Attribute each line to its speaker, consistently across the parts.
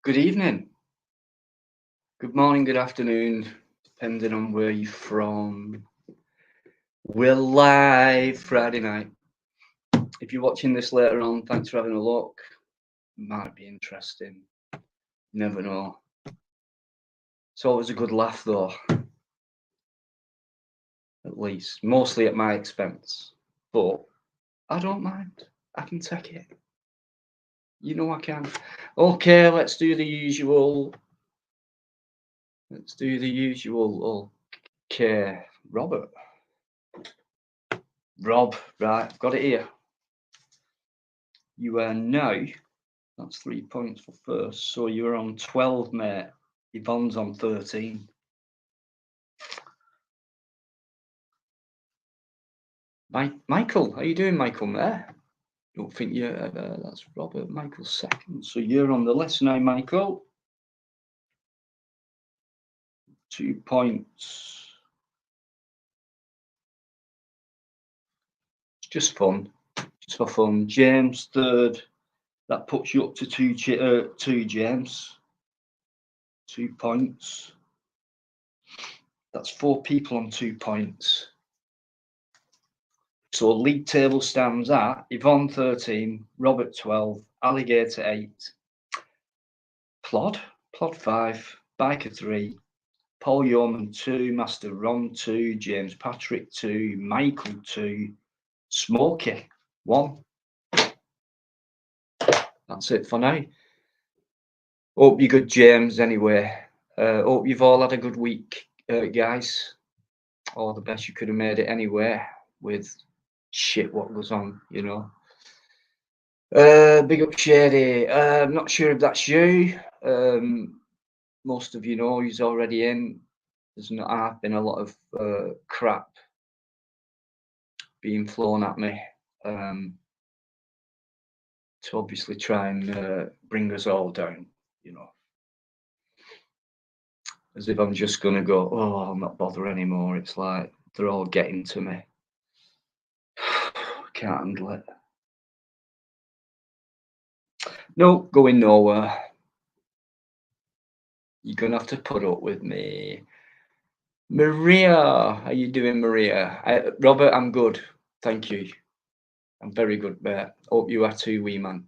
Speaker 1: Good evening, good morning, good afternoon, depending on where you're from. We're live Friday night. If you're watching this later on, thanks for having a look. Might be interesting. Never know. It's always a good laugh, though. At least, mostly at my expense. But I don't mind. I can take it. You know I can. Okay, let's do the usual. Okay, Robert. Rob, right, I've got it here. You are now, that's 3 points for first, so you're on 12, mate. Yvonne's on 13. Michael, how you doing, Michael, mate? Don't think you're, that's Robert, Michael's second. So you're on the list now, Michael. 2 points. It's just fun, just for fun. James, third. That puts you up to two, James. 2 points. That's 4 people on 2 points. So league table stands at Yvonne 13, Robert 12, Alligator 8, Plod 5, Biker 3, Paul Yeoman 2, Master Ron 2, James Patrick 2, Michael 2, Smokey 1. That's it for now. Hope you're good, James, anyway. Hope you've all had a good week, guys. All the best you could have made it anyway with shit what goes on, you know. Big up Shady. I'm not sure if that's you. Most of you know he's already in. There's not been a lot of crap being flown at me to obviously try and bring us all down, you know. As if I'm just going to go, oh, I'll not bother anymore. It's like they're all getting to me. Can't handle it. No, going nowhere. You're going to have to put up with me. Maria, how you doing, Maria? Robert, I'm good. Thank you. I'm very good, mate. Hope you are too, wee man.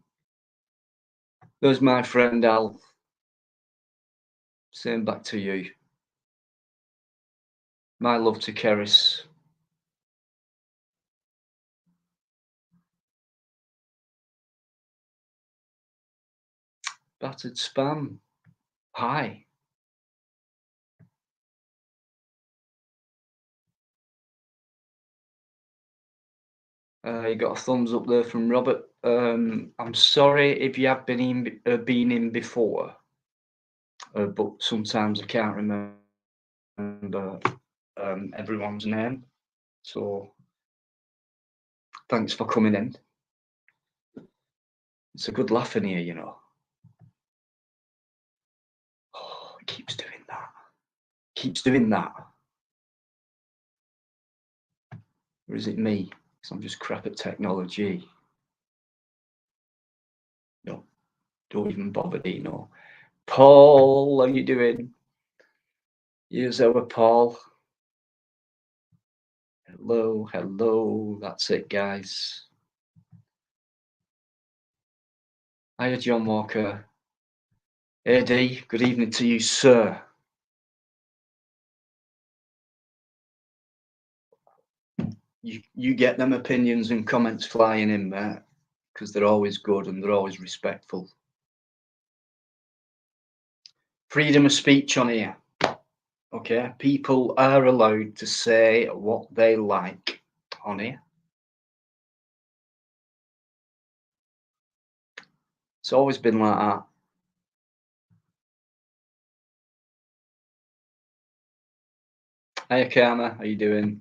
Speaker 1: There's my friend Al. Same back to you. My love to Keris. Battered spam. Hi. You got a thumbs up there from Robert. I'm sorry if you have been in before, but sometimes I can't remember everyone's name. So thanks for coming in. It's a good laugh in here, you know. Oh, it keeps doing that. Keeps doing that. Or is it me? Because I'm just crap at technology. No, don't even bother, Dino. Paul, how you doing? Here's our Paul. Hello, hello. That's it, guys. Hiya, John Walker. AD, good evening to you, sir. You get them opinions and comments flying in there because they're always good and they're always respectful. Freedom of speech on here. Okay, people are allowed to say what they like on here. It's always been like that. Hiya, Karma, how you doing?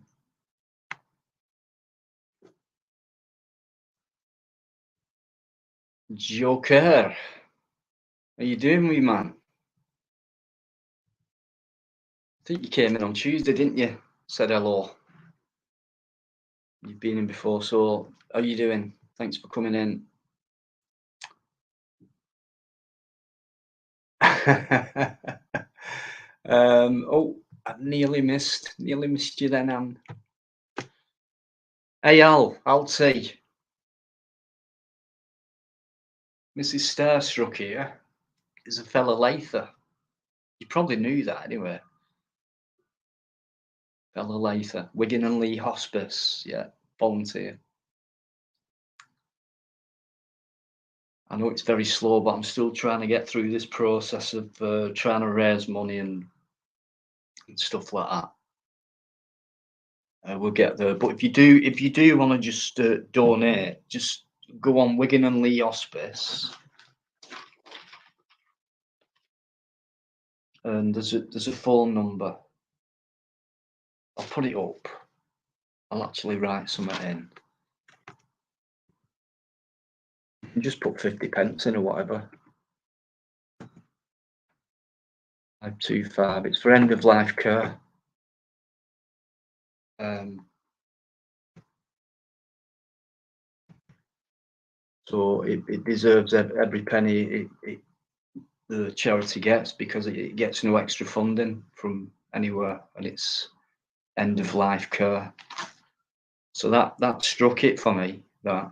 Speaker 1: Joker, how you doing, wee man? I think you came in on Tuesday, didn't you? Said hello. You've been in before, so how you doing? Thanks for coming in. Oh, I nearly missed you then, Anne. Hey, I'll see. Mrs. Starstruck here is a fella Lather. You probably knew that anyway. Fella Lather, Wigan and Lee Hospice, yeah, volunteer. I know it's very slow, but I'm still trying to get through this process of trying to raise money and stuff like that. We'll get there. But if you do want to just donate, just go on Wigan and Lee Hospice, and there's a phone number. I'll put it up. I'll actually write something in. And just put 50 pence in or whatever. 525. It's for end of life care. So it deserves every penny the charity gets, because it gets no extra funding from anywhere, and it's end of life care. So that struck it for me, that.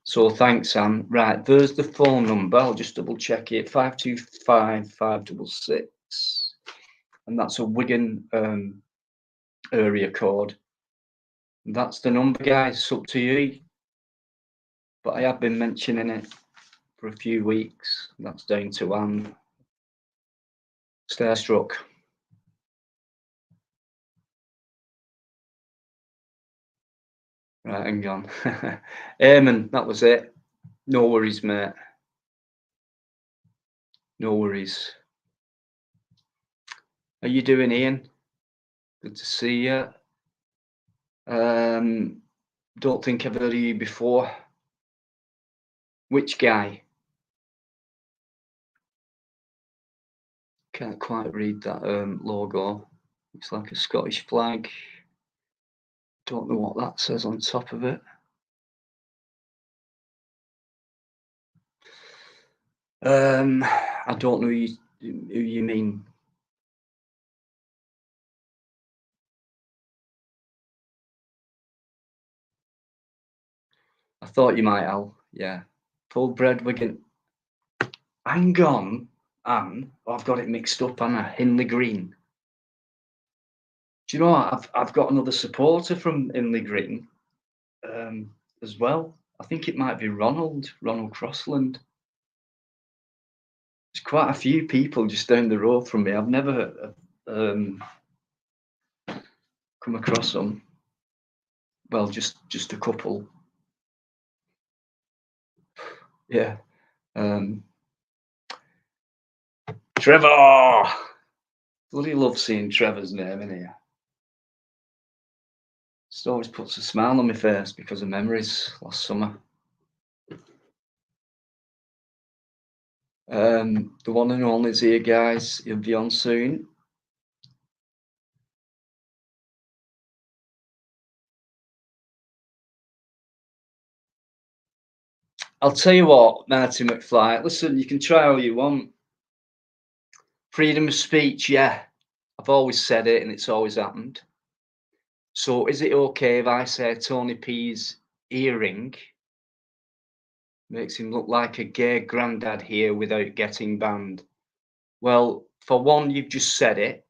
Speaker 1: So thanks, Sam. Right, there's the phone number. I'll just double check it. 525 566, and that's a Wigan area code. And that's the number, guys. It's up to you. But I have been mentioning it for a few weeks. That's down to Anne. Starstruck. Right, hang on. Eamon, that was it. No worries, mate. No worries. How you doing, Ian? Good to see you. Don't think I've heard of you before. Which guy? Can't quite read that logo. Looks like a Scottish flag. Don't know what that says on top of it. I don't know who you mean. I thought you might, Al. Yeah. Full bred Wigan. Hang on, Anne. Oh, I've got it mixed up, Anna. Hinley Green. Do you know what? I've got another supporter from Hinley Green as well. I think it might be Ronald Crossland. There's quite a few people just down the road from me. I've never come across them. Well, just a couple. Yeah. Trevor! Bloody love seeing Trevor's name in here. Just always puts a smile on my face because of memories last summer. The one and only is here, guys. He'll be on soon. I'll tell you what, Marty McFly, listen, you can try all you want. Freedom of speech, yeah. I've always said it and it's always happened. So is it okay if I say Tony P's earring makes him look like a gay granddad here without getting banned? Well, for one, you've just said it.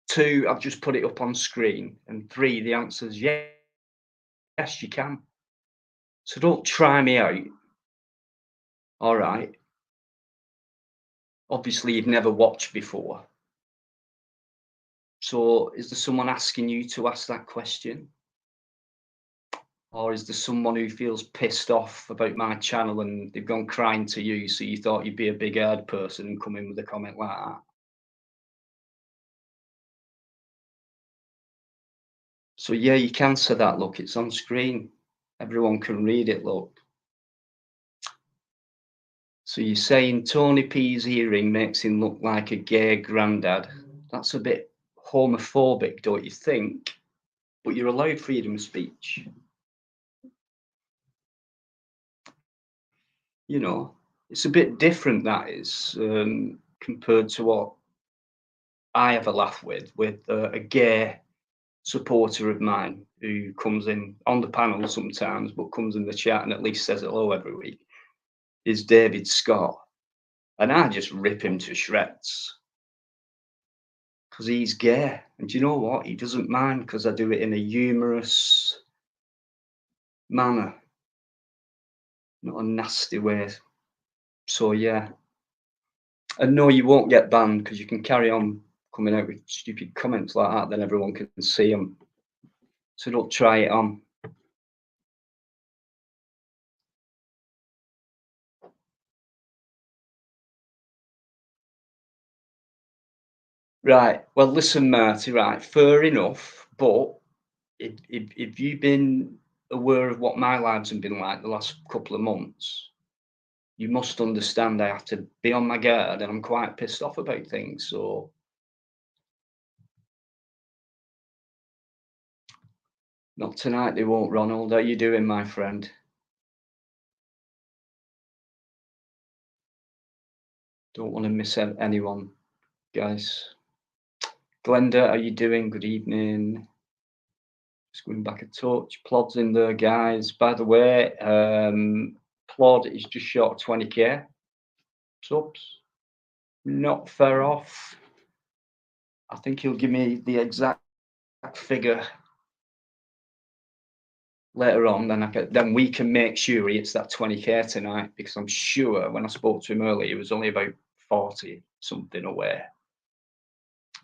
Speaker 1: Two, I've just put it up on screen. And three, the answer is yes, yes, you can. So don't try me out. All right. Obviously, you've never watched before. So is there someone asking you to ask that question? Or is there someone who feels pissed off about my channel and they've gone crying to you, so you thought you'd be a big haired person and come in with a comment like that? So yeah, you can say that. Look, it's on screen. Everyone can read it, look. So you're saying Tony P's earring makes him look like a gay granddad. That's a bit homophobic, don't you think? But you're allowed freedom of speech. You know. It's a bit different, that is, compared to what I have a laugh with a gay supporter of mine who comes in on the panel sometimes, but comes in the chat and at least says hello every week, is David Scott. And I just rip him to shreds because he's gay. And do you know what? He doesn't mind because I do it in a humorous manner, not a nasty way. So, yeah. And no, you won't get banned because you can carry on coming out with stupid comments like that, then everyone can see them. So don't try it on. Right. Well, listen, Marty, right, fair enough. But if you've been aware of what my lives have been like the last couple of months, you must understand I have to be on my guard and I'm quite pissed off about things. So not tonight, they won't, Ronald. How you doing, my friend? Don't want to miss anyone, guys. Glenda, how you doing? Good evening. Just going back a touch. Plod's in there, guys. By the way, Plod is just short of 20k subs. Not far off. I think he'll give me the exact figure later on. Then we can make sure he hits that 20k tonight, because I'm sure when I spoke to him earlier, he was only about 40 something away.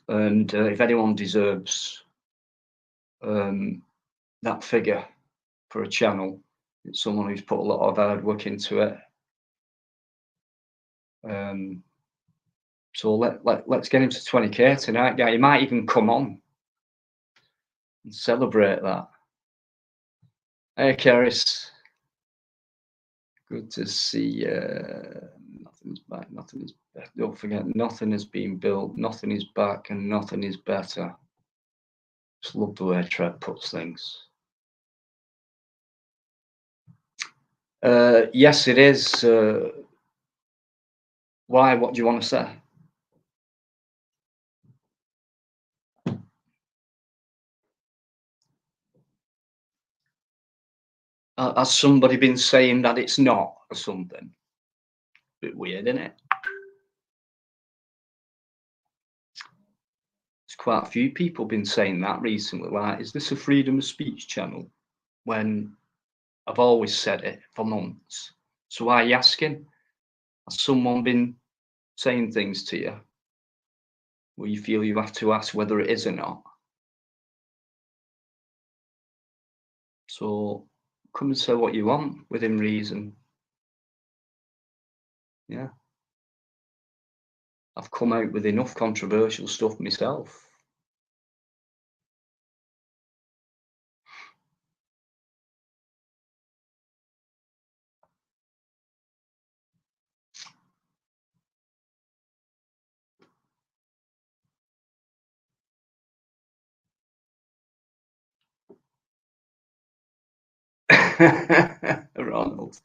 Speaker 1: And if anyone deserves that figure for a channel, it's someone who's put a lot of hard work into it. So let's get him to 20k tonight, guy. He might even come on and celebrate that. Hey, Karis. Good to see you. Nothing's back. Nothing is. Don't forget, nothing has been built. Nothing is back, and nothing is better. Just love the way Trev puts things. Yes, it is. Why? What do you want to say? Has somebody been saying that it's not or something? Bit weird, isn't it? There's quite a few people been saying that recently. Like, is this a freedom of speech channel? When I've always said it for months. So why are you asking? Has someone been saying things to you where you feel you have to ask whether it is or not? So come and say what you want within reason. Yeah. I've come out with enough controversial stuff myself. Ronald.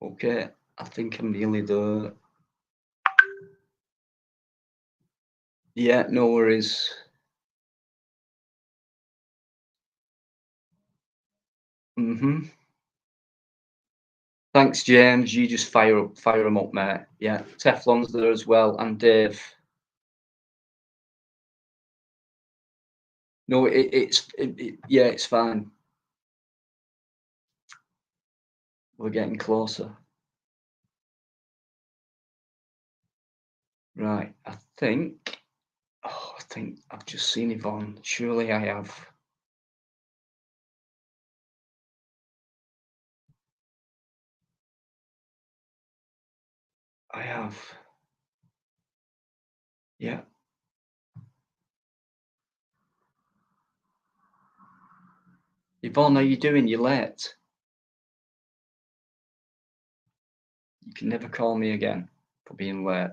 Speaker 1: Okay, I think I'm nearly there. Yeah, no worries. Thanks, James. You just fire them up, mate. Yeah, Teflon's there as well, and Dave. No, yeah, it's fine. We're getting closer. Right, I think I've just seen Yvonne. Surely I have. I have. Yeah. Yvonne, how you doing? You're late. You can never call me again for being late.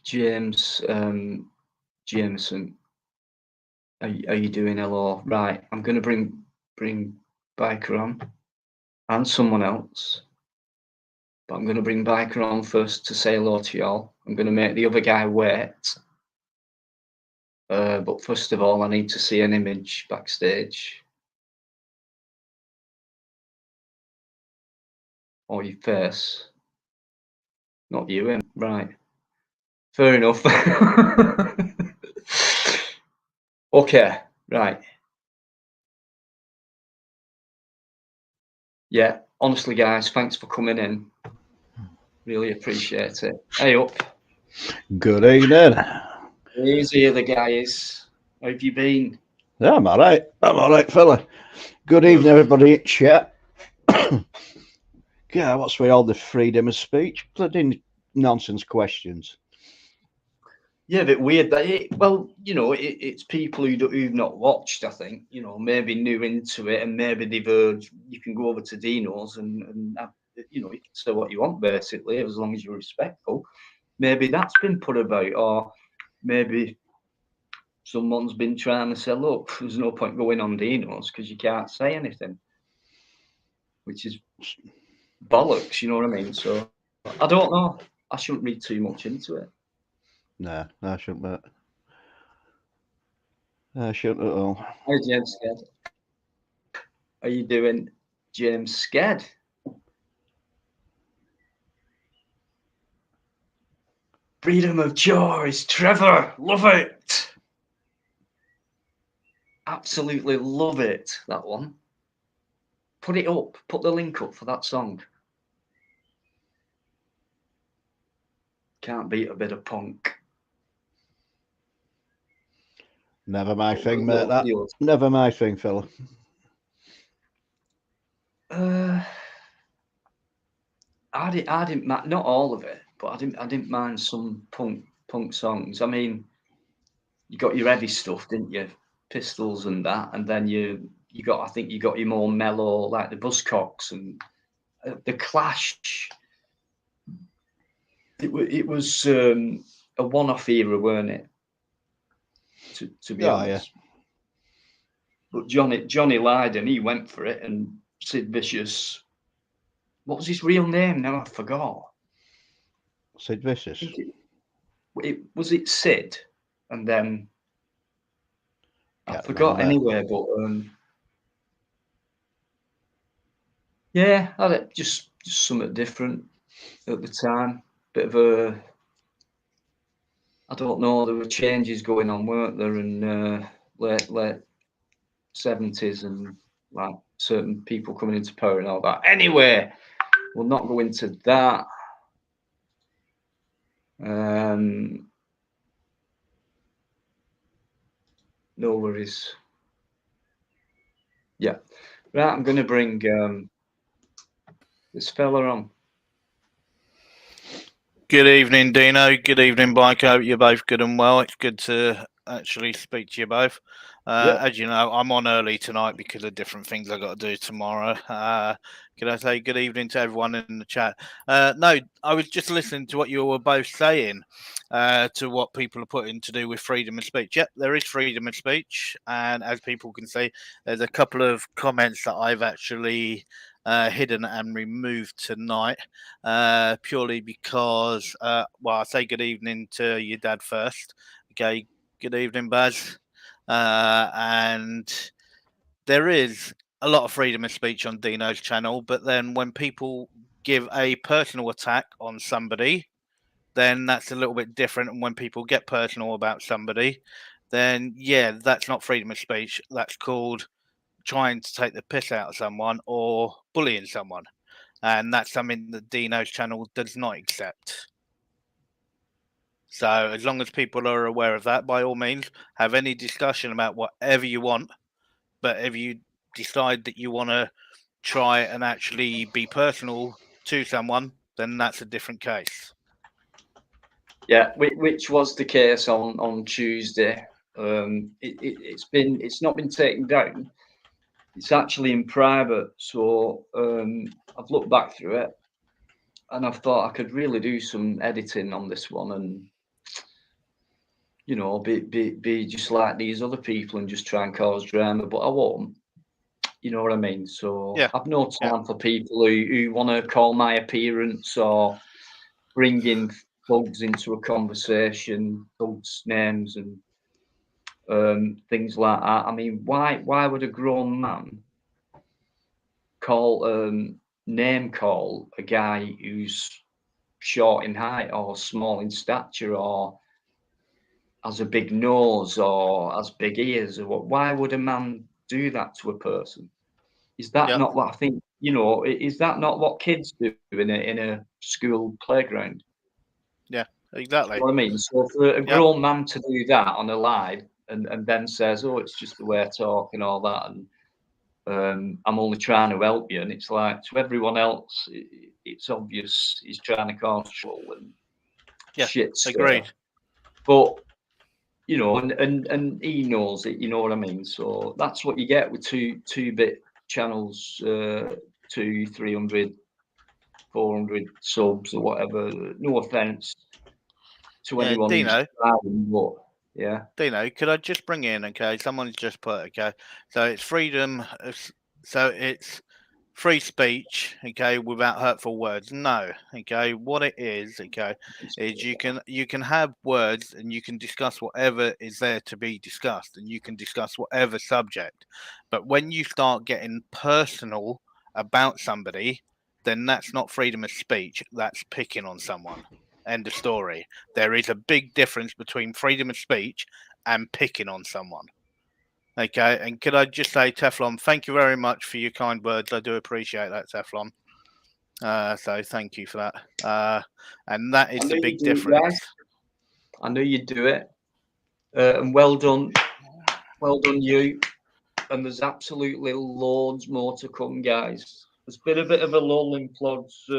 Speaker 1: James Jameson, are you doing? Hello, right? I'm going to bring Biker on and someone else, but I'm going to bring Biker on first to say hello to y'all. I'm going to make the other guy wait, but first of all, I need to see an image backstage. Or your face. Not you, him. Right. Fair enough. Okay, right. Yeah, honestly, guys, thanks for coming in. Really appreciate it. Hey up.
Speaker 2: Good evening.
Speaker 1: Easy, the guys. How have you been?
Speaker 2: Yeah, I'm all right. I'm all right, fella. Good evening, everybody in chat. Yeah, what's with all the freedom of speech? Bloody nonsense questions.
Speaker 1: Yeah, a bit weird. Well, it's people who've not watched. I think maybe new into it, and maybe they've heard you can go over to Dino's and have, you can say what you want basically, as long as you're respectful. Maybe that's been put about, or maybe someone's been trying to say, look, there's no point going on Dino's because you can't say anything, which is bollocks. You know what I mean? So I don't know. I shouldn't read too much into it.
Speaker 2: Nah, I shouldn't. I shouldn't at all.
Speaker 1: Hey, James Sked. Are you doing, James Sked? Freedom of choice, Trevor. Love it. Absolutely love it, that one. Put it up. Put the link up for that song. Can't beat a bit of punk.
Speaker 2: Never my thing, mate. That never my thing, fella.
Speaker 1: I didn't not all of it, but I didn't mind some punk songs. I mean, you got your heavy stuff, didn't you? Pistols and that, and then you got, I think you got your more mellow, like the Buzzcocks and the Clash. It was a one-off era, weren't it? To be honest.
Speaker 2: Yeah.
Speaker 1: But Johnny Lydon, he went for it, and Sid Vicious. What was his real name? Now I forgot.
Speaker 2: Sid Vicious.
Speaker 1: Was it Sid, and then I forgot
Speaker 2: remember.
Speaker 1: anyway. But yeah, I had just something different at the time. Bit of a, I don't know. There were changes going on, weren't there? In late 70s, and like certain people coming into power and all that. Anyway, we'll not go into that. No worries. Yeah. Right, I'm going to bring this fella on.
Speaker 3: Good evening, Dino. Good evening, Bike. I hope you're both good and well. It's good to actually speak to you both. As you know, I'm on early tonight because of different things I've got to do tomorrow. Can I say good evening to everyone in the chat? No, I was just listening to what you were both saying, to what people are putting to do with freedom of speech. Yep, there is freedom of speech. And as people can see, there's a couple of comments that I've actually hidden and removed tonight, purely because, well, I'll say good evening to your dad first. Okay, good evening, Baz. And there is a lot of freedom of speech on Dino's channel, but then when people give a personal attack on somebody, then that's a little bit different. And when people get personal about somebody, then yeah, that's not freedom of speech. That's called trying to take the piss out of someone or bullying someone. And that's something that Dino's channel does not accept. So as long as people are aware of that, by all means, have any discussion about whatever you want. But if you decide that you want to try and actually be personal to someone, then that's a different case.
Speaker 1: Yeah, which was the case on Tuesday. It's not been taken down. It's actually in private. So I've looked back through it, and I've thought I could really do some editing on this one, and you know, be just like these other people and just try and cause drama, but I won't. You know what I mean? So
Speaker 3: Yeah.
Speaker 1: I've no time for people who want to call my appearance or bring in thugs into a conversation, thugs' names and things like that. I mean, why would a grown man name call a guy who's short in height or small in stature or has a big nose or has big ears? Or what? Why would a man do that to a person? Is that not what I think? You know, is that not what kids do in a school playground?
Speaker 3: Yeah,
Speaker 1: You
Speaker 3: exactly.
Speaker 1: know what I mean? So for a grown man to do that on a live and then says, "Oh, it's just the way I talk and all that," and I'm only trying to help you, and it's like to everyone else, it's obvious he's trying to cause trouble and shit stir.
Speaker 3: Agreed.
Speaker 1: But you know, and he knows it. You know what I mean? So that's what you get with two-bit channels, 200, 300, 400 subs or whatever. No offense to anyone who's
Speaker 3: Dino.
Speaker 1: trying, but yeah.
Speaker 3: Dino, could I just bring in? Okay, someone's just put. Okay, so it's freedom. So it's free speech. Okay, without hurtful words. No. Okay, what it is. Okay, is you can have words and you can discuss whatever is there to be discussed, and you can discuss whatever subject. But when you start getting personal about somebody, then that's not freedom of speech. That's picking on someone. End of story. There is a big difference between freedom of speech and picking on someone. Okay, and could I just say, Teflon, thank you very much for your kind words. I do appreciate that, Teflon. So thank you for that. And that is the big difference.
Speaker 1: I knew you'd do it. And well done you. And there's absolutely loads more to come, guys. There's been a bit of a lull in Plod's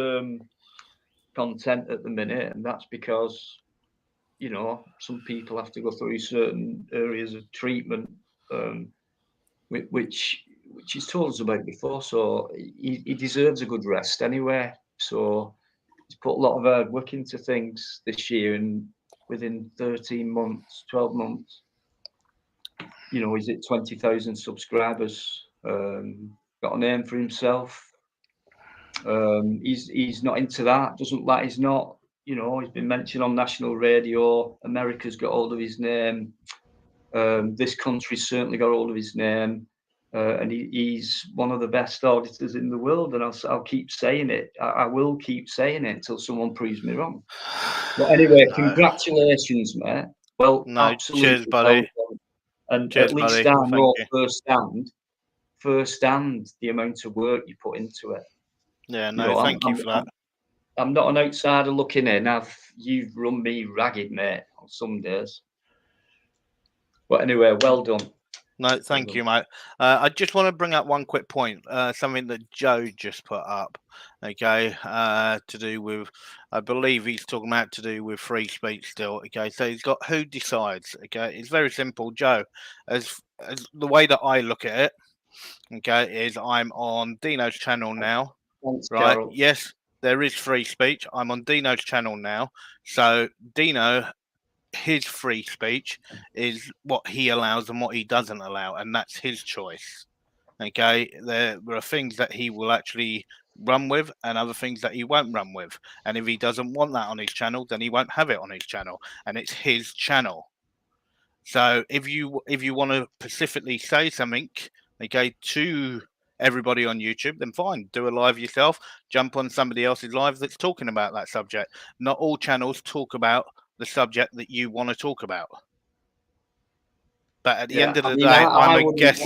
Speaker 1: content at the minute, and that's because, you know, some people have to go through certain areas of treatment, which he's told us about before. So he deserves a good rest anyway. So he's put a lot of hard work into things this year, and within 13 months, 12 months, you know, he's at 20,000 subscribers. Got a name for himself. He's not into that. Doesn't like. He's not. You know, he's been mentioned on national radio. America's got hold of his name. This country's certainly got hold of his name. And he's one of the best auditors in the world, and I'll keep saying it. I will keep saying it until someone proves me wrong. But anyway, congratulations, mate. Well, absolutely.
Speaker 3: Cheers, buddy.
Speaker 1: Well, and
Speaker 3: cheers,
Speaker 1: at least
Speaker 3: buddy.
Speaker 1: I know firsthand the amount of work you put into it.
Speaker 3: Yeah, no, you know, thank you for that.
Speaker 1: I'm not an outsider looking in. You've run me ragged, mate, on some days. But anyway, well done.
Speaker 3: No, thank you, mate. I just want to bring up one quick point, something that Joe just put up, okay, to do with, I believe he's talking about to do with free speech still, okay, so he's got who decides, okay, it's very simple, Joe, as the way that I look at it, okay, is I'm on Dino's channel now,
Speaker 1: Thanks,
Speaker 3: right,
Speaker 1: Carol.
Speaker 3: yes, there is free speech, I'm on Dino's channel now, so Dino, his free speech is what he allows and what he doesn't allow, and that's his choice. Okay, there are things that he will actually run with and other things that he won't run with, and if he doesn't want that on his channel, then he won't have it on his channel, and it's his channel. So if you want to specifically say something, okay, to everybody on YouTube, then fine, do a live yourself, jump on somebody else's live that's talking about that subject. Not all channels talk about the subject that you want to talk about. But at the end of the day, I'm a guest.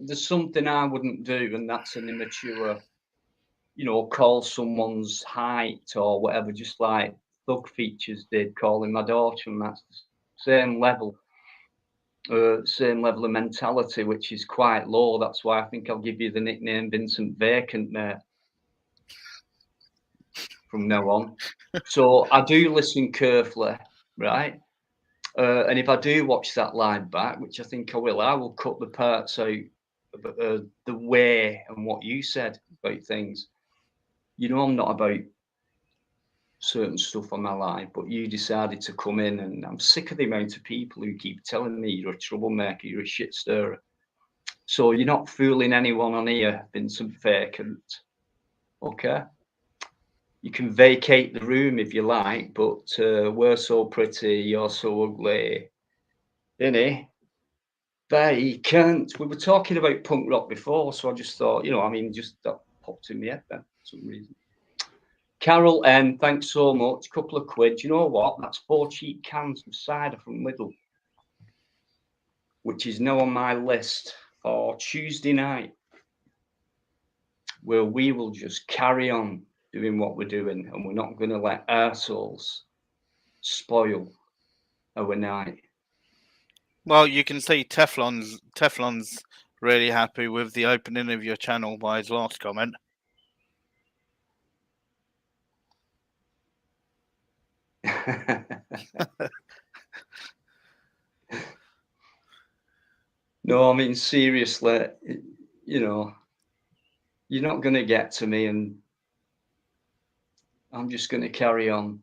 Speaker 1: There's something I wouldn't do, and that's an immature, you know, call someone's height or whatever, just like Thug Features did, calling my daughter, and that's the same level of mentality, which is quite low. That's why I think I'll give you the nickname Vincent Vacant, mate, from now on. So I do listen carefully, right? And if I do watch that live back, which I think I will cut the parts out of the way and what you said about things. You know, I'm not about certain stuff on my life, but you decided to come in, and I'm sick of the amount of people who keep telling me you're a troublemaker, you're a shit stirrer. So you're not fooling anyone on here, Vincent Vacant. Okay? You can vacate the room if you like, but we're so pretty, you're so ugly. Innit? Vacant. We were talking about punk rock before, so I just thought, just that popped in my head then for some reason. Carol N, thanks so much. Couple of quid. You know what? That's 4 cheap cans of cider from Lidl, which is now on my list for Tuesday night, where we will just carry on doing what we're doing, and we're not going to let arseholes spoil our night.
Speaker 3: Well, you can see Teflon's really happy with the opening of your channel by his last comment.
Speaker 1: No, I mean, seriously, you're not going to get to me, and I'm just going to carry on.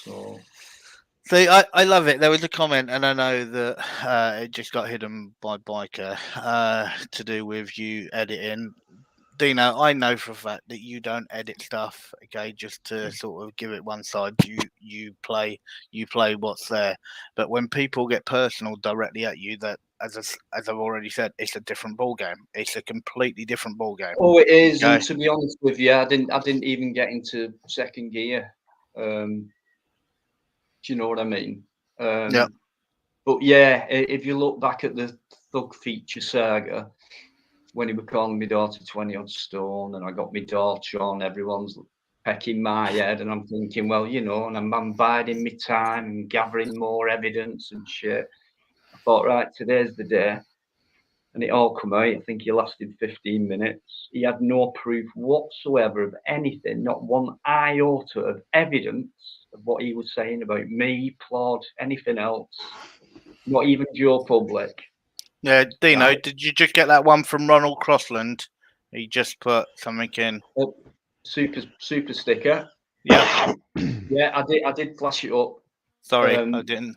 Speaker 1: So,
Speaker 3: see, I love it. There was a comment, and I know that it just got hidden by Biker to do with you editing. Dino, I know for a fact that you don't edit stuff, okay, just to sort of give it one side. You play what's there. But when people get personal directly at you, that as I've already said, it's a different ball game. It's a completely different ball game.
Speaker 1: Oh, it is.
Speaker 3: Okay?
Speaker 1: And to be honest with you, I didn't even get into second gear. Do you know what I mean?
Speaker 3: Yeah.
Speaker 1: But yeah, if you look back at the Thug feature saga, when he was calling me daughter 20 odd stone, and I got my daughter on, everyone's pecking my head, and I'm thinking, well, and I'm biding my time and gathering more evidence and shit. I thought, right, today's the day. And it all come out. I think he lasted 15 minutes. He had no proof whatsoever of anything, not one iota of evidence of what he was saying about me, Plod, anything else. Not even Joe Public.
Speaker 3: Yeah, Dino,
Speaker 1: Right.
Speaker 3: did you just get that one from Ronald Crossland? He just put something in.
Speaker 1: Super sticker.
Speaker 3: Yeah.
Speaker 1: Yeah, I did flash it up.
Speaker 3: Sorry, I didn't.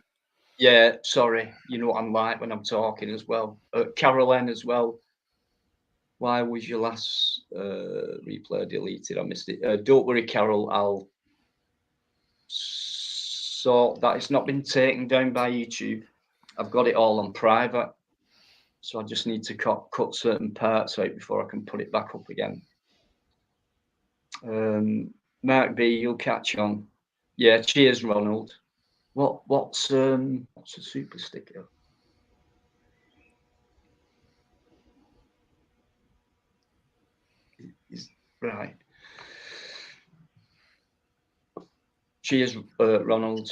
Speaker 1: Yeah, sorry. You know what I'm like when I'm talking as well. Carol N as well. Why was your last replay deleted? I missed it. Don't worry, Carol. I'll sort that. It's not been taken down by YouTube. I've got it all on private. So I just need to cut certain parts out before I can put it back up again. Mark B, you'll catch on. Yeah, cheers, Ronald. What's a super sticker? Right. Cheers, Ronald.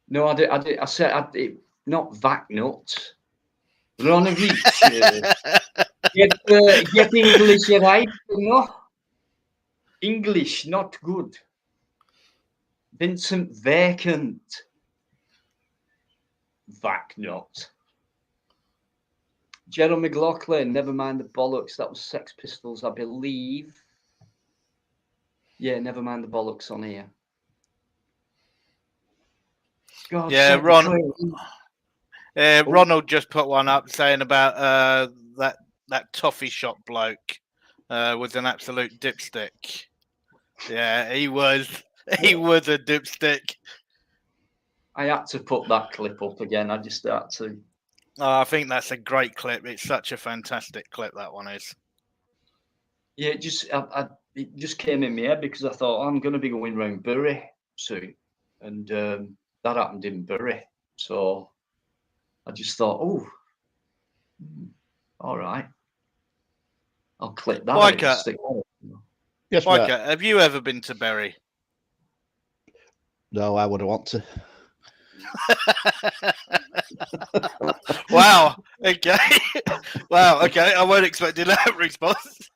Speaker 1: No, I said not Vaknut. Ronovich. Get English right, no? English not good. Vincent Vacant. Vaknut. Jeremy McLaughlin, never mind the bollocks. That was Sex Pistols, I believe. Yeah, never mind the bollocks on here. God,
Speaker 3: yeah,
Speaker 1: Oh.
Speaker 3: Ronald just put one up saying about that toffee shop bloke was an absolute dipstick. Yeah, he was a dipstick.
Speaker 1: I had to put that clip up again. I just had to.
Speaker 3: I think that's a great clip. It's such a fantastic clip, that one is.
Speaker 1: Yeah, it just came in my head because I thought I'm going to be going round Bury soon, and that happened in Bury. So I just thought, oh, all right, I'll clip that out and stick on it.
Speaker 2: Yes,
Speaker 3: Biker, have you ever been to Bury?
Speaker 2: No, I wouldn't want to.
Speaker 3: Wow. Okay. Wow. Okay. I weren't expecting that response.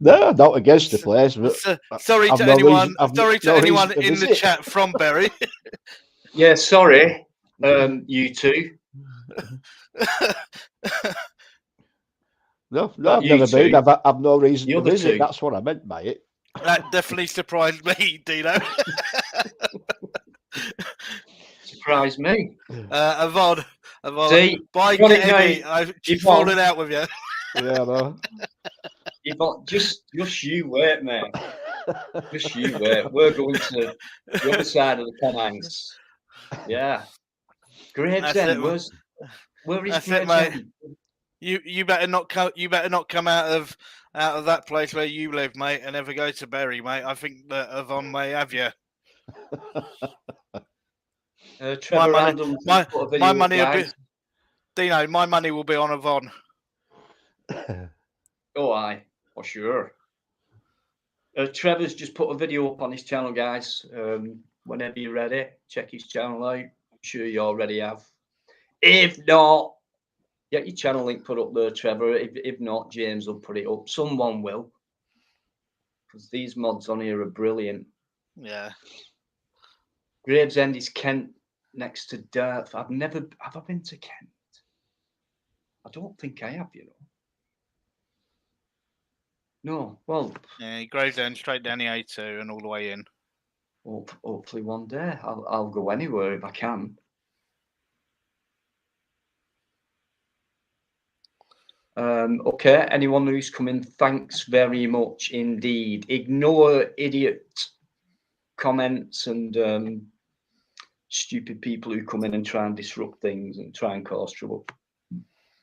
Speaker 2: No, not against the place. But
Speaker 3: sorry to anyone. Sorry to anyone in the chat from Bury.
Speaker 1: Yeah, sorry, you two.
Speaker 2: No,
Speaker 1: Not
Speaker 2: I've
Speaker 1: you
Speaker 2: never been.
Speaker 1: two.
Speaker 2: I've no reason
Speaker 1: The
Speaker 2: to
Speaker 1: other
Speaker 2: visit.
Speaker 1: two.
Speaker 2: That's what I meant by it.
Speaker 3: That definitely surprised me, Dino.
Speaker 1: Surprised me.
Speaker 3: Yvonne,
Speaker 1: See,
Speaker 3: Bikereddie, she's
Speaker 1: Yvonne.
Speaker 3: falling out with you.
Speaker 2: Yeah, no.
Speaker 1: Yvonne, just you wait, mate. Just you wait. We're going to the other side of the Pennines. Yeah. Gravesend. Where is
Speaker 3: That's it,
Speaker 1: Gravesend?
Speaker 3: mate. You better not come. You better not come out of that place where you live, mate, and ever go to Bury, mate. I think that Yvonne may have you.
Speaker 1: Trevor Randall.
Speaker 3: My money will be. Dino, my money will be on Yvonne.
Speaker 1: Oh, aye, for sure. Trevor's just put a video up on his channel, guys. Whenever you're ready, check his channel out. I'm sure you already have. If not, get your channel link put up there, Trevor. If not, James will put it up. Someone will. Because these mods on here are brilliant.
Speaker 3: Yeah.
Speaker 1: Gravesend is Kent next to Derf. Have I been to Kent? I don't think I have, you know. No, well.
Speaker 3: Yeah, Gravesend straight down the A2 and all the way in.
Speaker 1: Hopefully one day I'll go anywhere if I can. Okay, anyone who's coming, thanks very much indeed. Ignore idiot comments and stupid people who come in and try and disrupt things and try and cause trouble.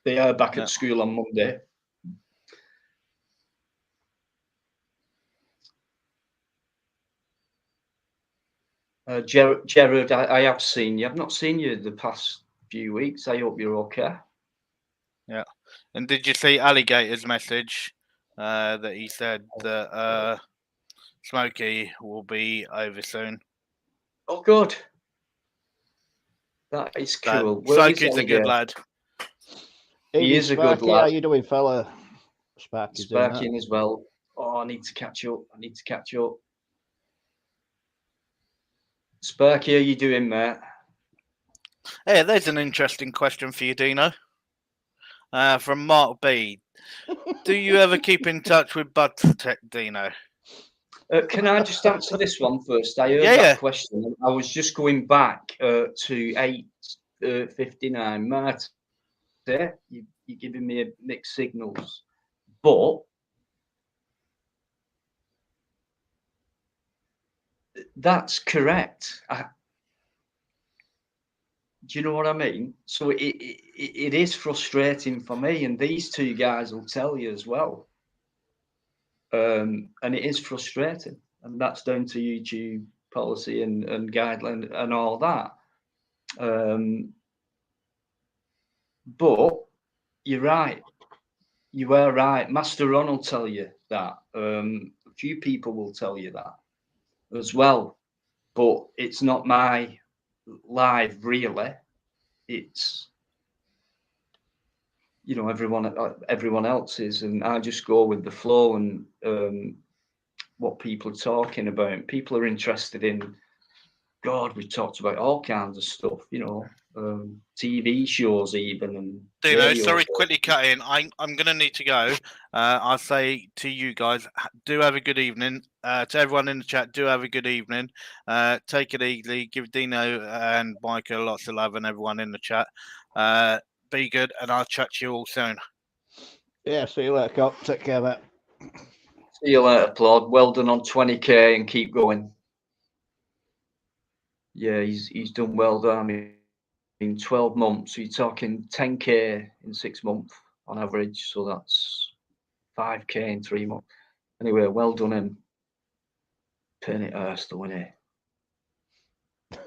Speaker 1: They are back at school on Monday. Jared, I have seen you. I've not seen you the past few weeks. I hope you're okay.
Speaker 3: Yeah. And did you see Alligator's message that he said that Smokey will be over soon?
Speaker 1: Oh, good. That is cool.
Speaker 3: Smokey's a good lad.
Speaker 1: He is a good lad.
Speaker 2: How you doing, fella?
Speaker 1: Sparking as well. Oh, I need to catch up. Sparky, how you doing, mate?
Speaker 3: Hey, there's an interesting question for you, Dino. From Mark B. Do you ever keep in touch with Bud Dino?
Speaker 1: Can I just answer this one first? I heard that question. I was just going back to 8:59. Matt, you're giving me mixed signals, but that's correct. Do you know what I mean? So it is frustrating for me, and these two guys will tell you as well. And it is frustrating, and that's down to YouTube policy and guideline and all that. But you're right. You are right. Master Ron will tell you that. A few people will tell you that as well. But it's not my live, really. It's, you know, everyone else's, and I just go with the flow and what people are talking about. People are interested in, God, we talked about all kinds of stuff, you know, TV shows even. And
Speaker 3: Dino, sorry, quickly cut in. I'm going to need to go. I'll say to you guys, do have a good evening. To everyone in the chat, do have a good evening. Take it easy. Give Dino and Biker lots of love and everyone in the chat. Be good, and I'll chat to you all soon.
Speaker 2: Yeah, see you later, Cop. Take care, mate.
Speaker 1: See you later, Plod. Well done on 20k and keep going. Yeah, he's done well there. I mean, in 12 months, you're talking 10k in 6 months on average. So that's 5k in 3 months. Anyway, well done him. Pain it hurts, though, isn't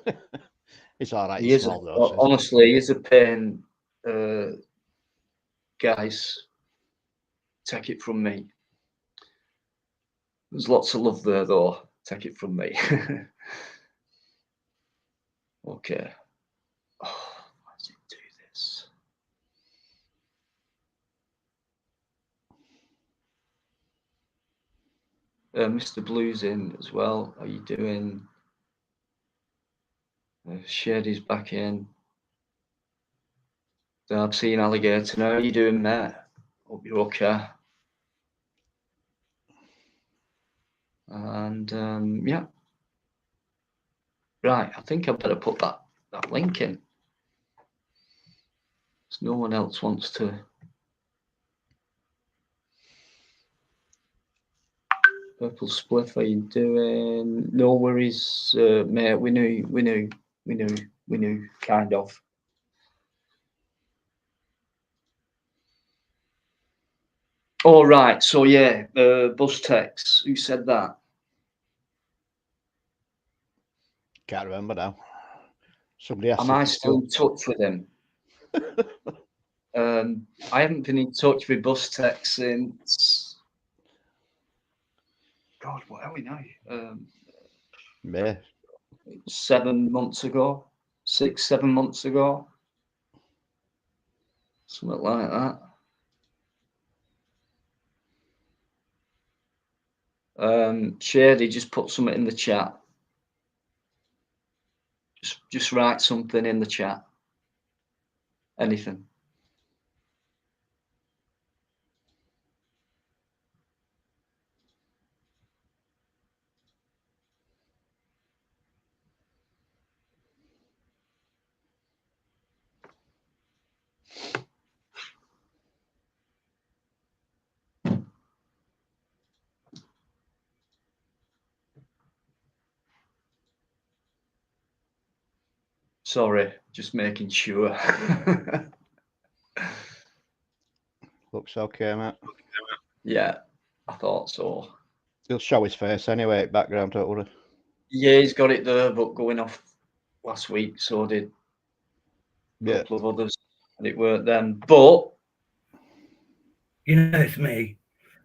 Speaker 1: it?
Speaker 2: It's all right.
Speaker 1: He is honestly, he is a pain, guys. Take it from me. There's lots of love there, though. Take it from me. Okay. Oh, why does it do this? Mr. Blue's in as well. How you doing? Shady's back in. I've seen Alligator now. How you doing, Matt? Hope you're okay. And yeah. Right, I think I better put that link in. So no one else wants to. Purple Spliff, are you doing? No worries, mate. We knew, kind of. All right, so yeah, bus text. Who said that?
Speaker 2: Can't remember now. Somebody asked.
Speaker 1: Am I still in touch with him? I haven't been in touch with bus text since. God, what are we now?
Speaker 2: May.
Speaker 1: 7 months ago, 6, 7 months ago, something like that. Shady, just put something in the chat. Just write something in the chat. Anything. Sorry, just making sure.
Speaker 2: Looks okay, mate.
Speaker 1: Yeah, I thought so.
Speaker 2: He'll show his face anyway, background, don't worry.
Speaker 1: Yeah, he's got it there, but going off last week, so did a couple of others, and it weren't them. But
Speaker 4: you know, it's me.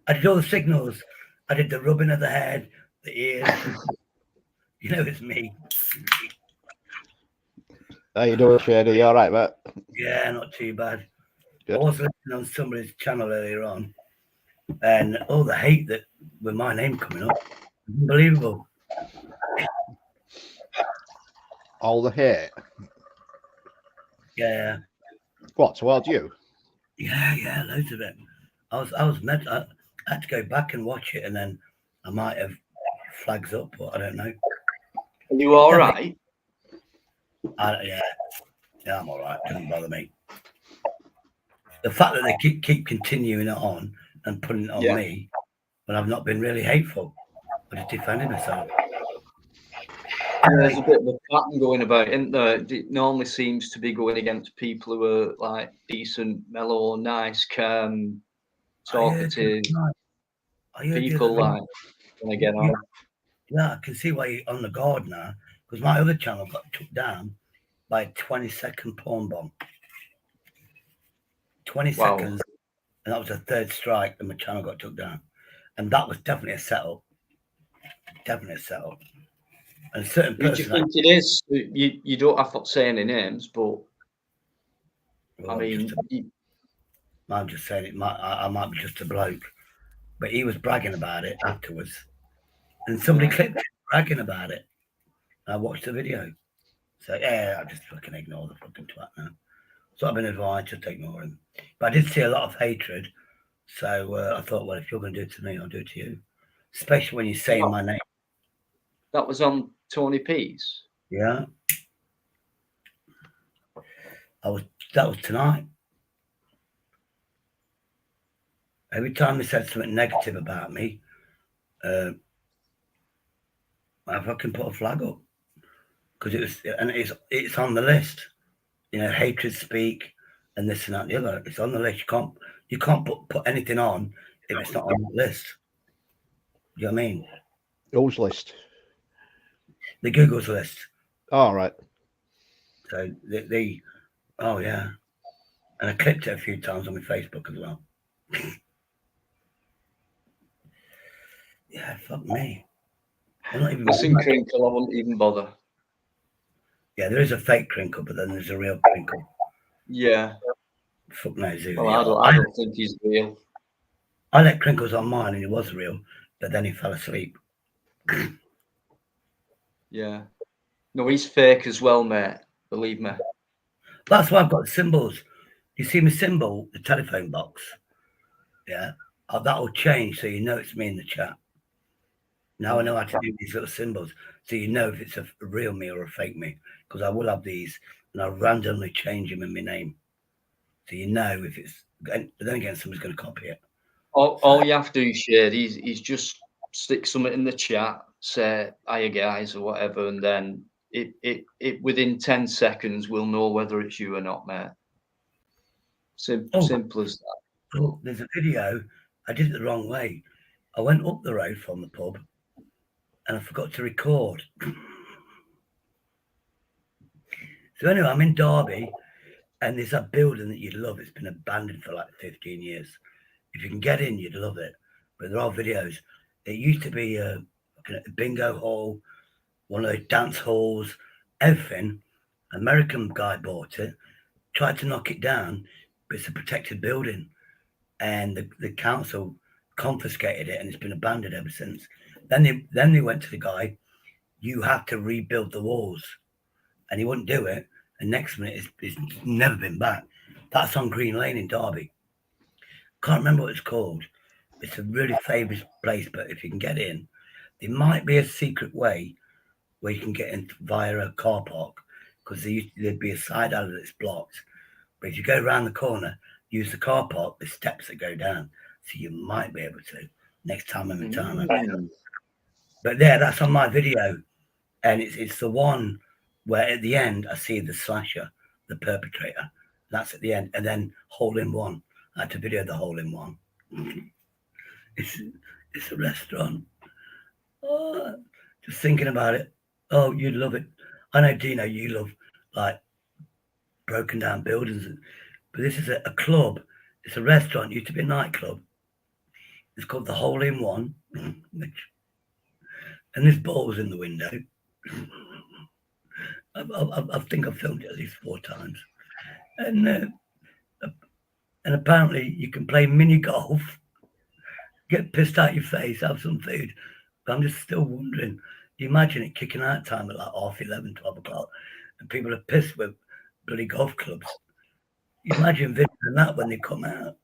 Speaker 4: I did all the signals. I did the rubbing of the head, the ears. You know, it's me.
Speaker 2: How you doing, Shady? You all right, mate?
Speaker 4: Yeah, not too bad.
Speaker 2: Good.
Speaker 4: I was listening on somebody's channel earlier on, and all the hate that with my name coming up, unbelievable.
Speaker 2: All the hate.
Speaker 4: Yeah,
Speaker 2: What, towards you?
Speaker 4: yeah, loads of it. I was meant. I had to go back and watch it, and then I might have flags up, but I don't know.
Speaker 1: are you all right?
Speaker 4: Yeah, I'm all right. Doesn't bother me. The fact that they keep continuing it on and putting it on me, but I've not been really hateful. I just defended myself.
Speaker 1: There's a bit of a pattern going about, isn't there? It normally seems to be going against people who are like decent, mellow, nice, calm, talkative people. Like when I get on.
Speaker 4: Yeah, I can see why you're on the guard now, because my other channel got took down by a 20-second porn bomb. 20 seconds, and that was a third strike, and my channel got took down. And that was definitely a setup. Definitely a setup. And a certain person.
Speaker 1: Who do you think it is? You don't have to say any names, but
Speaker 4: well,
Speaker 1: I mean,
Speaker 4: I'm just saying I might be just a bloke, but he was bragging about it afterwards, and somebody clipped it bragging about it. I watched the video, so yeah, I just fucking ignore the fucking twat now. So I've been advised just ignore him. But I did see a lot of hatred, so I thought, well, if you're going to do it to me, I'll do it to you, especially when you're saying my name.
Speaker 1: That was on Tony P's.
Speaker 4: Yeah, that was tonight. Every time they said something negative about me, I fucking put a flag up because it's on the list. You know, hatred speak and this and that and the other. It's on the list. You can't put anything on if it's not on the list. You know what I mean?
Speaker 2: Whose list?
Speaker 4: The Google's list.
Speaker 2: All right.
Speaker 4: So oh yeah, and I clipped it a few times on my Facebook as well. Yeah, fuck me. I'm not even
Speaker 1: Missing crinkle, I wouldn't even bother.
Speaker 4: Yeah, there is a fake crinkle, but then there's a real crinkle.
Speaker 1: Yeah.
Speaker 4: Fuck knows who.
Speaker 1: Well, I don't think he's real.
Speaker 4: I let crinkles on mine, and he was real, but then he fell asleep.
Speaker 1: Yeah. No, he's fake as well, mate. Believe me.
Speaker 4: That's why I've got symbols. You see my symbol, the telephone box. Yeah, that will change, so you know it's me in the chat. Now I know how to do these little symbols, so you know if it's a real me or a fake me, because I will have these, and I'll randomly change them in my name, so you know if it's. But then again, somebody's going to copy it.
Speaker 1: All you have to do, Shade, is just stick something in the chat, say hiya guys or whatever, and then it within 10 seconds we'll know whether it's you or not, mate. Simple as that.
Speaker 4: Oh, there's a video. I did it the wrong way. I went up the road from the pub, and I forgot to record. So anyway, I'm in Derby, and there's that building that you'd love. It's been abandoned for like 15 years. If you can get in, you'd love it. But there are videos. It used to be a bingo hall, one of those dance halls, everything. American guy bought it, tried to knock it down, but it's a protected building. And the council confiscated it, and it's been abandoned ever since. Then they went to the guy, you have to rebuild the walls. And he wouldn't do it. And next minute, it's never been back. That's on Green Lane in Derby. Can't remember what it's called. It's a really famous place, but if you can get in, there might be a secret way where you can get in via a car park, because there'd be a side alley that's blocked. But if you go around the corner, use the car park, there's steps that go down. So you might be able to next time I'm in town. But there, that's on my video. And it's the one where at the end I see the slasher, the perpetrator. That's at the end. And then hole in one. I had to video the hole in one. It's a restaurant. Oh, just thinking about it. Oh, you'd love it. I know, Dino, you love like broken down buildings. But this is a club. It's a restaurant. It used to be a nightclub. It's called the Hole in One. And there's balls in the window. I think I've filmed it at least 4 times. And apparently you can play mini golf, get pissed out your face, have some food. But I'm just still wondering, you imagine it kicking out time at like 11:30, 12 o'clock, and people are pissed with bloody golf clubs. You imagine videoing that when they come out.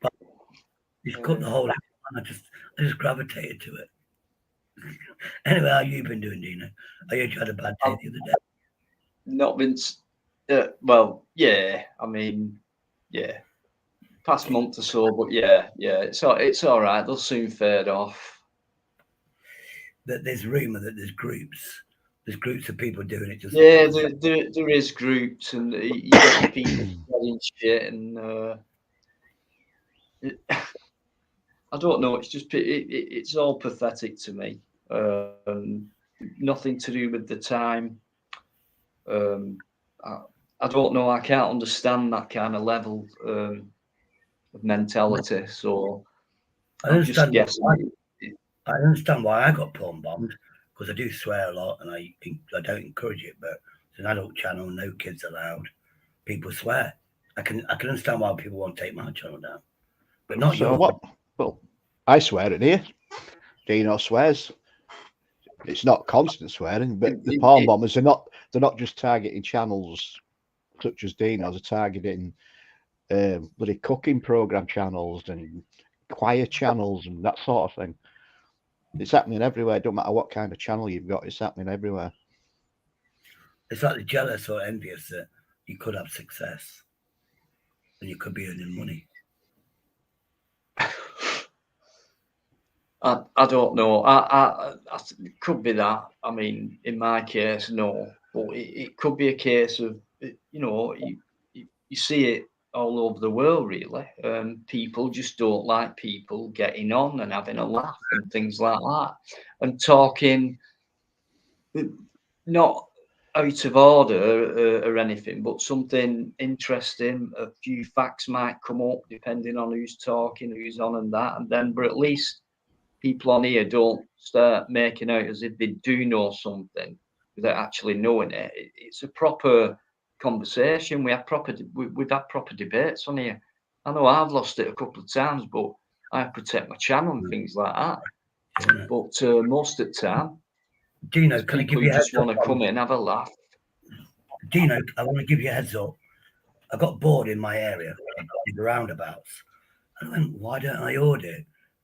Speaker 4: But you've cut the whole I just gravitated to it. Anyway, how you been doing, Dino? I heard you had a bad day the other day.
Speaker 1: Not been. Well, yeah. I mean, yeah. Past month or so, but yeah. It's all right. They'll soon fade off.
Speaker 4: That there's rumour that there's groups of people doing it. Just
Speaker 1: there is groups, and you get people selling shit, and I don't know. It's just it's all pathetic to me. Nothing to do with the time. I don't know. I can't understand that kind of level of mentality. So
Speaker 4: I understand. I understand why I got porn bombed, because I do swear a lot, and I don't encourage it. But it's an adult channel, no kids allowed. People swear. I can understand why people want to take my channel down, but not
Speaker 2: So
Speaker 4: yours.
Speaker 2: what? Well, I swear it here. Dino swears. It's not constant swearing, but the porn bombers they're not just targeting channels such as Dino's, they're targeting bloody cooking program channels and choir channels and that sort of thing. It's happening everywhere. It don't matter what kind of channel you've got, it's happening everywhere.
Speaker 4: It's like they're jealous or envious that you could have success and you could be earning money.
Speaker 1: I don't know. It could be that. I mean, in my case, no. But it could be a case of, you see it all over the world, really. People just don't like people getting on and having a laugh and things like that. And talking, not out of order or anything, but something interesting. A few facts might come up depending on who's talking, who's on and that. And then, but at least people on here don't start making out as if they do know something without actually knowing it. It's a proper conversation. We've had proper debates on here. I know I've lost it a couple of times, but I protect my channel and things like that. Yeah. But most of the time,
Speaker 4: Dino, can I give you a heads up?
Speaker 1: Just want to come in and have a laugh.
Speaker 4: Dino, I want to give you a heads up. I got bored in my area. the roundabouts. And I went, why don't I order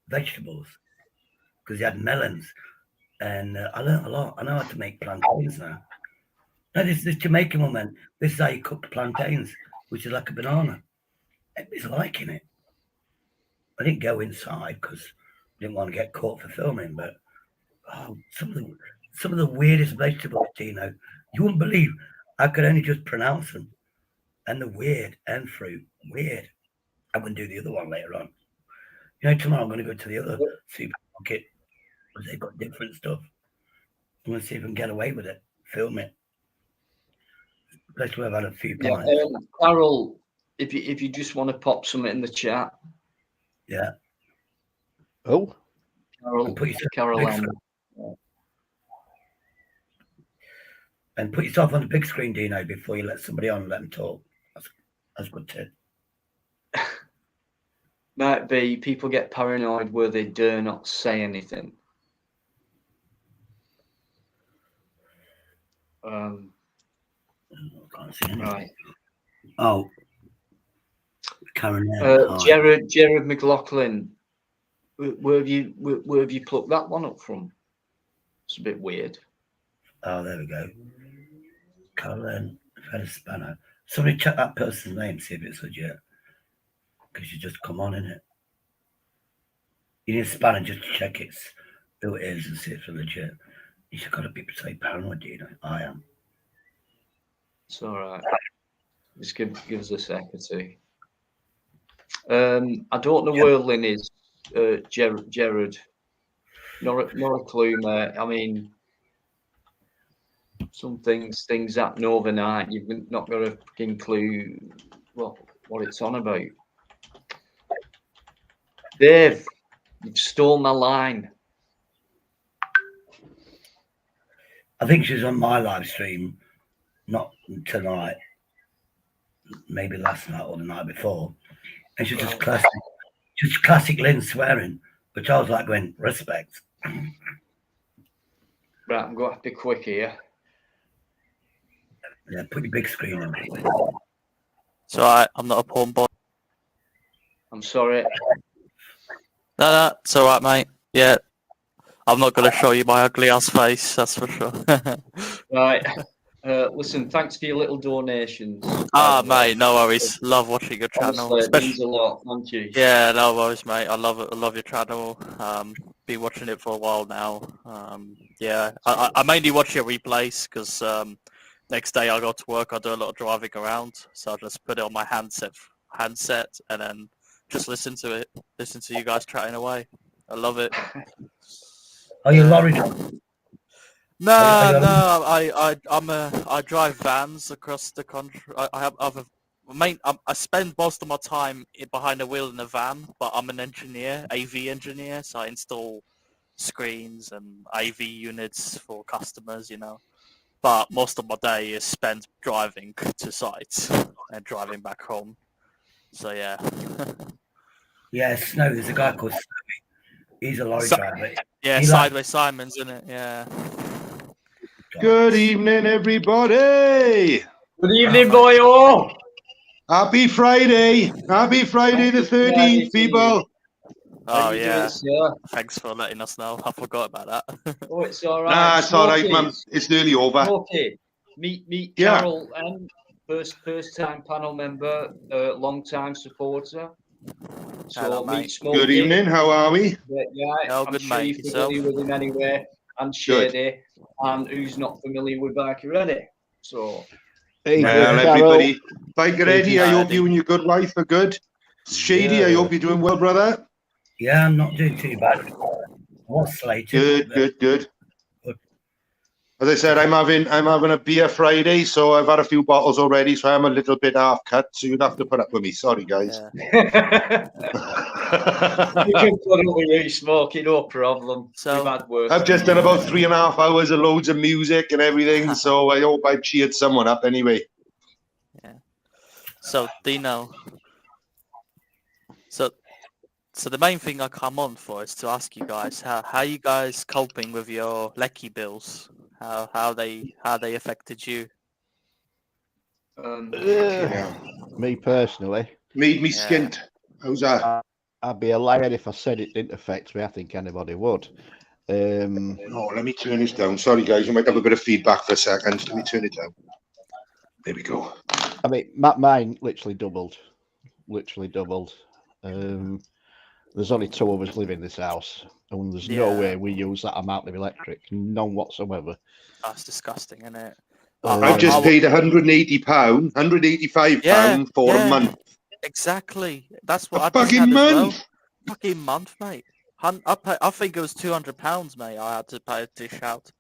Speaker 4: vegetables? Because he had melons. And I learned a lot. I know how to make plantains now. No, this Jamaican woman, this is how you cook plantains, which is like a banana. Everybody's liking it. I didn't go inside because I didn't want to get caught for filming, but some of the weirdest vegetables, Tino, you wouldn't believe. I could only just pronounce them. And the weird and fruit, weird. I'm going to do the other one later on. You know, tomorrow I'm going to go to the other supermarket because they've got different stuff. I'm going to see if I can get away with it, film it. Place where I've had a few pints.
Speaker 1: Carol, if you just want to pop something in the chat.
Speaker 4: Yeah.
Speaker 2: Oh.
Speaker 1: Carol.
Speaker 4: And put yourself on the big screen, Dino, before you let somebody on and let them talk. That's good too.
Speaker 1: Might be people get paranoid where they dare not say anything.
Speaker 4: I can't see anything.
Speaker 1: Right.
Speaker 4: Oh. Karen.
Speaker 1: Jared McLaughlin. Where have you plucked that one up from? It's a bit weird.
Speaker 4: Oh, there we go. Karen Spanner. Somebody check that person's name, see if it's legit. Because you just come on in it. You need a spanner just to check who it is and see if it's legit. You just got to be so paranoid, you know. I am.
Speaker 1: It's all right. Just give us a sec or two. I don't know where Lynn is, Jared. Not a clue, mate. I mean, some things happen overnight. You've not got a fucking clue what it's on about. Dave, you've stolen my line.
Speaker 4: I think she's on my live stream, not tonight, maybe last night or the night before. And she's just classic Lynn swearing, which I was like going, respect.
Speaker 1: Right, I'm going to have to be quick here.
Speaker 4: Yeah, put your big screen in.
Speaker 5: It's alright, I'm not a porn boy.
Speaker 1: I'm sorry.
Speaker 5: No, it's alright, mate. Yeah, I'm not going to show you my ugly ass face, that's for sure.
Speaker 1: Right. Listen, thanks for your little donations.
Speaker 5: Mate, no worries. Love watching your channel.
Speaker 1: Honestly, it means a lot. Thank you.
Speaker 5: Yeah, no worries, mate. I love it. I love your channel. Been watching it for a while now. Yeah, I mainly watch your replays because next day I go to work. I do a lot of driving around, so I just put it on my handset, and then just listen to it. Listen to you guys chatting away. I love it.
Speaker 4: Are you lorry driver?
Speaker 5: No, I drive vans across the country. I spend most of my time behind the wheel in a van, but I'm an engineer, AV engineer, so I install screens and AV units for customers, you know. But most of my day is spent driving to sites and driving back home. So yeah.
Speaker 4: Yeah, Snow. There's a guy called Snowy. He's a lorry driver.
Speaker 5: Yeah, Sideways Simon's, isn't it? Yeah.
Speaker 6: Good evening, everybody.
Speaker 1: Good evening, boyo.
Speaker 6: Happy Friday. Happy Friday the 13th, people.
Speaker 5: Oh, yeah. Thanks for letting us know. I forgot about that.
Speaker 1: Oh, it's all right.
Speaker 6: Nah, it's all right, man. It's nearly over.
Speaker 1: Okay. Meet Carol, first time panel member, long time supporter. So
Speaker 5: hello,
Speaker 1: meet Smokey.
Speaker 6: Good evening. How are we?
Speaker 1: Yeah,
Speaker 5: no,
Speaker 1: I'm
Speaker 5: good,
Speaker 1: sure
Speaker 5: mate.
Speaker 1: you're familiar with him anyway. And Shady, and who's not familiar with Bikereddie. So,
Speaker 2: hey,
Speaker 6: everybody. Bikereddie, I hope you and your good wife are good. Shady, I hope you're doing well, brother.
Speaker 4: Yeah, I'm not doing too bad. I was slated.
Speaker 6: Good. As I said, I'm having a beer Friday, so I've had a few bottles already, so I'm a little bit half cut, so you'd have to put up with me. Sorry, guys.
Speaker 1: Yeah. You can put up with you, Smokey, no problem.
Speaker 5: So,
Speaker 1: we've had work.
Speaker 6: I've just done about 3.5 hours of loads of music and everything, so I hope I've cheered someone up anyway.
Speaker 5: Yeah. So, Dino. So the main thing I come on for is to ask you guys how you guys coping with your lecky bills, how they affected you.
Speaker 2: Me personally,
Speaker 6: Made me
Speaker 5: Yeah.
Speaker 6: skint. How's that?
Speaker 2: I'd be a liar if I said it didn't affect me. I think anybody would.
Speaker 6: Oh, let me turn this down. Sorry, guys. You might have a bit of feedback for a second. Let me turn it down. There we go.
Speaker 2: I mean, mine literally doubled. Literally doubled. There's only 2 of us live in this house, and there's no way we use that amount of electric. None whatsoever.
Speaker 5: That's disgusting, isn't it?
Speaker 6: I've just paid £180, £185 for a month.
Speaker 5: Exactly. That's what
Speaker 6: A
Speaker 5: I just
Speaker 6: fucking
Speaker 5: had as well.
Speaker 6: month.
Speaker 5: Fucking month, mate. I think it was £200, mate. I had to pay a dish out.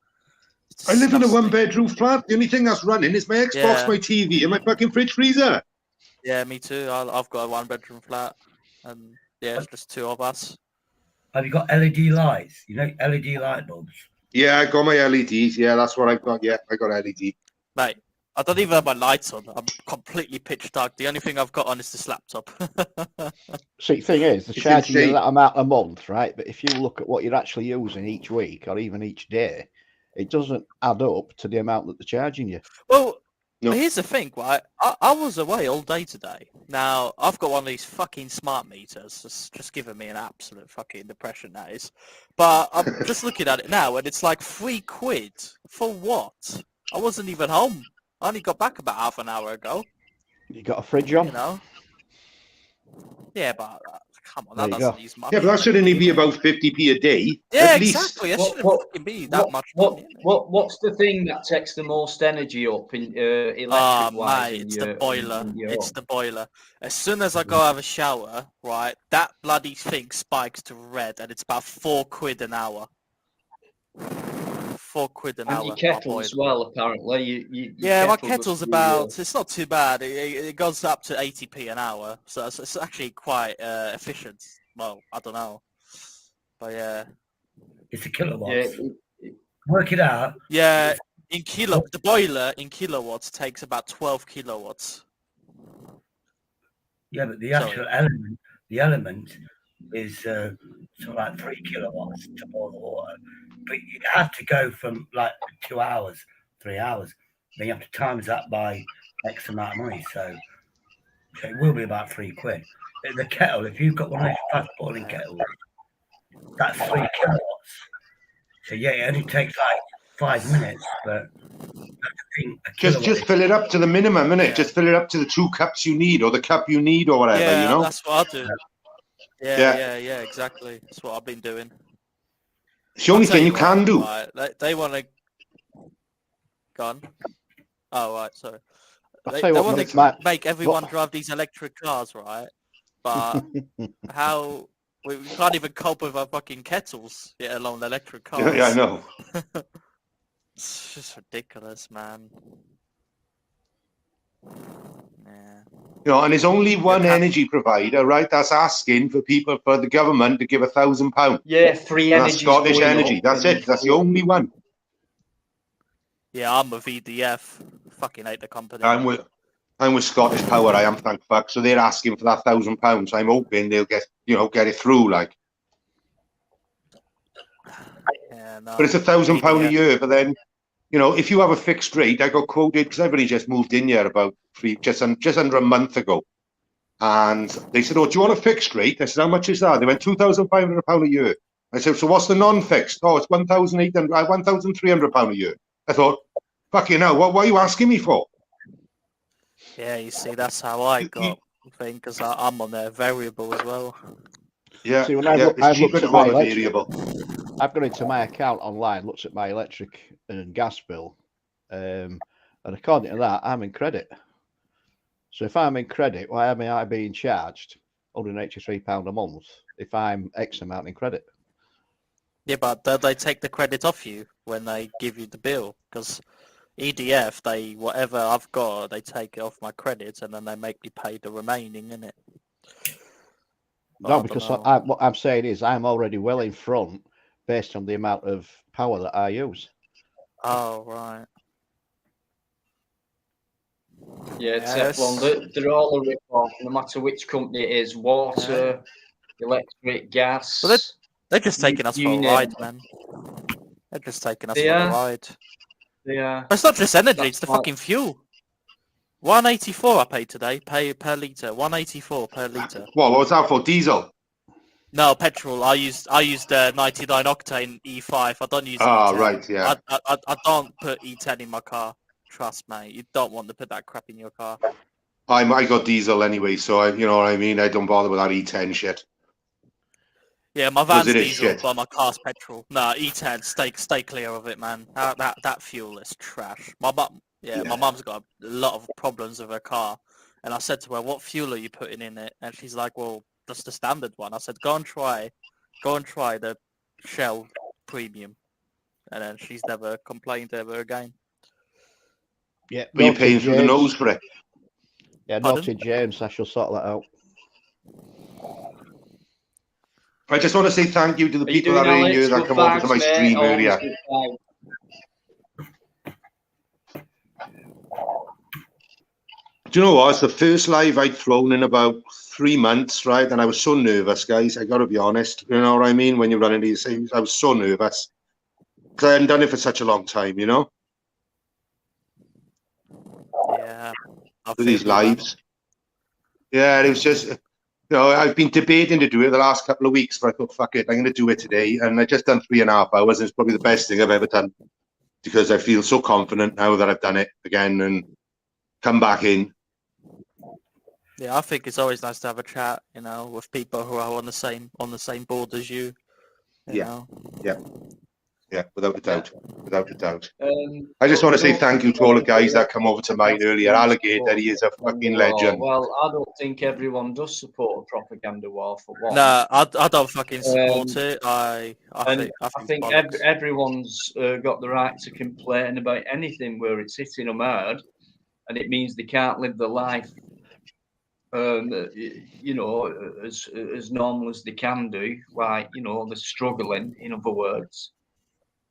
Speaker 6: I live in a 1-bedroom flat. The only thing that's running is my Xbox,
Speaker 5: Yeah.
Speaker 6: my TV, and my fucking fridge freezer.
Speaker 5: Yeah, me too. I've got a 1-bedroom flat, and yeah, it's just 2 of us.
Speaker 4: Have you got LED lights? You know, LED light bulbs.
Speaker 6: Yeah, I got my LEDs. Yeah, that's what I've got. Yeah, I got LED.
Speaker 5: Mate, I don't even have my lights on. I'm completely pitch dark. The only thing I've got on is this laptop.
Speaker 2: See, the thing is, they're
Speaker 6: It's
Speaker 2: charging you
Speaker 6: insane.
Speaker 2: that amount a month, right? But if you look at what you're actually using each week or even each day, it doesn't add up to the amount that they're charging you.
Speaker 5: Well,
Speaker 6: No.
Speaker 5: here's the thing, right? I was away all day today. Now, I've got one of these fucking smart meters. It's just giving me an absolute fucking depression, that is. But I'm just looking at it now, and it's like £3 for what? I wasn't even home. I only got back about half an hour ago.
Speaker 2: You got a fridge on?
Speaker 5: You know? Yeah, but come on,
Speaker 2: There
Speaker 5: that
Speaker 2: you
Speaker 5: doesn't
Speaker 2: go.
Speaker 5: use much.
Speaker 6: Yeah, but that should only be about 50p a day.
Speaker 5: Yeah,
Speaker 6: at least.
Speaker 5: exactly. It
Speaker 1: What-
Speaker 5: shouldn't
Speaker 1: what-
Speaker 5: fucking be that much money. innit?
Speaker 1: What's the thing that takes the most energy up in electric wise?
Speaker 5: Mate, it's the boiler. It's the boiler. As soon as I go have a shower, right, that bloody thing spikes to red, and it's about £4 an hour. £4 an hour.
Speaker 1: And your
Speaker 5: for a
Speaker 1: kettle
Speaker 5: boiler.
Speaker 1: as well, apparently. Your
Speaker 5: Yeah, my
Speaker 1: kettle
Speaker 5: kettle's
Speaker 1: goes through,
Speaker 5: about. It's not too bad. It goes up to 80p an hour, so it's actually quite efficient. Well, I don't know, but yeah.
Speaker 4: It's a kilowatts.
Speaker 1: Yeah,
Speaker 4: Work it out.
Speaker 5: Yeah, the boiler in kilowatts takes about 12 kilowatts.
Speaker 4: Yeah, but the
Speaker 5: Sorry.
Speaker 4: actual element is sort of like 3 kilowatts to boil the water. But you have to go from like 2 hours, 3 hours. Then you have to times that by X amount of money. So it will be about £3. The kettle, if you've got one of those fast boiling kettles, that's 3 kilowatts. So yeah, it only takes like 5 minutes, but that's the thing.
Speaker 6: Just fill it up to the minimum, innit?
Speaker 5: Yeah.
Speaker 6: Just fill it up to the 2 cups you need, or the cup you need, or whatever.
Speaker 5: Yeah,
Speaker 6: You know.
Speaker 5: that's what I do. Yeah, exactly. That's what I've been doing.
Speaker 6: It's the only
Speaker 5: I'll tell
Speaker 6: thing you can
Speaker 5: what,
Speaker 6: do.
Speaker 5: Right, they want to... Gone? Oh, right, sorry.
Speaker 2: I'll
Speaker 5: They
Speaker 2: tell you what,
Speaker 5: want
Speaker 2: mate,
Speaker 5: to make everyone drive these electric cars, right? But how... We can't even cope with our fucking kettles, let alone electric cars.
Speaker 6: Yeah, I know.
Speaker 5: It's just ridiculous, man. Yeah.
Speaker 6: You know, and there's only one
Speaker 5: can't-
Speaker 6: energy provider, right? That's asking for the government to give £1,000.
Speaker 1: yeah, free
Speaker 6: And
Speaker 1: energy.
Speaker 6: that's Scottish Energy. That's it. That's the only one.
Speaker 5: Yeah, I'm with EDF. Fucking hate the company.
Speaker 6: I'm with Scottish Power. I am, thank fuck. So they're asking for that £1,000. So I'm hoping they'll get it through, like.
Speaker 5: Yeah, no.
Speaker 6: But it's £1,000 a
Speaker 5: EDF.
Speaker 6: year. But then, you know, if you have a fixed rate, I got quoted because everybody just moved in here about just under a month ago, and they said, "Oh, do you want a fixed rate?" I said, "How much is that?" They went £2,500 a year. I said, "So what's the non-fixed?" "Oh, it's £1,300 a year." I thought, "Fucking hell, what are you asking me for?"
Speaker 5: Yeah, you see, that's how I got the thing, because I'm on their variable as well.
Speaker 6: Yeah,
Speaker 2: See, when
Speaker 6: it's
Speaker 2: I've
Speaker 6: cheaper
Speaker 2: looked
Speaker 6: to
Speaker 2: at my
Speaker 6: run a
Speaker 2: electric,
Speaker 6: variable.
Speaker 2: I've gone into my account online, looked at my electric and gas bill, and according to that, I'm in credit. So if I'm in credit, why am I being charged £183 a month if I'm X amount in credit?
Speaker 5: Yeah, but they take the credit off you when they give you the bill, because EDF, whatever I've got, they take it off my credit, and then they make me pay the remaining, innit?
Speaker 2: No, because what I'm saying is I'm already well in front based on the amount of power that I use.
Speaker 5: Oh, right.
Speaker 1: Yeah,
Speaker 5: Yes.
Speaker 1: Teflon. They're all a rip-off, no matter which company it is. Water, electric, gas.
Speaker 5: Well, they're just taking us for a
Speaker 1: name
Speaker 5: ride,
Speaker 1: it.
Speaker 5: man. They're just taking us
Speaker 1: They
Speaker 5: for a
Speaker 1: are.
Speaker 5: ride.
Speaker 1: Yeah.
Speaker 5: But it's not just energy,
Speaker 1: That's
Speaker 5: it's the
Speaker 1: right.
Speaker 5: fucking fuel. 184 I paid today, pay per litre. 184 per litre.
Speaker 6: What was that for? Diesel?
Speaker 5: No, petrol. I used 99 octane E5. I don't use
Speaker 6: Ah,
Speaker 5: E10.
Speaker 6: right, yeah.
Speaker 5: I don't put E10 in my car. Trust me, you don't want to put that crap in your car.
Speaker 6: I got diesel anyway, so you know what I mean. I don't bother with that E10 shit.
Speaker 5: Yeah, my van's
Speaker 6: it is
Speaker 5: diesel,
Speaker 6: shit.
Speaker 5: but my car's petrol. No, E10. Stay clear of it, man. That fuel is trash. My mum's got a lot of problems with her car, and I said to her, "What fuel are you putting in it?" And she's like, "Well, that's the standard one." I said, Go and try the Shell Premium," and then she's never complained ever again.
Speaker 2: Yeah,
Speaker 6: But you're
Speaker 2: noted
Speaker 6: paying through the
Speaker 2: James.
Speaker 6: nose for it.
Speaker 2: Yeah,
Speaker 5: Pardon?
Speaker 2: noted James. I shall sort that out.
Speaker 6: I just want to say thank you to the
Speaker 1: Are you
Speaker 6: people
Speaker 1: doing
Speaker 6: that are in
Speaker 1: Alex?
Speaker 6: here that
Speaker 1: Good
Speaker 6: come over to
Speaker 1: vibes,
Speaker 6: my
Speaker 1: mate.
Speaker 6: stream
Speaker 1: Always
Speaker 6: earlier.
Speaker 1: good vibes.
Speaker 6: Do you know what? It's the first live I'd thrown in about 3 months, right? And I was so nervous, guys. I got to be honest. You know what I mean? When you run into these things, I was so nervous because I hadn't done it for such a long time, you know?
Speaker 5: Yeah.
Speaker 6: With these lives. Yeah, it was just, you know, I've been debating to do it the last couple of weeks, but I thought, fuck it, I'm going to do it today. And I just done 3.5 hours. And it's probably the best thing I've ever done because I feel so confident now that I've done it again and come back in.
Speaker 5: Yeah, I think it's always nice to have a chat, you know, with people who are on the same board as you. You know?
Speaker 6: Yeah, without a doubt. Without a doubt.
Speaker 1: I
Speaker 6: I just want to say thank you to all the guys that come over to mine earlier. Bikereddie is a fucking legend.
Speaker 1: Well, I don't think everyone does support a propaganda war for one.
Speaker 5: No, I don't fucking support it. I
Speaker 1: think everyone's got the right to complain about anything where it's hitting them hard, and it means they can't live their life, you know, as normal as they can do. Like, you know, they're struggling. In other words.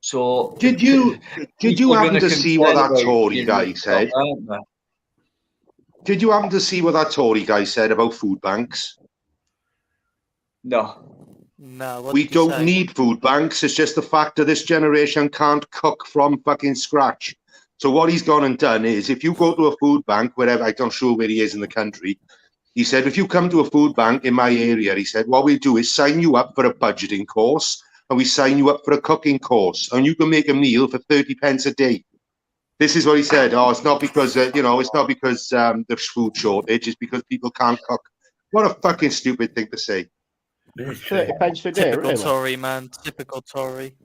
Speaker 1: So
Speaker 6: did you happen to see what that Tory guy said? Did you happen to see what that Tory guy said about food banks?
Speaker 1: No.
Speaker 6: We don't need food banks. It's just the fact that this generation can't cook from fucking scratch. So what he's gone and done is, if you go to a food bank, wherever, I'm not sure where he is in the country, he said, if you come to a food bank in my area, he said, what we'll do is sign you up for a budgeting course, and we sign you up for a cooking course, and you can make a meal for 30 pence a day. This is what he said. Oh, it's not because, you know, it's not because there's food shortage, it's because people can't cook. What a fucking stupid thing to say.
Speaker 2: 30 pence a day,
Speaker 5: typical
Speaker 2: really?
Speaker 5: Tory, man. Typical Tory.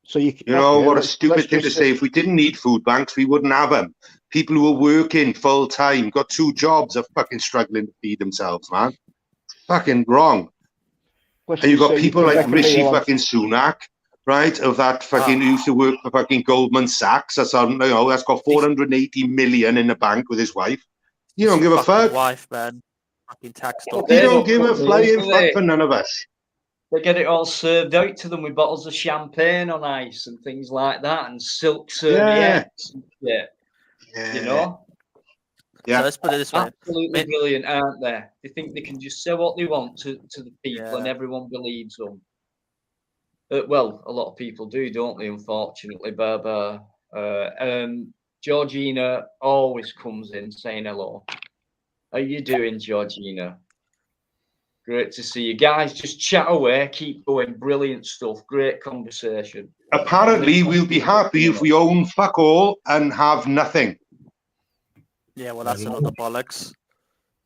Speaker 2: So you
Speaker 6: know, what a stupid thing to say. If we didn't need food banks, we wouldn't have them. People who are working full time, got 2 jobs, are fucking struggling to feed themselves, man. Fucking wrong. And you've got people like Rishi fucking Sunak, right? Of that fucking used to work for fucking Goldman Sachs. That's you know, that's got 480 million in the bank with his wife. You don't give a fuck.
Speaker 5: Wife, man. Fucking tax.
Speaker 6: They don't give a flying fuck for none of us.
Speaker 1: They get it all served out to them with bottles of champagne on ice and things like that, and silk serviettes and shit. Yeah. You know?
Speaker 5: Yeah. So let's put it this way.
Speaker 1: Absolutely brilliant, aren't they? They think they can just say what they want to the people and everyone believes them. Well, a lot of people do, don't they, unfortunately, Georgina always comes in saying hello. How you doing, Georgina? Great to see you guys. Just chat away, keep going. Brilliant stuff. Great conversation.
Speaker 6: Apparently, we'll be happy if we own fuck all and have nothing.
Speaker 5: Yeah, well, that's another bollocks.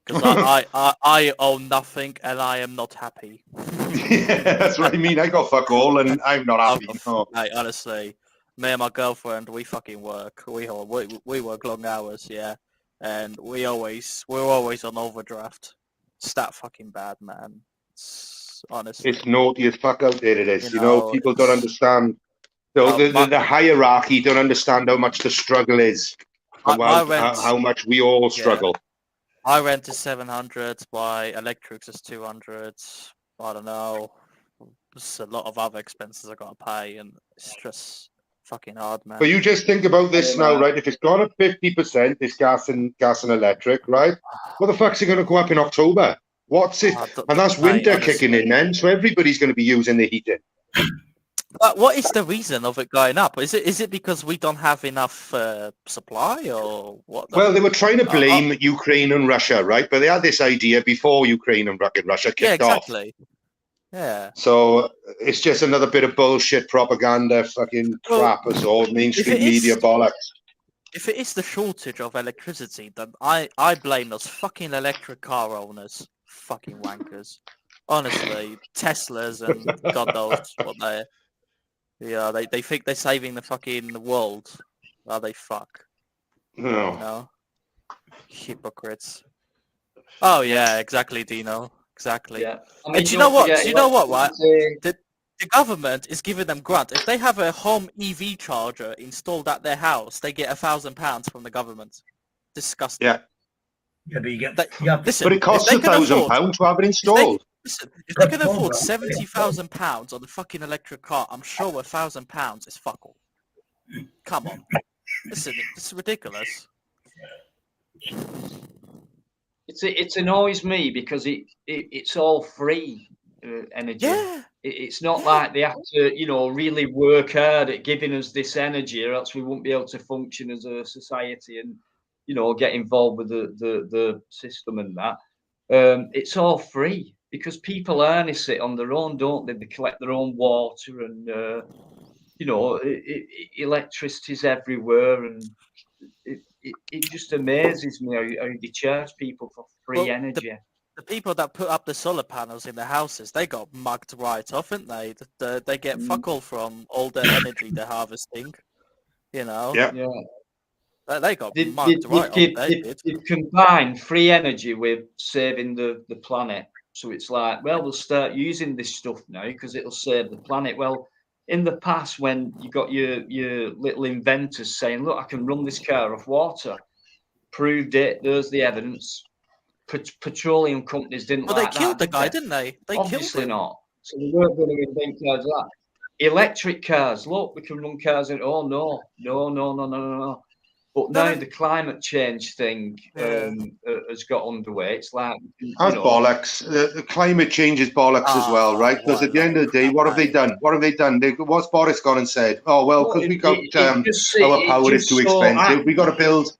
Speaker 5: Because I own nothing and I am not happy.
Speaker 6: Yeah, that's what I mean. I got fuck all and I'm not happy. No.
Speaker 5: Mate, honestly, me and my girlfriend, we fucking work. We work long hours, yeah, and we're always on overdraft. It's that fucking bad, man. Honestly,
Speaker 6: it's naughty as fuck out there. It is. You know, people don't understand. The hierarchy don't understand how much the struggle is. How much we all struggle.
Speaker 5: Yeah. I rent is 700. My electrics is 200. I don't know. There's a lot of other expenses I gotta pay, and it's just fucking hard, man.
Speaker 6: But you just think about this now, right? If it's gone up 50%, this gas and electric, right? What the fuck's it going to go up in October? What's it? And that's winter kicking in then, so everybody's going to be using the heating.
Speaker 5: But what is the reason of it going up? Is it because we don't have enough supply, or what?
Speaker 6: Well, they were trying to blame Ukraine and Russia, right? But they had this idea before Ukraine and Russia kicked off.
Speaker 5: Exactly. Yeah.
Speaker 6: So it's just another bit of bullshit propaganda, fucking crap as all mainstream media bollocks.
Speaker 5: If it is the shortage of electricity, then I blame those fucking electric car owners. Fucking wankers. Honestly, Teslas and God knows what they... Yeah, they think they're saving the fucking world. Well, they fuck.
Speaker 6: No.
Speaker 5: You know? Hypocrites. Oh, yeah, exactly, Dino. Exactly.
Speaker 1: Yeah. I mean,
Speaker 5: And do you know what?
Speaker 1: forget,
Speaker 5: Do you know what, right?
Speaker 1: say-
Speaker 5: The government is giving them grant. If they have a home EV charger installed at their house, they get £1,000 from the government. Disgusting.
Speaker 6: Yeah.
Speaker 4: Yeah, but you get...
Speaker 5: Listen,
Speaker 6: But it costs £1,000 to have it installed.
Speaker 5: If they can afford £70,000 on the fucking electric car, I'm sure £1,000 is fuck all. Come on. Listen, it's ridiculous.
Speaker 1: It annoys me because it's all free energy.
Speaker 5: Yeah.
Speaker 1: It's not like they have to, really work hard at giving us this energy, or else we won't be able to function as a society and, get involved with the system and that. It's all free because people harness it on their own, don't they? They collect their own water and, electricity's everywhere, and it just amazes me how they charge people for free energy.
Speaker 5: The people that put up the solar panels in their houses, they got mugged right off, didn't they? They get fuck all from all the energy they're harvesting,
Speaker 6: Yeah.
Speaker 5: They got mugged right off.
Speaker 1: They've combined free energy with saving the planet. So it's like, well, we'll start using this stuff now because it'll save the planet. Well, in the past, when you got your little inventors saying, look, I can run this car off water, proved it, there's the evidence. Petroleum companies didn't like that.
Speaker 5: They killed the guy, didn't they?
Speaker 1: Obviously
Speaker 5: killed him.
Speaker 1: not. So they weren't going to invent cars like that. Electric cars, look, we can run cars in. Oh, no. But now the climate change thing has got underway. It's like...
Speaker 6: That's bollocks. The climate change is bollocks as well, right? Because at the end of the day, what have they done? What's Boris gone and said? Oh, well, because we got our power is too expensive. We got to build...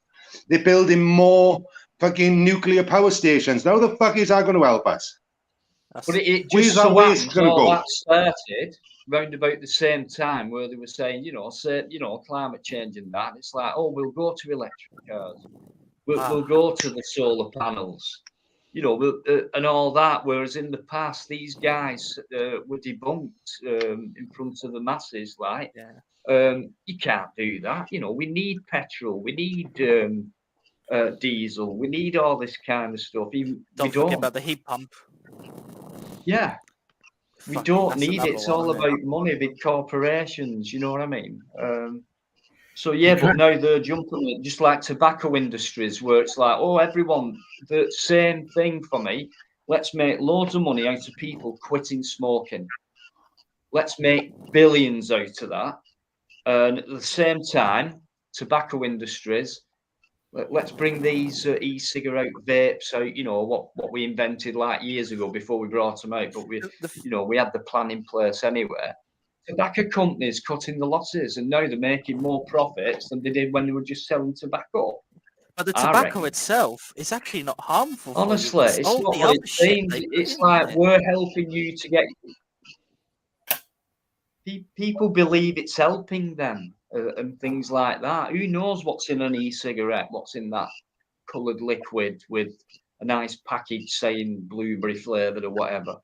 Speaker 6: They're building more fucking nuclear power stations. Now the fuck is that going to help us?
Speaker 1: But it
Speaker 6: where's
Speaker 1: just
Speaker 6: that waste going to go?
Speaker 1: That started round about the same time where they were saying, climate change and that. It's like, oh, we'll go to electric cars. We'll go to the solar panels, and all that. Whereas in the past, these guys were debunked in front of the masses. Like, you can't do that. We need petrol. We need diesel. We need all this kind of stuff.
Speaker 5: Don't forget about the heat pump.
Speaker 1: Yeah. We don't need it. It's all about money, big corporations. You know what I mean? So but now they're jumping it, just like tobacco industries, where it's like, oh, everyone, the same thing for me. Let's make loads of money out of people quitting smoking. Let's make billions out of that. And at the same time, tobacco industries, let's bring these e-cigarette vapes out, what we invented like years ago before we brought them out, but we had the plan in place anyway. Tobacco companies cutting the losses, and now they're making more profits than they did when they were just selling tobacco.
Speaker 5: But the tobacco itself is actually not harmful.
Speaker 1: Honestly, it's not what it seems. It's like we're helping you to get... People believe it's helping them. And things like that. Who knows what's in an e-cigarette? What's in that coloured liquid with a nice package saying blueberry flavoured or whatever?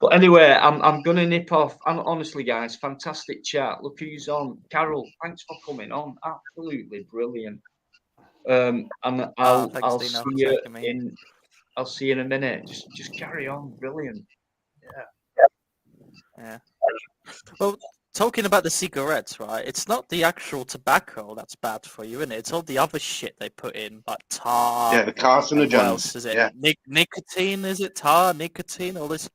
Speaker 1: But anyway, I'm gonna nip off. Honestly, guys, fantastic chat. Look who's on. Carol, thanks for coming on. Absolutely brilliant. And I'll see you in. I'll see you in a minute. Just carry on. Brilliant.
Speaker 5: Yeah. Well, talking about the cigarettes, right? It's not the actual tobacco that's bad for you, isn't it? It's all the other shit they put in, like tar.
Speaker 6: Yeah, the carcinogens.
Speaker 5: What else is it?
Speaker 6: Yeah.
Speaker 5: Nicotine, is it? Tar, nicotine, all this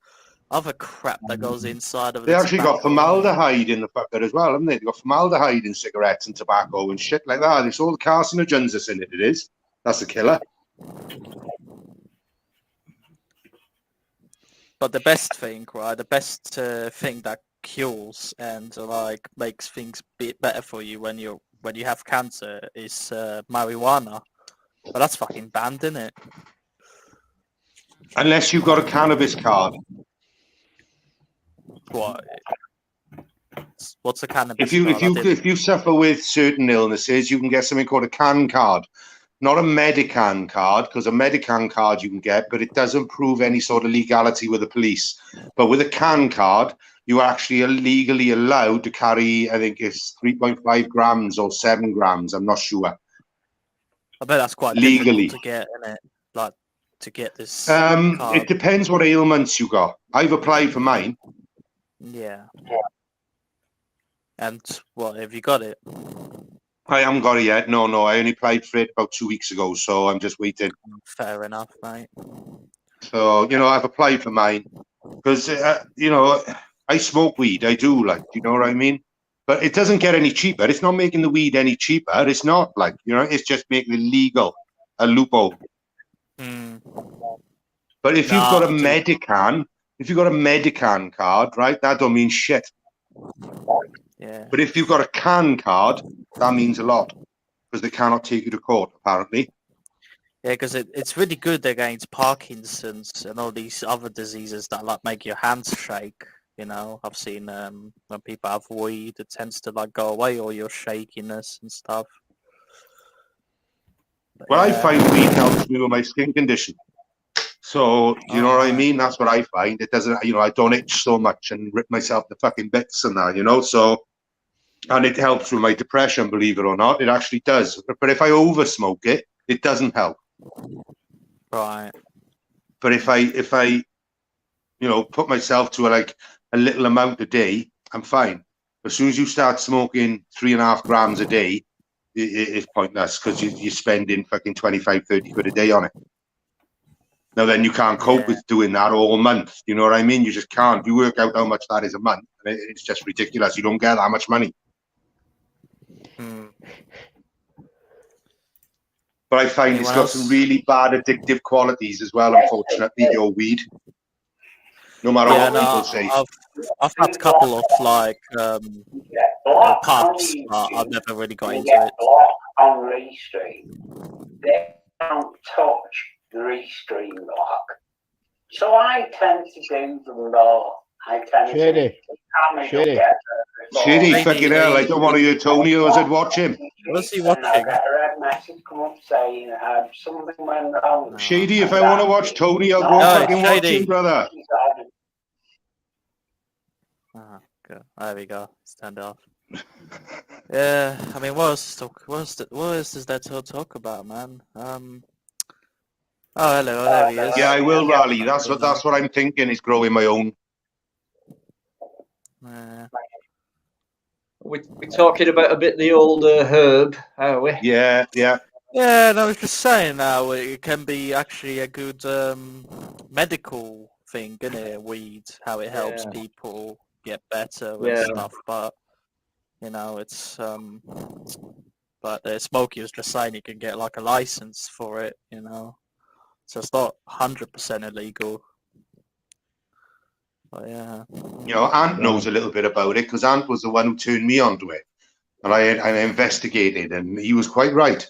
Speaker 5: other crap that goes inside of it.
Speaker 6: They actually got formaldehyde in the fucker as well, haven't they? They got formaldehyde in cigarettes and tobacco and shit like that. It's all the carcinogens that's in it. It is. That's the killer.
Speaker 5: But the best thing, right? The best thing that cures and like makes things better for you when you have cancer is marijuana. But that's fucking banned, isn't it?
Speaker 6: Unless you've got a cannabis card.
Speaker 5: What? What's a cannabis
Speaker 6: If you
Speaker 5: card?
Speaker 6: if you suffer with certain illnesses, you can get something called a CAN card. Not a Medican card, because a Medican card you can get, but it doesn't prove any sort of legality with the police. But with a CAN card, you are actually legally allowed to carry, I think it's 3.5 grams or 7 grams. I'm not sure.
Speaker 5: I bet that's quite
Speaker 6: Legally
Speaker 5: difficult to get, isn't it? Like to get this card.
Speaker 6: It depends what ailments you got. I've applied for mine.
Speaker 5: Yeah. And what, have you got it?
Speaker 6: I haven't got it yet. No, I only applied for it about 2 weeks ago, so I'm just waiting.
Speaker 5: Fair enough, mate.
Speaker 6: So, I've applied for mine because, I smoke weed. I do, you know what I mean? But it doesn't get any cheaper. It's not making the weed any cheaper. It's not it's just making it legal, a loophole. But if you've got a Medican card, right, that don't mean shit.
Speaker 5: Yeah.
Speaker 6: But if you've got a CAN card, that means a lot because they cannot take you to court, apparently.
Speaker 5: Yeah, because it's really good against Parkinson's and all these other diseases that like make your hands shake. I've seen when people have weed, it tends to like go away all your shakiness and stuff. But,
Speaker 6: well, I find weed helps me with my skin condition. So, you know what I mean? That's what I find. It doesn't, I don't itch so much and rip myself to fucking bits and that, so, and it helps with my depression, believe it or not. It actually does. But if I over smoke it, it doesn't help.
Speaker 5: Right.
Speaker 6: But if I put myself to a little amount a day, I'm fine. As soon as you start smoking 3.5 grams a day, it's pointless because you're spending fucking 25, 30 quid a day on it. Now then you can't cope with doing that all month. You know what I mean? You just can't. You work out how much that is a month. And it's just ridiculous. You don't get that much money. But I find it's got some really bad addictive qualities as well, unfortunately, your weed. No matter what people say.
Speaker 5: I've had a couple of puffs, but I've never really got into it.
Speaker 7: On Restream, they don't touch the Restream block. So I tend to do the law.
Speaker 2: Shady,
Speaker 6: fucking hell, I don't want to hear Tony or I'd watch him.
Speaker 5: What's he watching?
Speaker 7: I get a red message come up saying something went wrong.
Speaker 6: Shady, if I want to watch Tony, I'll go fucking watch him, brother.
Speaker 5: Good. There we go. It's turned off. Yeah, I mean, what else is there to talk about, man? Oh, hello, there he is.
Speaker 6: Yeah, I will rally. That's what I'm thinking. Is growing my own.
Speaker 1: We're talking about a bit the older herb, are we?
Speaker 6: Yeah.
Speaker 5: Yeah, and I was just saying now it can be actually a good medical thing, isn't it? Weed, how it helps people get better and stuff, but it's but Smokey was just saying you can get like a license for it, so it's not 100% illegal. But yeah,
Speaker 6: Ant knows a little bit about it because Ant was the one who turned me onto it, and I investigated, and he was quite right.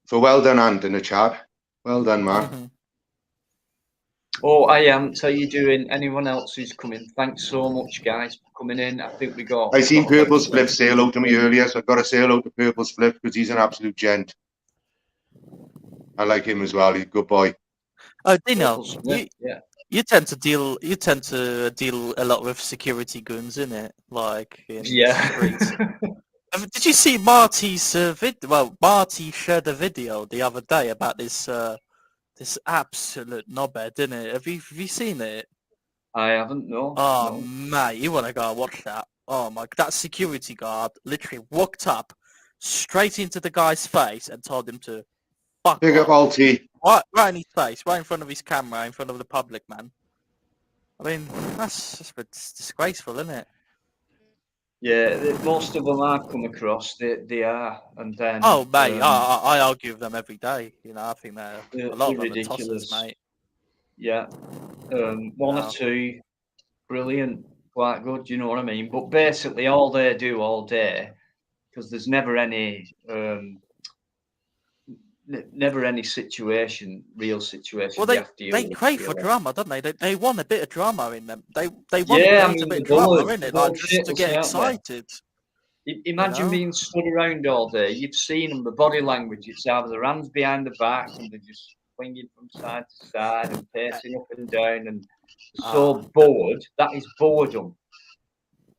Speaker 6: So well done, Ant, in the chat. Well done, man.
Speaker 1: Oh, I am. How you doing? Anyone else who's coming? Thanks so much, guys, for coming in. I think we got.
Speaker 6: I seen Purple Spliff say hello to me earlier, so I've got to say hello to Purple Spliff because he's an absolute gent. I like him as well. He's a good boy.
Speaker 5: Oh, Dino, you tend to deal a lot with security guns, innit? Like in the streets. Did you see Marty's video? Well, Marty shared a video the other day about this absolute knobhead, didn't it? Have you seen it?
Speaker 1: I haven't, no.
Speaker 5: Oh, mate, you want to go and watch that? Oh, my, that security guard literally walked up straight into the guy's face and told him to fuck
Speaker 6: Big up, Alty.
Speaker 5: Right in his face, right in front of his camera, in front of the public, man. I mean, that's disgraceful, isn't it?
Speaker 1: Yeah, most of them I've come across, they are, and then.
Speaker 5: Oh, mate, I argue with them every day. I think they're a lot of them
Speaker 1: ridiculous,
Speaker 5: are tossers, mate.
Speaker 1: Yeah, One or two, brilliant, quite good. You know what I mean? But basically, all they do all day, because there's never any situation, real situation.
Speaker 5: Well, they crave for drama, don't they? They want a bit of drama in them. They want
Speaker 1: Yeah,
Speaker 5: a bit of drama in it, like just to get excited.
Speaker 1: Imagine being stood around all day. You've seen them, the body language. It's either their hands behind the back and they're just swinging from side to side and pacing up and down and so bored. That is boredom.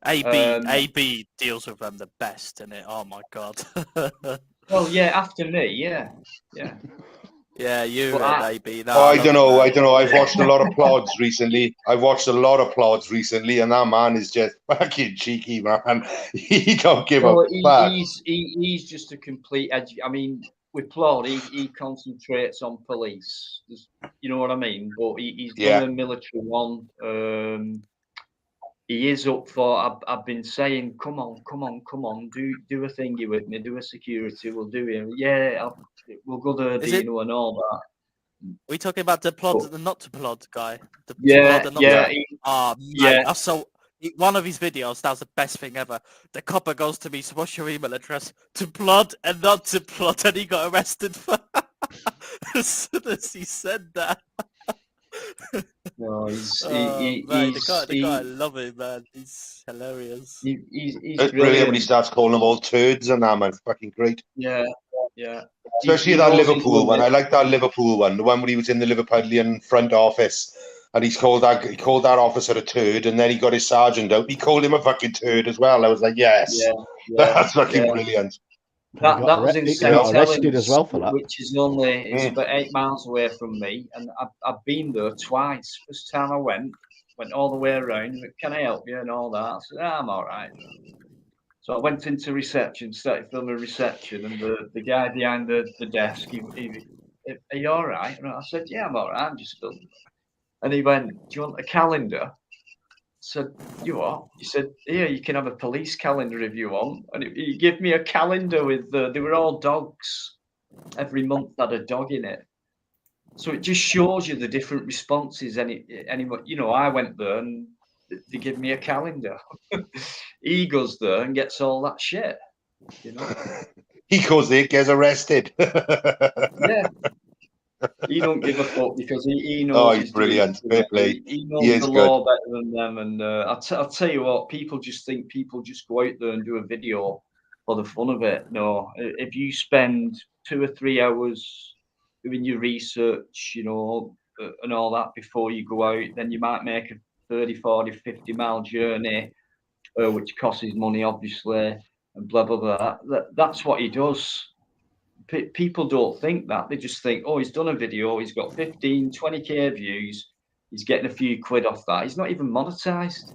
Speaker 5: AB deals with them the best, innit? Oh my god.
Speaker 1: Well, yeah, after me, yeah.
Speaker 5: Yeah, you and AB. No,
Speaker 6: I don't know. I've watched a lot of Plods recently. and that man is just fucking cheeky, man. He don't give a fuck.
Speaker 1: He's just a complete edge. I mean, with Plod, he concentrates on police. You know what I mean? But he's done a military one. He is up for. I've been saying, come on, do a thingy with me, do a security. We'll do it. Yeah, we'll go to Dino and all that.
Speaker 5: Are we talking about the Plod, the not to Plod guy? So one of his videos, that was the best thing ever. The copper goes to me, so what's your email address? To Plod and not to Plod, and he got arrested for as soon as he said that.
Speaker 1: No,
Speaker 5: the guy, I love him, man. He's hilarious.
Speaker 1: He's
Speaker 6: brilliant when he starts calling them all turds and that, man. Fucking great.
Speaker 1: Yeah.
Speaker 6: Especially that Liverpool one. I like that Liverpool one. The one where he was in the Liverpudlian front office and he called that officer a turd, and then he got his sergeant out. He called him a fucking turd as well. I was like, yes, that's fucking brilliant.
Speaker 1: That was in
Speaker 2: St. Helens as well for that,
Speaker 1: which is only about 8 miles away from me, and I've been there twice. First time I went all the way around. Can I help you and all that? I said, I'm all right. So I went into reception, started filming reception, and the guy behind the desk, are you all right? And I said, yeah, I'm all right. I'm just filming. And he went, do you want a calendar? I said, you what? He said, here, you can have a police calendar if you want. And he gave me a calendar with they were all dogs. Every month had a dog in it. So it just shows you the different responses. I went there and they give me a calendar. He goes there and gets all that shit.
Speaker 6: He goes there, gets arrested.
Speaker 1: Yeah. He don't give a fuck because he knows.
Speaker 6: He's brilliant.
Speaker 1: He knows the law better than them. And I'll tell you what, people just think people just go out there and do a video for the fun of it. No, if you spend 2 or 3 hours doing your research, and all that before you go out, then you might make a 30, 40, 50 mile journey, which costs money, obviously, and blah, blah, blah. That's what he does. People don't think that. They just think, oh, he's done a video, he's got 15, 20k views, he's getting a few quid off that. He's not even monetized.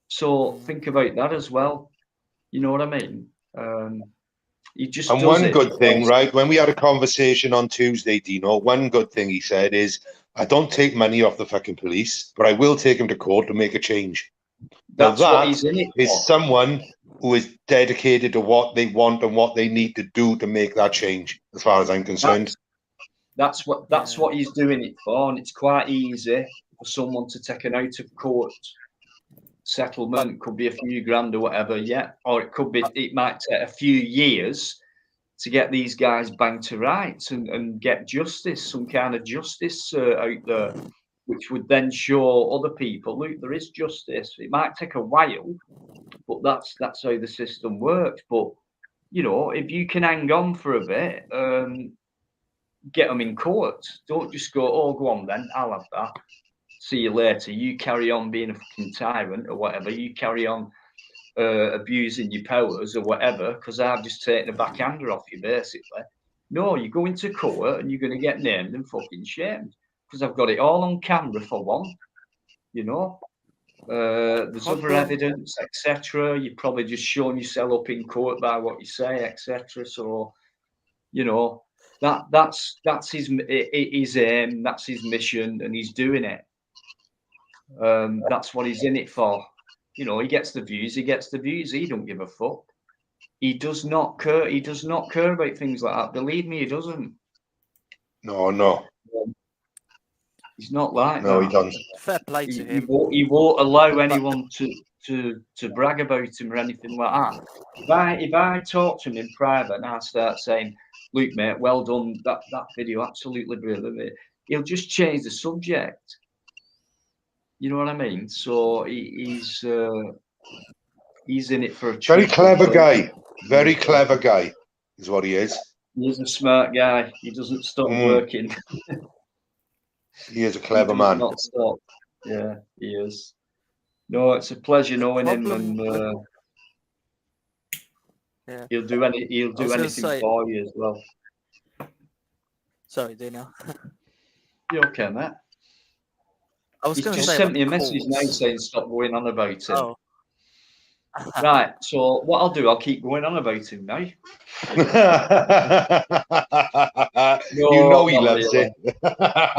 Speaker 1: So think about that as well. You know what I mean? He just
Speaker 6: and one good thing, right? When we had a conversation on Tuesday, Dino, one good thing he said is, I don't take money off the fucking police, but I will take him to court to make a change.
Speaker 1: That's what he's in it for.
Speaker 6: Is someone who is dedicated to what they want and what they need to do to make that change, as far as I'm concerned.
Speaker 1: That's what he's doing it for, and it's quite easy for someone to take an out of court settlement. Could be a few grand or whatever, or it might take a few years to get these guys banged to rights and get justice, some kind of justice out there, which would then show other people, look, there is justice. It might take a while, but that's how the system works. But if you can hang on for a bit, get them in court. Don't just go, oh, go on then, I'll have that. See you later. You carry on being a fucking tyrant or whatever. You carry on abusing your powers or whatever, because I've just taken a backhander off you, basically. No, you go into court and you're going to get named and fucking shamed, because I've got it all on camera for one. There's other evidence, etc. You're probably just showing yourself up in court by what you say, etc. So, that's his aim, that's his mission, and he's doing it. That's what he's in it for. He gets the views. He don't give a fuck. He does not care. He does not care about things like that. Believe me, he doesn't.
Speaker 6: No.
Speaker 1: He's not like
Speaker 6: No,
Speaker 1: that.
Speaker 6: he doesn't.
Speaker 5: Fair play to him.
Speaker 1: He won't allow anyone to brag about him or anything like that. If I talk to him in private and I start saying, "Luke, mate, well done, that video, absolutely brilliant," he'll just change the subject. You know what I mean? So he's in it for a treat.
Speaker 6: Very clever guy. Very clever guy is what he is.
Speaker 1: He's a smart guy. He doesn't stop working.
Speaker 6: He is a clever man.
Speaker 1: Not stop. Yeah, he is. No, it's a pleasure knowing him, and
Speaker 5: Yeah.
Speaker 1: he'll do anything for you as well.
Speaker 5: Sorry, Dino.
Speaker 1: You okay, mate?
Speaker 5: I was
Speaker 1: He's
Speaker 5: going to
Speaker 1: just
Speaker 5: say
Speaker 1: sent me a message now saying stop going on about him.
Speaker 5: Oh.
Speaker 1: Right, so what I'll do, I'll keep going on about him now.
Speaker 6: You know he loves
Speaker 1: really.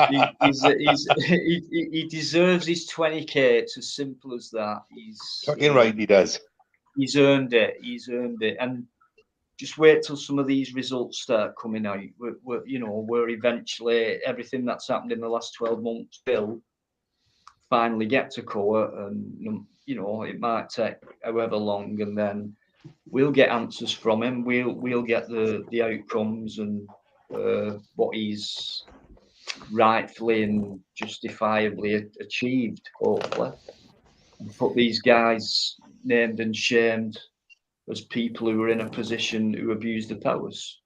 Speaker 6: it.
Speaker 1: He deserves his 20k. It's as simple as that. He's
Speaker 6: Fucking right, he does.
Speaker 1: He's earned it. He's earned it. And just wait till some of these results start coming out. Where eventually everything that's happened in the last 12 months will finally get to court, and it might take however long, and then we'll get answers from him. We'll get the outcomes and what he's rightfully and justifiably achieved, hopefully, and put these guys named and shamed as people who are in a position who abuse the powers.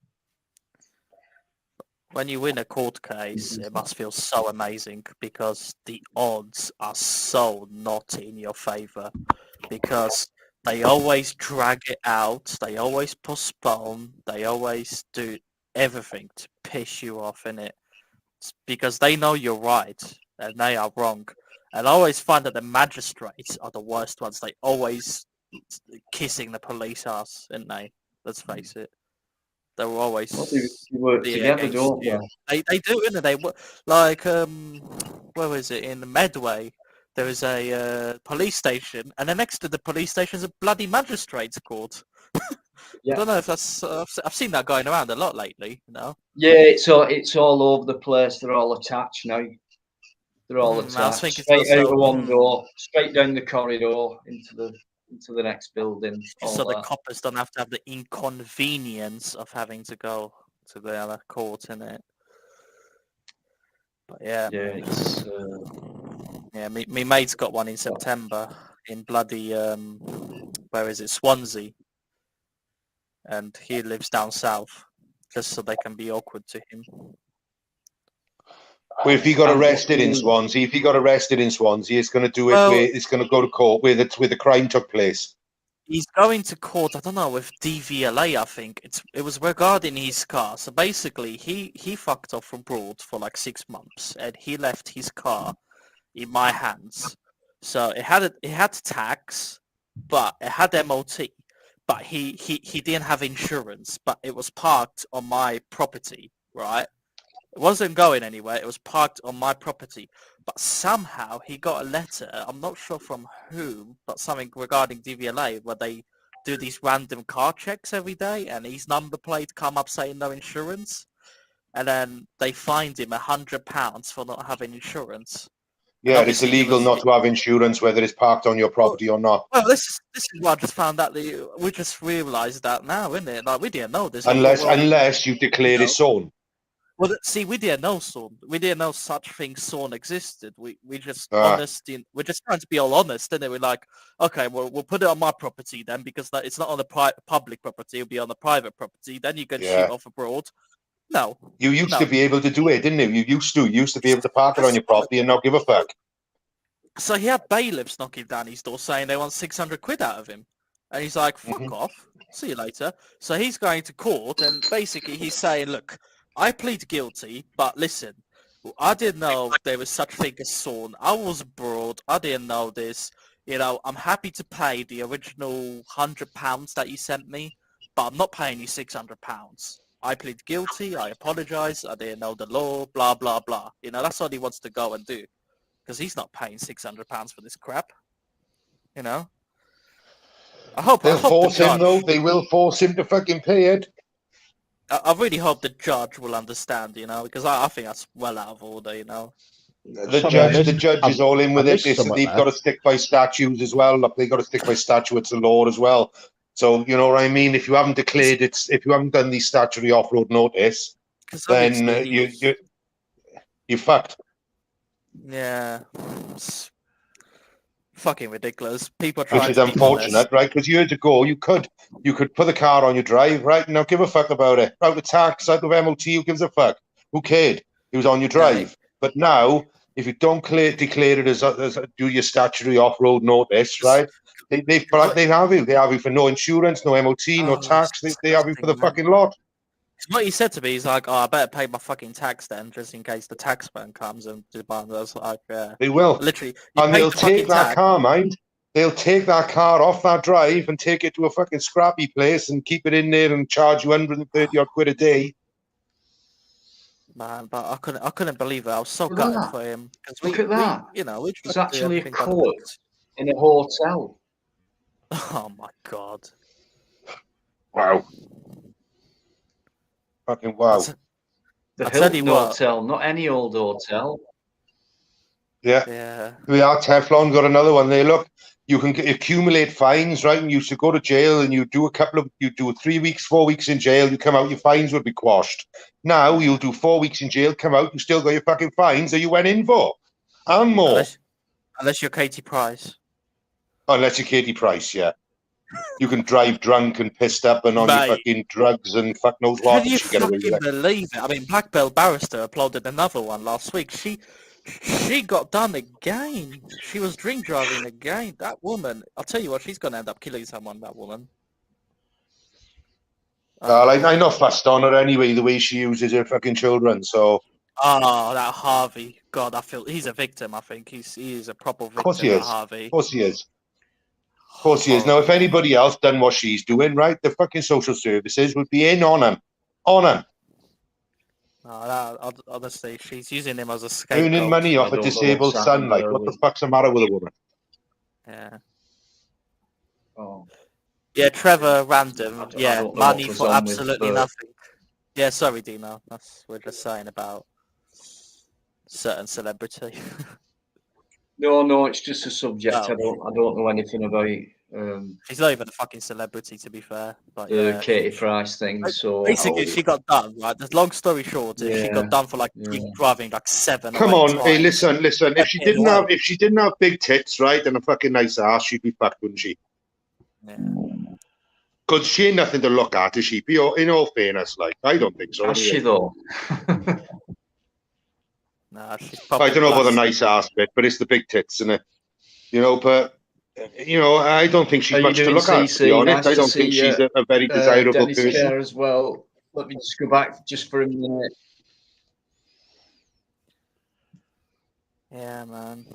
Speaker 5: When you win a court case, it must feel so amazing because the odds are so not in your favor, because they always drag it out, they always postpone, they always do everything to piss you off in it, because they know you're right and they are wrong. And I always find that the magistrates are the worst ones. They always kissing the police ass, aren't they? Let's face it. They were always
Speaker 1: work together, don't they?
Speaker 5: They do, isn't they? Like where was it, in the Medway? There was a police station, and then next to the police station is a bloody magistrate's court.
Speaker 1: Yeah.
Speaker 5: I don't know if that's. I've seen that going around a lot lately. Yeah,
Speaker 1: it's all over the place. They're all attached now. They're all attached. Straight out of one door, straight down the corridor into the next building.
Speaker 5: So the coppers don't have to have the inconvenience of having to go to the other court, innit? But yeah. Yeah, me mate's got one in September in bloody where is it, Swansea, and he lives down south, just so they can be awkward to him.
Speaker 6: Well, if he got arrested in Swansea, it's going to do it. It's going to go to court where the crime took place.
Speaker 5: He's going to court, I don't know, with DVLA, I think. It was regarding his car. So basically, he fucked off abroad for like 6 months, and he left his car in my hands. So it had tax, but it had MOT, but he didn't have insurance, but it was parked on my property, right? It wasn't going anywhere. It was parked on my property. But somehow he got a letter, I'm not sure from whom, but something regarding DVLA, where they do these random car checks every day, and his number plate come up saying no insurance. And then they fined him £100 for not having insurance.
Speaker 6: Yeah, it's illegal not to have insurance, whether it's parked on your property or not.
Speaker 5: Well, this is what I just found out. We just realised that now, isn't it? Like, we didn't know this.
Speaker 6: Unless you declared it sown.
Speaker 5: Well, see, we didn't know Sawn. We didn't know such things Sawn existed. We just we're just trying to be all honest, and then we're like, okay, well, we'll put it on my property then, because it's not on the public property. It'll be on the private property. Then you can shoot off abroad. No,
Speaker 6: you used to be able to do it, didn't you? You used to be able to park it on your property and not give a fuck.
Speaker 5: So he had bailiffs knocking down his door saying they want 600 quid out of him, and he's like, fuck off. See you later. So he's going to court, and basically he's saying, look, I plead guilty, but listen, I didn't know there was such thing as Sawn. I was abroad. I didn't know this. I'm happy to pay the original £100 that you sent me, but I'm not paying you £600. I plead guilty. I apologise. I didn't know the law. Blah blah blah. That's all he wants to go and do, because he's not paying £600 for this crap. I hope
Speaker 6: they'll force him though. They will force him to fucking pay it.
Speaker 5: I really hope the judge will understand, because I think that's well out of order,
Speaker 6: The judge is all in with it. They've got to stick by statutes as well. Look, they've got to stick by statutes and law as well. So you know what I mean. If you haven't declared it, if you haven't done the statutory off-road notice, then you're fucked.
Speaker 5: Yeah, it's fucking ridiculous. People
Speaker 6: Which is unfortunate, right? Because years ago you could put the car on your drive, right? Now give a fuck about it. Out of tax, out of MOT, who gives a fuck? Who cared? It was on your drive. But now, if you don't declare it as do your statutory off-road notice, right? They have you. They have you for no insurance, no MOT, no tax. They have you for the fucking lot.
Speaker 5: What he said to me, he's like, "Oh, I better pay my fucking tax then, just in case the tax man comes and demands." I was like, "Yeah."
Speaker 6: They will,
Speaker 5: literally,
Speaker 6: and they'll take that car, mind. They'll take that car off that drive and take it to a fucking scrappy place and keep it in there and charge you 130 odd quid a day.
Speaker 5: Man, but I couldn't believe it. I was so gutted for him.
Speaker 1: Look at that. It's actually a court in a hotel.
Speaker 5: Oh my god!
Speaker 6: Wow. Fucking wow.
Speaker 1: The Hilton Hotel, not any old hotel.
Speaker 6: Yeah. We are Teflon, got another one there. Look, you can accumulate fines, right? And you used to go to jail and you do 3 weeks, 4 weeks in jail, you come out, your fines would be quashed. Now you'll do 4 weeks in jail, come out, you still got your fucking fines that you went in for. And more.
Speaker 5: Unless you're Katie Price.
Speaker 6: Unless you're Katie Price, yeah. You can drive drunk and pissed up and on your fucking drugs and fuck knows what.
Speaker 5: Can you fucking believe it? I mean, Black Belt Barrister applauded another one last week. She got done again. She was drink driving again. That woman, I'll tell you what, she's going to end up killing someone, that woman.
Speaker 6: I'm not fussed on her anyway, the way she uses her fucking children, so...
Speaker 5: Oh, that Harvey. God, I feel... He's a victim, I think. He is a proper victim,
Speaker 6: of course he is.
Speaker 5: Harvey.
Speaker 6: Of course he is. Of course he is. Now, if anybody else done what she's doing, right, the fucking social services would be in on him. On him.
Speaker 5: No, honestly, she's using him as a scapegoat.
Speaker 6: Earning money off a disabled son, like, what the fuck's the matter with a woman?
Speaker 5: Yeah.
Speaker 1: Oh.
Speaker 5: Yeah, Trevor Random. Yeah, money for absolutely nothing. Yeah, sorry, Dino. That's what we're just saying about certain celebrity.
Speaker 1: No, it's just a subject. I don't know anything about.
Speaker 5: She's not even a fucking celebrity, to be fair. But
Speaker 1: the Katie Price thing. So
Speaker 5: basically, she got done. Right. The long story short is she got done for like driving like 7.
Speaker 6: Come on, hey, listen. If she didn't have big tits, right, and a fucking nice ass, she'd be fucked, wouldn't she?
Speaker 5: Yeah.
Speaker 6: Because she ain't nothing to look at, is she? In all fairness, like, I don't think so.
Speaker 1: Is she though?
Speaker 5: Nah, she's
Speaker 6: I don't know about the nice ass bit, but it's the big tits, isn't it? You know, but I don't think she's much to look at, to be honest. I don't think she's a very desirable person.
Speaker 1: As well. Let me just go back just for a minute.
Speaker 5: Yeah, man.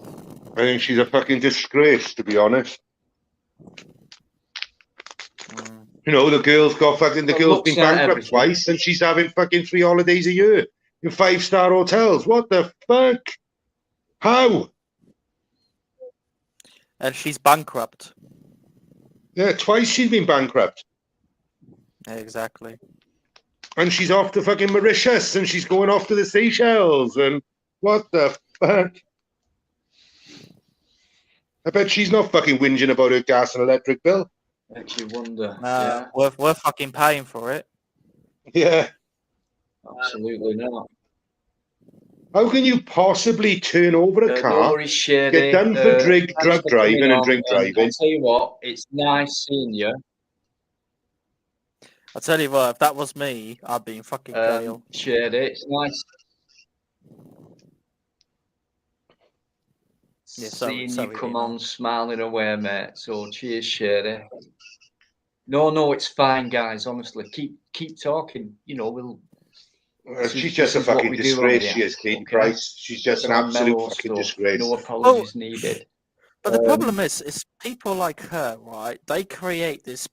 Speaker 6: I think she's a fucking disgrace, to be honest. You know, the girl's been bankrupt twice, and she's having fucking 3 holidays a year in 5-star hotels. What the fuck? How?
Speaker 5: And she's bankrupt.
Speaker 6: Yeah, twice she's been bankrupt.
Speaker 5: Yeah, exactly.
Speaker 6: And she's off to fucking Mauritius, and she's going off to the Seychelles, and what the fuck? I bet she's not fucking whinging about her gas and electric bill.
Speaker 1: Makes you wonder.
Speaker 5: We're fucking paying for it.
Speaker 6: Yeah.
Speaker 1: Absolutely not.
Speaker 6: How can you possibly turn over a car, get done for drug driving and drink driving?
Speaker 1: I'll tell you what, it's nice seeing you.
Speaker 5: I'll tell you what, if that was me, I'd be in fucking jail.
Speaker 1: Shared it. It's nice seeing you come on smiling away, mate. So cheers, Sherry. No, it's fine, guys. Honestly, keep talking. You know, we'll.
Speaker 6: She's just a fucking disgrace. She is, Katie Price. She's just an absolute fucking disgrace.
Speaker 1: No apologies needed.
Speaker 5: But the problem is people like her, right? They create this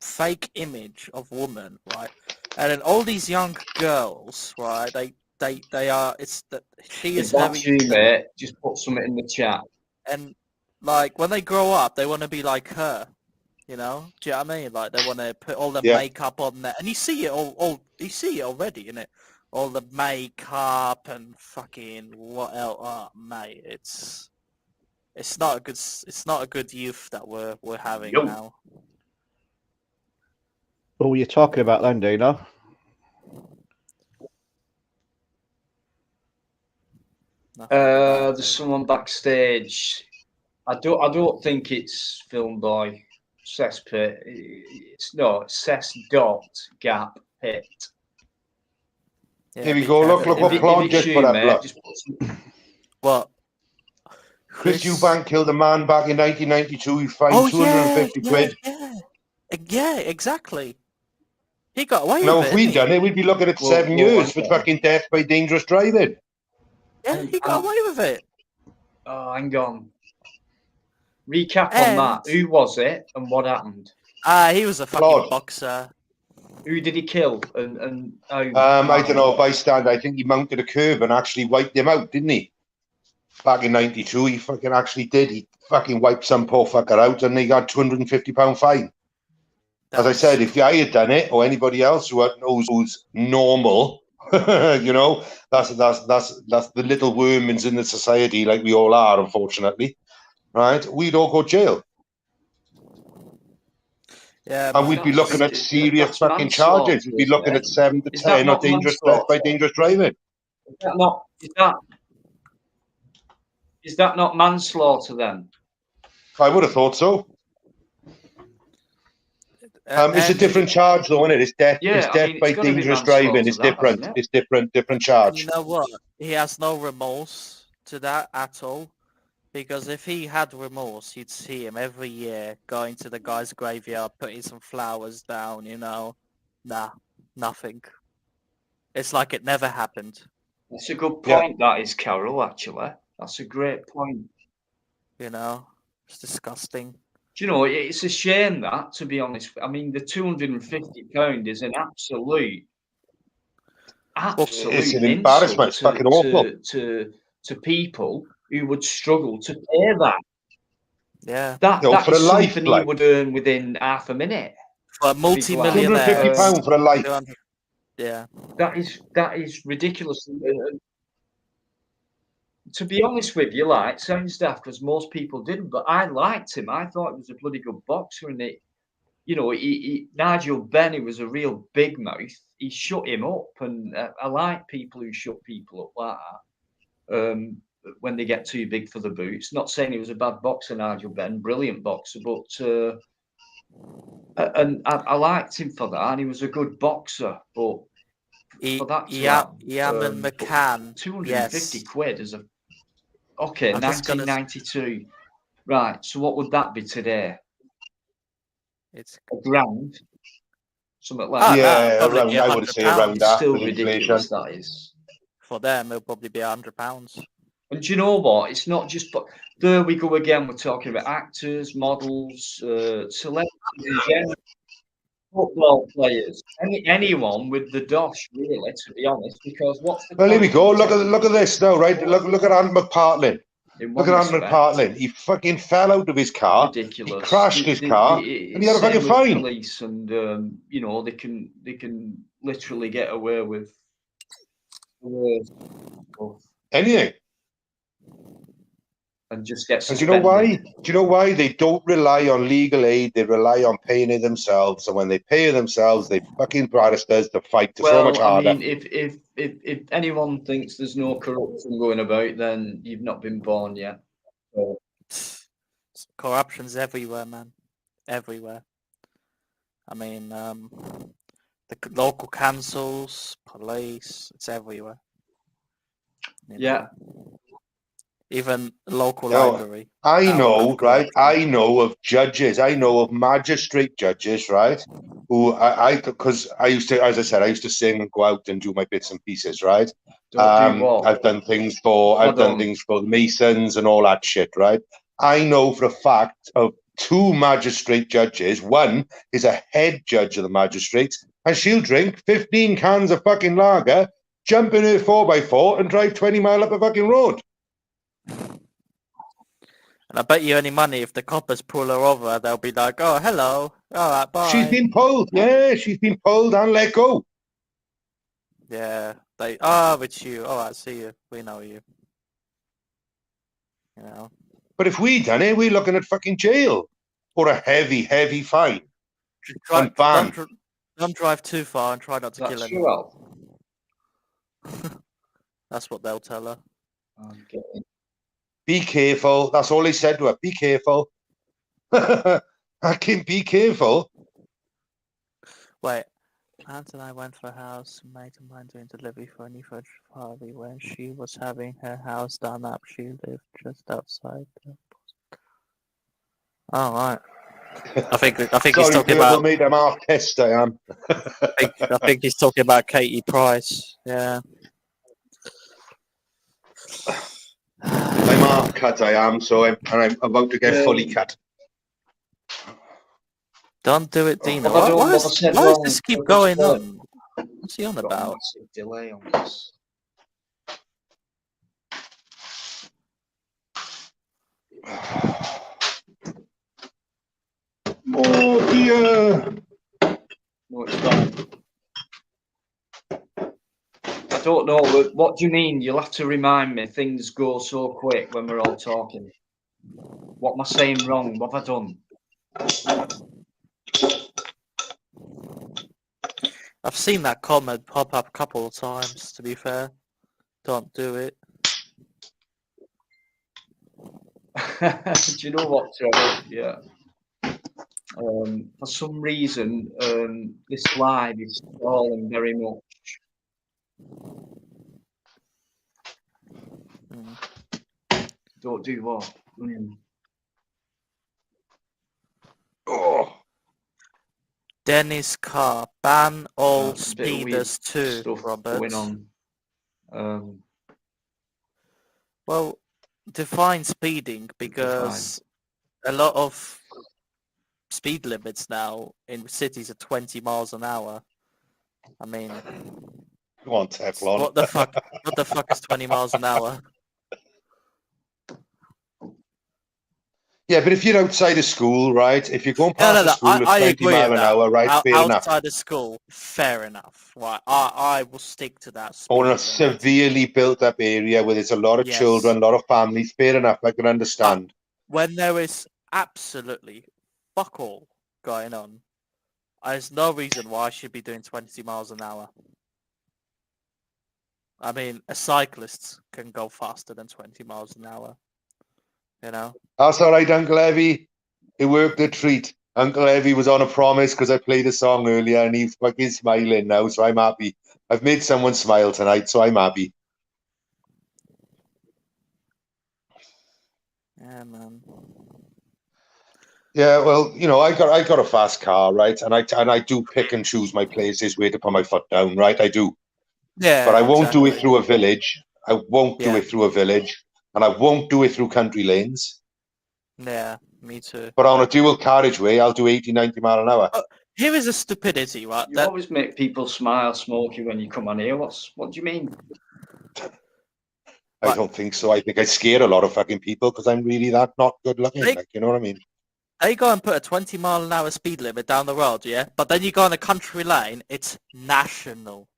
Speaker 5: fake image of woman, right? And then all these young girls, right? They are. It's that she is.
Speaker 1: That's you, mate. Just put something in the chat.
Speaker 5: And like when they grow up, they want to be like her. You know? Do you know what I mean? Like they want to put all the makeup on there, and you see it all. You see it already, innit? all the makeup and fucking what else, oh, mate. It's not a good youth that we're having
Speaker 1: Yo.
Speaker 5: now.
Speaker 2: What were you talking about then, Dino?
Speaker 1: There's someone backstage. I don't think it's filmed by Cesspit. It's Cess.Gap Pit.
Speaker 5: Yeah,
Speaker 6: Here we
Speaker 5: be
Speaker 6: go.
Speaker 5: careful.
Speaker 6: Look what
Speaker 1: If
Speaker 6: Plod
Speaker 1: it's
Speaker 6: just
Speaker 1: you,
Speaker 6: put up.
Speaker 1: mate,
Speaker 6: Look.
Speaker 1: just put some-
Speaker 5: What?
Speaker 6: Chris Eubank killed a man back in 1992. He fined
Speaker 5: Oh
Speaker 6: 250 quid.
Speaker 5: yeah, exactly. He got away
Speaker 6: Now,
Speaker 5: with
Speaker 6: if
Speaker 5: it.
Speaker 6: we'd
Speaker 5: Didn't he?
Speaker 6: done it, we'd be looking at
Speaker 1: Well,
Speaker 6: 7
Speaker 1: well,
Speaker 6: years for
Speaker 1: hang on.
Speaker 6: fucking death by dangerous driving.
Speaker 5: Yeah, he got away with it.
Speaker 1: Oh, hang on. Recap on
Speaker 5: And
Speaker 1: that. Who was it and what happened?
Speaker 5: he was a fucking
Speaker 6: Plod.
Speaker 5: boxer.
Speaker 1: Who did he kill? And how?
Speaker 6: I don't know, bystander. I think he mounted a curb and actually wiped him out, didn't he? Back in 92, he fucking actually did. He fucking wiped some poor fucker out and he got £250 fine. As I said, if I had done it or anybody else who's normal, you know, that's the little wormings in the society, like we all are, unfortunately, right? We'd all go jail.
Speaker 5: Yeah,
Speaker 6: And we'd be looking at serious
Speaker 1: that's
Speaker 6: fucking charges. We'd be looking at 7 to
Speaker 1: Is that
Speaker 6: 10 or
Speaker 1: not
Speaker 6: dangerous death by dangerous driving.
Speaker 1: Is that not manslaughter then?
Speaker 6: I would have thought so. It's a different charge, though, isn't it? It's death.
Speaker 1: Yeah,
Speaker 6: it's death by
Speaker 1: it's gotta be
Speaker 6: dangerous driving.
Speaker 1: manslaughter,
Speaker 6: It's
Speaker 1: that,
Speaker 6: different.
Speaker 1: hasn't it?
Speaker 6: It's different
Speaker 5: And
Speaker 6: charge.
Speaker 5: you know what? He has no remorse to that at all. Because if he had remorse, you'd see him every year going to the guy's graveyard, putting some flowers down, you know. Nah, nothing. It's like it never happened.
Speaker 1: That's a good point, that is, Carol, actually. That's a great point.
Speaker 5: You know, it's disgusting.
Speaker 1: Do you know, it's a shame that, to be honest. I mean, the £250 is an absolute
Speaker 6: It's an embarrassment. It's fucking awful.
Speaker 1: To people who would struggle to pay that.
Speaker 5: Yeah.
Speaker 1: That
Speaker 6: for
Speaker 1: is
Speaker 6: a life,
Speaker 1: something
Speaker 6: like.
Speaker 1: you would earn within half a minute.
Speaker 5: For a multi-millionaire.
Speaker 6: £250 for a life.
Speaker 5: Yeah.
Speaker 1: That is ridiculous. To be honest with you, like, sounds daft because most people didn't, but I liked him. I thought he was a bloody good boxer, and Nigel Benn was a real big mouth. He shut him up, and I like people who shut people up like that. When they get too big for the boots. Not saying he was a bad boxer, Nigel Benn, brilliant boxer, but and I liked him for that, and he was a good boxer, but for that
Speaker 5: Yaman McCann,
Speaker 1: 250 quid as a 1992. Right, so what would that be today?
Speaker 5: It's
Speaker 1: £1,000, something like
Speaker 6: that.
Speaker 5: No,
Speaker 6: around, I would say around that.
Speaker 1: Still ridiculous, that is.
Speaker 5: For them, it'll probably be £100.
Speaker 1: And do you know what? It's not just, but there we go again. We're talking about actors, models, celebrities in general, football players, anyone with the dosh, really, to be honest. Because what's the
Speaker 6: well, here we go. Look at this now, right? Look at Ant McPartlin. Look at Ant McPartlin. He fucking fell out of his car.
Speaker 1: Ridiculous.
Speaker 6: He crashed his car, and he had a fucking fine.
Speaker 1: Police, and they can literally get away with
Speaker 6: anything.
Speaker 1: And just get
Speaker 6: suspended. And do you know why? They don't rely on legal aid. They rely on paying it themselves. And when they pay themselves, they fucking barristers to fight so much harder.
Speaker 1: I mean, if anyone thinks there's no corruption going about, then you've not been born yet. So.
Speaker 5: Corruption's everywhere, man. Everywhere. I mean, the local councils, police, it's everywhere.
Speaker 1: Yeah.
Speaker 5: Even local library.
Speaker 6: I know, right? I know of judges. I know of magistrate judges, right? Who because I used to, as I said, I used to sing and go out and do my bits and pieces, right? I've done things for the Masons and all that shit, right? I know for a fact of 2 magistrate judges. One is a head judge of the magistrates, and she'll drink 15 cans of fucking lager, jump in her 4x4, and drive 20 mile up a fucking road.
Speaker 5: And I bet you any money if the coppers pull her over, they'll be like, "Oh, hello, all right, bye."
Speaker 6: She's been pulled, yeah. She's been pulled and let go.
Speaker 5: Yeah, It's you. Oh, I see you. We know you. You know.
Speaker 6: But if we done it, we're looking at fucking jail or a heavy, heavy fine. And ban.
Speaker 5: Don't drive too far and try not to kill
Speaker 1: That's
Speaker 5: anyone.
Speaker 1: true.
Speaker 5: That's what they'll tell her.
Speaker 1: Okay.
Speaker 6: Be careful. That's all they said to her. Be careful. I can't be careful.
Speaker 5: Wait. Aunt and I went for a house, mate of mine doing delivery for a new furniture party. When she was having her house done up, she lived just outside. Oh, right. I think he's talking about.
Speaker 6: Mate, I'm half pissed. I am.
Speaker 5: I think he's talking about Katie Price. Yeah.
Speaker 6: I'm half cut. I am. So I'm about to get fully cut.
Speaker 5: Don't do it, Dino.
Speaker 1: Why
Speaker 5: does this keep going on? What's he on about?
Speaker 1: Massive delay on this.
Speaker 6: Oh dear.
Speaker 1: No, it's fine. I don't know. What do you mean? You'll have to remind me. Things go so quick when we're all talking. What am I saying wrong? What have I done?
Speaker 5: I've seen that comment pop up a couple of times, to be fair. Don't do it.
Speaker 1: Do you know what, Trevor? Yeah. For some reason, this live is stalling very much. Don't do what?
Speaker 6: Oh.
Speaker 5: Dennis Carr, ban all speeders too, Robert.
Speaker 1: Going on.
Speaker 5: Well, define speeding, because a lot of speed limits now in cities are 20 miles an hour. I mean,
Speaker 6: Come on, Teflon.
Speaker 5: What the fuck? What the fuck is 20 miles an hour?
Speaker 6: Yeah, but if you're outside of school, right? If you're going past school at 20 miles an hour, right? Fair enough.
Speaker 5: Outside of school, fair enough. Right, I will stick to that.
Speaker 6: Or in a severely built-up area where there's a lot of children, a lot of families, fair enough. I can understand.
Speaker 5: When there is absolutely fuck all going on, there's no reason why I should be doing 20 miles an hour. I mean, a cyclist can go faster than 20 miles an hour. You know?
Speaker 6: That's all right, Uncle Evie. It worked a treat. Uncle Evie was on a promise because I played a song earlier and he's fucking smiling now, so I'm happy. I've made someone smile tonight, so I'm happy.
Speaker 5: Yeah, man.
Speaker 6: Yeah, well, you know, I got a fast car, right? And I do pick and choose my places where to put my foot down, right? I do.
Speaker 5: Yeah.
Speaker 6: But I won't do it through a village. I won't do it through a village. And I won't do it through country lanes.
Speaker 5: Yeah, me too.
Speaker 6: But on a dual carriageway, I'll do 80, 90 mile an hour.
Speaker 5: Here is a stupidity, right?
Speaker 1: You always make people smile, Smokey, when you come on here. What do you mean?
Speaker 6: I don't think so. I think I scare a lot of fucking people because I'm really that not good looking. Like, you know what I mean?
Speaker 5: They go and put a 20 mile an hour speed limit down the road, yeah? But then you go on a country lane, it's national.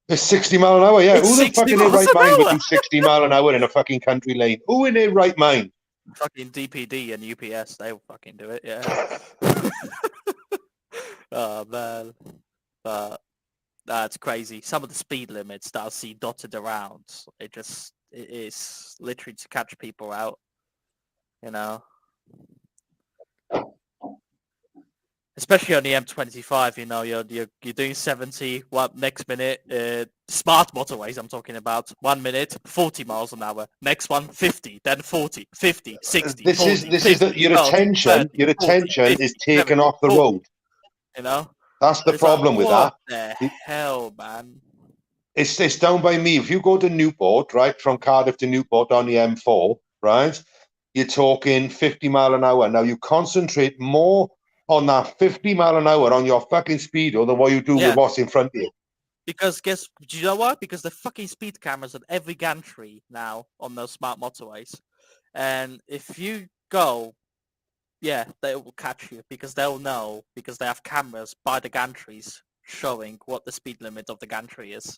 Speaker 6: It's 60 mile an hour, yeah.
Speaker 5: It's
Speaker 6: who the fuck in their right mind would do 60 mile an hour in a fucking country lane? Who in their right mind?
Speaker 5: Fucking DPD and UPS, they'll fucking do it, yeah. Oh, man. But that's crazy. Some of the speed limits that I see dotted around, it is literally to catch people out, you know? Especially on the M25, you know, you're doing 70, next minute, smart motorways I'm talking about, 1 minute, 40 miles an hour, next one, 50, then 40, 50, 60,
Speaker 6: This
Speaker 5: 40,
Speaker 6: is
Speaker 5: 50,
Speaker 6: your attention,
Speaker 5: 30, 40,
Speaker 6: is taken off the road.
Speaker 5: You know?
Speaker 6: That's the problem with that.
Speaker 5: What the hell, man?
Speaker 6: It's down by me. If you go to Newport, right, from Cardiff to Newport on the M4, right, you're talking 50 mile an hour. Now, you concentrate more on that 50 mile an hour on your fucking speedo than what you do with what's in front of you.
Speaker 5: Because do you know what? Because the fucking speed cameras at every gantry now on those smart motorways. And if you go, they will catch you because they'll know, because they have cameras by the gantries showing what the speed limit of the gantry is.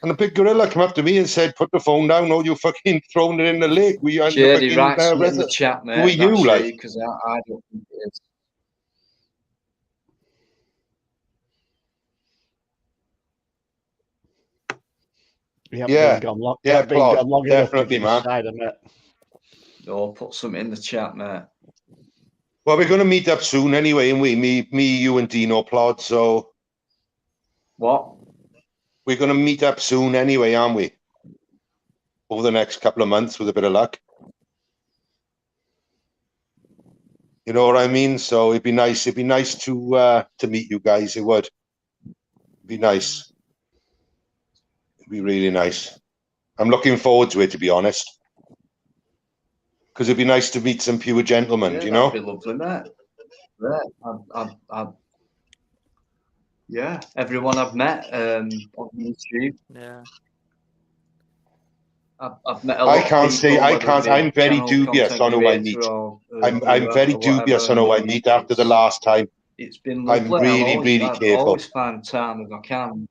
Speaker 6: And the big gorilla came up to me and said, "Put the phone down, or you fucking thrown it in the lake." We are
Speaker 1: Shady, write something in the chat, mate.
Speaker 6: Who are you, like?
Speaker 1: Because I don't think it is.
Speaker 6: Yeah, Plod, definitely, man.
Speaker 1: No, put something in the chat, mate.
Speaker 6: Well, we're going to meet up soon anyway, and me, you, and Dino, Plod. So
Speaker 1: what?
Speaker 6: We're going to meet up soon anyway, aren't we? Over the next couple of months, with a bit of luck. You know what I mean? So it'd be nice. It'd be nice to meet you guys. It would. It'd be nice. It'd be really nice. I'm looking forward to it, to be honest. Because it'd be nice to meet some pure gentlemen,
Speaker 1: Yeah,
Speaker 6: you know?
Speaker 1: that'd be lovely, mate. Yeah, everyone I've met on YouTube.
Speaker 5: Yeah.
Speaker 1: I've met a lot of people.
Speaker 6: I'm very dubious on who I meet. I'm very dubious on who I meet after the last time.
Speaker 1: It's been lovely.
Speaker 6: I'm really careful.
Speaker 1: I always find time if I can.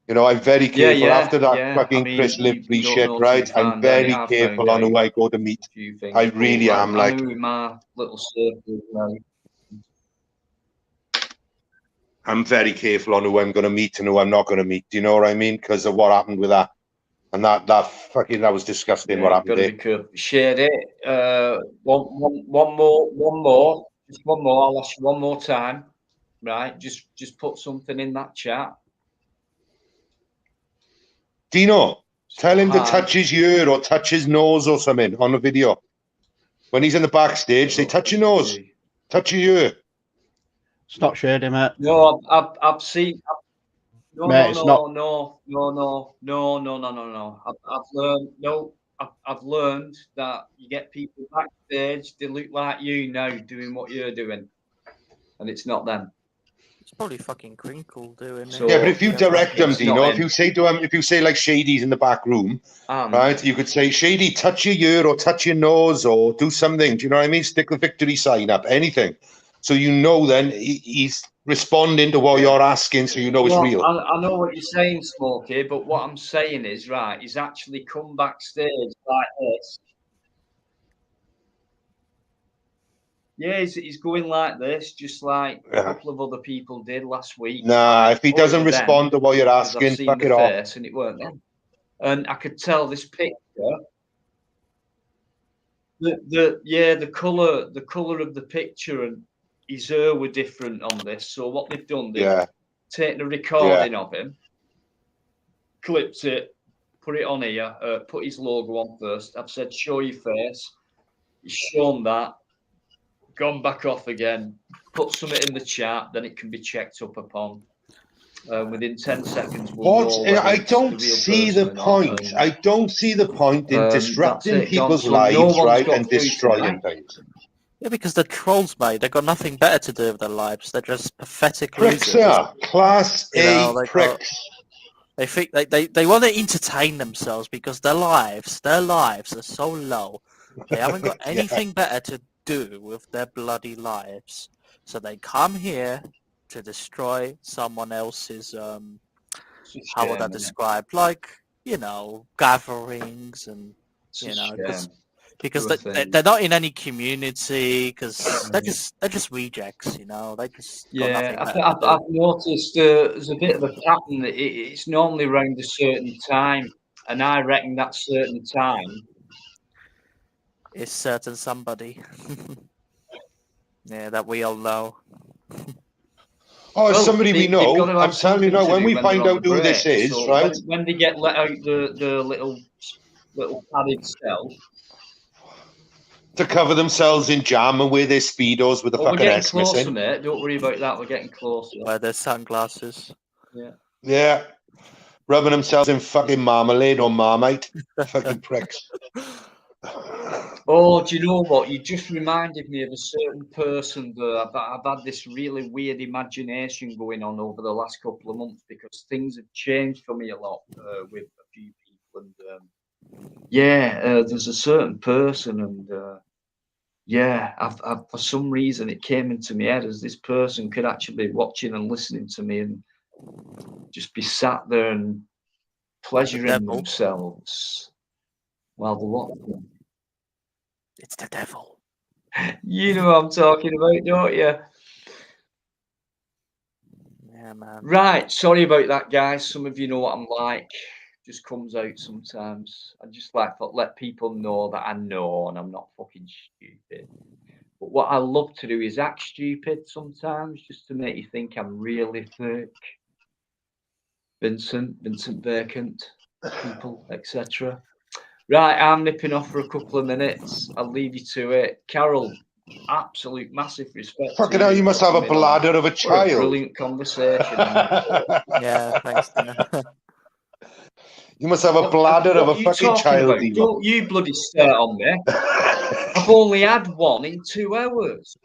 Speaker 6: You know, I'm very careful after that fucking Chris Livery shit, right? I'm very careful on who I go to meet. I really am. Like,
Speaker 1: I know in my little circle,
Speaker 6: I'm very careful on who I'm going to meet and who I'm not going to meet. Do you know what I mean? Because of what happened with that, and that was disgusting. What happened there?
Speaker 1: Shared it. One more. Just one more. I'll ask you one more time. Right? Just put something in that chat.
Speaker 6: Dino, tell him to touch his ear or touch his nose or something on the video. When he's in the backstage, say, touch your nose, touch your ear.
Speaker 2: It's not shady, mate.
Speaker 1: No, I've seen. No. I've learned that you get people backstage, they look like you now doing what you're doing, and it's not them.
Speaker 5: It's probably fucking Crinkle doing it.
Speaker 6: Yeah, but if you direct them, Dino, if you say to him, if you say like Shady's in the back room, right, you could say, Shady, touch your ear or touch your nose or do something. Do you know what I mean? Stick the victory sign up, anything. So you know then he's responding to what you're asking, so you know it's real.
Speaker 1: I know what you're saying, Smokey, but what I'm saying is, right, he's actually come backstage like this. Yeah, he's going like this, just like a couple of other people did last week.
Speaker 6: Nah, if he doesn't respond to what you're asking, fuck it off.
Speaker 1: And it weren't them. And I could tell this picture. The colour of the picture and his hair were different on this. So what they've done, they've taken a recording of him, clipped it, put it on here, put his logo on first. I've said, show your face. He's shown that. Gone back off again, put something in the chat, then it can be checked up upon. Within 10 seconds.
Speaker 6: I don't see the point. I don't see the point in disrupting people's lives, right, and destroying things.
Speaker 5: Yeah, because they're trolls, mate. They've got nothing better to do with their lives. They're just pathetic
Speaker 6: pricks. Class A pricks.
Speaker 5: They think they want to entertain themselves because their lives are so low. They haven't got anything better to do with their bloody lives, so they come here to destroy someone else's how would I describe, like, you know, gatherings, and you know, because they're not in any community, because they're just rejects, you know. They just
Speaker 1: I've noticed there's a bit of a pattern. It's normally around a certain time, and I reckon that certain time
Speaker 5: is certain somebody. Yeah, that we all know.
Speaker 6: Oh, somebody we know. I'm telling you now, when we find out who this is, right?
Speaker 1: When they get let out the little padded cell.
Speaker 6: To cover themselves in jam and wear their Speedos with the fucking S missing.
Speaker 1: We're getting closer, mate. Don't worry about that. We're getting closer.
Speaker 5: Wear their sunglasses.
Speaker 1: Yeah.
Speaker 6: Yeah. Rubbing themselves in fucking marmalade or Marmite. Fucking pricks.
Speaker 1: Oh, do you know what? You just reminded me of a certain person that I've had this really weird imagination going on over the last couple of months, because things have changed for me a lot with a few people. And there's a certain person, and I've for some reason it came into my head as this person could actually be watching and listening to me, and just be sat there and pleasuring
Speaker 5: devil.
Speaker 1: themselves while they're watching.
Speaker 5: It's the devil.
Speaker 1: You know what I'm talking about, don't you?
Speaker 5: Yeah, man.
Speaker 1: Right, sorry about that, guys. Some of you know what I'm like. Just comes out sometimes. I just like to let people know that I know and I'm not fucking stupid. But what I love to do is act stupid sometimes, just to make you think I'm really thick. Vincent Vacant, people, etc. Right, I'm nipping off for a couple of minutes. I'll leave you to it. Carol, absolute massive respect.
Speaker 6: Fucking hell, you must have a bladder of a child.
Speaker 1: Brilliant conversation.
Speaker 5: Yeah, thanks.
Speaker 6: You must have a bladder of a fucking child.
Speaker 1: Don't you bloody start on me. I've only had one in 2 hours.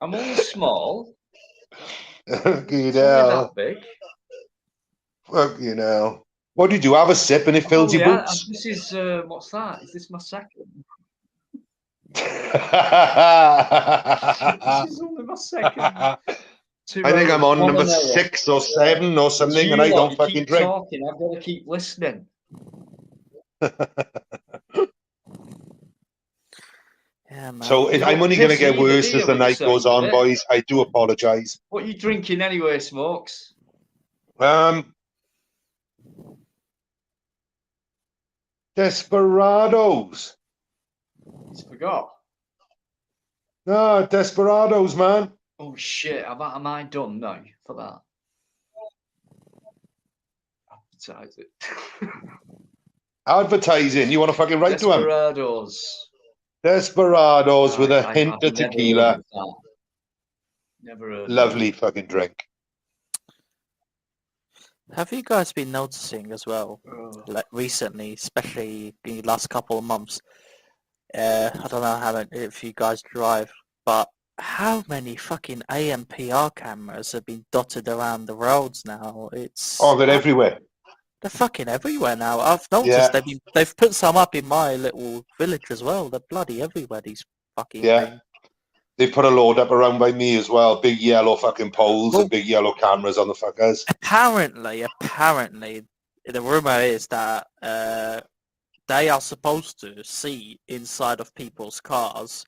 Speaker 1: I'm only small.
Speaker 6: Fucking
Speaker 1: It's only
Speaker 6: hell.
Speaker 1: that big.
Speaker 6: Fucking hell. What did you have a sip and it fills your boots?
Speaker 1: This is what's that? Is this my second? This is only my second.
Speaker 6: I think I'm on number 6 or 7 or something, and I don't fucking drink.
Speaker 1: Talking. I've got to keep listening.
Speaker 5: Yeah, man.
Speaker 6: So I'm only going to get worse as the night goes on, boys. I do apologise.
Speaker 1: What are you drinking anyway, Smokes?
Speaker 6: Desperados.
Speaker 1: He's forgot.
Speaker 6: No, Desperados, man.
Speaker 1: Oh shit! Am I done now for that? Advertise it.
Speaker 6: Advertising. You want to fucking write to him? Desperados with a hint of tequila.
Speaker 1: Never heard.
Speaker 6: Lovely fucking drink.
Speaker 5: Have you guys been noticing as well, like recently, especially in the last couple of months? I don't know if you guys drive, but how many fucking AMPR cameras have been dotted around the roads now?
Speaker 6: They're everywhere.
Speaker 5: They're fucking everywhere now. I've noticed they've put some up in my little village as well. They're bloody everywhere. These fucking things.
Speaker 6: They put a load up around by me as well. Big yellow fucking poles and big yellow cameras on the fuckers.
Speaker 5: Apparently, the rumor is that they are supposed to see inside of people's cars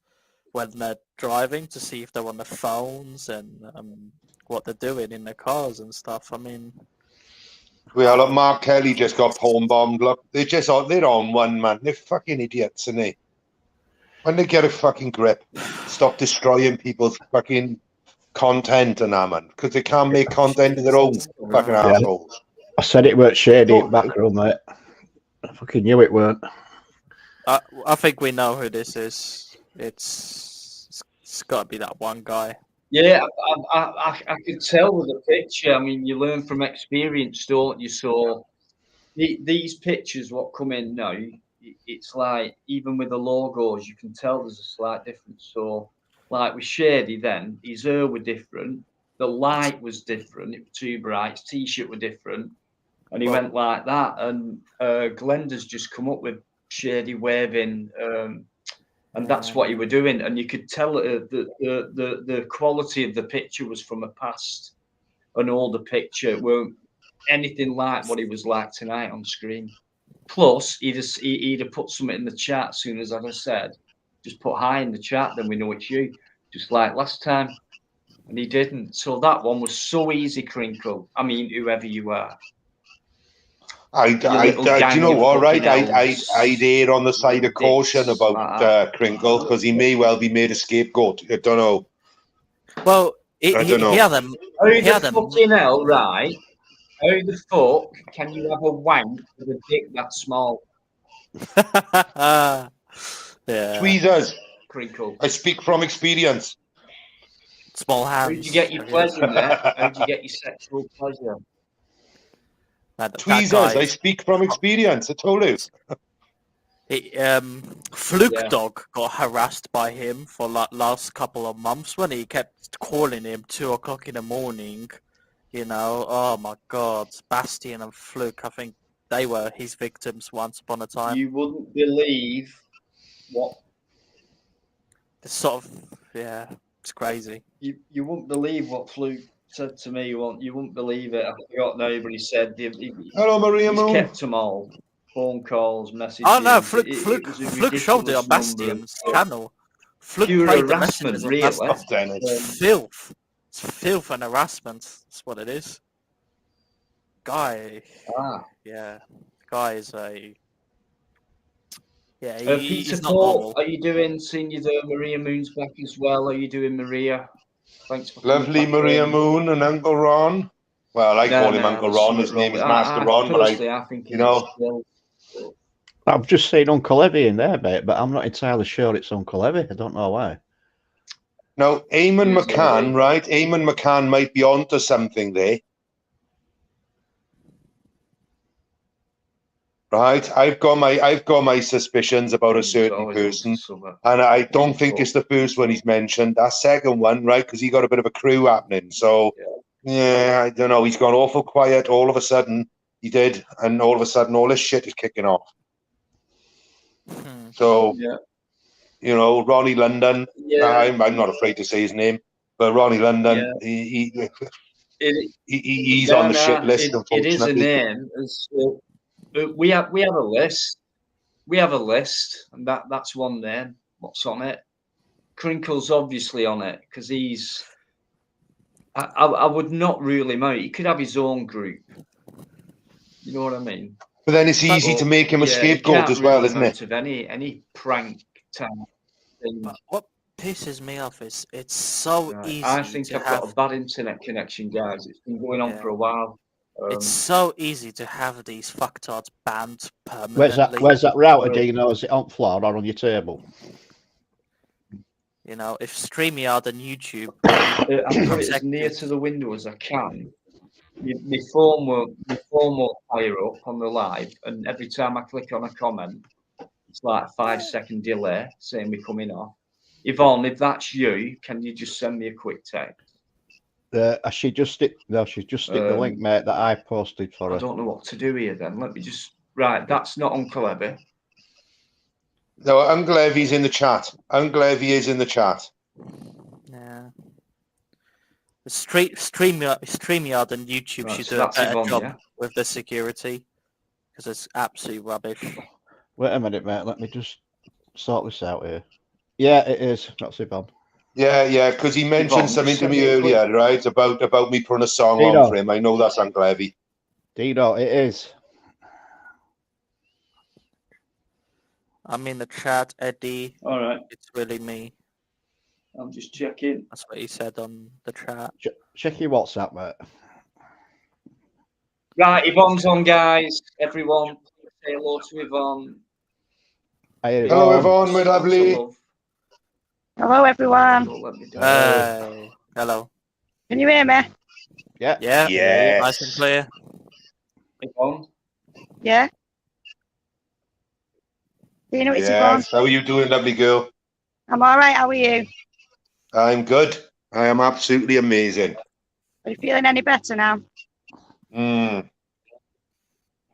Speaker 5: when they're driving to see if they're on their phones and what they're doing in their cars and stuff. I mean,
Speaker 6: look, Mark Kelly just got home bombed. Look, they're on one, man. They're fucking idiots, aren't they? When they get a fucking grip, stop destroying people's fucking content and that, man, because they can't make content of their own fucking assholes.
Speaker 2: I said it weren't shady back room, mate. I fucking knew it weren't.
Speaker 5: I think we know who this is. It's got to be that one guy.
Speaker 1: Yeah, I could tell with the picture. I mean, you learn from experience, don't you? So these pictures, what come in now, it's like, even with the logos, you can tell there's a slight difference. So, like with Shady, then his hair were different, the light was different, it was too bright, his t-shirt were different, and he went like that. And Glenda's just come up with Shady waving, and that's what he were doing. And you could tell the quality of the picture was from a past, an older picture. It weren't anything like what he was like tonight on screen. Plus, he'd have put something in the chat as soon as I said, just put hi in the chat, then we know it's you, just like last time. And he didn't. So that one was so easy, Crinkle. I mean, whoever you are.
Speaker 6: Do you know what, right? I'd err on the side of caution about Crinkle, because he may well be made a scapegoat. I don't know.
Speaker 5: Well,
Speaker 6: I don't know.
Speaker 5: He had them.
Speaker 1: Fucking hell, right? How the fuck can you have a wank with a dick that small?
Speaker 6: Tweezers.
Speaker 1: Crinkle.
Speaker 6: I speak from experience.
Speaker 5: Small hands.
Speaker 1: How did you get your pleasure there? How did you get your sexual pleasure?
Speaker 6: Tweezers. I speak from experience. I told you.
Speaker 5: Fluke Dog got harassed by him for like last couple of months when he kept calling him 2 o'clock in the morning. You know, oh my God, Bastian and Fluke, I think they were his victims once upon a time.
Speaker 1: You wouldn't believe what...
Speaker 5: It's sort of, it's crazy.
Speaker 1: You wouldn't believe what Fluke
Speaker 8: said to me, you wouldn't believe it. I forgot now, but he said
Speaker 6: Hello, Maria
Speaker 8: he's
Speaker 6: Moon.
Speaker 8: kept them all. Phone calls, messages.
Speaker 5: Oh no,
Speaker 8: It was a
Speaker 5: Flug showed it on
Speaker 8: ridiculous number of
Speaker 5: Bastian's channel. Flug
Speaker 8: pure
Speaker 5: played the
Speaker 8: harassment,
Speaker 5: messages on
Speaker 8: really.
Speaker 5: Bastian.
Speaker 6: Dennis.
Speaker 5: It's filth. It's filth and harassment. That's what it is. Guy. Yeah. Guy is a... Yeah,
Speaker 8: Peter
Speaker 5: he's not
Speaker 8: Paul,
Speaker 5: normal.
Speaker 8: are you doing? Seeing you there, Maria Moon's back as well. Are you doing, Maria? Thanks for coming
Speaker 6: Lovely
Speaker 8: back
Speaker 6: Maria
Speaker 8: in.
Speaker 6: Moon and Uncle Ron. Well, I call him Uncle Ron. His
Speaker 8: there's
Speaker 6: name is
Speaker 8: something wrong
Speaker 6: Master
Speaker 8: with-
Speaker 6: Ron, but
Speaker 8: I think
Speaker 6: you know.
Speaker 2: I've just seen Uncle Evie in there, mate, but I'm not entirely sure it's Uncle Evie. I don't know why.
Speaker 6: Now, Eamon McCann, right? Eamon McCann might be onto something there. Right, I've got my suspicions about a certain person, and I don't think it's the first one he's mentioned. That second one, right, because he got a bit of a crew happening. So, yeah, I don't know. He's gone awful quiet. All of a sudden, he did, and all of a sudden, all this shit is kicking off. So, you know, Ronnie London. I'm not afraid to say his name, but Ronnie London, he's on the shit list.
Speaker 8: It is a
Speaker 6: Unfortunately,
Speaker 8: name. We have a list. We have a list, and that's one name. What's on it? Crinkle's obviously on it because he's. I would not rule him out. He could have his own group. You know what I mean?
Speaker 6: But then it's easy to make him a scapegoat as well, isn't it?
Speaker 8: Of any prank type thing.
Speaker 5: But what pisses me off is it's so easy.
Speaker 8: I think I've got a bad internet connection, guys. It's been going on for a while.
Speaker 5: It's so easy to have these fucktards banned permanently.
Speaker 2: Where's that router, Dino? Is it on Plod or on your table?
Speaker 5: You know, if StreamYard and YouTube...
Speaker 8: I put it as near to the window as I can. My phone won't fire up on the live, and every time I click on a comment, it's like a 5-second delay saying we're coming off. Yvonne, if that's you, can you just send me a quick text?
Speaker 2: She's just stick the link, mate, that I posted for her.
Speaker 8: I don't know what to do here then. Let me just... Right, that's not Uncle Evie.
Speaker 6: No, Uncle Evie's in the chat. Uncle Evie is in the chat.
Speaker 5: Yeah. The StreamYard and YouTube should do a better job with the security because it's absolutely rubbish.
Speaker 2: Wait a minute, mate. Let me just sort this out here. Yeah, it is. That's Yvonne.
Speaker 6: Yeah, because he mentioned something to me earlier, right, about me putting a song
Speaker 2: Dino.
Speaker 6: on for him. I know that's Uncle Evie.
Speaker 2: Dino, it is.
Speaker 5: I'm in the chat, Eddie.
Speaker 8: All right.
Speaker 5: It's really me.
Speaker 8: I'm just checking.
Speaker 5: That's what he said on the chat.
Speaker 2: Check your WhatsApp, mate.
Speaker 8: Right, Yvonne's on, guys. Everyone, say hello to Yvonne.
Speaker 6: Hello, Yvonne, my lovely.
Speaker 9: Hello, everyone.
Speaker 5: Hello.
Speaker 9: Can you hear me?
Speaker 2: Yeah.
Speaker 6: Yes.
Speaker 5: Nice and clear.
Speaker 8: Yvonne?
Speaker 9: Yeah. Do you know it's
Speaker 6: Yes.
Speaker 9: Yvonne?
Speaker 6: How are you doing, lovely girl?
Speaker 9: I'm all right. How are you?
Speaker 6: I'm good. I am absolutely amazing.
Speaker 9: Are you feeling any better now?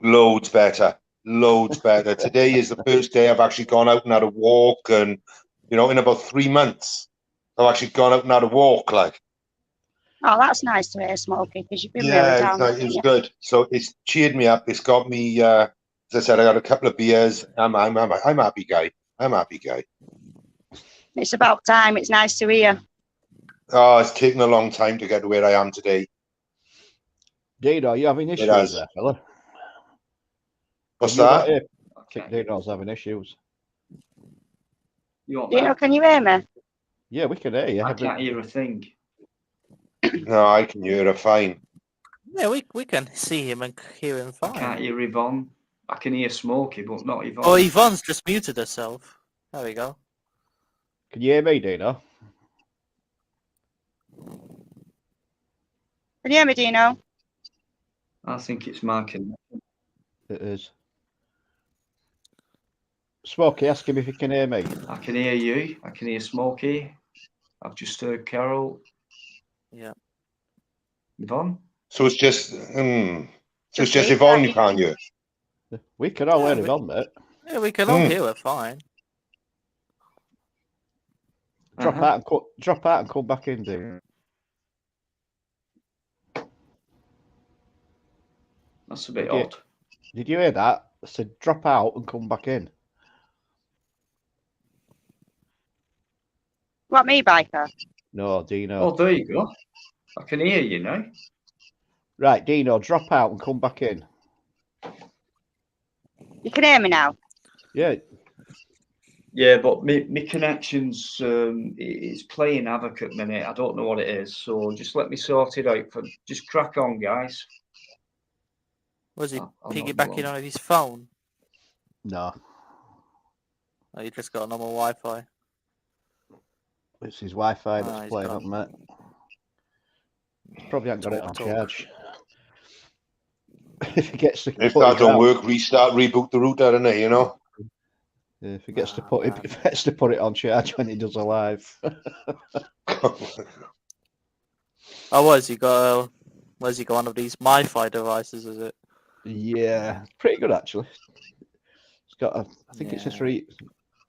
Speaker 6: Loads better. Loads better. Today is the first day I've actually gone out and had a walk, and you know, in about 3 months, I've actually gone out and had a walk. Like,
Speaker 9: Oh, that's nice to hear, Smokey, because you've been really down.
Speaker 6: it was good. So it's cheered me up. It's got me. As I said, I got a couple of beers. I'm happy guy. I'm happy guy.
Speaker 9: It's about time. It's nice to hear.
Speaker 6: Oh, it's taken a long time to get to where I am today.
Speaker 2: Dino, are you having issues there, fella?
Speaker 6: What's that?
Speaker 2: Dino's having issues.
Speaker 9: Dino, can you hear me?
Speaker 2: Yeah, we can hear you.
Speaker 8: I can't hear a thing.
Speaker 6: No, I can hear her fine.
Speaker 5: Yeah, we can see him and hear him fine.
Speaker 8: I can't hear Yvonne. I can hear Smokey, but not Yvonne.
Speaker 5: Oh, Yvonne's just muted herself. There we go.
Speaker 2: Can you hear me, Dino?
Speaker 9: Can you hear me, Dino?
Speaker 8: I think it's my connection.
Speaker 2: It is. Smokey, ask him if he can hear me.
Speaker 8: I can hear you. I can hear Smokey. I've just heard Carol.
Speaker 5: Yeah.
Speaker 8: Yvonne?
Speaker 6: So it's just, so it's just Yvonne you can't hear.
Speaker 2: We can all hear Yvonne, mate.
Speaker 5: Yeah, we can all hear her fine.
Speaker 2: Drop out and come back in, dude.
Speaker 8: That's a bit
Speaker 2: Yeah.
Speaker 8: odd.
Speaker 2: Did you hear that? I said drop out and come back in.
Speaker 9: What, me, Biker?
Speaker 2: No, Dino.
Speaker 8: Oh, there you go. I can hear you now.
Speaker 2: Right, Dino, drop out and come back in.
Speaker 9: You can hear me now?
Speaker 2: Yeah.
Speaker 8: Yeah, but my connection's it's playing havoc at the minute. I don't know what it is, so just let me sort it out. Just crack on, guys.
Speaker 5: Was he
Speaker 8: I'll
Speaker 5: piggybacking
Speaker 8: not
Speaker 5: on his phone?
Speaker 2: No.
Speaker 5: Oh, you just got a normal Wi-Fi.
Speaker 2: It's his Wi-Fi that's
Speaker 5: he's
Speaker 2: playing
Speaker 5: got-
Speaker 2: up, mate. He's probably hasn't got it on charge. If he gets to
Speaker 6: If
Speaker 2: put
Speaker 6: that
Speaker 2: it
Speaker 6: don't
Speaker 2: out,
Speaker 6: work, reboot the router, innit, you know?
Speaker 2: if he gets to put it on charge when he does a live.
Speaker 5: Oh, where's he got one of these MiFi devices? Is it?
Speaker 2: Yeah, pretty good actually. It's got a, I think it's a 3.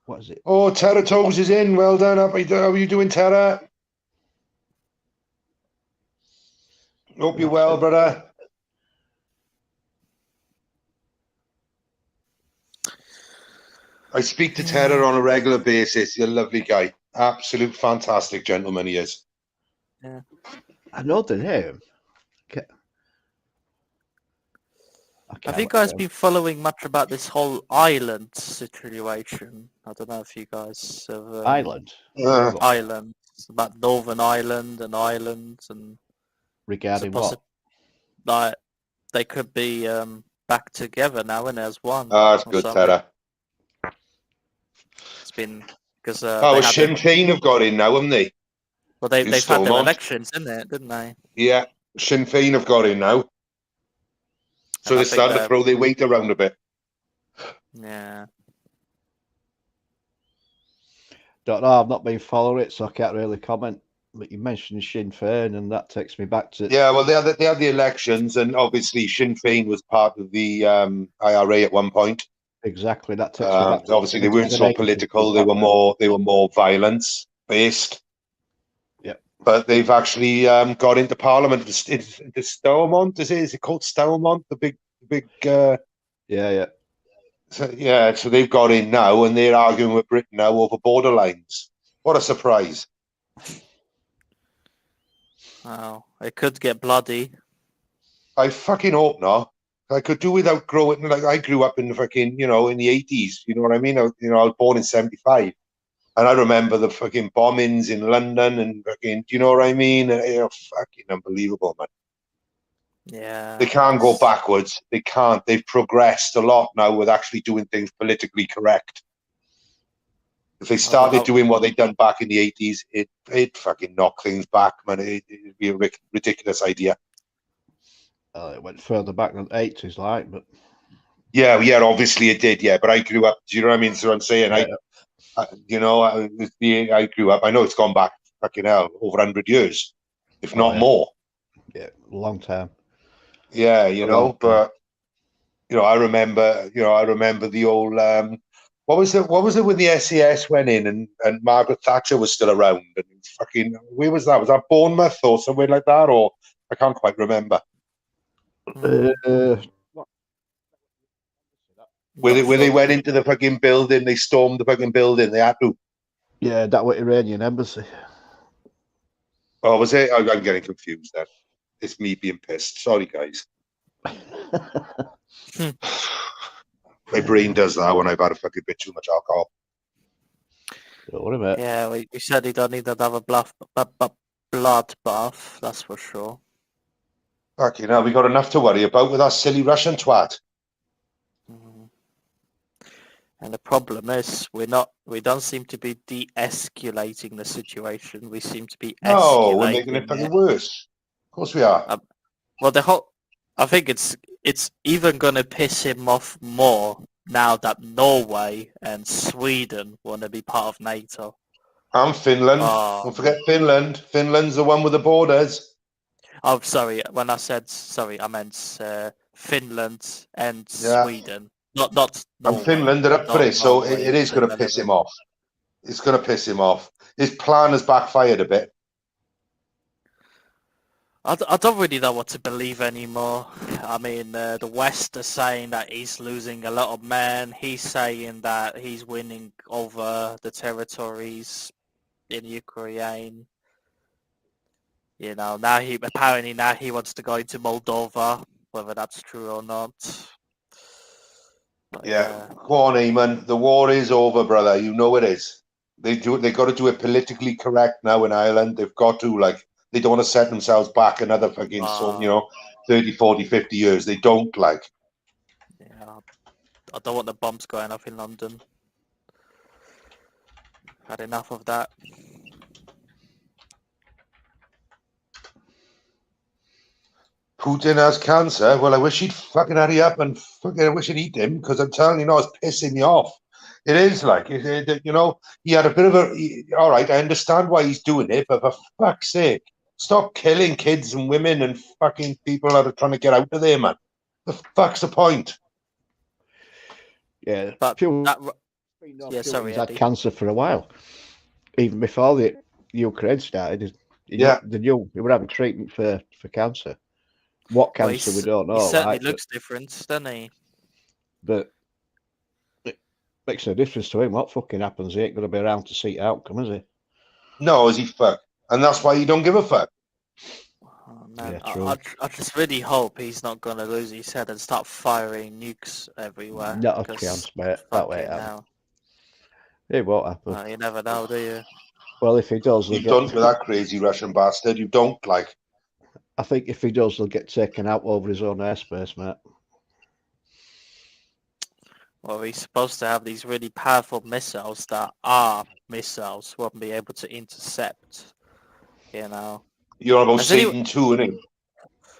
Speaker 2: What is it?
Speaker 6: Oh, Terra Toes is in. Well done. How are you doing, Terra? Hope you're well, brother. I speak to Terra on a regular basis. He's a lovely guy. Absolute fantastic gentleman he is.
Speaker 5: Yeah.
Speaker 2: I know the name.
Speaker 5: Have you guys been following much about this whole island situation? I don't know if you guys have...
Speaker 2: Island?
Speaker 5: Island. About Northern Ireland and islands and...
Speaker 2: Regarding what?
Speaker 5: Like, they could be back together now and as one.
Speaker 6: Ah, that's good, Terra.
Speaker 5: It's been... because
Speaker 6: Sinn Féin have got in now, haven't they?
Speaker 5: Well, they've had their elections, didn't they?
Speaker 6: Yeah, Sinn Féin have got in now. So they're starting to throw their weight around a bit.
Speaker 5: Yeah.
Speaker 2: Don't know. I've not been following it, so I can't really comment. But you mentioned Sinn Féin, and that takes me back to...
Speaker 6: Yeah, well, they had the elections, and obviously Sinn Féin was part of the IRA at one point.
Speaker 2: Exactly, that takes me back.
Speaker 6: Obviously, they weren't so political. They were more violence based.
Speaker 2: Yep.
Speaker 6: But they've actually got into Parliament. The Stormont, is it called Stormont? The big.
Speaker 2: Yeah.
Speaker 6: So they've got in now, and they're arguing with Britain now over border lines. What a surprise!
Speaker 5: Wow, it could get bloody.
Speaker 6: I fucking hope not. I could do without growing. Like I grew up in the fucking, in the 80s. You know what I mean? I was born in '75, and I remember the fucking bombings in London and fucking. Do you know what I mean? Fucking unbelievable, man.
Speaker 5: Yeah.
Speaker 6: They can't go backwards. They can't. They've progressed a lot now with actually doing things politically correct. If they started doing what they'd done back in the 80s, it'd fucking knock things back, man. It'd be a ridiculous idea.
Speaker 2: It went further back than the 80s, like, but...
Speaker 6: Yeah, obviously it did, yeah. But I grew up, do you know what I mean? So I'm saying,
Speaker 2: Yeah.
Speaker 6: I grew up, I know it's gone back, fucking hell, over 100 years, if not more.
Speaker 2: Yeah, long time.
Speaker 6: Yeah, but, I remember the old, what was it when the SES went in and Margaret Thatcher was still around? And fucking, where was that? Was that Bournemouth or somewhere like that? Or I can't quite remember. Where they went into the fucking building, they stormed the fucking building, they had to.
Speaker 2: Yeah, that was Iranian embassy.
Speaker 6: Oh, was it? I'm getting confused then. It's me being pissed. Sorry, guys. My brain does that when I've had a fucking bit too much alcohol.
Speaker 2: Don't worry about it.
Speaker 5: Yeah, we said he don't need another blood bath, that's for sure.
Speaker 6: Fucking hell, we got enough to worry about with that silly Russian twat.
Speaker 5: And the problem is, we don't seem to be de-escalating the situation. We seem to be escalating.
Speaker 6: No, we're making it fucking worse. Of course we are.
Speaker 5: Well, I think it's even gonna piss him off more now that Norway and Sweden want to be part of NATO.
Speaker 6: And Finland. Don't forget Finland. Finland's the one with the borders.
Speaker 5: Oh, sorry. When I said sorry, I meant Finland and Sweden. Not Norway.
Speaker 6: And Finland, they're up for it, so it is going to piss him off. It's going to piss him off. His plan has backfired a bit.
Speaker 5: I don't really know what to believe anymore. I mean, the West are saying that he's losing a lot of men. He's saying that he's winning over the territories in Ukraine. You know, now he wants to go into Moldova, whether that's true or not. But,
Speaker 6: Yeah, go on, Eamon. The war is over, brother. You know it is. They got to do it politically correct now in Ireland. They've got to, like, they don't want to set themselves back another fucking, 30, 40, 50 years. They don't, like.
Speaker 5: Yeah, I don't want the bombs going off in London. Had enough of that.
Speaker 6: Putin has cancer. Well, I wish he'd fucking hurry up and I wish he'd eat him, because I'm telling you, it's pissing me off. It is like, he had a bit of all right, I understand why he's doing it, but for fuck's sake, stop killing kids and women and fucking people that are trying to get out of there, man. The fuck's the point?
Speaker 2: Yeah,
Speaker 5: but
Speaker 2: Putin's had cancer for a while, even before the Ukraine started. He were having treatment for cancer. What cancer, we don't know.
Speaker 5: He certainly looks different, doesn't he?
Speaker 2: But it makes no difference to him. What fucking happens? He ain't going to be around to see the outcome, is he?
Speaker 6: No, is he fuck? And that's why you don't give a fuck.
Speaker 5: Oh, man.
Speaker 2: Yeah, true.
Speaker 5: I just really hope he's not going to lose his head and start firing nukes everywhere.
Speaker 2: Not a chance, mate. That way happen. It won't happen.
Speaker 5: Well, you never know, do you?
Speaker 2: Well, if he does,
Speaker 6: you don't with that crazy Russian bastard. You don't, like.
Speaker 2: I think if he does, they'll get taken out over his own airspace, mate.
Speaker 5: Well, he's supposed to have these really powerful missiles that our missiles won't be able to intercept. You know.
Speaker 6: You're about Satan too, isn't it?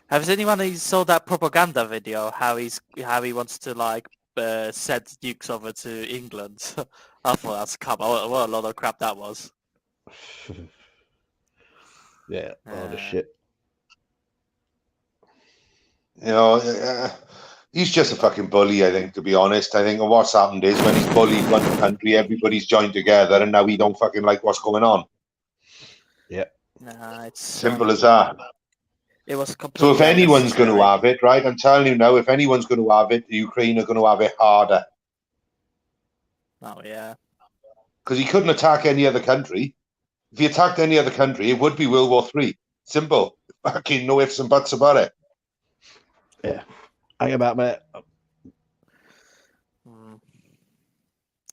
Speaker 5: Has anyone saw that propaganda video? How he wants to like send nukes over to England? I thought that's what a lot of crap that was.
Speaker 2: Yeah, all the shit.
Speaker 6: He's just a fucking bully, I think, to be honest. I think what's happened is when he's bullied one country, everybody's joined together, and now he don't fucking like what's going on.
Speaker 2: Yeah.
Speaker 5: Nah, it's
Speaker 6: simple as that.
Speaker 5: It was completely.
Speaker 6: So if anyone's going to have it, right, I'm telling you now, if anyone's going to have it, the Ukraine are going to have it harder.
Speaker 5: Oh, yeah.
Speaker 6: Because he couldn't attack any other country. If he attacked any other country, it would be World War III. Simple. Fucking no ifs and buts about it.
Speaker 2: Yeah. Hang about, mate.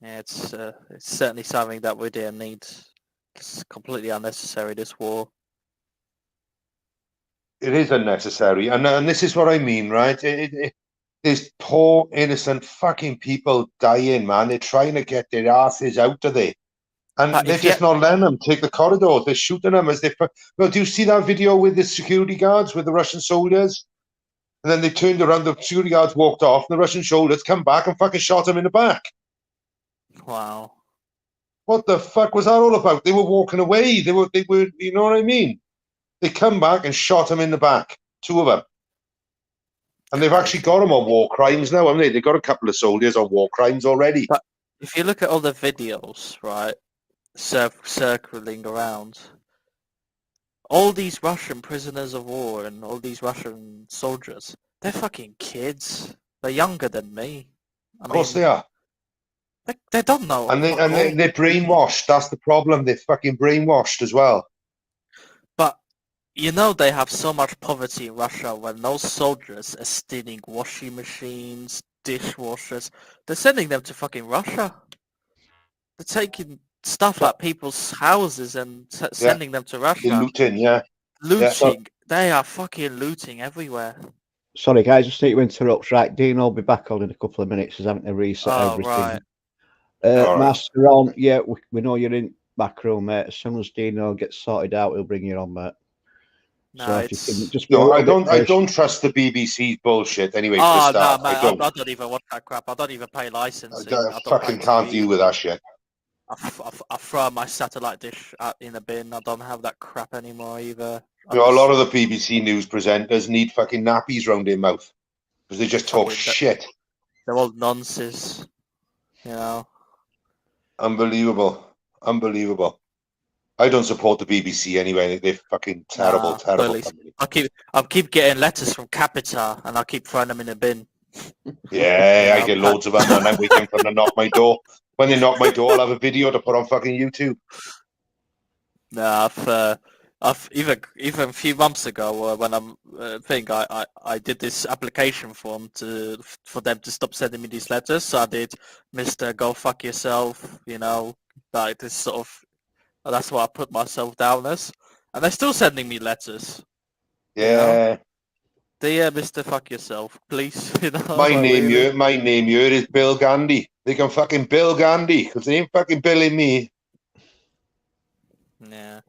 Speaker 5: Yeah, it's certainly something that we didn't need. It's completely unnecessary, this war.
Speaker 6: It is unnecessary. And this is what I mean, right? There's poor, innocent fucking people dying, man. They're trying to get their asses out of there. And they're just not letting them take the corridors. They're shooting them as they... Well, do you see that video with the security guards, with the Russian soldiers? And then they turned around, the security guards walked off, and the Russian soldiers come back and fucking shot him in the back.
Speaker 5: Wow.
Speaker 6: What the fuck was that all about? They were walking away. They were, you know what I mean? They come back and shot him in the back. 2 of them. And they've actually got him on war crimes now, haven't they? They've got a couple of soldiers on war crimes already.
Speaker 5: But if you look at all the videos, right, circling around, all these Russian prisoners of war and all these Russian soldiers, they're fucking kids. They're younger than me.
Speaker 6: Of course they are.
Speaker 5: They don't know.
Speaker 6: And they're brainwashed. That's the problem. They're fucking brainwashed as well.
Speaker 5: But you know they have so much poverty in Russia when those soldiers are stealing washing machines, dishwashers. They're sending them to fucking Russia. They're taking stuff at people's houses and sending them to Russia.
Speaker 6: They're looting,
Speaker 5: Looting. They are fucking looting everywhere.
Speaker 2: Sorry, guys, just need to interrupt. Right, Dean will be back on in a couple of minutes. He's having to reset everything.
Speaker 5: Right.
Speaker 2: Master on, yeah, we know you're in back room, mate. As soon as Dino gets sorted out, he'll bring you on, mate.
Speaker 5: No,
Speaker 2: so if you can just
Speaker 6: I don't trust the BBC's bullshit anyway.
Speaker 5: No,
Speaker 6: I
Speaker 5: don't even watch that crap. I don't even pay licensing.
Speaker 6: I fucking can't deal with that shit.
Speaker 5: I throw my satellite dish out in the bin. I don't have that crap anymore either.
Speaker 6: A lot of the BBC news presenters need fucking nappies round their mouth because they just talk shit.
Speaker 5: They're all nonsense, you know.
Speaker 6: Unbelievable. I don't support the BBC anyway. They're fucking terrible, terrible
Speaker 5: bullies.
Speaker 6: company.
Speaker 5: I keep getting letters from Capita, and I keep throwing them in a bin.
Speaker 6: Yeah, I get loads of them, and I'm waiting for them to knock my door. When they knock my door, I'll have a video to put on fucking YouTube.
Speaker 5: No, I've even a few months ago when I did this application form for them to stop sending me these letters. So I did, Mr. Go fuck yourself, you know, like this sort of. That's what I put myself down as, and they're still sending me letters.
Speaker 6: Yeah.
Speaker 5: You know? Dear Mr. Fuck yourself, please. You know,
Speaker 6: my name here is Bill Gandhi. They can fucking Bill Gandhi because they ain't fucking billing me.
Speaker 5: Yeah.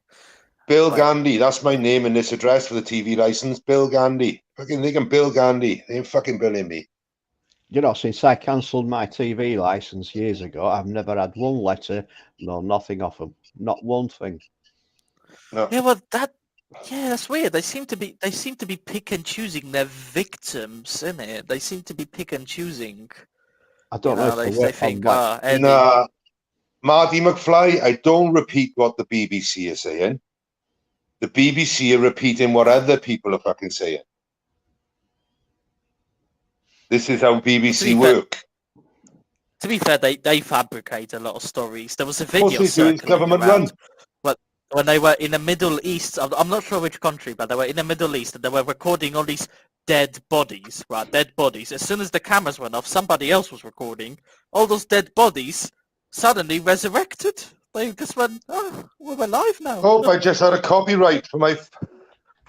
Speaker 6: Bill Gandhi, that's my name in this address for the TV license. Bill Gandhi. Fucking they can Bill Gandhi. They ain't fucking billing me.
Speaker 2: You know, since I cancelled my TV license years ago, I've never had one letter, no nothing off them. Not one thing.
Speaker 6: No.
Speaker 5: Yeah, well, that's weird. They seem to be pick and choosing their victims, isn't it? They seem to be pick and choosing.
Speaker 2: I don't know if
Speaker 5: they think,
Speaker 6: Eddie. Nah, Marty McFly, I don't repeat what the BBC is saying. The BBC are repeating what other people are fucking saying. This is how BBC work.
Speaker 5: To be fair, they fabricate a lot of stories. There was a video
Speaker 6: government run.
Speaker 5: When they were in the Middle East, I'm not sure which country, but they were in the Middle East and they were recording all these dead bodies, right? Dead bodies. As soon as the cameras went off, somebody else was recording. All those dead bodies suddenly resurrected. They just went, oh, we're alive now.
Speaker 6: Oh, I just had a copyright for my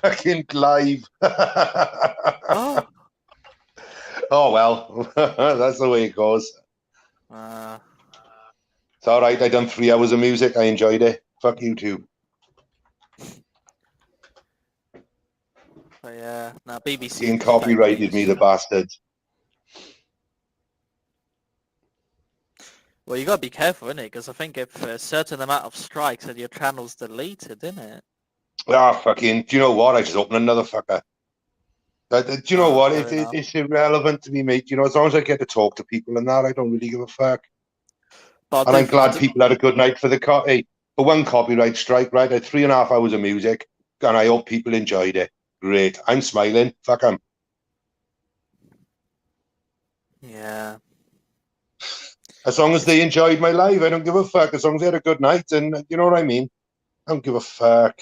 Speaker 6: fucking live.
Speaker 5: Oh.
Speaker 6: Oh, well, that's the way it goes. It's all right. I done 3 hours of music. I enjoyed it. Fuck you too.
Speaker 5: But yeah, now BBC.
Speaker 6: Being copyrighted me, the bastards.
Speaker 5: Well, you gotta be careful, innit? Because I think if a certain amount of strikes and your channel's deleted, innit?
Speaker 6: Ah, fucking. Do you know what? I just opened another fucker. Do you know what? It's irrelevant to me, mate. You know, as long as I get to talk to people and that, I don't really give a fuck.
Speaker 5: But
Speaker 6: and I'm glad people had a good night for for one copyright strike, right? I had 3.5 hours of music, and I hope people enjoyed it. Great. I'm smiling. Fuck them.
Speaker 5: Yeah.
Speaker 6: As long as they enjoyed my live, I don't give a fuck. As long as they had a good night, and you know what I mean? I don't give a fuck.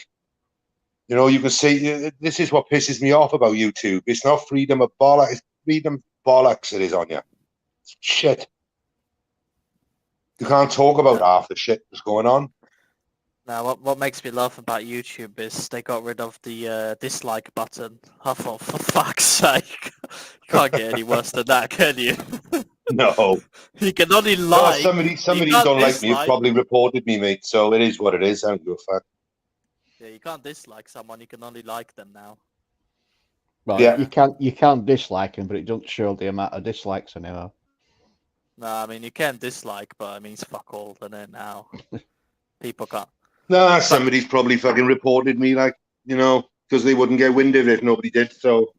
Speaker 6: You know, you can say, this is what pisses me off about YouTube. It's not freedom of bollocks. It's freedom bollocks it is on you. It's shit. You can't talk about half the shit that's going on.
Speaker 5: Now, what makes me laugh about YouTube is they got rid of the dislike button. I thought, for fuck's sake, you can't get any worse than that, can you?
Speaker 6: No.
Speaker 5: You can only like.
Speaker 6: Somebody who don't like me has probably reported me, mate. So it is what it is. I don't give a fuck.
Speaker 5: Yeah, you can't dislike someone. You can only like them now.
Speaker 2: Well, yeah, you can't dislike them, but it doesn't show the amount of dislikes anymore.
Speaker 5: No, I mean you can dislike, but it means fuck all, doesn't it? Now people can't.
Speaker 6: Nah, somebody's probably fucking reported me, like, you know, because they wouldn't get wind of it if nobody did. So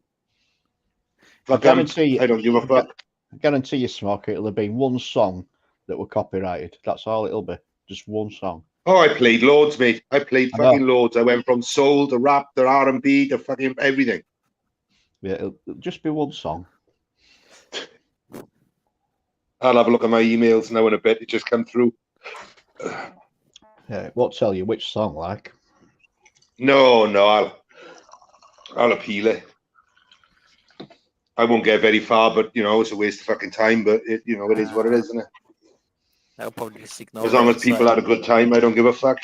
Speaker 2: I guarantee
Speaker 6: I don't give a fuck.
Speaker 2: I guarantee you, Smoke, it'll have been one song that were copyrighted. That's all it'll be. Just one song.
Speaker 6: Oh, I played loads, mate. I played fucking loads. I went from soul to rap to R&B to fucking everything.
Speaker 2: Yeah, it'll just be one song.
Speaker 6: I'll have a look at my emails now in a bit. It just come through.
Speaker 2: Yeah, it won't tell you which song, like.
Speaker 6: No, I'll appeal it. I won't get very far, but you know, it's a waste of fucking time. But it, you know, it is what it is, isn't it?
Speaker 5: I'll probably just ignore.
Speaker 6: As long as people had a good time, I don't give a fuck.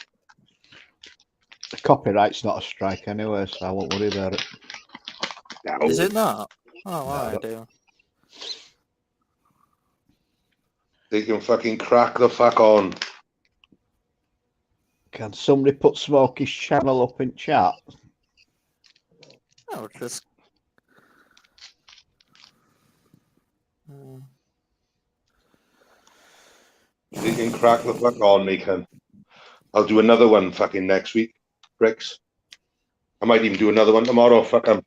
Speaker 2: The copyright's not a strike anyway, so I won't worry about it.
Speaker 6: No.
Speaker 5: Is it not? Oh, wow, I do.
Speaker 6: They can fucking crack the fuck on.
Speaker 2: Can somebody put Smokey's channel up in chat?
Speaker 5: Oh, just.
Speaker 6: They can crack the fuck on, they can. I'll do another one fucking next week, pricks. I might even do another one tomorrow, fuck them.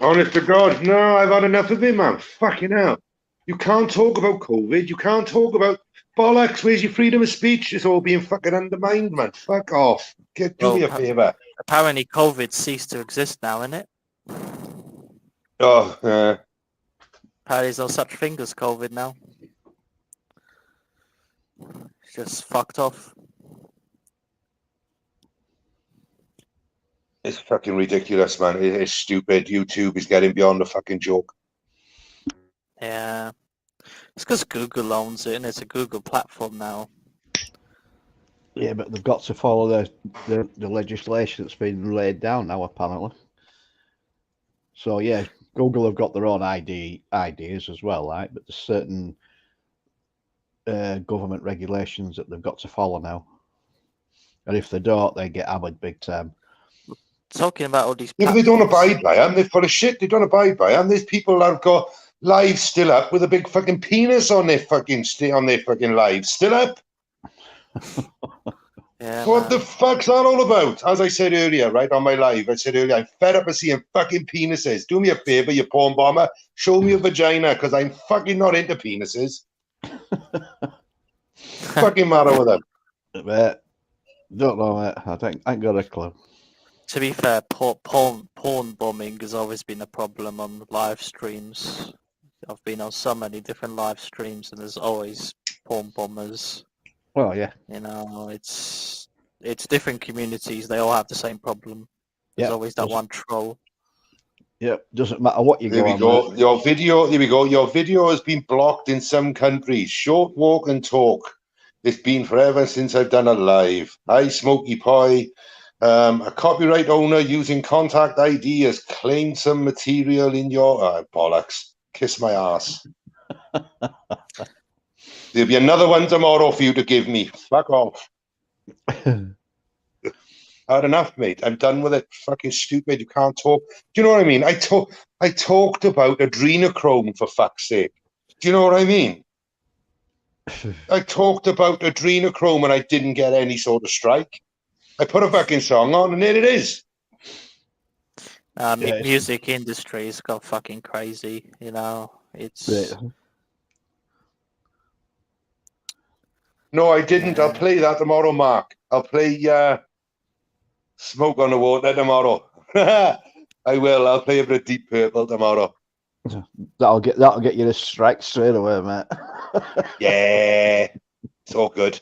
Speaker 6: Honest to God, no, I've had enough of it, man. Fucking hell. You can't talk about COVID. You can't talk about bollocks, where's your freedom of speech? It's all being fucking undermined, man. Fuck off. Do me a favour.
Speaker 5: Apparently, COVID ceased to exist now, innit?
Speaker 6: Oh,
Speaker 5: Apparently, there's no such thing as COVID now. It's just fucked off.
Speaker 6: it's fucking ridiculous, man. It's stupid. YouTube is getting beyond the fucking joke.
Speaker 5: Yeah. It's because Google owns it, and it's a Google platform now.
Speaker 2: Yeah, but they've got to follow the legislation that's been laid down now, apparently. So yeah, Google have got their own ideas as well, right? But there's certain government regulations that they've got to follow now, and if they don't, they get hammered big time.
Speaker 5: Talking about all these
Speaker 6: Yeah, but they don't abide by them. They're full of shit. They don't abide by them. There's people that have got lives still up with a big fucking penis on their fucking lives still up.
Speaker 5: Yeah,
Speaker 6: What the fuck's that all about? As I said earlier, right, on my live, I said earlier, I'm fed up of seeing fucking penises. Do me a favour, you porn bomber. Show me a vagina, because I'm fucking not into penises. Fucking matter with them.
Speaker 2: Don't know, mate. I ain't got a clue.
Speaker 5: To be fair, porn bombing has always been a problem on live streams. I've been on so many different live streams, and there's always porn bombers.
Speaker 2: Well, yeah.
Speaker 5: You know, it's different communities. They all have the same problem. There's always that one troll.
Speaker 2: Yeah, doesn't matter what you
Speaker 6: There
Speaker 2: go
Speaker 6: we
Speaker 2: on.
Speaker 6: go. Your video. Here we go. Your video has been blocked in some countries. Short walk and talk. It's been forever since I've done a live. Hi, Smoky Pie. A copyright owner using contact ID has claimed some material in your bollocks. Kiss my ass. There'll be another one tomorrow for you to give me. Fuck off. Had enough, mate. I'm done with it. Fucking stupid. You can't talk. Do you know what I mean? I talked about adrenochrome, for fuck's sake. Do you know what I mean? I talked about adrenochrome and I didn't get any sort of strike. I put a fucking song on and there it is.
Speaker 5: Music industry's got fucking crazy, you know. It's
Speaker 6: No, I didn't. I'll play that tomorrow, Mark. I'll play Smoke on the Water tomorrow. I will. I'll play a bit of Deep Purple tomorrow.
Speaker 2: That'll get you the strike straight away, mate.
Speaker 6: Yeah, it's all good.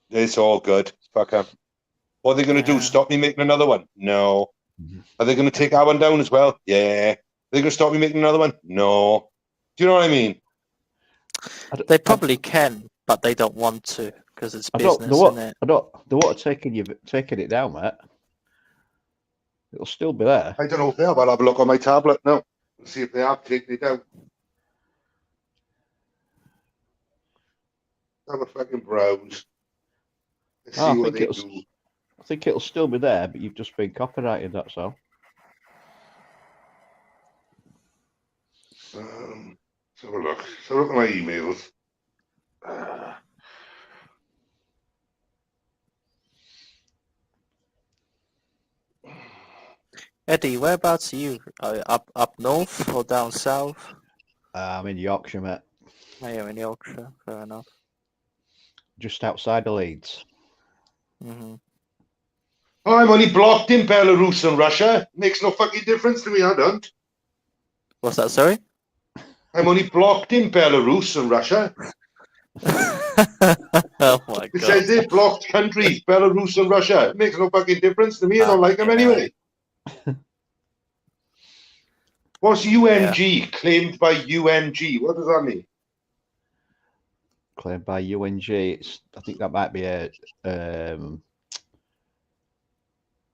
Speaker 6: It's all good. Fuck them. What are they going to do? Stop me making another one? No. Are they going to take that one down as well? Yeah. Are they going to stop me making another one? No. Do you know what I mean?
Speaker 5: They probably can, but they don't want to because it's business, isn't it?
Speaker 2: They want to taking it down, mate. It'll still be there.
Speaker 6: I don't know if they have. I'll have a look on my tablet now. See if they have taken it down. Have a fucking browse.
Speaker 2: I think it'll still be there, but you've just been copyrighted, that's all.
Speaker 6: Let's have a look. So look at my emails.
Speaker 5: Eddie, whereabouts are you? Up north or down south?
Speaker 2: I'm in Yorkshire, mate.
Speaker 5: Oh, you're in Yorkshire. Fair enough.
Speaker 2: Just outside of Leeds.
Speaker 5: Mm-hmm.
Speaker 6: Oh, I'm only blocked in Belarus and Russia. Makes no fucking difference to me, I don't.
Speaker 5: What's that, sorry?
Speaker 6: I'm only blocked in Belarus and Russia.
Speaker 5: Oh my God.
Speaker 6: It says they're blocked countries, Belarus and Russia. It makes no fucking difference to me. I don't like them anyway. What's UNG? Claimed by UNG. What does that mean?
Speaker 2: Claimed by UNG. I think that might be a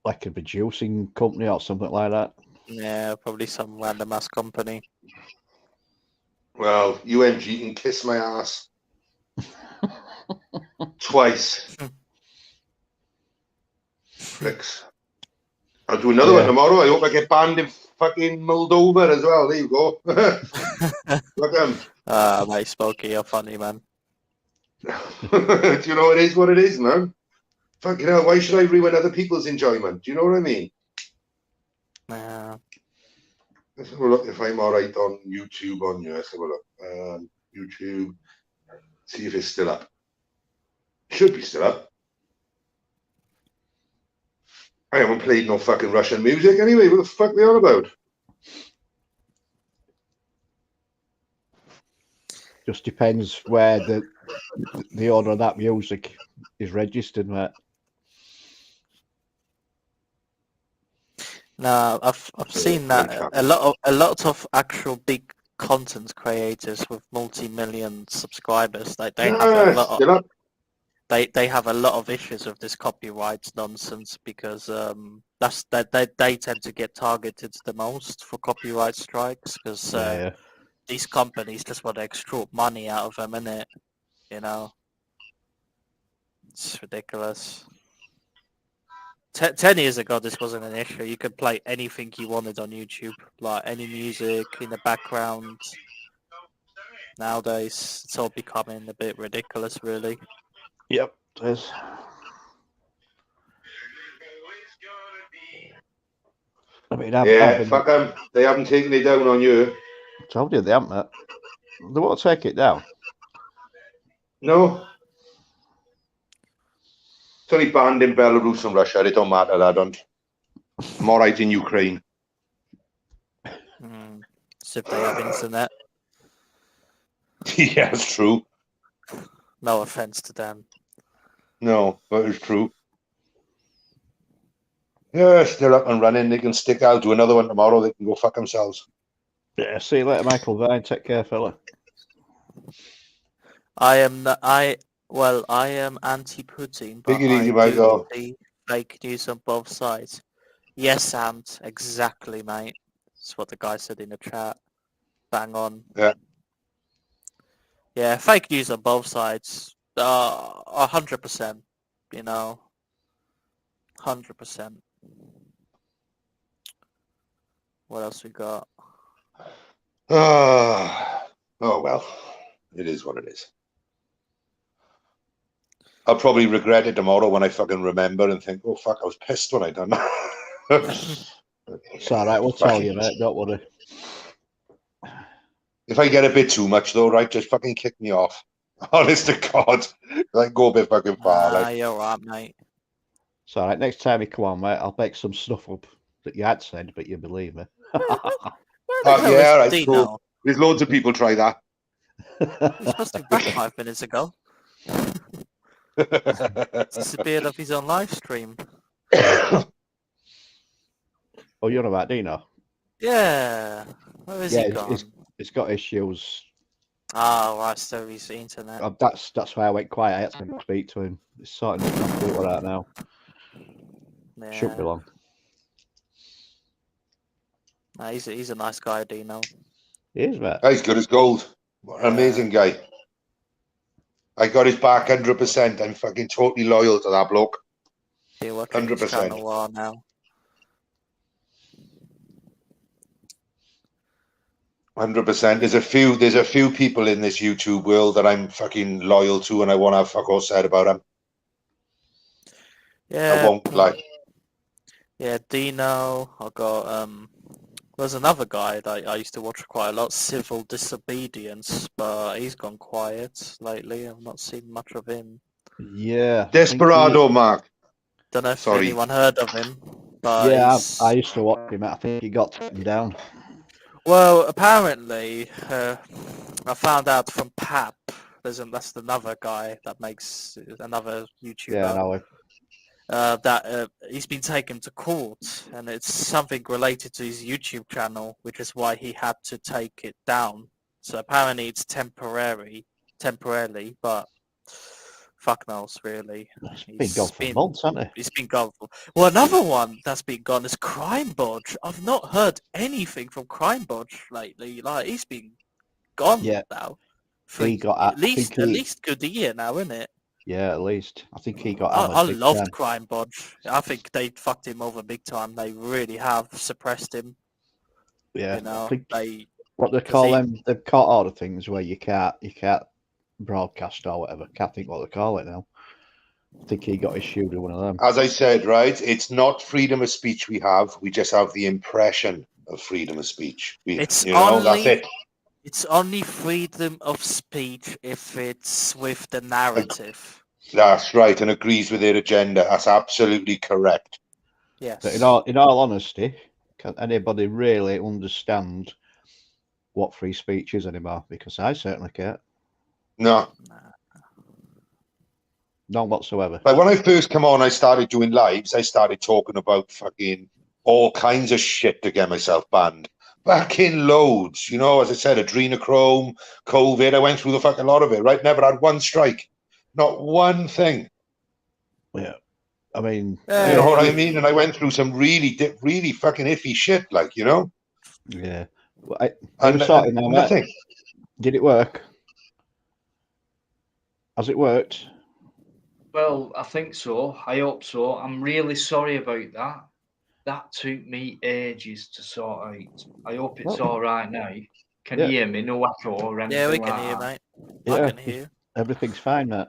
Speaker 2: like a producing company or something like that.
Speaker 5: Yeah, probably some random ass company.
Speaker 6: Well, UNG can kiss my ass. Twice. Flicks. I'll do another one tomorrow. I hope I get banned in fucking Moldova as well. There you go. Look at him.
Speaker 5: Mate, Smokey, you're funny, man.
Speaker 6: Do you know it is what it is, man? Fucking hell, why should I ruin other people's enjoyment? Do you know what I mean?
Speaker 5: Yeah.
Speaker 6: Let's have a look if I'm alright on YouTube on here. Let's have a look. YouTube. See if it's still up. Should be still up. I haven't played no fucking Russian music anyway. What the fuck are they on about?
Speaker 2: Just depends where the order of that music is registered, mate.
Speaker 5: No, I've seen that a lot of actual big content creators with multi-million subscribers, like they have a lot of,
Speaker 6: still up.
Speaker 5: they have a lot of issues with this copyright nonsense because they tend to get targeted the most for copyright strikes because these companies just want to extort money out of them, innit? You know, it's ridiculous. 10 years ago, this wasn't an issue. You could play anything you wanted on YouTube, like any music in the background. Nowadays, it's all becoming a bit ridiculous, really.
Speaker 2: Yep, it is. I mean,
Speaker 6: fuck them. They haven't taken it down on you.
Speaker 2: I told you they haven't, mate. They won't take it down.
Speaker 6: No. It's only banned in Belarus and Russia. It don't matter, I don't. I'm all right in Ukraine.
Speaker 5: So if they have internet.
Speaker 6: Yeah, it's true.
Speaker 5: No offense to them.
Speaker 6: No, but it's true. Yeah, still up and running. They can stick out to another one tomorrow. They can go fuck themselves.
Speaker 2: Yeah, see you later, Michael Vine. Take care, fella.
Speaker 5: I am anti-Putin, but
Speaker 6: Take it easy,
Speaker 5: I
Speaker 6: Michael.
Speaker 5: do see fake news on both sides. Yes, and exactly, mate. That's what the guy said in the chat. Bang on.
Speaker 6: Yeah.
Speaker 5: Yeah, fake news on both sides. 100%. You know, 100%. What else we got?
Speaker 6: Oh well, it is what it is. I'll probably regret it tomorrow when I fucking remember and think, oh fuck, I was pissed when I done that.
Speaker 2: It's all right, we'll tell you, mate. Don't worry.
Speaker 6: If I get a bit too much though, right, just fucking kick me off. Honest to God, like go a bit fucking far. Like.
Speaker 5: You're right, mate.
Speaker 2: It's all right. Next time you come on, mate, I'll make some stuff up that you had said, but you believe me.
Speaker 6: Yeah, right. Cool. There's loads of people try that.
Speaker 5: He was supposed to be back 5 minutes ago. Disappeared off his own live stream.
Speaker 2: Oh, you're about Dino?
Speaker 5: Yeah. Where is he gone?
Speaker 2: It's got issues.
Speaker 5: Oh, right, so his internet.
Speaker 2: That's why I went quiet. I had to speak to him. It's sorting the computer out now.
Speaker 5: Yeah.
Speaker 2: Shouldn't be long.
Speaker 5: Nah, he's a nice guy, Dino.
Speaker 2: He is, mate.
Speaker 6: He's good as gold. What an amazing guy. I got his back 100%. I'm fucking totally loyal to that bloke.
Speaker 5: 100%. Now.
Speaker 6: 100%. There's a few people in this YouTube world that I'm fucking loyal to, and I won't have fuck all said about them.
Speaker 5: Yeah.
Speaker 6: I won't lie.
Speaker 5: Yeah, Dino. I got there's another guy that I used to watch quite a lot, Civil Disobedience, but he's gone quiet lately. I've not seen much of him.
Speaker 2: Yeah.
Speaker 6: Desperado, Mark.
Speaker 5: Don't know if anyone heard of him. But
Speaker 2: yeah, I used to watch him. I think he got taken down.
Speaker 5: Well, apparently, I found out from Pap. That's another guy that makes another YouTuber.
Speaker 2: Yeah, I know him.
Speaker 5: That he's been taken to court, and it's something related to his YouTube channel, which is why he had to take it down. So apparently it's temporarily, but fuck knows, really.
Speaker 2: He's been gone for months, hasn't he?
Speaker 5: He's been gone for... Well, another one that's been gone is Crime Bodge. I've not heard anything from Crime Bodge lately. Like, he's been gone now.
Speaker 2: He got
Speaker 5: at least good year now, isn't it?
Speaker 2: Yeah, at least. I think he got
Speaker 5: I loved Crime Bodge. I think they fucked him over big time. They really have suppressed him.
Speaker 2: Yeah,
Speaker 5: you know,
Speaker 2: what they call them, the court order things where you can't broadcast or whatever. Can't think what they call it now. I think he got issued with one of them.
Speaker 6: As I said, right, it's not freedom of speech we have. We just have the impression of freedom of speech. That's it.
Speaker 5: It's only freedom of speech if it's with the narrative.
Speaker 6: That's right, and agrees with their agenda. That's absolutely correct.
Speaker 5: Yes.
Speaker 2: But in all honesty, can anybody really understand what free speech is anymore? Because I certainly can't.
Speaker 6: No.
Speaker 2: None whatsoever.
Speaker 6: Like when I first come on, I started doing lives. I started talking about fucking all kinds of shit to get myself banned. Fucking loads, you know. As I said, adrenochrome, COVID. I went through the fucking lot of it. Right, never had one strike, not one thing.
Speaker 2: Yeah, I mean,
Speaker 6: You know what I mean? And I went through some really fucking iffy shit, like, you know.
Speaker 2: Yeah. Well, I was sorting now,
Speaker 6: nothing.
Speaker 2: Did it work? Has it worked?
Speaker 8: Well, I think so. I hope so. I'm really sorry about that. That took me ages to sort out. I hope it's all right now. Can you hear me? No echo or anything
Speaker 5: Yeah, we
Speaker 8: like
Speaker 5: can hear,
Speaker 8: that?
Speaker 5: mate.
Speaker 2: Yeah,
Speaker 5: I can hear.
Speaker 2: Everything's fine, mate.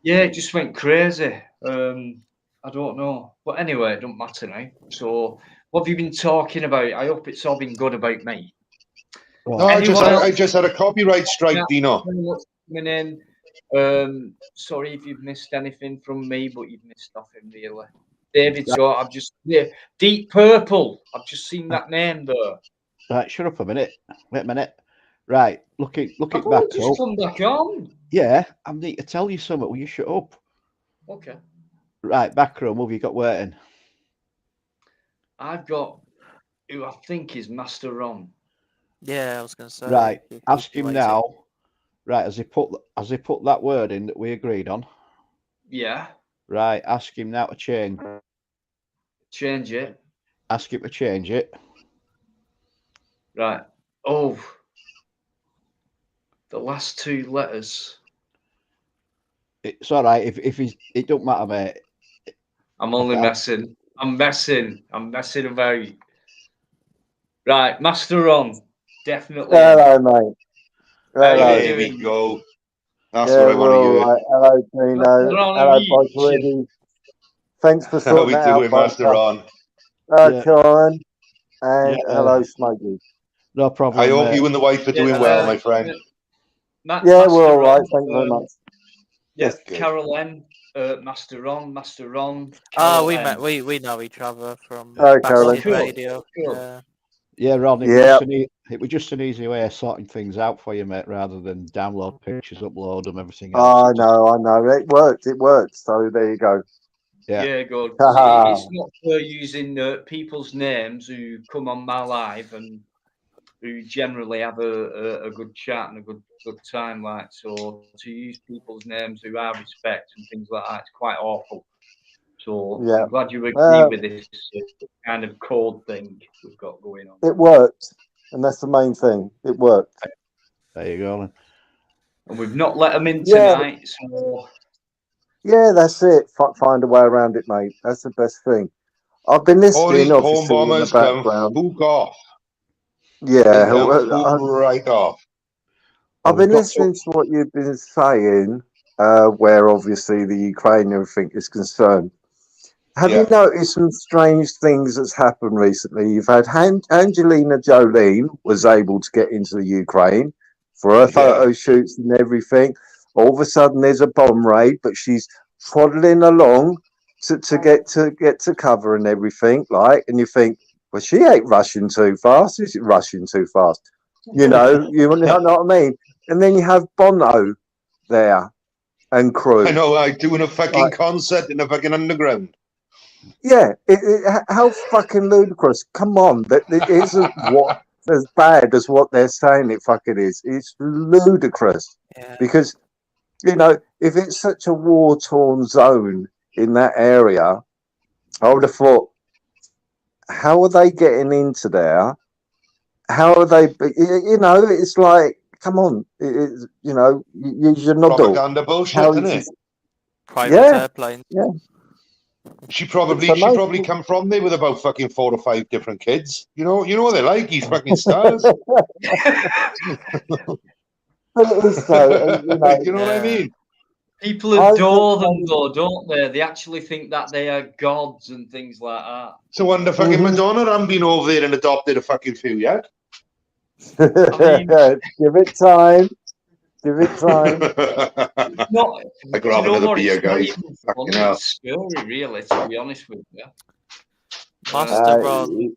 Speaker 8: Yeah, it just went crazy. I don't know. But anyway, it don't matter now. So, what have you been talking about? I hope it's all been good about me.
Speaker 6: No, I just had a copyright strike, Dino.
Speaker 8: Coming in. Sorry if you've missed anything from me, but you've missed nothing really. David, so I've just Deep Purple. I've just seen that name there.
Speaker 2: Right, shut up a minute. Wait a minute. Right, look it back
Speaker 8: just come back on.
Speaker 2: Yeah, I need to tell you something. Will you shut up?
Speaker 8: Okay.
Speaker 2: Right, back room. What have you got waiting?
Speaker 8: I've got who I think is Master Ron.
Speaker 5: Yeah, I was going to say.
Speaker 2: Right, ask him now. Right, has he put that word in that we agreed on?
Speaker 8: Yeah.
Speaker 2: Right, ask him now to change.
Speaker 8: Change it.
Speaker 2: Ask him to change it.
Speaker 8: Right. Oh. The last two letters.
Speaker 2: It's all right. If he's, it don't matter, mate.
Speaker 8: I'm only messing. I'm messing about. Right, Master Ron. Definitely.
Speaker 10: Hello, mate.
Speaker 8: Hello.
Speaker 6: There we go. That's what I want to hear.
Speaker 10: Right. Hello, Dino. Hello, Bikereddie. Thanks for sorting that out.
Speaker 6: How we doing, Master Ron?
Speaker 10: Karen. And hello, Smokey.
Speaker 2: No problem.
Speaker 6: I hope you and the wife are doing well, my friend.
Speaker 10: Yeah, we're all right. Thank you very much.
Speaker 8: Yes, Carol M. Master Ron.
Speaker 5: We know each other from
Speaker 10: Carolyn.
Speaker 5: radio.
Speaker 2: Yeah, Ron. It was just an easy way of sorting things out for you, mate, rather than download pictures, upload them, everything else.
Speaker 10: I know. It worked. So there you go.
Speaker 8: Yeah, good. It's not for using people's names who come on my live and who generally have a good chat and a good time, like, so to use people's names who I respect and things like that, it's quite awful. So I'm glad you agree with this kind of code thing we've got going on.
Speaker 10: It worked, and that's the main thing. It worked.
Speaker 2: There you go, then.
Speaker 8: And we've not let them in tonight, so...
Speaker 10: Yeah, that's it. Find a way around it, mate. That's the best thing. I've been listening, obviously, in the background.
Speaker 6: Spook off.
Speaker 10: Yeah,
Speaker 6: right off.
Speaker 10: I've been listening to what you've been saying, where obviously the Ukrainian thing is concerned. Have you noticed some strange things that's happened recently? You've had Angelina Jolie was able to get into the Ukraine for her photo shoots and everything. All of a sudden, there's a bomb raid, but she's trotting along to get to cover and everything, like. And you think, well, she ain't rushing too fast. Is it rushing too fast? You know, you know what I mean. And then you have Bono there and crew.
Speaker 6: I know, like doing a fucking concert in a fucking underground.
Speaker 10: Yeah, how fucking ludicrous! Come on, that it isn't what as bad as what they're saying it fucking is. It's ludicrous because, you know, if it's such a war-torn zone in that area, I would have thought, how are they getting into there? How are they? You know, it's like, come on, you know, use your noddle.
Speaker 6: Propaganda bullshit, isn't it?
Speaker 5: Private airplanes.
Speaker 10: Yeah.
Speaker 6: She probably come from there with about fucking 4 or 5 different kids. You know what they're like. These fucking stars.
Speaker 10: But it is so,
Speaker 6: you know what I mean.
Speaker 8: People adore them, though, don't they? They actually think that they are gods and things like that.
Speaker 6: So under fucking Madonna, I'm been over there and adopted a fucking few yet.
Speaker 10: Give it time. Give it time.
Speaker 8: Not,
Speaker 6: I could have another beer, guys.
Speaker 8: It's scary, really, to be honest with you.
Speaker 5: Master Ron,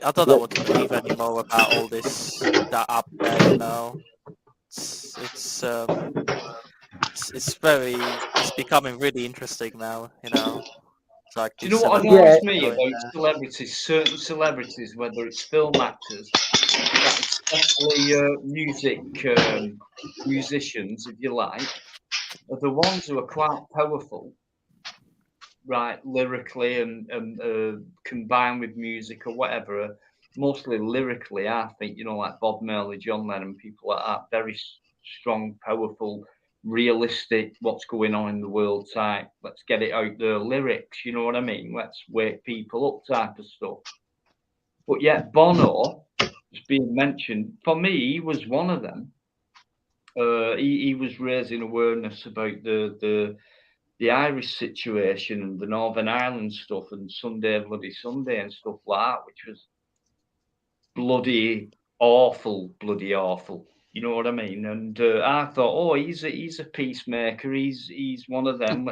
Speaker 5: I don't know what to believe anymore about all this that up there. You know, it's becoming really interesting now. You know, it's like,
Speaker 8: do you know what annoys me about celebrities? Certain celebrities, whether it's film actors, especially musicians, if you like, are the ones who are quite powerful, right, lyrically and combined with music or whatever. Mostly lyrically, I think, you know, like Bob Marley, John Lennon, people like that, very strong, powerful, realistic, what's going on in the world type. Let's get it out there, lyrics, you know what I mean? Let's wake people up type of stuff. But yet Bono, just being mentioned, for me, he was one of them. He was raising awareness about the Irish situation and the Northern Ireland stuff and Sunday Bloody Sunday and stuff like that, which was bloody awful. You know what I mean? And I thought, oh, he's a peacemaker. He's one of them.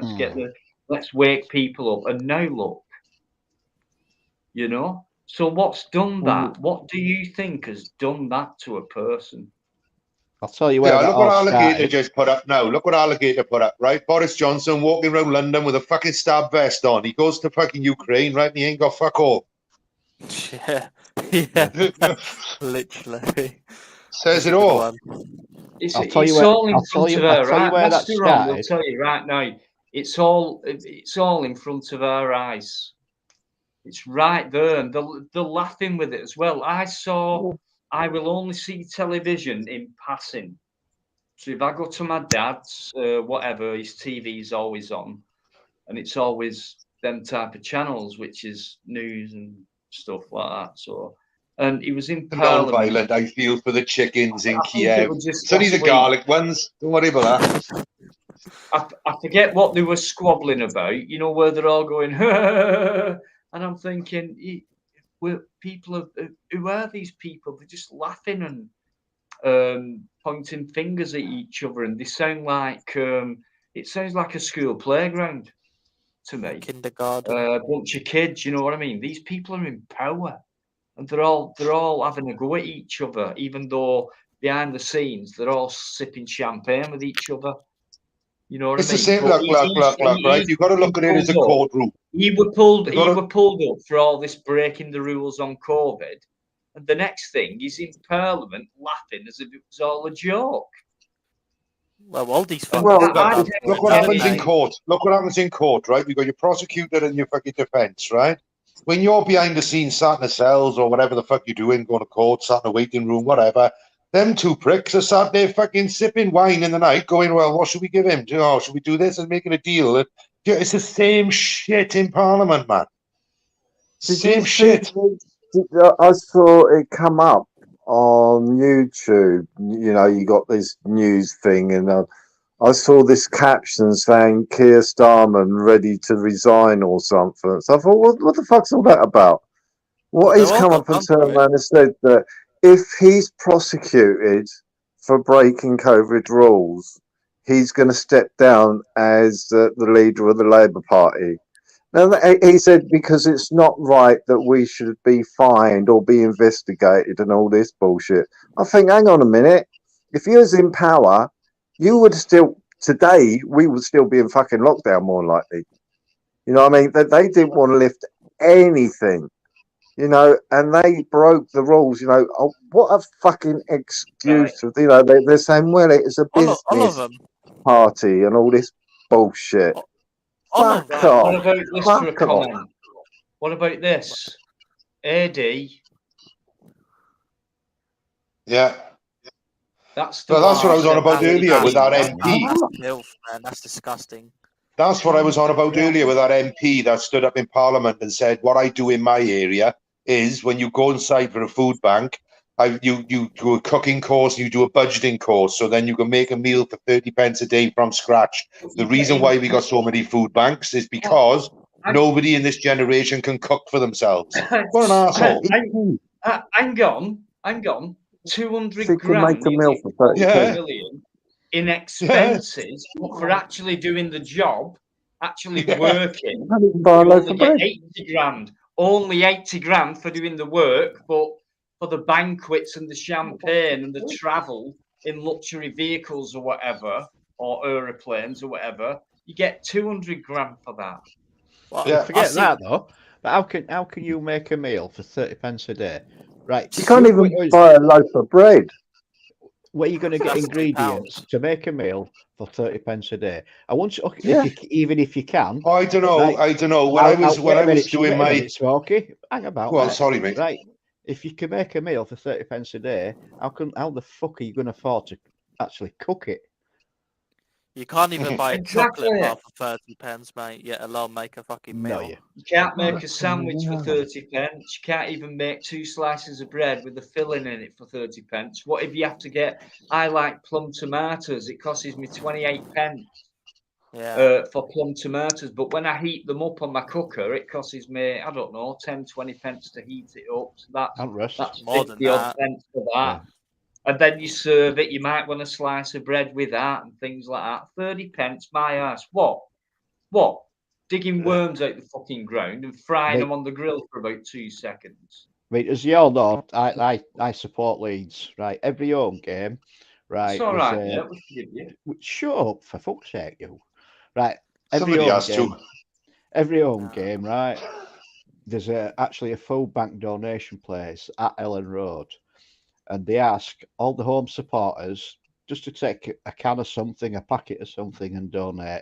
Speaker 8: Let's wake people up. And now look, you know. So what's done that? What do you think has done that to a person?
Speaker 2: I'll tell you where.
Speaker 6: Look what Alligator just put up now. Look what Alligator put up, right? Boris Johnson walking around London with a fucking stab vest on. He goes to fucking Ukraine, right? And he ain't got fuck all.
Speaker 5: Yeah. Literally.
Speaker 6: Says it all.
Speaker 8: It's all in front of her, right? We'll tell you right now. It's all in front of our eyes. It's right there, and they're laughing with it as well. I will only see television in passing. So if I go to my dad's, whatever, his TV's always on, and it's always them type of channels, which is news and stuff like that. So, and he was in Parliament.
Speaker 6: Non-violent, I feel for the chickens in Kiev. It's only the garlic ones. Don't worry about that.
Speaker 8: I forget what they were squabbling about, you know, where they're all going, and I'm thinking, who are these people? They're just laughing and pointing fingers at each other, and they sound like it sounds like a school playground to me.
Speaker 5: Kindergarten.
Speaker 8: A bunch of kids, you know what I mean? These people are in power, and they're all having a go at each other, even though behind the scenes they're all sipping champagne with each other. You know what I mean?
Speaker 6: It's the same. Look, right? You've got to look at it as a courtroom.
Speaker 8: He were pulled up for all this breaking the rules on COVID, and the next thing he's in Parliament laughing as if it was all a joke.
Speaker 5: Well, all these things.
Speaker 6: Look what happens in court. Look what happens in court, right? You've got your prosecutor and your fucking defence, right? When you're behind the scenes, sat in the cells or whatever the fuck you're doing, going to court, sat in a waiting room, whatever. Them two pricks are sat there fucking sipping wine in the night, going, well, what should we give him? Oh, should we do this and making a deal? It's the same shit in Parliament, man. Same shit.
Speaker 10: I saw it come up on YouTube. You know, you got this news thing, and I saw this caption saying Keir Starmer ready to resign or something. So I thought, what the fuck's all that about? What he's come up and turned around and said that if he's prosecuted for breaking COVID rules, he's going to step down as the leader of the Labour Party. Now, he said because it's not right that we should be fined or be investigated and all this bullshit. I think, hang on a minute. If you was in power, you would still, today, we would still be in fucking lockdown more likely. You know what I mean? They didn't want to lift anything. You know, and they broke the rules. You know, what a fucking excuse! Right. You know, they're saying, well, it's a business party and all this bullshit. Fuck off.
Speaker 8: What about this for a comment? What about this? AD.
Speaker 6: Yeah.
Speaker 8: That's
Speaker 6: what I was on about earlier with our MP.
Speaker 5: That's disgusting.
Speaker 6: That's what I was on about earlier with our MP that stood up in Parliament and said, what I do in my area is when you go inside for a food bank, you do a cooking course, you do a budgeting course, so then you can make a meal for 30 pence a day from scratch. The reason why we got so many food banks is because nobody in this generation can cook for themselves. What an arsehole.
Speaker 8: Hang on. hang on, 200
Speaker 10: She can make
Speaker 8: grand
Speaker 10: a meal for 30
Speaker 6: Yeah.
Speaker 8: million in expenses, but for actually doing the job, actually working,
Speaker 10: Can't even buy a
Speaker 8: you
Speaker 10: loaf
Speaker 8: only
Speaker 10: of
Speaker 8: get
Speaker 10: bread.
Speaker 8: 80 grand. Only 80 grand for doing the work, but for the banquets and the champagne and the travel in luxury vehicles or whatever, or aeroplanes or whatever, you get 200 grand for that.
Speaker 5: Well,
Speaker 6: Yeah.
Speaker 2: Forget that though. But how can you make a meal for 30 pence a day? Right.
Speaker 10: You can't even
Speaker 2: put us-
Speaker 10: buy a loaf of bread.
Speaker 2: where are you going to get
Speaker 5: That's
Speaker 2: ingredients
Speaker 5: £2.
Speaker 2: to make a meal for 30 pence a day? I want you,
Speaker 10: Yeah.
Speaker 2: even if you can.
Speaker 6: I don't know.
Speaker 2: Right.
Speaker 6: I don't know. When I was doing
Speaker 2: wait a
Speaker 6: my
Speaker 2: minute, Smokey. Hang about.
Speaker 6: well,
Speaker 2: mate.
Speaker 6: sorry, mate.
Speaker 2: Right. If you can make a meal for 30 pence a day, how the fuck are you going to afford to actually cook it?
Speaker 5: You can't even buy a
Speaker 8: Exactly.
Speaker 5: chocolate bar for 30 pence, mate, yet alone make a fucking meal.
Speaker 2: No, you.
Speaker 8: You can't make a sandwich for 30 pence. You can't even make 2 slices of bread with a filling in it for 30 pence. What if you have to get, I like plum tomatoes. It costs me 28 pence
Speaker 5: Yeah.
Speaker 8: for plum tomatoes. But when I heat them up on my cooker, it costs me, I don't know, 10, 20 pence to heat it up. So that's
Speaker 5: More than
Speaker 8: 50 odd
Speaker 5: that.
Speaker 8: pence for that. And then you serve it. You might want a slice of bread with that and things like that. 30 pence, my ass. What? Digging worms out the fucking ground and frying them on the grill for about 2 seconds.
Speaker 2: Right, as you all know, I support Leeds. Right, every home game. Right,
Speaker 8: It's all right, mate. We forgive you.
Speaker 2: Shut up, for fuck's sake, you. Right, every
Speaker 6: Somebody
Speaker 2: home
Speaker 6: has
Speaker 2: game.
Speaker 6: to.
Speaker 2: Every home game, right? There's actually a food bank donation place at Ellen Road, and they ask all the home supporters just to take a can of something, a packet of something, and donate.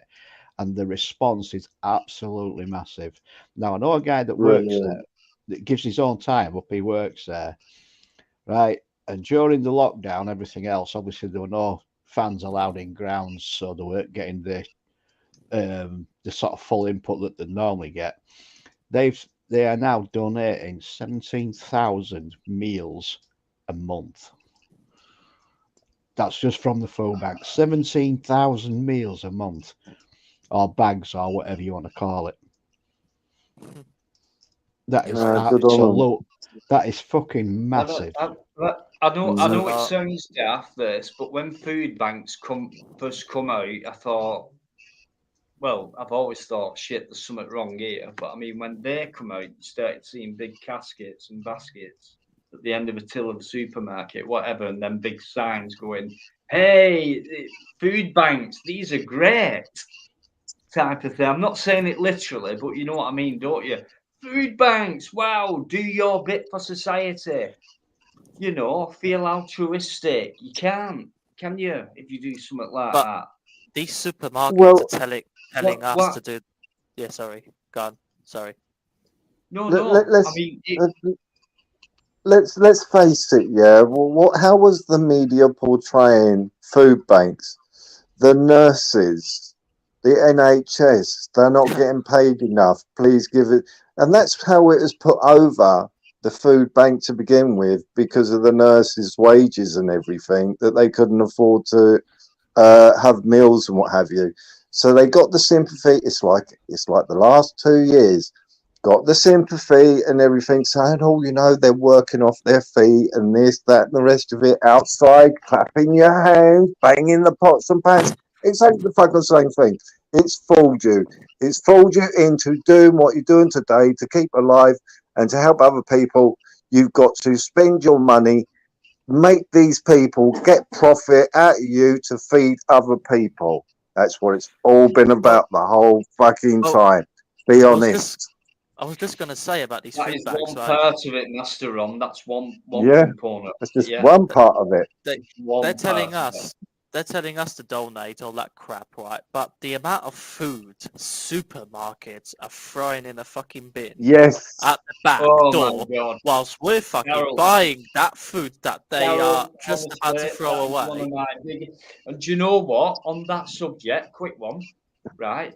Speaker 2: And the response is absolutely massive. Now, I know a guy that works there, that gives his own time up, he works there, right? And during the lockdown, everything else, obviously, there were no fans allowed in grounds, so they weren't getting the sort of full input that they normally get. They are now donating 17,000 meals a month. That's just from the food bank. 17,000 meals a month, or bags, or whatever you want to call it. That is absolute. That is fucking massive.
Speaker 8: I know it sounds daft, this, but when food banks first come out, I thought, well, I've always thought, shit, there's something wrong here. But I mean, when they come out, you started seeing big caskets and baskets at the end of a till of a supermarket, whatever, and then big signs going, hey, food banks, these are great, type of thing. I'm not saying it literally, but you know what I mean, don't you? Food banks, wow, do your bit for society. You know, feel altruistic. You can't, can you, if you do something like that?
Speaker 5: These supermarkets are telling us to do. Yeah, sorry. Go on. Sorry.
Speaker 8: No.
Speaker 10: Let's,
Speaker 8: I mean,
Speaker 10: let's face it. Yeah. Well, how was the media portraying food banks? The nurses, the NHS, they're not getting paid enough. Please give it. And that's how it was put over the food bank to begin with, because of the nurses' wages and everything, that they couldn't afford to have meals and what have you. So they got the sympathy. It's like the last 2 years, got the sympathy and everything, saying, oh, you know, they're working off their feet and this, that, and the rest of it, outside, clapping your hands, banging the pots and pans. It's like the fucking same thing. It's fooled you. It's fooled you into doing what you're doing today to keep alive and to help other people. You've got to spend your money, make these people get profit out of you to feed other people. That's what it's all been about the whole fucking time. Be honest.
Speaker 5: I was just going to say about these
Speaker 8: that
Speaker 5: food
Speaker 8: is
Speaker 5: banks,
Speaker 8: one
Speaker 5: right?
Speaker 8: part of it, Master Ron. That's one
Speaker 10: Yeah,
Speaker 8: component.
Speaker 10: that's just one part of it.
Speaker 5: They're telling us to donate all that crap, right? But the amount of food supermarkets are throwing in a fucking bin at the back door, whilst we're fucking buying that food that they are just about to throw away.
Speaker 8: One of my and do you know what? On that subject, quick one, right?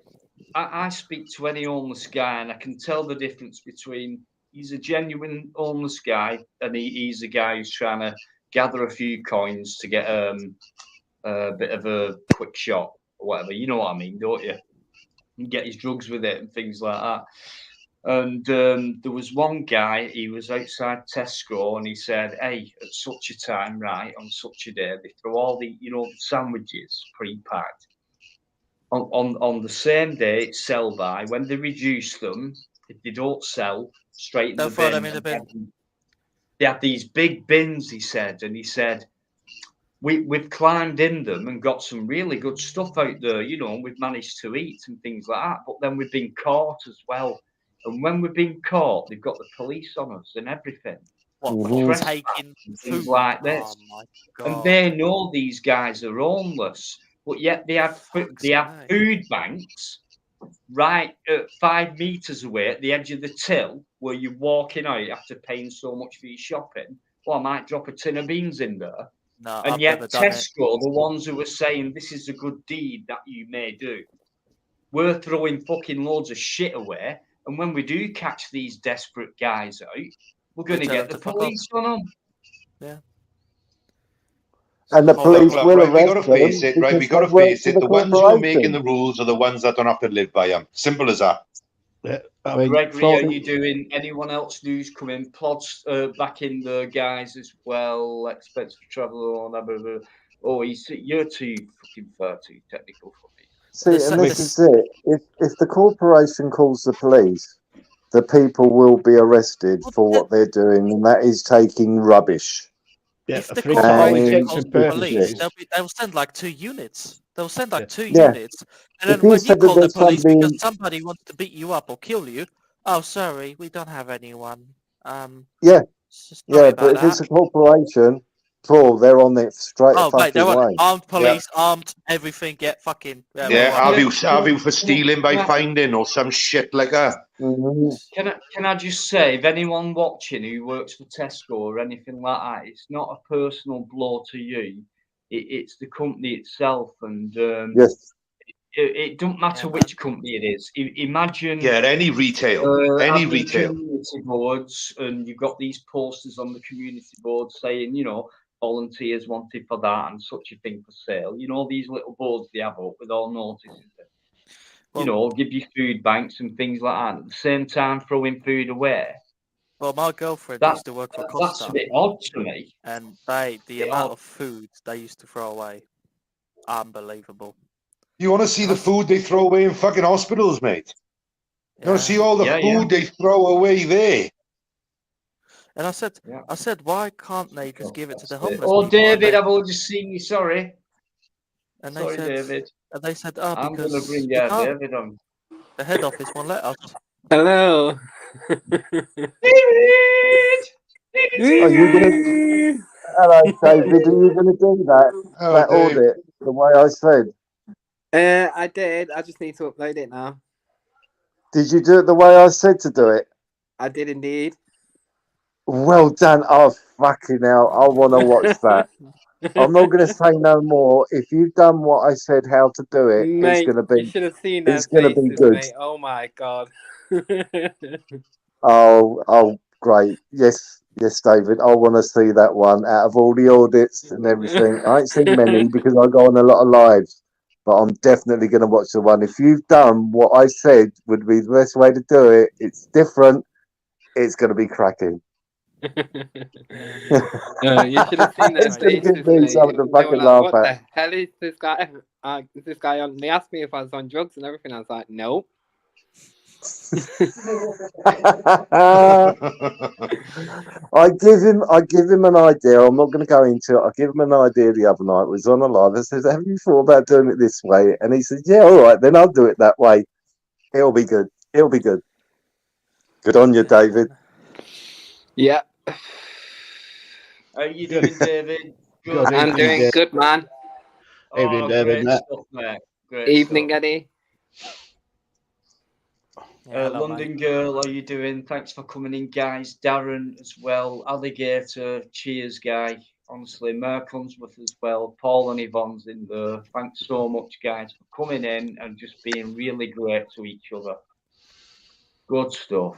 Speaker 8: I speak to any homeless guy, and I can tell the difference between he's a genuine homeless guy, and he's a guy who's trying to gather a few coins to get a bit of a quick shot or whatever. You know what I mean, don't you? And get his drugs with it and things like that. And there was one guy, he was outside Tesco, and he said, hey, at such a time, right, on such a day, they throw all the, you know, the sandwiches pre-packed. On the same day it's sell by, when they reduce them, if they don't sell, straight in
Speaker 5: They'll
Speaker 8: the
Speaker 5: throw
Speaker 8: bin.
Speaker 5: them in the bin.
Speaker 8: They had these big bins, he said, and he said, we've climbed in them and got some really good stuff out there, you know, and we've managed to eat and things like that. But then we've been caught as well. And when we've been caught, they've got the police on us and everything.
Speaker 5: What, for
Speaker 8: Trespass
Speaker 5: taking
Speaker 8: and things
Speaker 5: food?
Speaker 8: like this.
Speaker 5: Oh my
Speaker 8: And
Speaker 5: god.
Speaker 8: they know these guys are homeless, but yet they have food banks right 5 meters away at the edge of the till where you're walking out after paying so much for your shopping. Well, I might drop a tin of beans in there.
Speaker 5: No,
Speaker 8: And
Speaker 5: I've
Speaker 8: yet
Speaker 5: never done it.
Speaker 8: Tesco, the ones who are saying this is a good deed that you may do, we're throwing fucking loads of shit away. And when we do catch these desperate guys out, we're going to
Speaker 5: tell
Speaker 8: get
Speaker 5: them
Speaker 8: the
Speaker 5: to fuck
Speaker 8: police on them.
Speaker 5: Yeah.
Speaker 10: And the police
Speaker 6: Look,
Speaker 10: will
Speaker 6: right, we got
Speaker 10: arrest
Speaker 6: to face
Speaker 10: them
Speaker 6: it, right? We
Speaker 10: because
Speaker 6: got
Speaker 10: they
Speaker 6: to
Speaker 10: work
Speaker 6: face
Speaker 10: for
Speaker 6: it.
Speaker 10: the
Speaker 6: The ones who are making
Speaker 10: corporation.
Speaker 6: the rules are the ones that don't have to live by them. Simple as that.
Speaker 2: Yeah, I mean,
Speaker 8: Gregory, are you doing anyone else news coming? Plod's back in the guys as well. Expense for travel on. Blah, blah, blah. Oh, you're too fucking far too technical for me.
Speaker 10: See, and this is it. If the corporation calls the police, the people will be arrested for what they're doing, and that is taking rubbish.
Speaker 2: Yeah,
Speaker 5: If the
Speaker 2: for corporation
Speaker 5: corporation
Speaker 2: and
Speaker 5: calls the police,
Speaker 2: purposes.
Speaker 5: they'll send like 2 units. They'll send like two
Speaker 10: Yeah.
Speaker 5: units, and
Speaker 10: If
Speaker 5: then
Speaker 10: you
Speaker 5: when you
Speaker 10: said that
Speaker 5: call the
Speaker 10: there's
Speaker 5: police
Speaker 10: somebody,
Speaker 5: because somebody wants to beat you up or kill you, oh sorry, we don't have anyone.
Speaker 10: yeah,
Speaker 5: Sorry
Speaker 10: yeah,
Speaker 5: about
Speaker 10: but if
Speaker 5: that.
Speaker 10: it's a corporation, they're on it straight
Speaker 5: Oh wait,
Speaker 10: fucking
Speaker 5: they're on
Speaker 10: way.
Speaker 5: armed police, armed everything. Get fucking
Speaker 6: Yeah,
Speaker 5: we're on it.
Speaker 6: have you for stealing by finding or some shit like that.
Speaker 8: Can I just say, if anyone watching who works for Tesco or anything like that, it's not a personal blow to you. It's the company itself, and
Speaker 10: Yes.
Speaker 8: it don't matter which company it is. Imagine
Speaker 6: any retail, any
Speaker 8: having
Speaker 6: retail.
Speaker 8: community boards, and you've got these posters on the community board saying, you know, volunteers wanted for that and such a thing for sale. You know, these little boards they have up with all notices. You know, give you food banks and things like that. At the same time, throwing food away.
Speaker 5: Well, my girlfriend used to work for
Speaker 8: That's
Speaker 5: Costa,
Speaker 8: a bit odd to me.
Speaker 5: and the amount of food they used to throw away, unbelievable.
Speaker 6: You want to see the food they throw away in fucking hospitals, mate? You want to see all the food they throw away there?
Speaker 5: And I said, why can't they just give it to the homeless
Speaker 8: Oh,
Speaker 5: people?
Speaker 8: David, I've all just seen you. Sorry.
Speaker 5: And
Speaker 8: Sorry, David.
Speaker 5: And they said, oh,
Speaker 8: I'm
Speaker 5: because
Speaker 8: going to bring
Speaker 5: we can't.
Speaker 8: David on.
Speaker 5: The head office won't let us.
Speaker 11: Hello.
Speaker 8: David!
Speaker 10: Are you gonna? Hello, David. Are you gonna do that audit the way I said?
Speaker 11: I did. I just need to upload it now.
Speaker 10: Did you do it the way I said to do it?
Speaker 11: I did indeed.
Speaker 10: Well done. Oh, fucking hell. I want to watch that. I'm not going to say no more. If you've done what I said how to do it,
Speaker 11: Mate,
Speaker 10: it's going to be.
Speaker 11: you should have seen their
Speaker 10: It's going to be
Speaker 11: faces,
Speaker 10: good.
Speaker 11: mate. Oh my god.
Speaker 10: Oh, great. Yes, David. I want to see that one out of all the audits and everything. I ain't seen many because I go on a lot of lives, but I'm definitely going to watch the one. If you've done what I said would be the best way to do it, it's different. It's going to be cracking.
Speaker 11: You should have seen their
Speaker 10: It's going to
Speaker 11: faces,
Speaker 10: give me
Speaker 11: mate.
Speaker 10: something to
Speaker 11: They were
Speaker 10: fucking
Speaker 11: like,
Speaker 10: laugh
Speaker 11: what
Speaker 10: at.
Speaker 11: the hell is this guy? Is this guy on? They asked me if I was on drugs and everything. I was like, no.
Speaker 10: I give him an idea. I'm not going to go into it. I give him an idea the other night. Was on a live. I said, "Have you thought about doing it this way?" And he said, "Yeah, all right, then I'll do it that way. It'll be good. It'll be good." Good on you, David.
Speaker 11: Yeah.
Speaker 8: How are you doing, David?
Speaker 2: Good
Speaker 11: I'm
Speaker 2: evening,
Speaker 11: doing
Speaker 2: David.
Speaker 11: good, man.
Speaker 2: Evening, David.
Speaker 8: Great stuff, mate. Great
Speaker 11: Evening,
Speaker 8: stuff.
Speaker 11: Eddie.
Speaker 5: Hello,
Speaker 8: London Girl, how you doing? Thanks for coming in, guys. Darren as well. Alligator, cheers, guy. Honestly, Merck Hunsworth as well. Paul and Yvonne's in there. Thanks so much, guys, for coming in and just being really great to each other. Good stuff.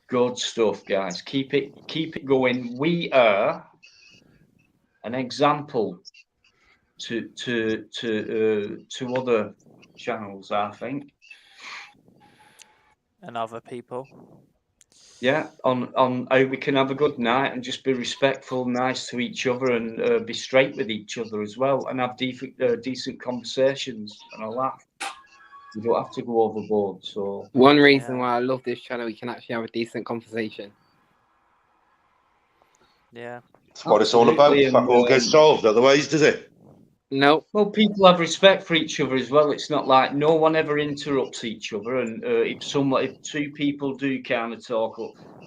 Speaker 8: Good stuff, guys. Keep it going. We are an example to other channels, I think.
Speaker 5: and other people.
Speaker 8: Yeah, on how we can have a good night and just be respectful, nice to each other, and be straight with each other as well, and have decent conversations and a laugh. You don't have to go overboard. So
Speaker 11: one reason why I love this channel, we can actually have a decent conversation.
Speaker 5: Yeah,
Speaker 6: that's what it's all about. Fuck all gets solved otherwise, does it?
Speaker 11: No.
Speaker 8: Well, people have respect for each other as well. It's not like no one ever interrupts each other, and if two people do kind of talk,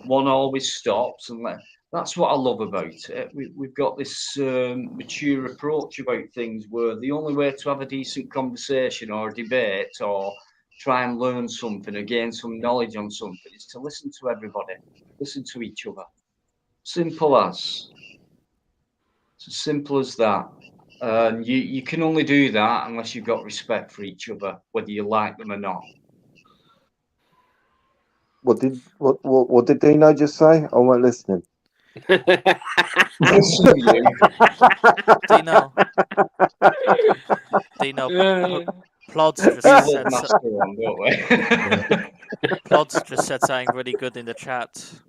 Speaker 8: one always stops, and that's what I love about it. We've got this mature approach about things where the only way to have a decent conversation or a debate or try and learn something or gain some knowledge on something is to listen to everybody, listen to each other. Simple as. It's as simple as that. And you can only do that unless you've got respect for each other, whether you like them or not.
Speaker 10: What did Dino just say? I weren't listening.
Speaker 8: Listen, you.
Speaker 5: Dino, Plod's just said Plod's just said something really good in the chat.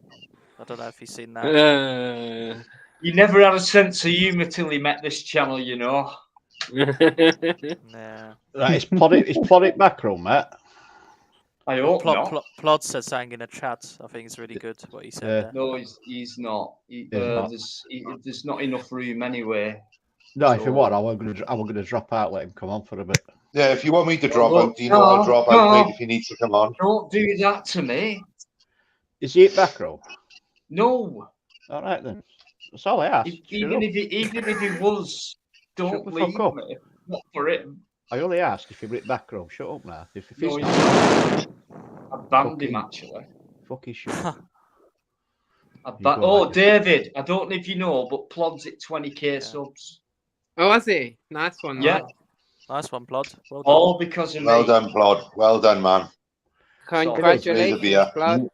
Speaker 5: I don't know if you've seen that.
Speaker 8: He never had a sense of humour till he met this channel, you know.
Speaker 5: Yeah.
Speaker 2: Right, is Plod it macro, Matt?
Speaker 8: I hope not.
Speaker 5: Plod said something in the chat. I think it's really good what he said there.
Speaker 8: No, he's not. There's not enough room anyway.
Speaker 2: No, if you want, I was gonna drop out. Let him come on for a bit.
Speaker 6: Yeah, if you want me to drop out, I'll drop out, mate, if he needs to come on.
Speaker 8: Don't do that to me.
Speaker 2: Is he at macro?
Speaker 8: No.
Speaker 2: All right then. That's all I asked.
Speaker 8: Even if he was, don't leave me. Not for him.
Speaker 2: I only asked if he were at macro. Shut up now. If
Speaker 8: no, I banned him actually.
Speaker 2: Fucking shit.
Speaker 8: David, I don't know if you know, but Plod's at 20k subs.
Speaker 11: Oh, was he? Nice one.
Speaker 8: Yeah.
Speaker 11: Man.
Speaker 5: Nice one, Plod. Well done.
Speaker 8: All because of me.
Speaker 6: Well done, Plod. Well done, man.
Speaker 11: Congratulations, Plod.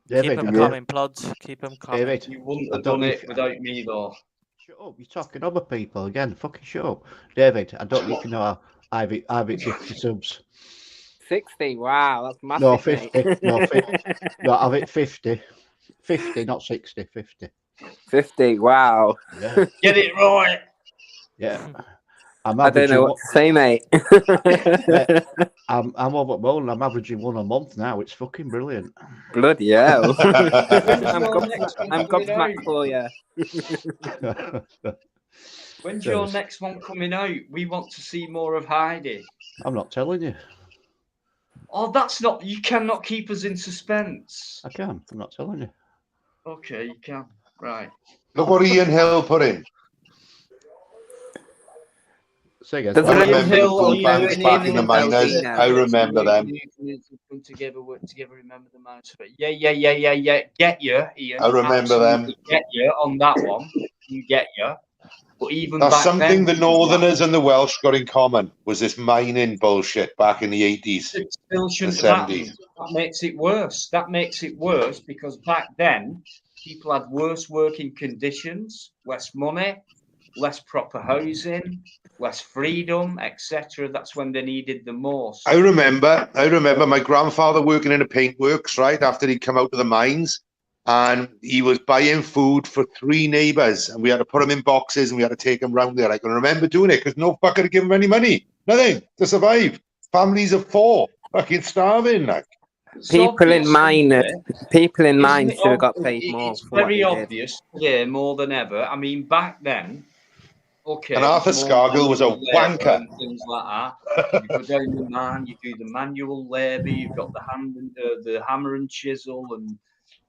Speaker 5: Keep him coming, Plod. Keep him coming.
Speaker 2: David,
Speaker 8: you wouldn't have done it without me, though.
Speaker 2: Shut up. You're talking other people again. Fucking shut up. David, I don't know if you know how I've hit 50 subs.
Speaker 11: 60? Wow, that's massive.
Speaker 2: No, 50. No, 50. No, I've hit 50. 50, not 60. 50.
Speaker 11: 50, wow.
Speaker 2: Yeah.
Speaker 8: Get it right.
Speaker 2: Yeah.
Speaker 11: I don't know what to say, mate.
Speaker 2: I'm over at Mullen. I'm averaging one a month now. It's fucking brilliant.
Speaker 11: Bloody hell. I'm gobsmacked for you.
Speaker 8: When's your next one coming out? We want to see more of Heidi.
Speaker 2: I'm not telling you.
Speaker 8: Oh, that's not. You cannot keep us in suspense.
Speaker 2: I can. I'm not telling you.
Speaker 8: Okay, you can. Right.
Speaker 6: Look what Ian Hill put in.
Speaker 2: Say again.
Speaker 6: I remember the full bands back in the miners. I remember them.
Speaker 8: Work together, remember the miners. Yeah. Get you, Ian.
Speaker 6: I remember them.
Speaker 8: Get you on that one. You get you. But even
Speaker 6: that's
Speaker 8: back
Speaker 6: something
Speaker 8: then,
Speaker 6: the Northerners and the Welsh got in common, was this mining bullshit back in the 80s,
Speaker 8: still shouldn't
Speaker 6: the 70s.
Speaker 8: That makes it worse. That makes it worse because back then, people had worse working conditions, less money, less proper housing, less freedom, etc. That's when they needed the most.
Speaker 6: I remember my grandfather working in a paintworks, right, after he'd come out of the mines. And he was buying food for 3 neighbours, and we had to put them in boxes, and we had to take them round there. I can remember doing it because no fucker would give them any money, nothing to survive. Families of 4, fucking starving. Like
Speaker 11: people in mine should have got paid more.
Speaker 8: It's very obvious today more than ever. I mean, back then, okay.
Speaker 6: And Arthur Scargill was a wanker.
Speaker 8: And things like that. You go down the mine, you do the manual labour, you've got the hammer and chisel, and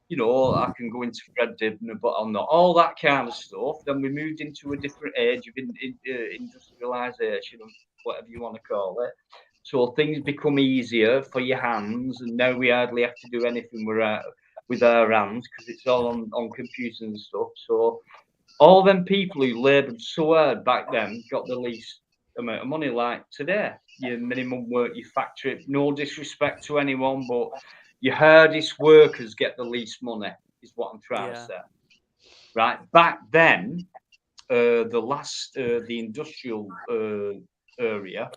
Speaker 8: you know, I can go into Fred Dibner, but I'm not. All that kind of stuff. Then we moved into a different age of industrialisation, or whatever you want to call it. So things become easier for your hands, and now we hardly have to do anything with our hands because it's all on computers and stuff. So all them people who laboured so hard back then got the least amount of money like today. Your minimum work, your factory, no disrespect to anyone, but your hardest workers get the least money, is what I'm trying to say. Right. Back then, the industrial area,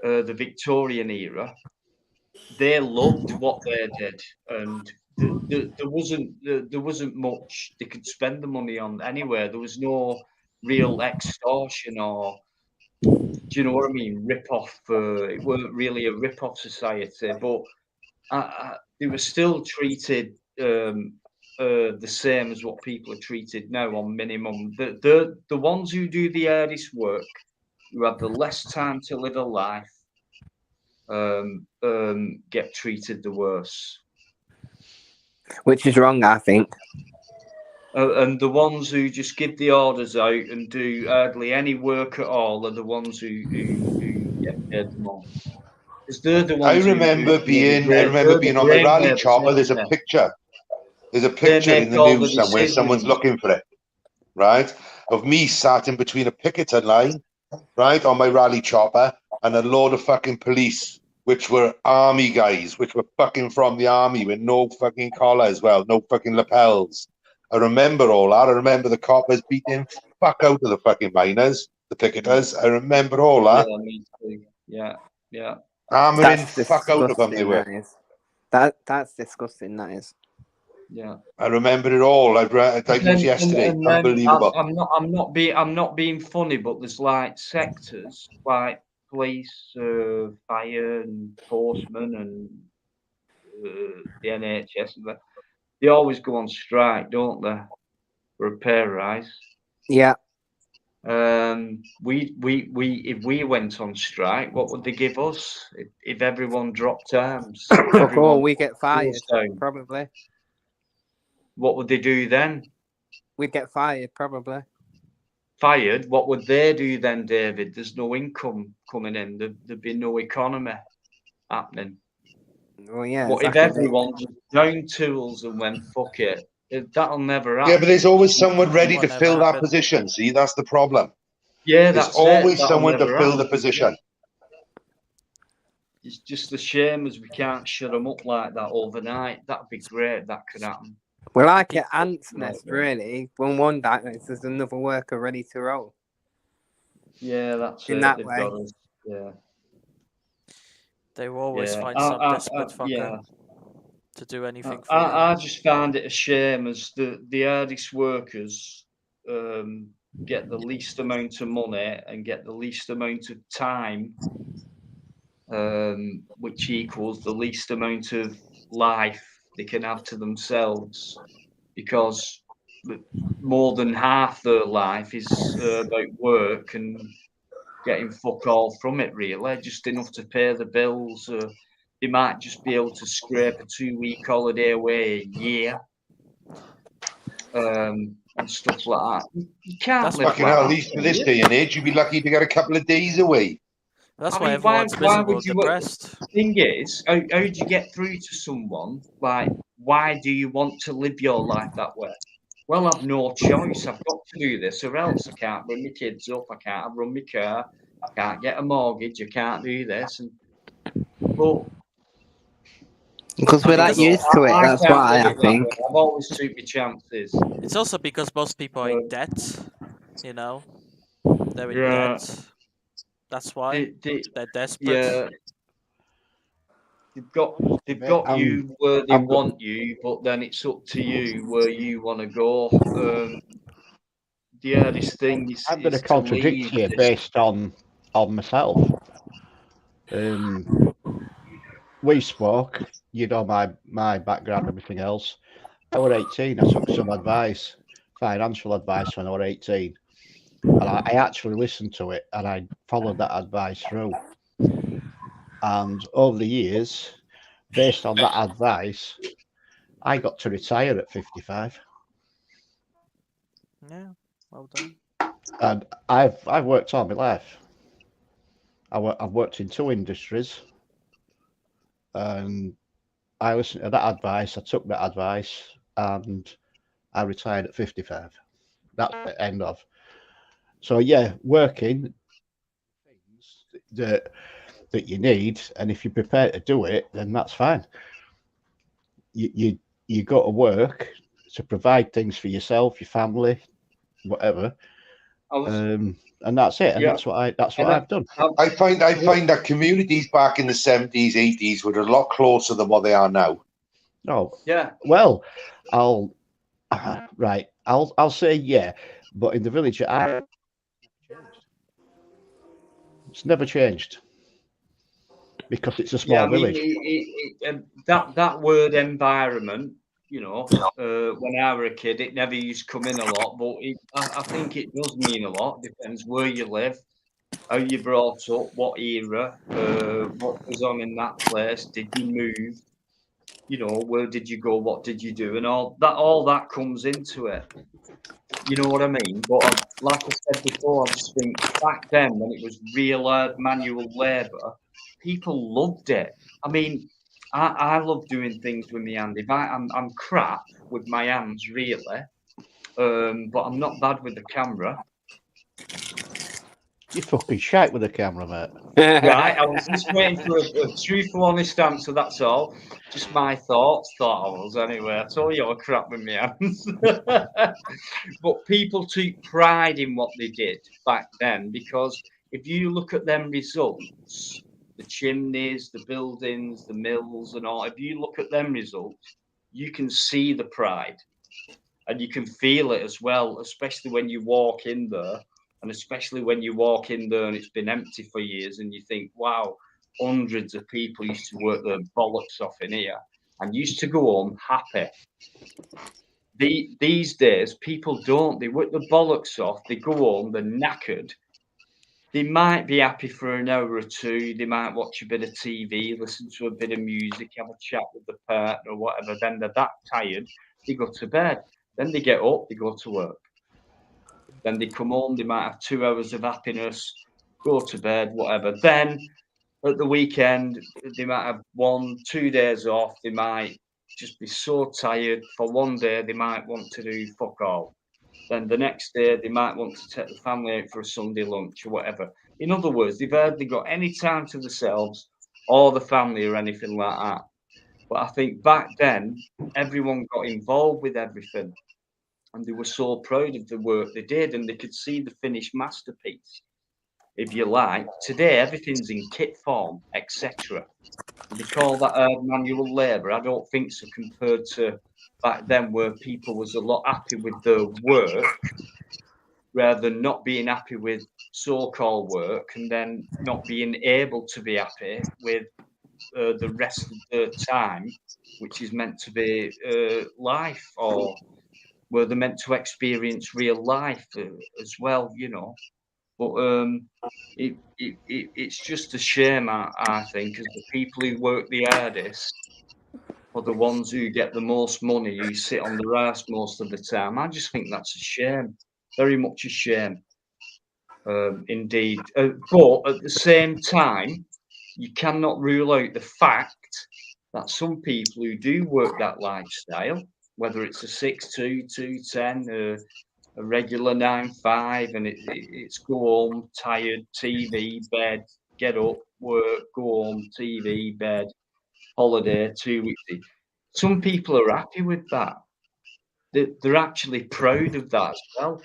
Speaker 8: the Victorian era, they loved what they did, and there wasn't much they could spend the money on anywhere. There was no real extortion or, do you know what I mean? Rip off. It weren't really a rip off society, but they were still treated the same as what people are treated now on minimum. The ones who do the hardest work, who have the less time to live a life, get treated the worse.
Speaker 11: Which is wrong, I think.
Speaker 8: And the ones who just give the orders out and do hardly any work at all are the ones who get paid the most. Because they're the ones
Speaker 6: I remember being on my rally chopper. There's a picture. There's a picture in the news somewhere. Someone's looking for it, right? Of me sat in between a picketer line, right, on my rally chopper, and a load of fucking police, which were army guys, which were fucking from the army with no fucking collars, well, no fucking lapels. I remember all that. I remember the coppers beating fuck out of the fucking miners, the picketers. I remember all that.
Speaker 8: Yeah, me too. Yeah.
Speaker 6: Hammering fuck out of them, they were.
Speaker 11: That's disgusting, that is.
Speaker 8: Yeah,
Speaker 6: I remember it all. Like it was yesterday. Unbelievable.
Speaker 8: I'm not being funny, but there's like sectors like police, fire, and enforcement, and the NHS. They always go on strike, don't they, for a pay rise?
Speaker 11: Yeah.
Speaker 8: If we went on strike, what would they give us if everyone dropped arms?
Speaker 11: We get fired, probably.
Speaker 8: What would they do then?
Speaker 11: We'd get fired, probably.
Speaker 8: Fired? What would they do then, David? There's no income coming in. There'd be no economy happening.
Speaker 11: Well, yeah.
Speaker 8: What if everyone just downed tools and went, fuck it? That'll never happen.
Speaker 6: Yeah, but there's always someone ready to fill that position. See, that's the problem.
Speaker 8: Yeah,
Speaker 6: there's always someone to fill the position.
Speaker 8: It's just a shame as we can't shut them up like that overnight. That'd be great. That could happen.
Speaker 11: Well, like an ant's nest, really. When one dies, there's another worker ready to roll.
Speaker 8: Yeah, that's
Speaker 11: in that way.
Speaker 8: Yeah.
Speaker 5: They will always find some desperate fucker to do anything for them.
Speaker 8: I just find it a shame as the hardest workers get the least amount of money and get the least amount of time, which equals the least amount of life they can have to themselves, because more than half their life is about work and getting fuck all from it, really. Just enough to pay the bills. They might just be able to scrape a 2-week holiday away a year, and stuff like that. You can't.
Speaker 6: That's fucking hell. At least for this day and age, you'd be lucky to get a couple of days away.
Speaker 5: That's why everyone's miserable, depressed.
Speaker 8: The thing is, how do you get through to someone? Like, why do you want to live your life that way? Well, I've no choice. I've got to do this, or else I can't bring my kids up. I can't run my car. I can't get a mortgage. I can't do this. But
Speaker 11: because we're not used to it, that's why I think.
Speaker 8: I've always took my chances.
Speaker 5: It's also because most people are in debt, you know. They're in debt. That's why they're desperate. Yeah.
Speaker 8: They've got you where they want you, but then it's up to you where you want to go. The hardest thing is
Speaker 2: I'm going to contradict you based on myself. We spoke, you know, my background, everything else. I was 18. I took some advice, financial advice, when I was 18. And I actually listened to it and I followed that advice through. And over the years, based on that advice, I got to retire at 55.
Speaker 5: Yeah, well done.
Speaker 2: And I've worked all my life. I've worked in 2 industries. And I listened to that advice, I took that advice, and I retired at 55. That's the end of. So yeah, working things that you need, and if you're prepared to do it, then that's fine. You go to work to provide things for yourself, your family, whatever. and that's it. And
Speaker 8: Yeah.
Speaker 2: that's what I've done.
Speaker 6: I find that communities back in the 70s, 80s were a lot closer than what they are now.
Speaker 2: Oh,
Speaker 8: Yeah.
Speaker 2: well, I'll say yeah, but in the village, it's never changed because it's a small village.
Speaker 8: That word environment, you know, when I were a kid, it never used to come in a lot, but I think it does mean a lot. Depends where you live, how you brought up, what era, what was on in that place, did you move, you know, where did you go, what did you do, and all that comes into it. You know what I mean? But like I said before, I just think back then when it was real manual labour, people loved it. I mean, I love doing things with my hand. I'm crap with my hands, really, but I'm not bad with the camera.
Speaker 2: You're fucking shite with the camera, mate.
Speaker 8: Right, I was just waiting for a truthful, honest answer. That's all. Just my thoughts. Thought I was anyway. I told you I was crap with my hands. But people took pride in what they did back then, because if you look at them results, the chimneys, the buildings, the mills, and all. If you look at them results, you can see the pride, and you can feel it as well, especially when you walk in there. And especially when you walk in there and it's been empty for years and you think, wow, hundreds of people used to work their bollocks off in here and used to go home happy. These days, people don't. They work their bollocks off. They go home, they're knackered. They might be happy for an hour or two. They might watch a bit of TV, listen to a bit of music, have a chat with the partner or whatever. Then they're that tired, they go to bed. Then they get up, they go to work. Then they come home, they might have 2 hours of happiness, go to bed, whatever. Then at the weekend, they might have 1-2 days off. They might just be so tired. For one day, they might want to do fuck all. Then the next day, they might want to take the family out for a Sunday lunch or whatever. In other words, they've hardly got any time to themselves or the family or anything like that. But I think back then, everyone got involved with everything. And they were so proud of the work they did, and they could see the finished masterpiece, if you like. Today, everything's in kit form, etc. They call that manual labour. I don't think so, compared to back then, where people was a lot happy with their work, rather than not being happy with so-called work, and then not being able to be happy with the rest of the time, which is meant to be life, or where they're meant to experience real life as well, you know. But it's just a shame, I think, because the people who work the hardest are the ones who get the most money, who sit on their ass most of the time. I just think that's a shame, very much a shame, indeed. But at the same time, you cannot rule out the fact that some people who do work that lifestyle, whether it's a 6-2, 2-10, a regular 9-5, and it's go home, tired, TV, bed, get up, work, go home, TV, bed, holiday, 2 weeks. Some people are happy with that. They're actually proud of that as well,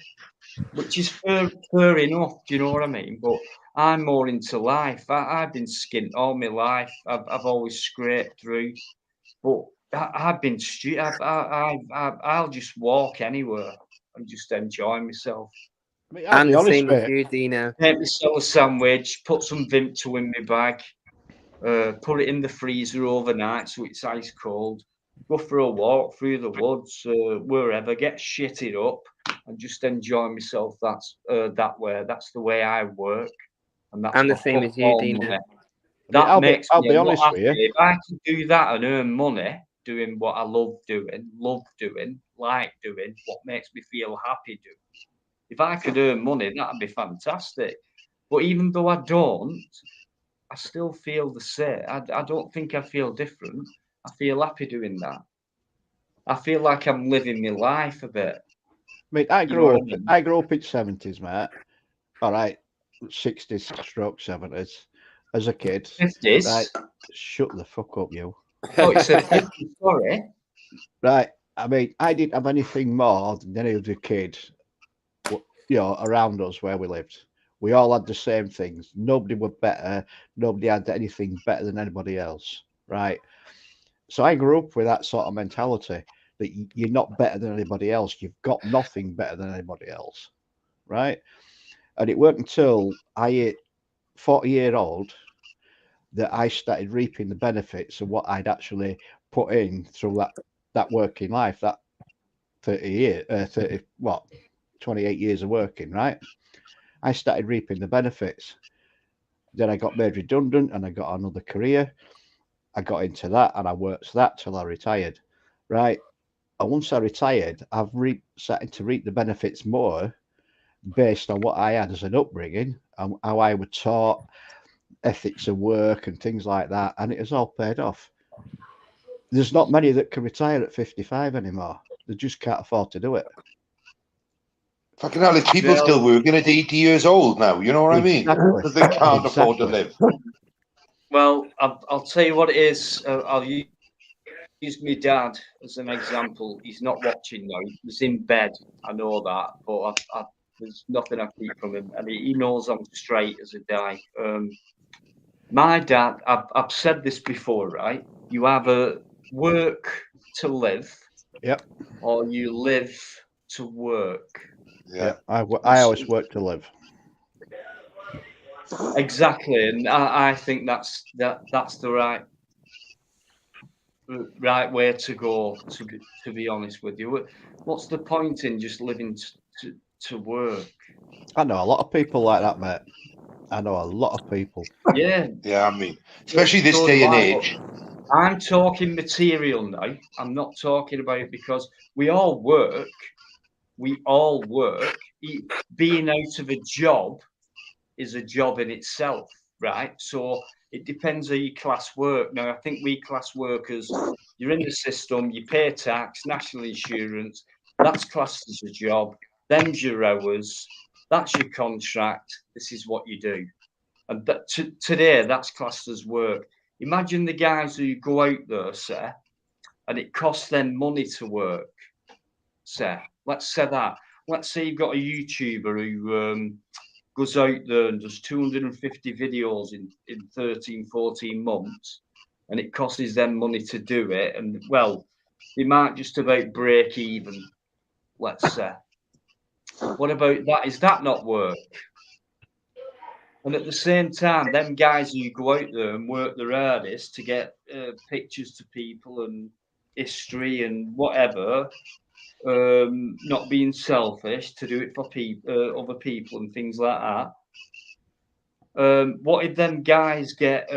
Speaker 8: which is fair enough. Do you know what I mean? But I'm more into life. I've been skint all my life. I've always scraped through. But I've been stupid. I'll just walk anywhere and just enjoy myself.
Speaker 2: I mean,
Speaker 11: I'm the same as you, Dino.
Speaker 8: Make myself a sandwich, put some Vimto in my bag, put it in the freezer overnight so it's ice cold. Go for a walk through the woods, wherever, get shitted up and just enjoy myself. That's that way. That's the way I work. And that's
Speaker 11: I'm the same as you, Dino.
Speaker 8: Money. That
Speaker 2: I'll
Speaker 8: makes
Speaker 2: be
Speaker 8: me
Speaker 2: honest with you.
Speaker 8: If I can do that and earn money doing what I love doing, like doing, what makes me feel happy doing. If I could earn money, that'd be fantastic. But even though I don't, I still feel the same. I don't think I feel different. I feel happy doing that. I feel like I'm living my life a bit.
Speaker 2: I mean, I grew up in the 70s, mate. All right, 60s stroke 70s. As a kid.
Speaker 8: 50s?
Speaker 2: Right, shut the fuck up, you.
Speaker 8: Oh, it's a 50s, sorry.
Speaker 2: Right, I mean, I didn't have anything more than any other kid, you know, around us where we lived. We all had the same things. Nobody were better. Nobody had anything better than anybody else, right? So I grew up with that sort of mentality that you're not better than anybody else. You've got nothing better than anybody else, right? And it weren't until I hit 40-year-old that I started reaping the benefits of what I'd actually put in through that working life, that 28 years of working, right? I started reaping the benefits. Then I got made redundant and I got another career. I got into that and I worked that till I retired, right? And once I retired, I've started to reap the benefits more based on what I had as an upbringing and how I was taught ethics of work and things like that. And it has all paid off. There's not many that can retire at 55 anymore. They just can't afford to do it.
Speaker 6: Fucking hell, if people still working at 80 years old now, you know what I mean? Because they can't afford to live.
Speaker 8: Well, I'll tell you what it is. I'll use my dad as an example. He's not watching now. He's in bed. I know that, but there's nothing I keep from him, and he knows I'm straight as a die. My dad, I've said this before, right? You either work to live,
Speaker 2: yep,
Speaker 8: or you live to work.
Speaker 2: Yeah, I always work to live.
Speaker 8: Exactly, and I think that's the right way to go. To be honest with you, what's the point in just living to work?
Speaker 2: I know a lot of people like that, mate. I know a lot of people.
Speaker 8: Yeah,
Speaker 6: I mean, especially this day and age.
Speaker 8: I'm talking material now. I'm not talking about it because we all work. Being out of a job is a job in itself, right? So it depends how you class work. Now, I think we class workers, you're in the system, you pay tax, national insurance, that's classed as a job. Them's your hours, that's your contract, this is what you do. And today, that's classed as work. Imagine the guys who go out there, say, and it costs them money to work, say. Let's say that. Let's say you've got a YouTuber who goes out there and does 250 videos in 13, 14 months, and it costs them money to do it. And, well, they might just about break even, let's say. What about that? Is that not work? And at the same time, them guys who go out there and work their hardest to get pictures to people and history and whatever, not being selfish, to do it for other people and things like that. What if them guys get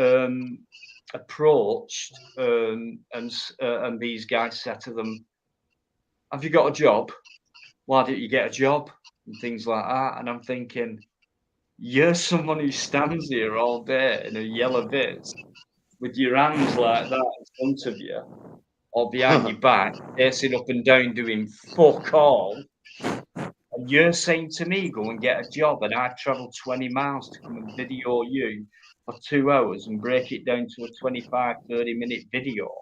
Speaker 8: approached and these guys say to them, "Have you got a job? Why don't you get a job?" and things like that. And I'm thinking, you're someone who stands here all day in a yellow bits with your hands like that in front of you or behind your back, pacing up and down doing fuck all. And you're saying to me, go and get a job, and I've travelled 20 miles to come and video you for 2 hours and break it down to a 25, 30-minute video.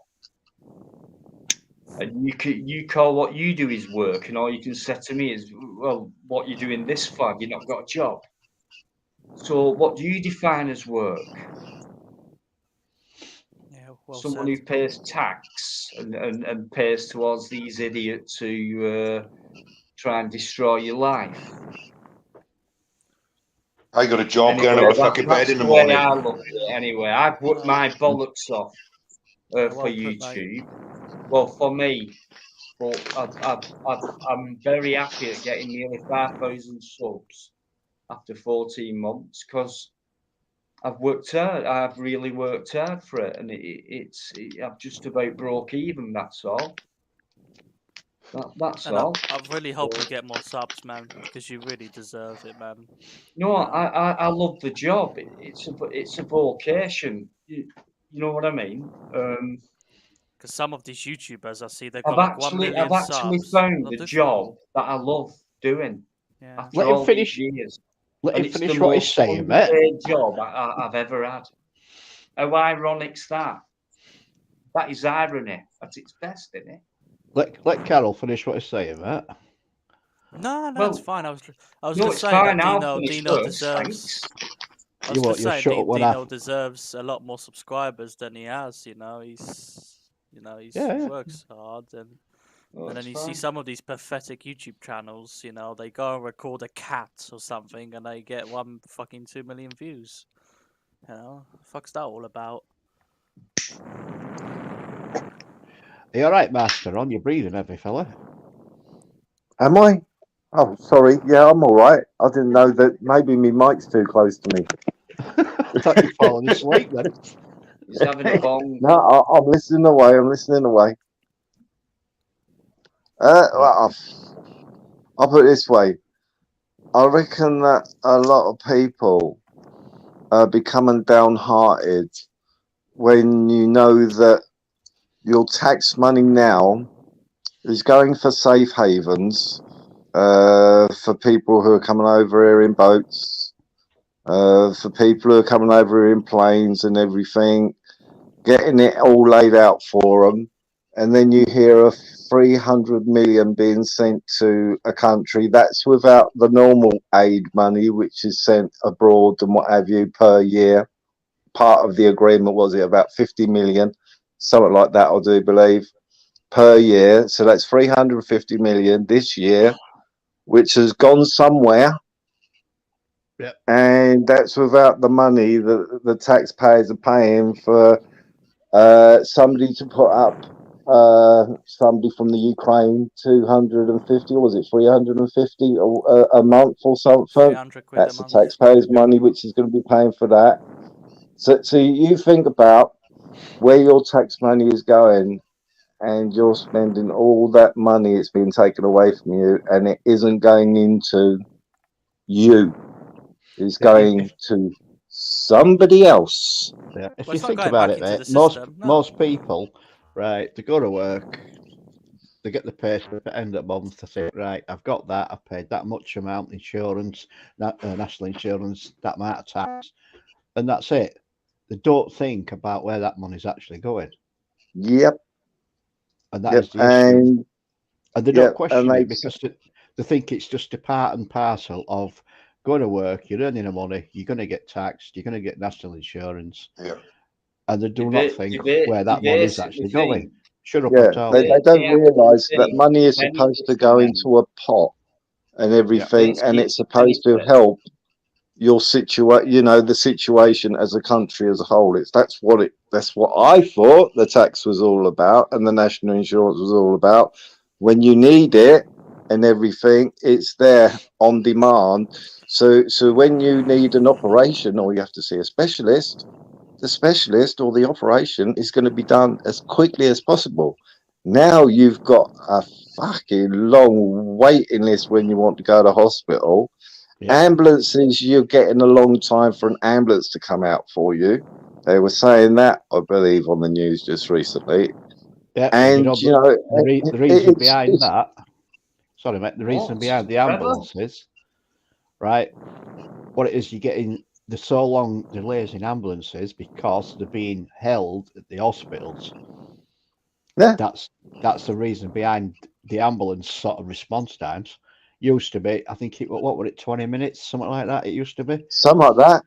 Speaker 8: And you call what you do is work, and all you can say to me is, well, what you're doing this for? You've not got a job. So what do you define as work?
Speaker 5: Yeah, well
Speaker 8: Someone
Speaker 5: said.
Speaker 8: who pays tax and pays towards these idiots who try and destroy your life.
Speaker 6: I got a job
Speaker 8: Anyway,
Speaker 6: getting out of fucking bed in the morning.
Speaker 8: I look at it. Anyway, I've worked my bollocks off for YouTube. Well, for me, but I'm very happy at getting nearly 5,000 subs after 14 months because I've worked hard. I've really worked hard for it, and I've just about broke even. That's all. That's all.
Speaker 5: I really hope you get more subs, man, because you really deserve it, man.
Speaker 8: No, I love the job. It's a vocation. You know what I mean?
Speaker 5: Because some of these YouTubers I see, they've
Speaker 8: I've
Speaker 5: got like 1 million
Speaker 8: actually
Speaker 5: subs.
Speaker 8: found a job that I love doing.
Speaker 5: Yeah.
Speaker 8: After
Speaker 2: Let him
Speaker 8: all
Speaker 2: finish.
Speaker 8: these years.
Speaker 2: Let
Speaker 8: And
Speaker 2: him
Speaker 8: it's
Speaker 2: finish
Speaker 8: the
Speaker 2: what he's
Speaker 8: most
Speaker 2: saying, mate.
Speaker 8: underpaid job I've ever had. How ironic's that? That is irony at its best, isn't it?
Speaker 2: Let Carol finish what he's saying, mate.
Speaker 5: No,
Speaker 8: Well,
Speaker 5: it's fine. I was
Speaker 8: no,
Speaker 5: just
Speaker 8: it's
Speaker 5: saying
Speaker 8: fine.
Speaker 5: that
Speaker 8: I'll
Speaker 5: Dino
Speaker 8: finish
Speaker 5: Dino
Speaker 8: first,
Speaker 5: deserves.
Speaker 8: thanks.
Speaker 5: I was just saying
Speaker 2: shut up when
Speaker 5: Dino deserves a lot more subscribers than he has. You know, he works hard, and then you see some of these pathetic YouTube channels. You know, they go and record a cat or something, and they get 2 million views. You know, fuck's that all about?
Speaker 2: Are you all right, Master? On your breathing, heavy fella?
Speaker 10: Am I? Oh, sorry. Yeah, I'm all right. I didn't know that maybe my mic's too close to me.
Speaker 2: I thought you'd fallen asleep then.
Speaker 8: He's having a bong.
Speaker 10: No, I'm listening away. I'm listening away. Well, I'll put it this way. I reckon that a lot of people are becoming downhearted when you know that your tax money now is going for safe havens, for people who are coming over here in boats, for people who are coming over here in planes and everything, getting it all laid out for them. And then you hear of 300 million being sent to a country. That's without the normal aid money, which is sent abroad and what have you per year. Part of the agreement was it about 50 million, something like that, I do believe, per year. So that's 350 million this year, which has gone somewhere.
Speaker 2: Yep.
Speaker 10: And that's without the money that the taxpayers are paying for somebody to put up, somebody from the Ukraine, 250, or was it 350 a month or something?
Speaker 5: 300 quid
Speaker 10: That's
Speaker 5: a
Speaker 10: the
Speaker 5: month.
Speaker 10: taxpayers' money, which is going to be paying for that. So you think about where your tax money is going, and you're spending all that money, it's being taken away from you, and it isn't going into you. It's going to somebody else.
Speaker 2: Yeah. If
Speaker 5: Well,
Speaker 2: you
Speaker 5: it's not
Speaker 2: think
Speaker 5: going
Speaker 2: about
Speaker 5: back
Speaker 2: it,
Speaker 5: into
Speaker 2: mate,
Speaker 5: the system. No.
Speaker 2: most people, right, they go to work, they get the pay slip at the end of the month, they say, right, I've got that, I've paid that much amount insurance, national insurance, that amount of tax, and that's it. They don't think about where that money's actually going.
Speaker 10: Yep.
Speaker 2: And that is the issue. And they don't question
Speaker 10: and
Speaker 2: it because they think it's just a part and parcel of going to work, you're earning the money, you're going to get taxed, you're going to get national insurance.
Speaker 6: Yeah.
Speaker 2: And they do not think where that money is actually going. Shut up
Speaker 10: Yeah,
Speaker 2: and tell
Speaker 10: they
Speaker 2: me.
Speaker 10: don't realise that money is supposed to go into a pot and everything, and it's supposed to help your the situation as a country as a whole. That's what I thought the tax was all about, and the national insurance was all about. When you need it and everything, it's there on demand. So when you need an operation or you have to see a specialist, the specialist or the operation is going to be done as quickly as possible. Now you've got a fucking long waiting list when you want to go to hospital. Ambulances, you're getting a long time for an ambulance to come out for you. They were saying that, I believe, on the news just recently.
Speaker 2: Yeah,
Speaker 10: and
Speaker 2: the reason behind that. Sorry, mate. The reason behind the ambulances, right? What it is, you're getting the so long delays in ambulances because they're being held at the hospitals.
Speaker 10: Yeah,
Speaker 2: that's the reason behind the ambulance sort of response times. Used to be, I think what were it, 20 minutes, something like that. It used to be
Speaker 10: something like that,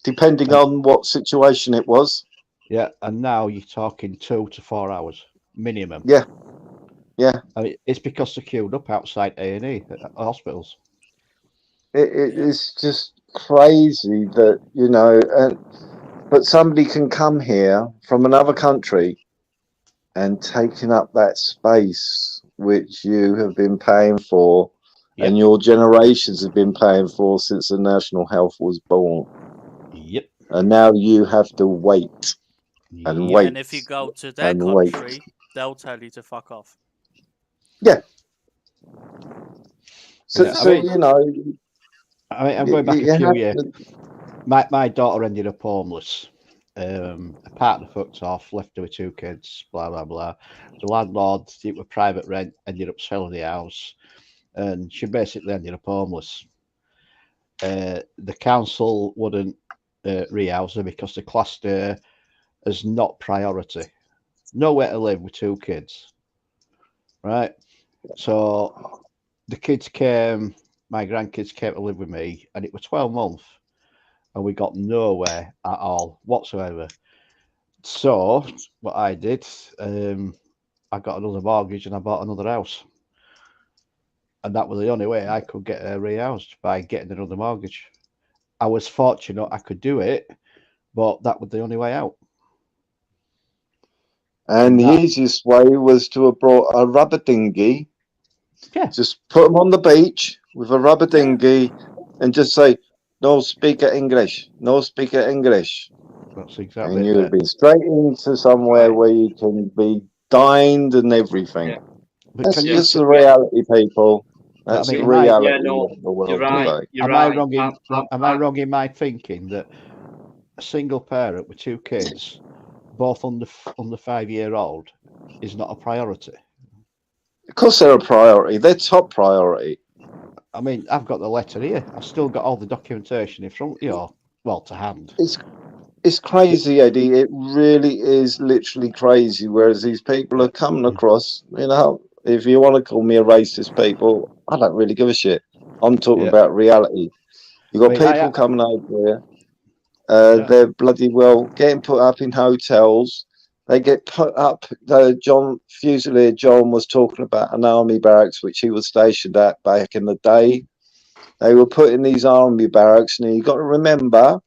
Speaker 10: depending on what situation it was.
Speaker 2: Yeah, and now you're talking 2 to 4 hours minimum.
Speaker 10: Yeah.
Speaker 2: I mean, it's because they're queued up outside A&E at hospitals.
Speaker 10: It's just crazy that but somebody can come here from another country and taking up that space which you have been paying for, and your generations have been paying for since the national health was born.
Speaker 2: Yep.
Speaker 10: And now you have to wait and wait.
Speaker 5: And if you go to their country,
Speaker 10: wait.
Speaker 5: they'll tell you to fuck off.
Speaker 10: Yeah. So
Speaker 2: I mean, I'm going back a few years. My daughter ended up homeless. A partner fucked off, left her with 2 kids, blah blah blah. The landlord, it was private rent, ended up selling the house, and she basically ended up homeless. The council wouldn't rehouse her because they classed her as not priority. Nowhere to live with 2 kids, right? So the kids came, my grandkids came to live with me, and it was 12 months, and we got nowhere at all whatsoever. So what I did, I got another mortgage and I bought another house. And that was the only way I could get rehoused, by getting another mortgage. I was fortunate I could do it, but that was the only way out.
Speaker 10: And the easiest way was to have brought a rubber dinghy.
Speaker 2: Yeah.
Speaker 10: Just put them on the beach with a rubber dinghy and just say, no speaker English, no speaker English.
Speaker 2: That's exactly
Speaker 10: And
Speaker 2: it.
Speaker 10: you would be straight into somewhere where you can be dined and everything.
Speaker 8: Yeah.
Speaker 10: That's
Speaker 2: can you-
Speaker 10: just the reality, people.
Speaker 2: But, I
Speaker 10: That's
Speaker 2: mean,
Speaker 10: the
Speaker 2: am I-
Speaker 10: reality
Speaker 8: Yeah, no,
Speaker 10: of the world
Speaker 8: you're right.
Speaker 10: today.
Speaker 8: You're
Speaker 2: Am I
Speaker 8: right.
Speaker 2: wrong in am I wrong in my thinking that a single parent with two kids, both under 5-year-old, is not a priority?
Speaker 10: Of course, they're a priority. They're top priority.
Speaker 2: I mean, I've got the letter here. I've still got all the documentation in front, well, to hand.
Speaker 10: It's crazy, Eddie. It really is literally crazy. Whereas these people are coming across, if you want to call me a racist, people, I don't really give a shit. I'm talking about reality. You've got people coming over here. They're bloody well getting put up in hotels. They get put up. John Fusilier John was talking about an army barracks which he was stationed at back in the day. They were put in these army barracks, and you got to remember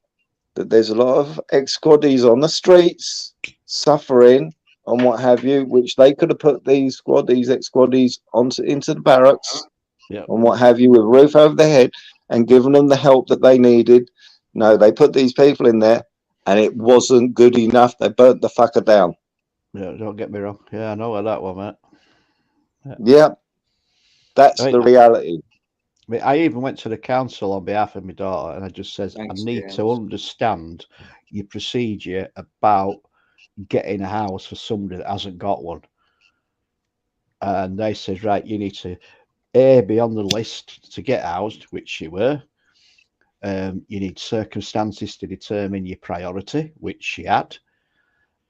Speaker 10: that there's a lot of ex-squaddies on the streets suffering and what have you, which they could have put these ex-squaddies into the barracks and what have you, with a roof over their head and given them the help that they needed. No, they put these people in there and it wasn't good enough. They burnt the fucker down.
Speaker 2: Yeah, don't get me wrong. Yeah, I know where that one, mate.
Speaker 10: Yeah, that's the reality.
Speaker 2: I mean, I even went to the council on behalf of my daughter, and I just says, I need to understand your procedure about getting a house for somebody that hasn't got one. And they said, right, you need to be on the list to get housed, which she were. You need circumstances to determine your priority, which she had.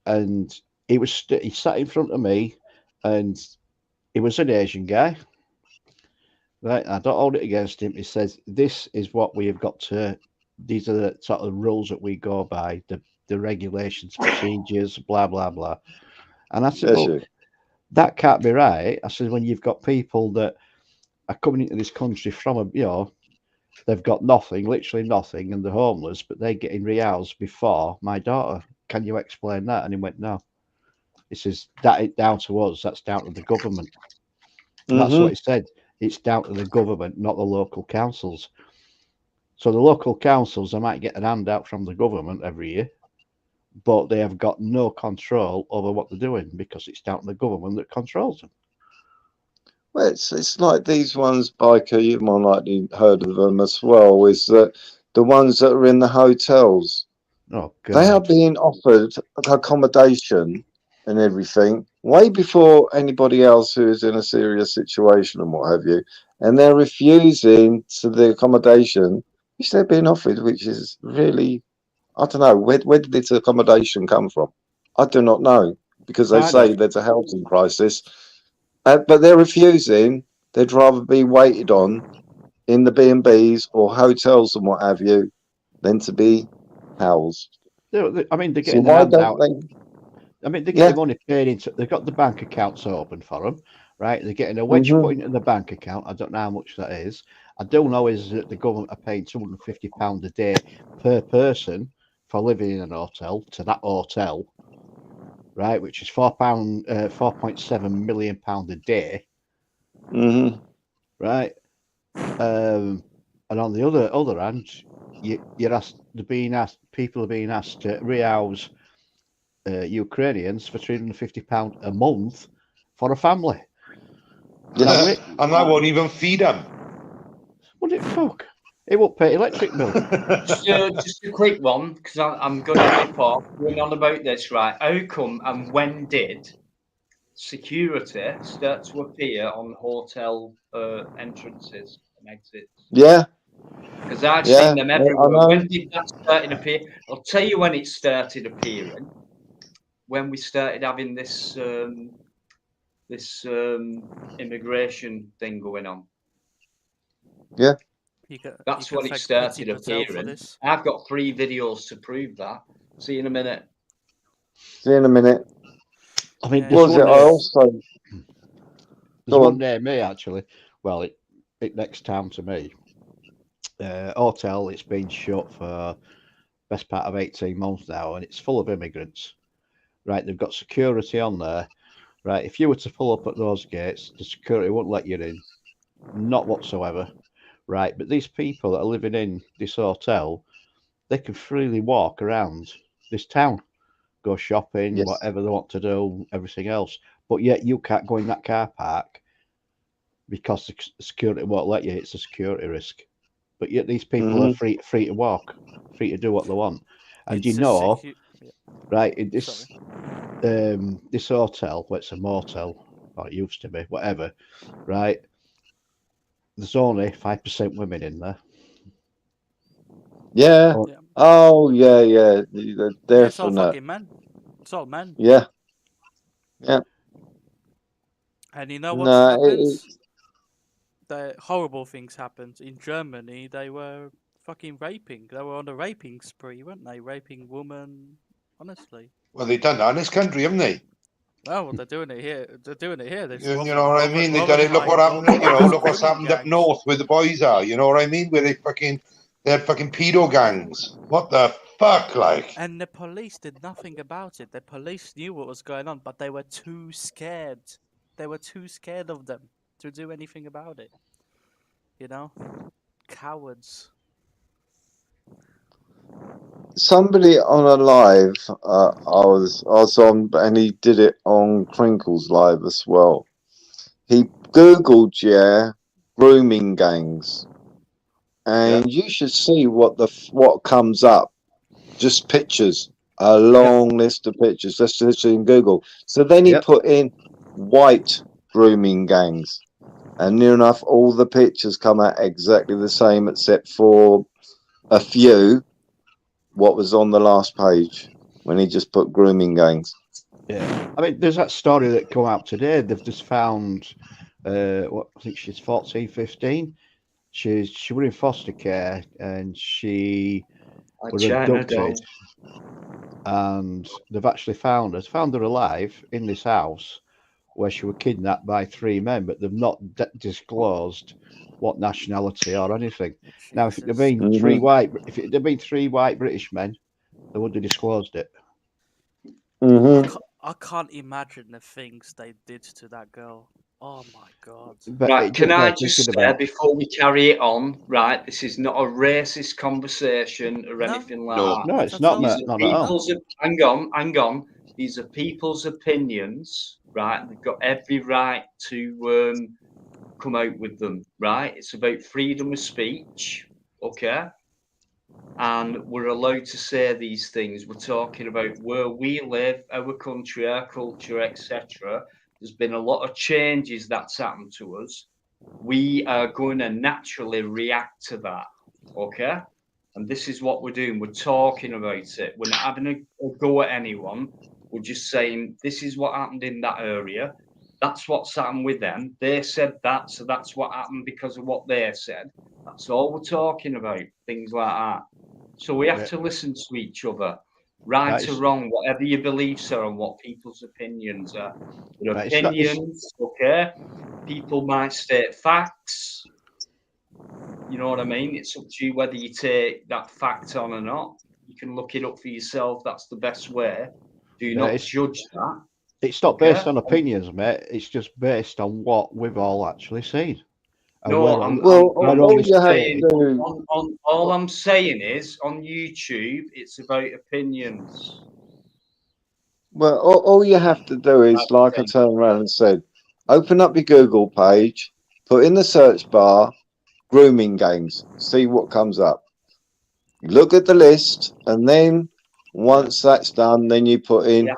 Speaker 2: And he sat in front of me, and he was an Asian guy. Right, I don't hold it against him. He says, this is what we have got to, these are the sort of rules that we go by, the regulations, procedures, blah, blah, blah. And I said, well, that can't be right. I said, when you've got people that are coming into this country from, they've got nothing, literally nothing, and they're homeless, but they're getting rehoused before my daughter. Can you explain that? And he went, no. He says, that ain't down to us, that's down to the government. And that's what he said. It's down to the government, not the local councils. So the local councils, they might get an handout from the government every year, but they have got no control over what they're doing because it's down to the government that controls them.
Speaker 10: Well, it's like these ones, Biker, you've more likely heard of them as well, is that the ones that are in the hotels, they are being offered accommodation and everything way before anybody else who is in a serious situation and what have you, and they're refusing to the accommodation which they're being offered, which is really, I don't know, where did this accommodation come from? I do not know, because they say there's a housing crisis, but they're refusing. They'd rather be waited on in the B&Bs or hotels and what have you than to be housed.
Speaker 2: I mean, they're getting their hands out. I mean, they get the money paid into. They've got the bank accounts open for them, right? They're getting a wedge put into the bank account. I don't know how much that is. I do know is that the government are paying £250 a day per person for living in an hotel to that hotel, right? Which is £4.7 million a day, right? And on the other hand, you're asked. People are being asked to rehouse Ukrainians for £350 a month for a family.
Speaker 6: Yeah. And that won't even feed them.
Speaker 2: What the fuck? It won't pay electric bill.
Speaker 8: Just a quick one, because I'm going to nip off going on about this, right? How come and when did security start to appear on hotel entrances and exits?
Speaker 10: Yeah.
Speaker 8: Because I've seen them everywhere. When did that start to appear? I'll tell you when it started appearing. When we started having this immigration thing going on.
Speaker 10: Yeah.
Speaker 8: That's when it started appearing. I've got 3 videos to prove that. See you in a minute.
Speaker 10: See you in a minute.
Speaker 2: I mean,
Speaker 10: was it? I also.
Speaker 2: There's one near me actually. Well, it next town to me. Hotel. It's been shut for best part of 18 months now, and it's full of immigrants. Right, they've got security on there. Right, if you were to pull up at those gates, the security won't let you in, not whatsoever. Right, but these people that are living in this hotel, they can freely walk around this town, go shopping, whatever they want to do, everything else. But yet you can't go in that car park because the security won't let you. It's a security risk. But yet these people are free to walk, free to do what they want. And
Speaker 5: It's
Speaker 2: right, in this this hotel, well, it's a motel, or it used to be, whatever, right? There's only 5% women in there.
Speaker 10: Yeah. Oh, yeah. They're
Speaker 5: it's all fucking men. It's all men.
Speaker 10: Yeah. Yeah.
Speaker 5: And you know what happens? The horrible things happened. In Germany, they were fucking raping. They were on a raping spree, weren't they? Raping women, honestly.
Speaker 6: Well, they've done that in this country, haven't they?
Speaker 5: Well, they're doing it here. They're doing it here.
Speaker 6: You know what I mean? They've done it. Look what happened. You know, look what's happened up north where the boys are. You know what I mean? Where they're fucking pedo gangs. What the fuck, like?
Speaker 5: And the police did nothing about it. The police knew what was going on, but they were too scared. They were too scared of them to do anything about it. You know, cowards.
Speaker 10: Somebody on a live, I was on, and he did it on Crinkle's live as well. He Googled, grooming gangs, and you should see what comes up. Just pictures, a long list of pictures. Just literally in Google. So then he put in white grooming gangs, and near enough, all the pictures come out exactly the same, except for a few. What was on the last page when he just put grooming gangs.
Speaker 2: Yeah, I mean, there's that story that come out today. They've just found, I think she's 14, 15. She was in foster care and she was abducted. And they've actually found her alive in this house where she was kidnapped by 3 men, but they've not disclosed what nationality or anything. Jesus. Now, if it had been 3 white British men, they would have disclosed it.
Speaker 5: I can't imagine the things they did to that girl. Oh my God!
Speaker 8: Right, can I just say before we carry it on? Right, this is not a racist conversation or anything like that.
Speaker 2: No, it's not. Not at all.
Speaker 8: Hang on. These are people's opinions, right? They've got every right to come out with them, right? It's about freedom of speech, okay? And we're allowed to say these things. We're talking about where we live, our country, our culture, etc. There's been a lot of changes that's happened to us. We are going to naturally react to that, okay? And this is what we're doing. We're talking about it. We're not having a go at anyone. We're just saying, this is what happened in that area. That's what's happened with them. They said that, so that's what happened because of what they said. That's all we're talking about, things like that. So we have to listen to each other. Right or wrong, whatever your beliefs are and what people's opinions are. Your opinions, okay? People might state facts. You know what I mean? It's up to you whether you take that fact on or not. You can look it up for yourself. That's the best way. Do not judge that.
Speaker 2: It's not based on opinions, mate. It's just based on what we've all actually seen.
Speaker 8: All I'm saying is on YouTube, it's about opinions.
Speaker 10: Well, all you have to do is, like I turned around and said, open up your Google page, put in the search bar, grooming gangs, see what comes up. Look at the list, and then once that's done, then you put in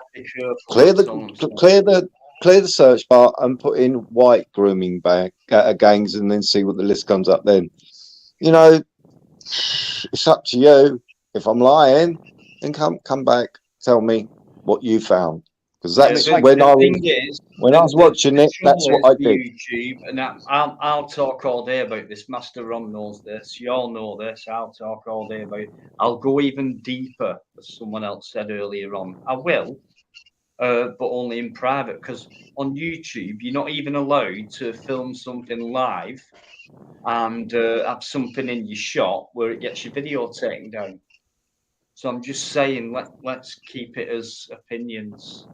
Speaker 10: clear the search bar and put in white grooming gangs, and then see what the list comes up. Then, you know, it's up to you. If I'm lying, then come back, tell me what you found. Because that's
Speaker 8: the
Speaker 10: when I
Speaker 8: thing
Speaker 10: was
Speaker 8: is,
Speaker 10: watching
Speaker 8: the
Speaker 10: it. That's
Speaker 8: trouble
Speaker 10: what I
Speaker 8: is
Speaker 10: did.
Speaker 8: YouTube, and I'll talk all day about this. Master Ron knows this. You all know this. I'll talk all day about it. I'll go even deeper, as someone else said earlier on. I will, but only in private, because on YouTube you're not even allowed to film something live and have something in your shot where it gets your video taken down. So I'm just saying, let's keep it as opinions,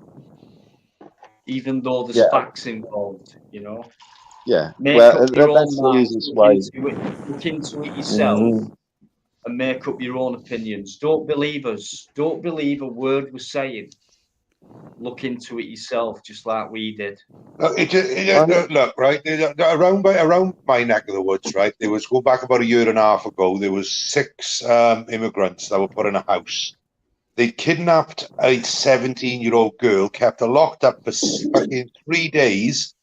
Speaker 8: even though there's facts involved, you know.
Speaker 10: Yeah,
Speaker 8: Make
Speaker 10: well,
Speaker 8: up your own
Speaker 10: that's the
Speaker 8: mind,
Speaker 10: easiest way.
Speaker 8: look into it yourself, and make up your own opinions. Don't believe us. Don't believe a word we're saying. Look into it yourself, just like we did.
Speaker 6: Look, right, around my neck of the woods, right, there was, go back about a year and a half ago, there was 6 immigrants that were put in a house. They kidnapped a 17-year-old girl, kept her locked up for fucking 3 days,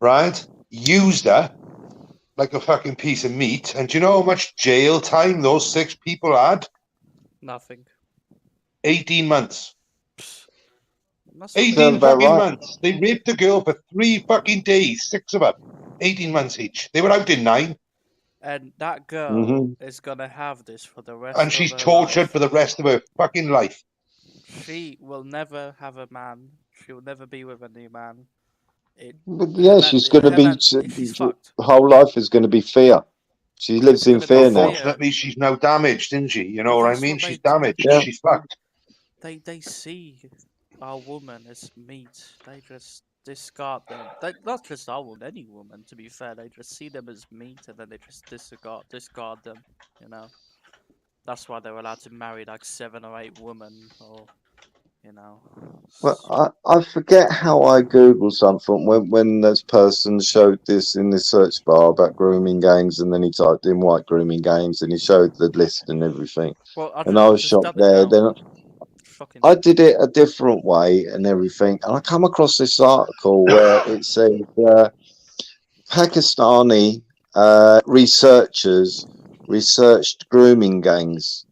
Speaker 6: right, used her like a fucking piece of meat. And do you know how much jail time those 6 people had?
Speaker 5: Nothing.
Speaker 6: 18 months.
Speaker 5: That's
Speaker 6: 18 fucking months. They raped a girl for 3 fucking days, 6 of them. 18 months each. They were out in 9.
Speaker 5: And that girl is gonna have this for the rest of her life.
Speaker 6: And she's tortured for the rest of her fucking life.
Speaker 5: She will never have a man. She will never be with a new man.
Speaker 10: But yeah, she's going to be.
Speaker 5: She's fucked.
Speaker 10: Her whole life is going to be fear. She lives in fear now.
Speaker 6: Unfortunately, she's now damaged, isn't she? You know what I mean? She's damaged.
Speaker 10: Yeah.
Speaker 6: She's fucked.
Speaker 5: They see our woman as meat. They just discard them. Not just our woman, any woman. To be fair, they just see them as meat, and then they just discard them. You know, that's why they're allowed to marry like 7 or 8 women, or you know.
Speaker 10: Well, I forget how I googled something when this person showed this in the search bar about grooming gangs, and then he typed in white grooming gangs, and he showed the list and everything.
Speaker 5: Well,
Speaker 10: and I was shocked there. Then I did it a different way and everything, and I come across this article where it said Pakistani researchers researched grooming gangs.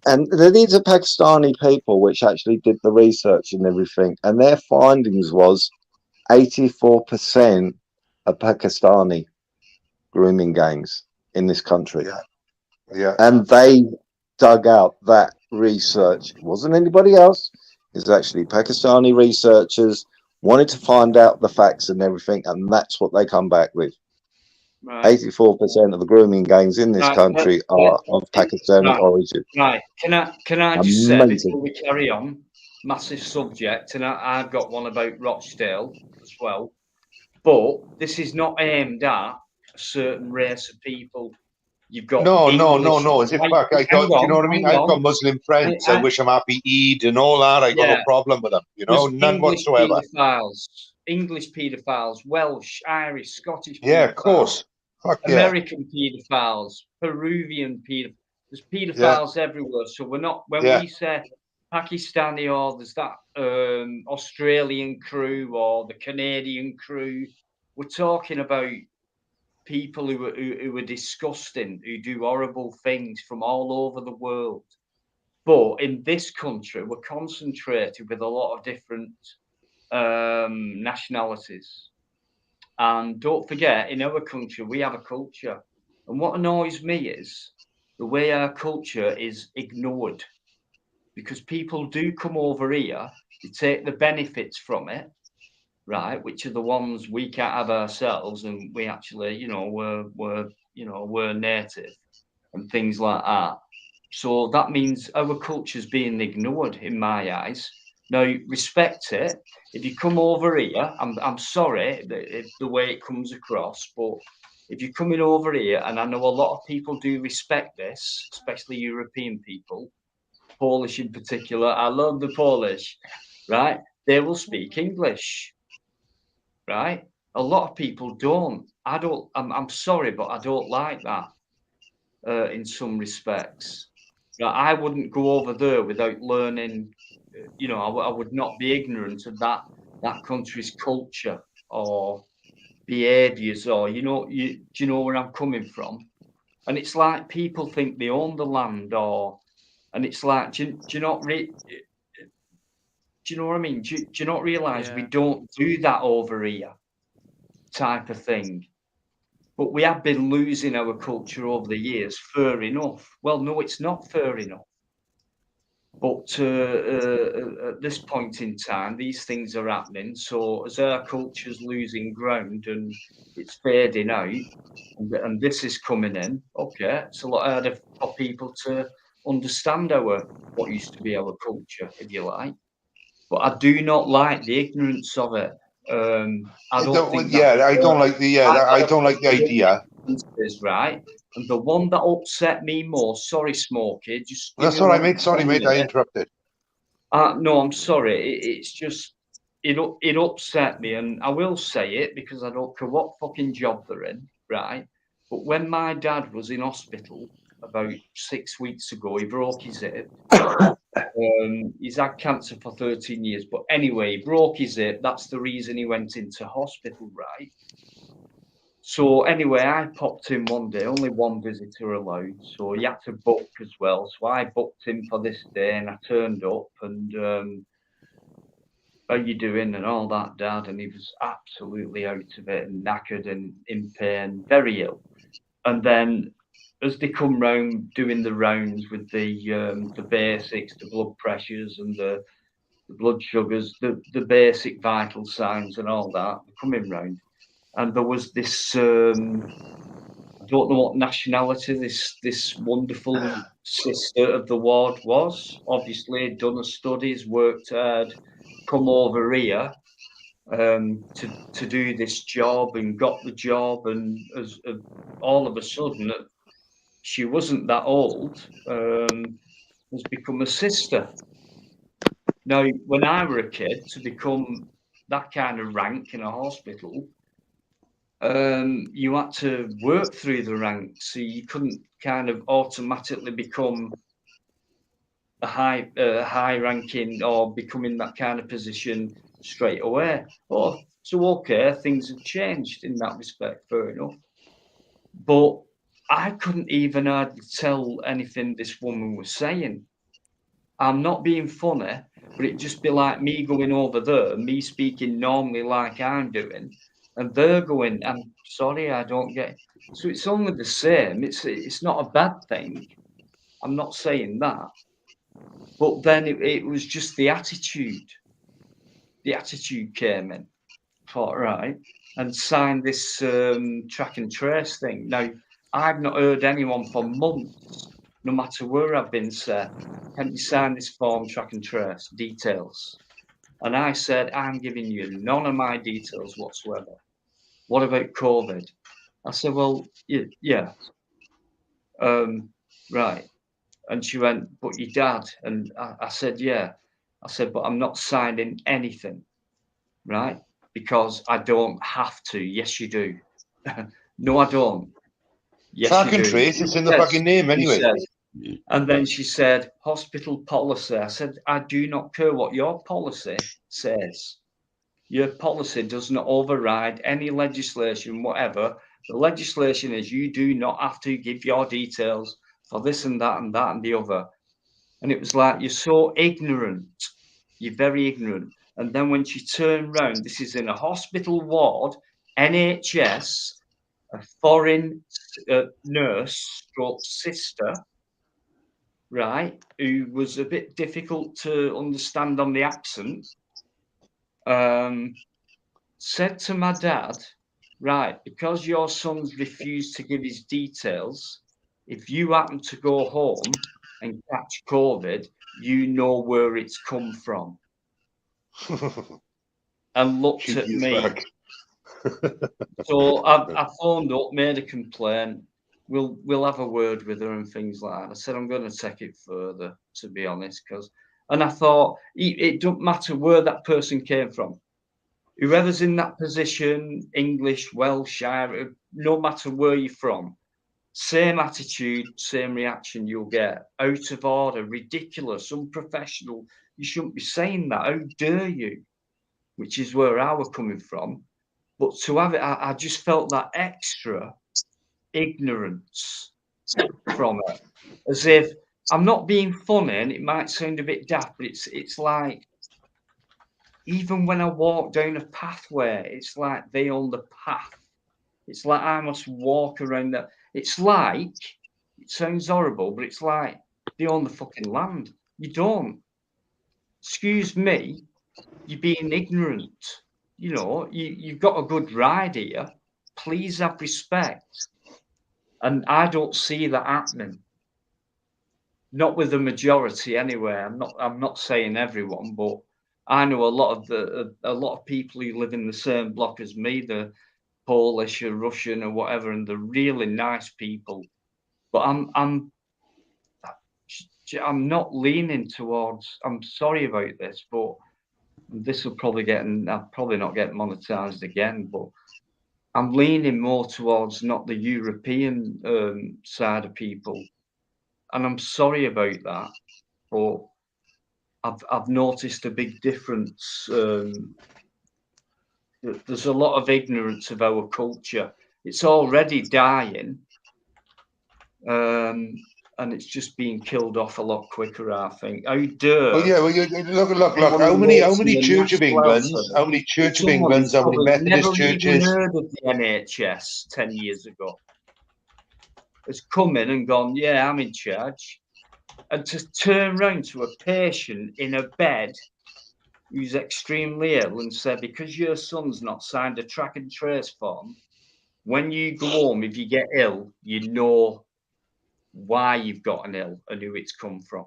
Speaker 10: And these are Pakistani people which actually did the research and everything. And their findings was 84% of Pakistani grooming gangs in this country.
Speaker 6: Yeah.
Speaker 10: And they dug out that research. It wasn't anybody else. It's actually Pakistani researchers wanted to find out the facts and everything. And that's what they come back with. 84% of the grooming gangs in this country are of Pakistani origin.
Speaker 8: Right. Can I just say before we carry on, massive subject, and I've got one about Rochdale as well. But this is not aimed at a certain race of people. You've got
Speaker 6: No.
Speaker 8: English,
Speaker 6: As if fuck, do you know what I mean? I've got Muslim friends. I wish them happy Eid and all that. I got no problem with them. You know, none
Speaker 8: English
Speaker 6: whatsoever.
Speaker 8: English paedophiles, Welsh, Irish, Scottish.
Speaker 6: Yeah, of course. Fuck yeah.
Speaker 8: American paedophiles, Peruvian paedophiles. There's paedophiles everywhere. So we're not, when we say Pakistani, or there's that Australian crew or the Canadian crew, we're talking about people who are disgusting, who do horrible things from all over the world. But in this country, we're concentrated with a lot of different nationalities. And don't forget, in our country, we have a culture. And what annoys me is the way our culture is ignored. Because people do come over here, they take the benefits from it, right? Which are the ones we can't have ourselves, and we actually, you know, we're native and things like that. So that means our culture's being ignored in my eyes. Now, respect it. If you come over here, I'm sorry the way it comes across, but if you're coming over here, and I know a lot of people do respect this, especially European people, Polish in particular. I love the Polish, right? They will speak English, right? A lot of people don't. I'm sorry, but I don't like that in some respects. I wouldn't go over there without learning. You know, I would not be ignorant of that country's culture or behaviors, or do you know where I'm coming from? And it's like people think they own the land, and it's like, do you not Do you know what I mean? Do you not realise we
Speaker 5: Yeah.
Speaker 8: don't do that over here, type of thing? But we have been losing our culture over the years. Fair enough. Well, no, it's not fair enough. But at this point in time, these things are happening. So as our culture's losing ground and it's fading out, and this is coming in, okay, it's a lot harder for people to understand what used to be our culture, if you like. But I do not like the ignorance of it. I don't think that.
Speaker 6: I don't like the I don't like the idea.
Speaker 8: Is right. And the one that upset me more, sorry, Smokey, just give
Speaker 6: That's
Speaker 8: me
Speaker 6: all right,
Speaker 8: 1
Speaker 6: mate. Sorry, mate. I interrupted.
Speaker 8: no, I'm sorry. It's just it upset me, and I will say it because I don't care what fucking job they're in, right? But when my dad was in hospital about 6 weeks ago, he broke his hip. He's had cancer for 13 years, but anyway, he broke his hip. That's the reason he went into hospital, right? So anyway, I popped in one day, only one visitor allowed, so he had to book as well. So I booked him for this day, and I turned up, and how you doing and all that, Dad? And he was absolutely out of it and knackered and in pain, very ill. And then as they come round doing the rounds with the basics, the blood pressures and the blood sugars, the basic vital signs and all that, they're coming round. And there was this, I don't know what nationality this wonderful sister of the ward was. Obviously, done her studies, worked hard, come over here to do this job and got the job. And as all of a sudden, she wasn't that old, has become a sister. Now, when I were a kid, to become that kind of rank in a hospital, you had to work through the ranks, so you couldn't kind of automatically become a high ranking or becoming that kind of position straight away. Oh, so okay, things have changed in that respect, fair enough. But I couldn't even hardly tell anything this woman was saying. I'm not being funny, but it'd just be like me going over there, me speaking normally like I'm doing, and they're going, I'm sorry, I don't get. So it's only the same. It's not a bad thing. I'm not saying that. But then it was just the attitude. The attitude came in. Thought, right, and signed this track and trace thing. Now, I've not heard anyone for months, no matter where I've been, say, can you sign this form, track and trace, details? And I said, I'm giving you none of my details whatsoever. What about COVID? I said, well, yeah. Right. And she went, but your dad. And I said, yeah. I said, but I'm not signing anything, right? Because I don't have to. Yes, you do. No, I don't. Yes,
Speaker 6: Track
Speaker 8: you
Speaker 6: and
Speaker 8: do.
Speaker 6: trace, it's in the fucking name anyway.
Speaker 8: And then she said, hospital policy. I said, I do not care what your policy says. Your policy does not override any legislation, whatever. The legislation is you do not have to give your details for this and that and that and the other. And it was like, you're so ignorant. You're very ignorant. And then when she turned round, this is in a hospital ward, NHS, a foreign nurse stroke sister, right, who was a bit difficult to understand on the accent, said to my dad, right, because your son's refused to give his details, if you happen to go home and catch COVID, you know where it's come from. And looked at me. So I phoned up, made a complaint. We'll have a word with her and things like that. I said, I'm going to take it further, to be honest, and I thought it don't matter where that person came from. Whoever's in that position, English, Welsh, Irish, no matter where you're from, same attitude, same reaction you'll get. Out of order, ridiculous, unprofessional. You shouldn't be saying that. How dare you? Which is where I was coming from. But to have it, I just felt that extra ignorance from it. As if I'm not being funny, and it might sound a bit daft, but it's like even when I walk down a pathway, it's like they own the path. It's like I must walk around that. It's like, it sounds horrible, but it's like they own the fucking land. You don't. Excuse me, you're being ignorant. You know, you've got a good ride here. Please have respect. And I don't see that happening. Not with the majority anyway. I'm not saying everyone, but I know a lot of people who live in the same block as me. They're Polish or Russian or whatever, and they're really nice people. But I'm not leaning towards. I'm sorry about this, but this will probably I'll probably not get monetized again. But I'm leaning more towards not the European side of people, and I'm sorry about that. But I've noticed a big difference. There's a lot of ignorance of our culture. It's already dying, and it's just being killed off a lot quicker, I think. How dare?
Speaker 6: Oh yeah, well, look. How many Church of Englands? How many Church of Englands? How many Methodist churches?
Speaker 8: Never even heard of the NHS 10 years ago. Has come in and gone, yeah, I'm in charge. And to turn around to a patient in a bed who's extremely ill and say, because your son's not signed a track and trace form, when you go home, if you get ill, you know why you've gotten ill and who it's come from.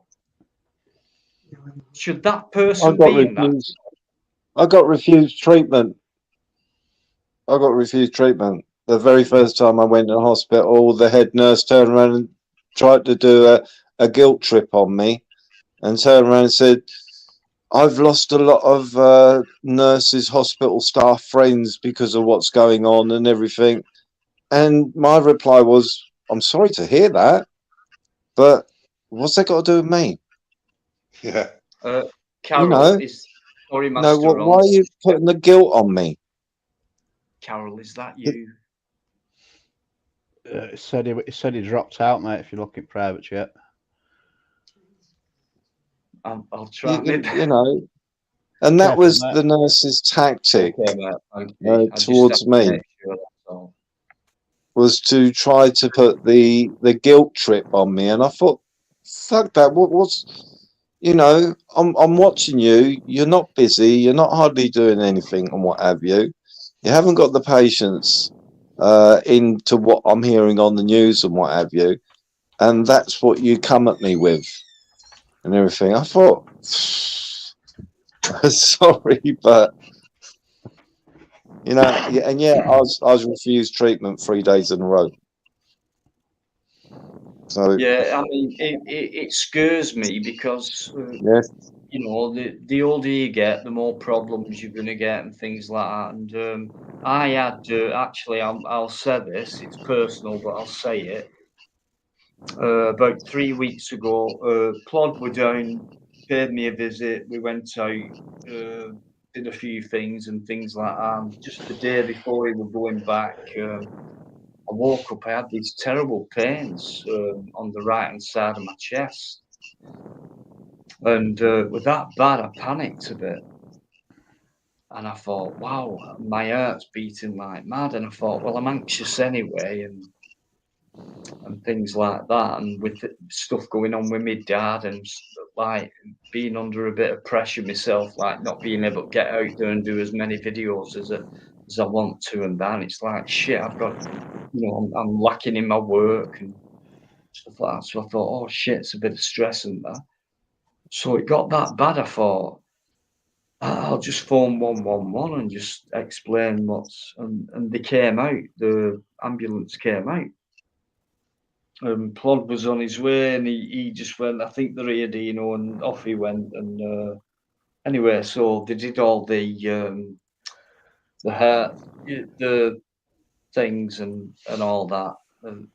Speaker 8: Should that person be in that?
Speaker 10: I got refused treatment. The very first time I went to hospital, the head nurse turned around and tried to do a guilt trip on me and turned around and said, I've lost a lot of nurses, hospital staff, friends because of what's going on and everything. And my reply was, I'm sorry to hear that, but what's that got to do with me?
Speaker 6: Yeah.
Speaker 8: Carol,
Speaker 10: why are you putting the guilt on me?
Speaker 8: Carol, is that you?
Speaker 2: It said he dropped out, mate. If you're looking private chat,
Speaker 8: I'll try.
Speaker 10: And that was the nurse's tactic towards me. Was to try to put the guilt trip on me, and I thought, fuck that. I'm watching you. You're not busy. You're not hardly doing anything, and what have you. You haven't got the patience into what I'm hearing on the news and what have you, and that's what you come at me with, and everything. I thought, sorry, but I was refused treatment 3 days in a row. So
Speaker 8: yeah, I mean, it scares me because the older you get, the more problems you're going to get and things like that. And I had actually, I'll say this, it's personal, but I'll say it. About 3 weeks ago, Plod were down, paid me a visit. We went out, did a few things and things like that. And just the day before we were going back, I woke up, I had these terrible pains on the right-hand side of my chest. And with that bad, I panicked a bit. And I thought, wow, my heart's beating like mad. And I thought, well, I'm anxious anyway, and things like that. And with stuff going on with my dad and like being under a bit of pressure myself, like not being able to get out there and do as many videos as I want to. And then it's like, shit, I've got, I'm lacking in my work and stuff like that. So I thought, oh shit, it's a bit of stress in that. So it got that bad. I thought, I'll just phone 111 and just explain and they came out. The ambulance came out. Plod was on his way and he just went, I think they're here, Dino, and off he went. And anyway, so they did all the heart, the things and all that, and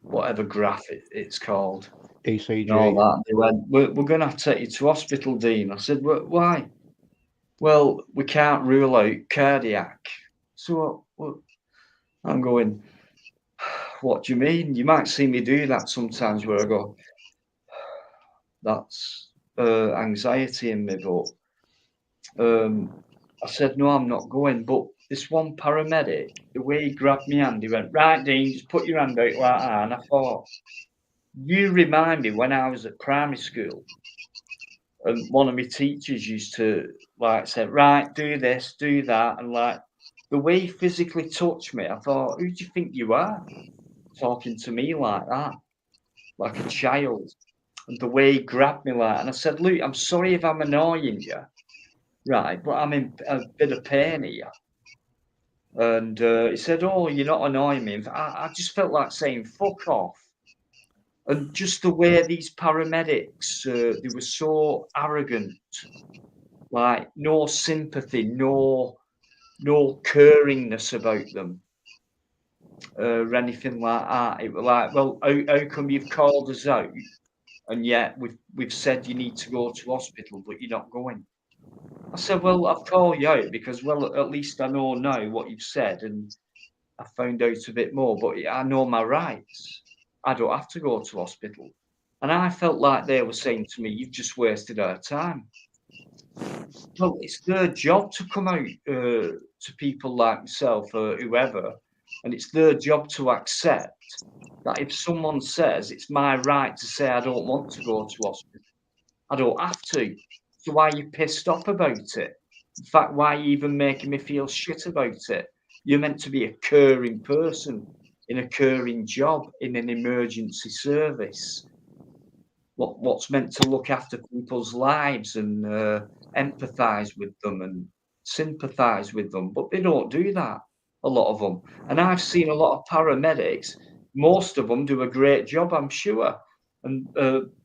Speaker 8: whatever graph it's called.
Speaker 2: ECG.
Speaker 8: And all that. They went, we're going to have to take you to hospital, Dean. I said, why? Well, we can't rule out cardiac. So I'm going, what do you mean? You might see me do that sometimes where I go, that's anxiety in me, but I said, no, I'm not going. But this one paramedic, the way he grabbed my hand, he went, right, Dean, just put your hand out like that. And I thought, you remind me when I was at primary school, and one of my teachers used to like say, right, do this, do that. And like the way he physically touched me, I thought, who do you think you are? Talking to me like that, like a child. And the way he grabbed me like, and I said, Luke, I'm sorry if I'm annoying you, right, but I'm in a bit of pain here. And he said, oh, you're not annoying me. I just felt like saying, fuck off. And just the way these paramedics, they were so arrogant, like no sympathy, no caringness about them, or anything like that. It was like, well, how come you've called us out, and yet we've said you need to go to hospital, but you're not going? I said, well, I've called you out because, well, at least I know now what you've said, and I found out a bit more, but I know my rights. I don't have to go to hospital. And I felt like they were saying to me, you've just wasted our time. Well, it's their job to come out to people like myself or whoever, and it's their job to accept that if someone says it's my right to say I don't want to go to hospital, I don't have to. So why are you pissed off about it? In fact, why are you even making me feel shit about it? You're meant to be a caring person in a caring job in an emergency service. What's meant to look after people's lives and empathise with them and sympathise with them, but they don't do that, a lot of them. And I've seen a lot of paramedics. Most of them do a great job, I'm sure, and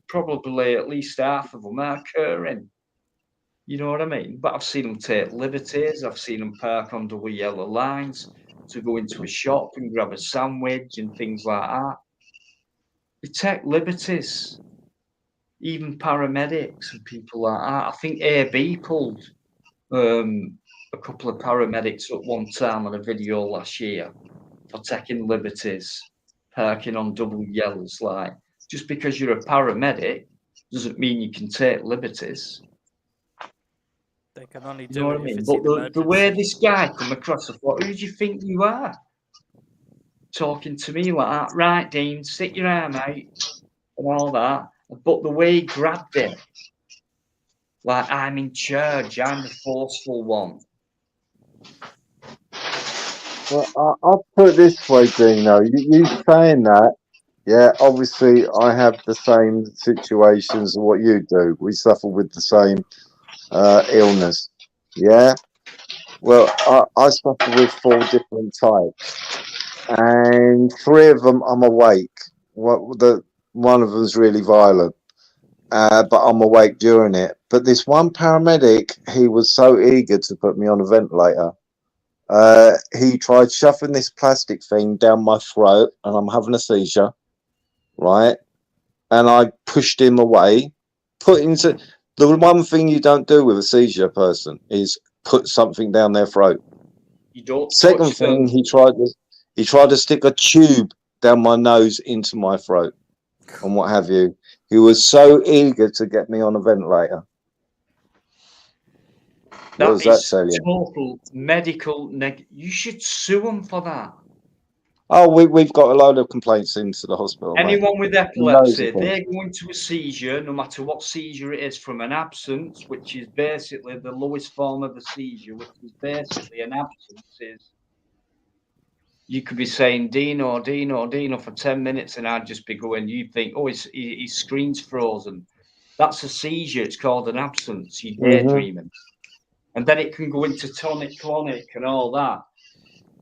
Speaker 8: probably at least half of them are caring. You know what I mean? But I've seen them take liberties. I've seen them park on double yellow lines to go into a shop and grab a sandwich and things like that. They take liberties. Even paramedics and people like that. I think AB pulled a couple of paramedics at one time on a video last year for taking liberties, parking on double yellows. Like, just because you're a paramedic doesn't mean you can take liberties.
Speaker 5: They can only
Speaker 8: You
Speaker 5: do
Speaker 8: know what
Speaker 5: it
Speaker 8: I
Speaker 5: if
Speaker 8: mean?
Speaker 5: it's
Speaker 8: But
Speaker 5: an
Speaker 8: the
Speaker 5: emergency.
Speaker 8: way this guy come across, I thought, who do you think you are? Talking to me like that, right, Dean, stick your arm out and all that. But the way he grabbed it, like I'm in charge, I'm the forceful one.
Speaker 10: Well, I'll put it this way, Dino. You saying that, yeah, obviously I have the same situations as what you do. We suffer with the same illness, yeah? Well, I suffer with 4 different types, and 3 of them I'm awake. One of them's really violent, but I'm awake during it. But this one paramedic, he was so eager to put me on a ventilator. He tried shoving this plastic thing down my throat, and I'm having a seizure, right? And I pushed him away. The one thing you don't do with a seizure person is put something down their throat.
Speaker 8: You don't.
Speaker 10: Second thing, he tried to stick a tube down my nose into my throat, and what have you. He was so eager to get me on a ventilator. What does that tell you?
Speaker 8: Total medical you should sue them for that.
Speaker 10: Oh, we've got a load of complaints into the hospital.
Speaker 8: Anyone with
Speaker 10: Loads
Speaker 8: epilepsy,
Speaker 10: of them.
Speaker 8: they go into a seizure, no matter what seizure it is, from an absence, which is basically the lowest form of a seizure, which is basically an absence. Is you could be saying Dino, Dino, Dino for 10 minutes, and I'd just be going, you think, oh, his screen's frozen. That's a seizure. It's called an absence. You're daydreaming. And then it can go into tonic-clonic and all that.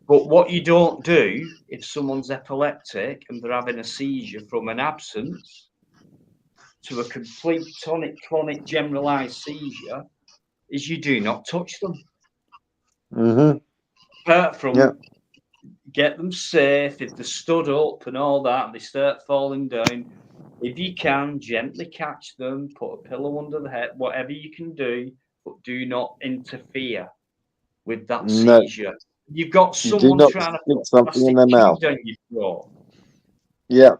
Speaker 8: But what you don't do if someone's epileptic and they're having a seizure from an absence to a complete tonic-clonic generalized seizure is you do not touch them. Apart from get them safe, if they're stood up and all that, and they start falling down, if you can, gently catch them, put a pillow under the head, whatever you can do, but do not interfere with that seizure. You've got someone trying to put
Speaker 10: something in their mouth
Speaker 8: down your throat.
Speaker 10: Yeah,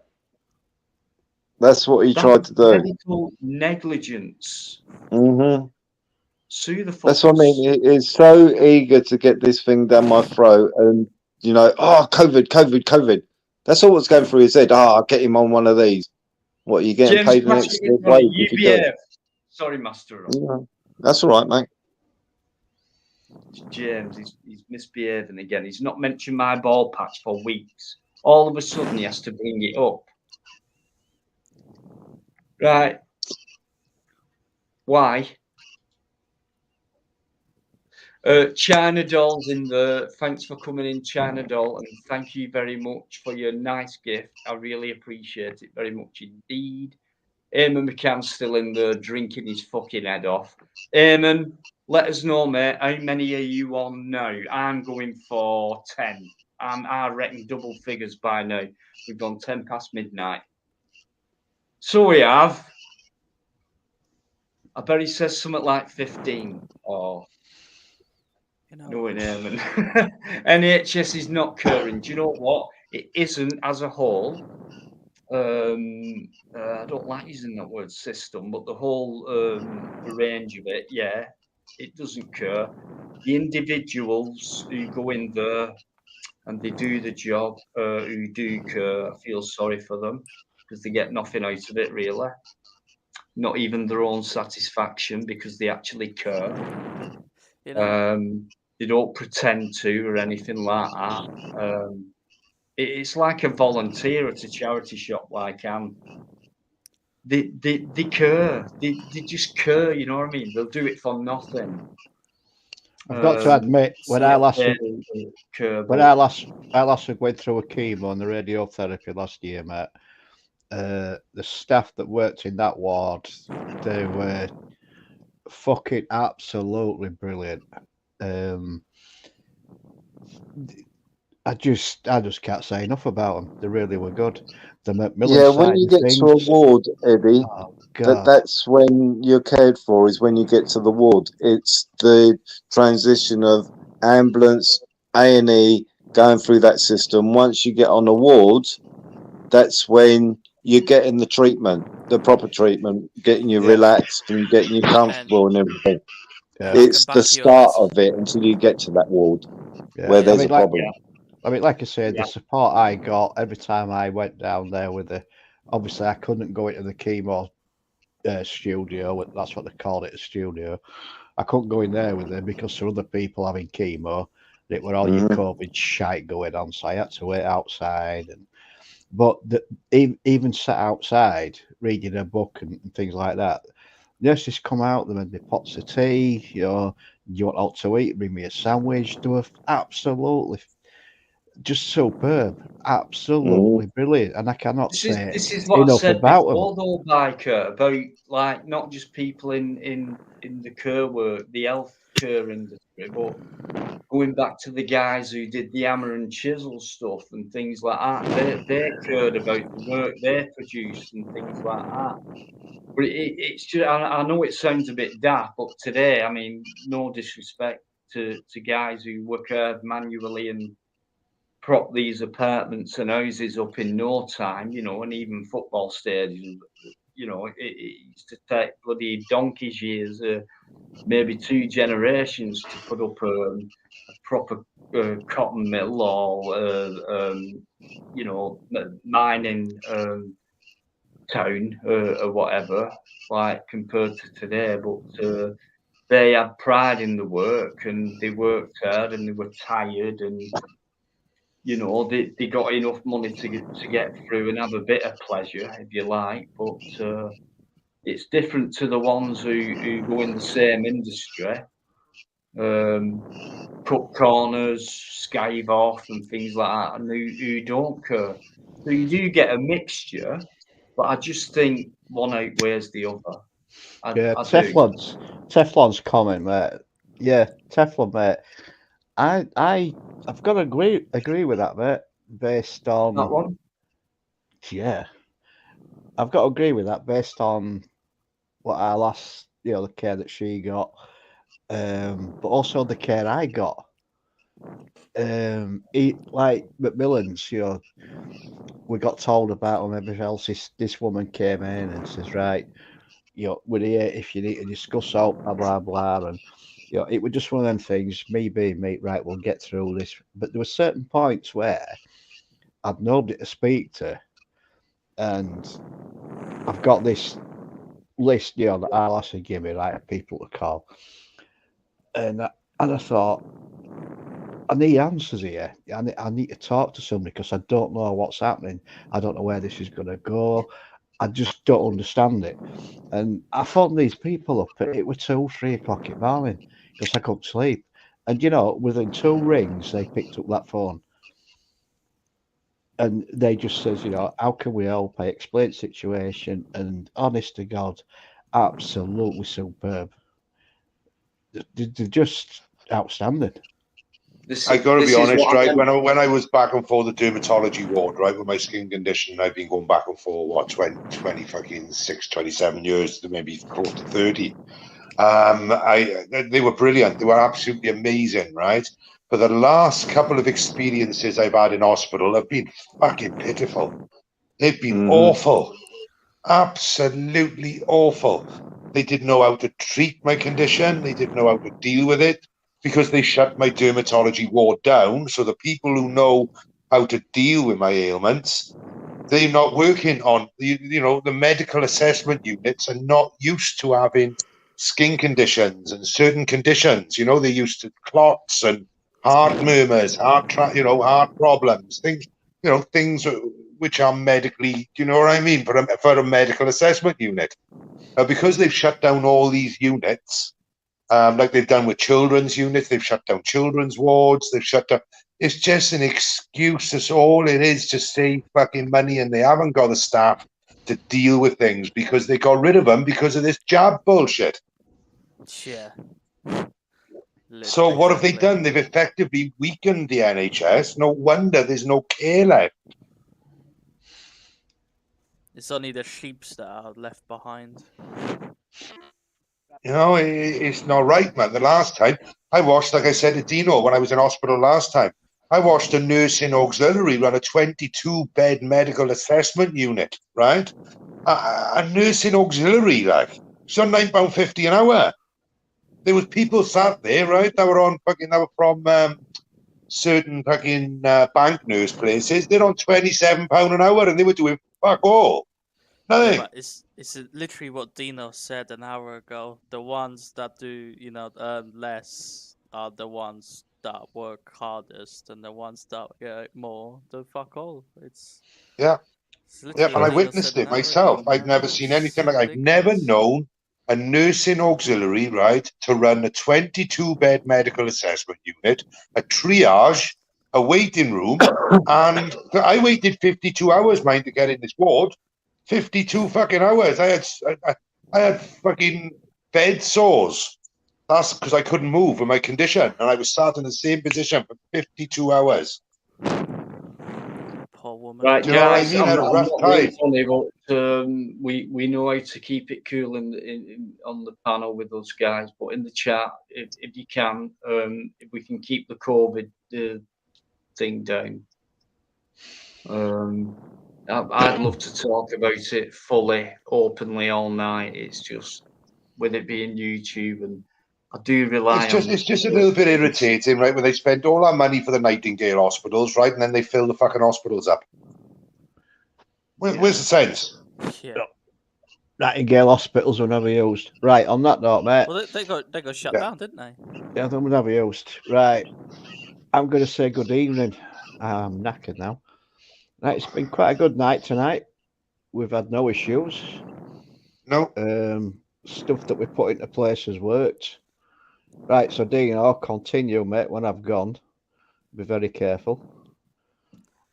Speaker 10: that's what he tried to do.
Speaker 8: Medical negligence. Sue the fuckers.
Speaker 10: That's what I mean. He's so eager to get this thing down my throat, and COVID. That's all that's going through his head. I'll get him on one of these. What, are you getting
Speaker 8: James,
Speaker 10: paid an extra wage if you do it?
Speaker 8: Sorry, Master.
Speaker 10: That's all right, mate.
Speaker 8: James, he's misbehaving again. He's not mentioned my ball patch for weeks. All of a sudden, he has to bring it up. Right. Why? China Doll's in the. Thanks for coming in, China Doll, and thank you very much for your nice gift. I really appreciate it very much indeed. Eamon McCann's still in there drinking his fucking head off. Eamon, let us know, mate. How many are you on now? I'm going for 10. I reckon double figures by now. We've gone 10 past midnight. So we have. I bet he says something like 15 or. Knowing Eamon. NHS is not current. Do you know what? It isn't as a whole. I don't like using that word system, but the whole range of it, yeah, it doesn't cure. The individuals who go in there and they do the job, who do cure, I feel sorry for them because they get nothing out of it, really. Not even their own satisfaction because they actually cure. They don't pretend to or anything like that. It's like a volunteer at a charity shop, like they cure. They just cure, you know what I mean? They'll do it for nothing.
Speaker 2: I've got to admit, when I last went through a chemo and the radiotherapy last year, mate, the staff that worked in that ward, they were fucking absolutely brilliant. I just can't say enough about them. They really were good. The Macmillan
Speaker 10: when you get to a ward, Eddie, that's when you're cared for. Is when you get to the ward. It's the transition of ambulance, A&E, going through that system. Once you get on the ward, that's when you're getting the treatment, the proper treatment, getting you relaxed and getting you comfortable and everything. Yeah. It's the start of it until you get to that ward where there's a problem.
Speaker 2: I mean, like I said, the support I got every time I went down there with obviously I couldn't go into the chemo studio. That's what they called it, a studio. I couldn't go in there with them because there were other people having chemo. It were all your COVID shite going on, so I had to wait outside. But even sat outside reading a book and things like that, nurses come out, they made me pots of tea. You know, you want out to eat? Bring me a sandwich. They were absolutely just superb, absolutely brilliant, and I cannot say
Speaker 8: this is what
Speaker 2: enough
Speaker 8: I said
Speaker 2: about
Speaker 8: before,
Speaker 2: them.
Speaker 8: though, Biker, about like not just people in the care work, the healthcare industry, but going back to the guys who did the hammer and chisel stuff and things like that. They cared about the work they produced and things like that. But it's just, I know it sounds a bit daft, but today, I mean, no disrespect to guys who work manually and prop these apartments and houses up in no time, you know, and even football stadiums, you know, it used to take bloody donkey's years, maybe 2 generations to put up a proper cotton mill or, you know, mining town or whatever, like compared to today. But they had pride in the work and they worked hard and they were tired and, you know, they got enough money to get through and have a bit of pleasure, if you like. But it's different to the ones who go in the same industry, cut corners, skive off and things like that, and who don't care. So you do get a mixture, but I just think one outweighs the other. I
Speaker 2: Teflon's comment, mate. Yeah, Teflon, mate. I've got to agree with that, mate. Based on
Speaker 8: that one,
Speaker 2: yeah, I've got to agree with that based on what our last, you know, the care that she got, but also the care I got. Like Macmillan's, you know, we got told about them. Everything else. This woman came in and says, right, we're here if you need to discuss out, blah, blah, blah. And, it was just one of them things, me being me, right, we'll get through this. But there were certain points where I'd nobody to speak to. And I've got this list, that Alice give me, right, of people to call. And I thought, I need answers here. I need to talk to somebody because I don't know what's happening. I don't know where this is going to go. I just don't understand it. And I phoned these people up. It was 2, 3 o'clock in the morning because I couldn't sleep. And, within 2 rings, they picked up that phone. And they just says, how can we help? I explained the situation. And honest to God, absolutely superb. They're just outstanding.
Speaker 6: I got to be honest, right? When I was back and forth the dermatology ward, right, with my skin condition, I've been going back and forth, 20 fucking 27 years, maybe close to 30. They were brilliant. They were absolutely amazing, right? But the last couple of experiences I've had in hospital have been fucking pitiful. They've been awful. Absolutely awful. They didn't know how to treat my condition. They didn't know how to deal with it because they shut my dermatology ward down. So the people who know how to deal with my ailments, they're not working on, the medical assessment units are not used to having skin conditions and certain conditions. They're used to clots and heart murmurs, heart problems, things, things which are medically, do you know what I mean, for a medical assessment unit. Because they've shut down all these units, like they've done with children's units, they've shut down children's wards, they've shut down. It's just an excuse. That's all it is, to save fucking money, and they haven't got the staff to deal with things because they got rid of them because of this jab bullshit.
Speaker 5: Yeah.
Speaker 6: So what have they done? They've effectively weakened the NHS. No wonder there's no care left.
Speaker 5: It's only the sheeps that are left behind.
Speaker 6: It's not right, man. The last time I watched, like I said to Dino, when I was in hospital last time, I watched a nursing auxiliary run a 22-bed medical assessment unit, right? A nursing auxiliary, like, it's on £9.50 an hour. There was people sat there, right? They were from certain fucking bank nurse places. They're on £27 an hour, and they were doing fuck all. Nothing.
Speaker 5: Yeah, but it's literally what Dino said an hour ago. The ones that do, earn less are the ones that work hardest, and the ones that get more do fuck all.
Speaker 6: Yeah, and I
Speaker 5: Dino
Speaker 6: witnessed
Speaker 5: said
Speaker 6: it
Speaker 5: an hour
Speaker 6: myself.
Speaker 5: ago,
Speaker 6: I've never
Speaker 5: man.
Speaker 6: seen anything like. I've
Speaker 5: Ridiculous.
Speaker 6: never known a nursing auxiliary, right, to run a 22-bed medical assessment unit, a triage, a waiting room, and I waited 52 hours, mind, to get in this ward. 52 fucking hours. I had fucking bed sores. That's because I couldn't move with my condition, and I was sat in the same position for 52 hours.
Speaker 5: Poor woman.
Speaker 8: Right,
Speaker 6: Do you know what I
Speaker 8: guys,
Speaker 6: mean? I had a
Speaker 8: I'm
Speaker 6: rough
Speaker 8: not being
Speaker 6: time.
Speaker 8: funny, but we know how to keep it cool on the panel with us guys. But in the chat, if you can, if we can keep the COVID thing down, I'd love to talk about it fully, openly all night. It's just with it being YouTube, and I do rely on.
Speaker 6: It's just a little bit irritating, right? When they spend all our money for the Nightingale hospitals, right, and then they fill the fucking hospitals up. Where's the sense?
Speaker 5: Yeah.
Speaker 2: Nightingale hospitals were never used. Right, on that note, mate.
Speaker 5: Well, they got shut down, didn't they?
Speaker 2: Yeah, they were never used. Right. I'm going to say good evening. I'm knackered now. Right, it's been quite a good night tonight. We've had no issues.
Speaker 6: No.
Speaker 2: Stuff that we put into place has worked. Right, so Dean, I'll continue, mate, when I've gone. Be very careful.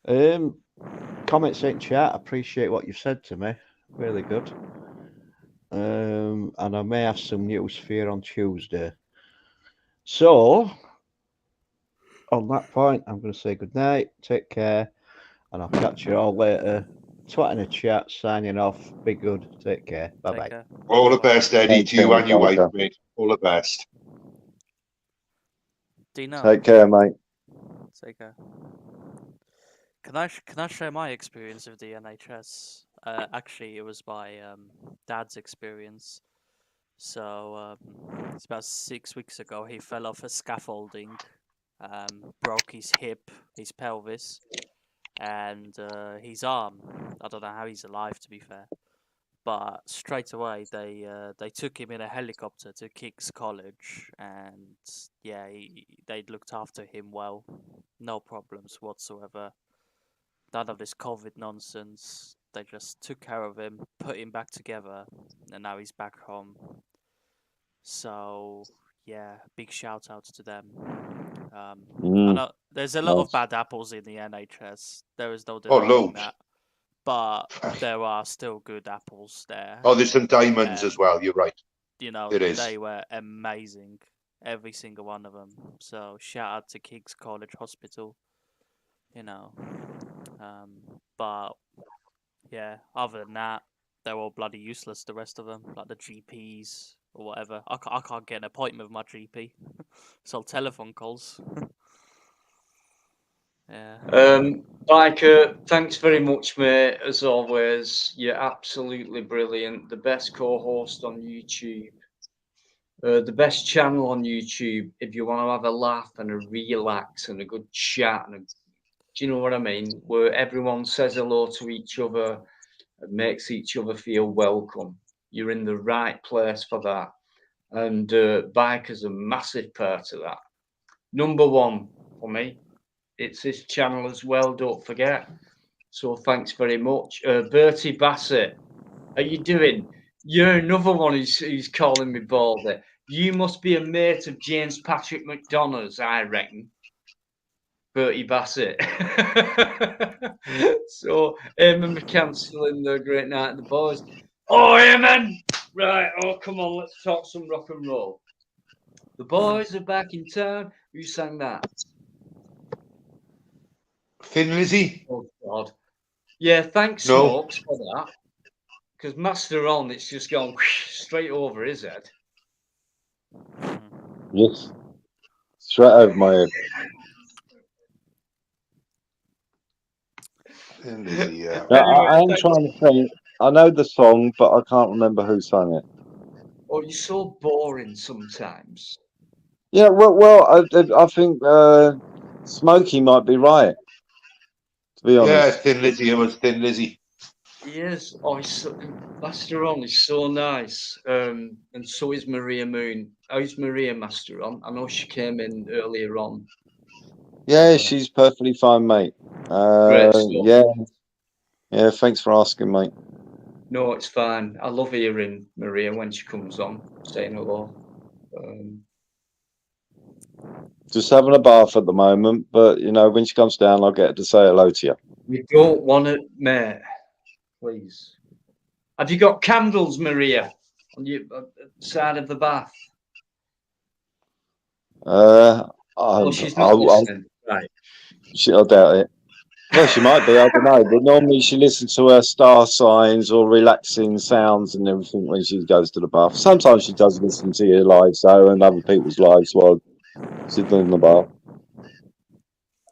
Speaker 2: Comments in chat, appreciate what you've said to me. Really good. And I may have some news for you on Tuesday. So, on that point, I'm going to say good night, take care, and I'll catch you all later. Twat in the chat, signing off. Be good, take care. Bye-bye.
Speaker 6: All the best, Eddie, to you and your wife, mate. All the best.
Speaker 5: Dino.
Speaker 10: Take care, mate.
Speaker 5: Take care. Can I share my experience with the NHS? Actually, it was my dad's experience. So it's about 6 weeks ago. He fell off a scaffolding, broke his hip, his pelvis, and his arm. I don't know how he's alive, to be fair. But straight away, they took him in a helicopter to King's College, and yeah, they looked after him well, no problems whatsoever. None of this COVID nonsense. They just took care of him, put him back together, and now he's back home. So yeah, big shout outs to them. I know there's a lot of bad apples in the NHS. There is no denying
Speaker 6: loads.
Speaker 5: that, but there are still good apples there.
Speaker 6: Oh, there's some diamonds as well. You're right.
Speaker 5: You know,
Speaker 6: It is.
Speaker 5: they were amazing, every single one of them. So shout out to King's College Hospital. You know, but yeah, other than that, they're all bloody useless. The rest of them, like the GPs or whatever. I can't get an appointment with my GP. It's all telephone calls. Yeah.
Speaker 8: Biker, thanks very much, mate. As always, you're absolutely brilliant. The best co-host on YouTube. The best channel on YouTube if you want to have a laugh and a relax and a good chat. Do you know what I mean? Where everyone says hello to each other and makes each other feel welcome. You're in the right place for that. And Biker's a massive part of that. Number one for me. It's his channel as well, don't forget. So thanks very much. Bertie Bassett, how you doing? You're another one who's calling me baldy. You must be a mate of James Patrick McDonough's, I reckon. Bertie Bassett. So Eamon McCann's still in there. Great night, the boys. Oh, Eamon! Right, oh, come on, let's talk some rock and roll. The boys are back in town. Who sang that?
Speaker 6: Thin Lizzy?
Speaker 8: Oh, God. Yeah, thanks, Smokes, for that. Because Master On, it's just gone straight over his head.
Speaker 10: Yes. Straight over my head.
Speaker 6: Thin Lizzy, yeah.
Speaker 10: I am trying to think. I know the song, but I can't remember who sang it.
Speaker 8: Oh, you're so boring sometimes.
Speaker 10: Yeah, well, I think Smokey might be right. To be honest.
Speaker 6: Yeah, Thin Lizzy. It was Thin Lizzy.
Speaker 8: He is. Oh, Master On is so nice. And so is Maria Moon. How's Maria, Master On? I know she came in earlier on.
Speaker 10: Yeah, she's perfectly fine, mate.
Speaker 8: Great stuff.
Speaker 10: Yeah. Thanks for asking, mate.
Speaker 8: No, it's fine. I love hearing Maria when she comes on, saying hello.
Speaker 10: Just having a bath at the moment, but you know, when she comes down, I'll get her to say hello to you.
Speaker 8: We don't want to, mate. Please. Have you got candles, Maria, on your side of the bath? She's not listening. Right.
Speaker 10: I doubt it. Well, she might be. I don't know. But normally she listens to her star signs or relaxing sounds and everything when she goes to the bath. Sometimes she does listen to your lives, though, and other people's lives while she's in the bath.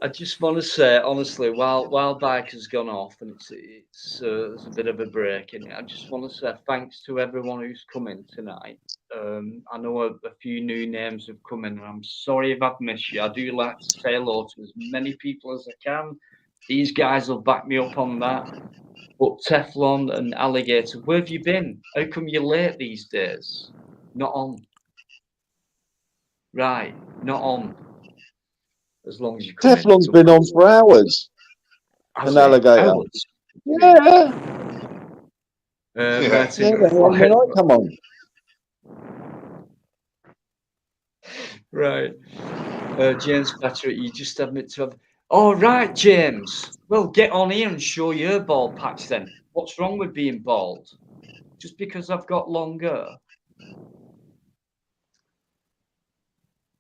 Speaker 8: I just want to say, honestly, while Biker's gone off and it's there's a bit of a break in it, I just want to say thanks to everyone who's come in tonight. I know a few new names have come in, and I'm sorry if I've missed you. I do like to say hello to as many people as I can. These guys will back me up on that. But Teflon and Alligator, where have you been? How come you're late these days? Not on. Right, not on. As long as you come
Speaker 10: Teflon's been on for hours. An alligator.
Speaker 8: Hours?
Speaker 10: Yeah.
Speaker 8: Martin,
Speaker 10: come on.
Speaker 8: Right. James Patrick, you just admit to have. Oh, right, James. Well, get on here and show your bald patch then. What's wrong with being bald? Just because I've got longer.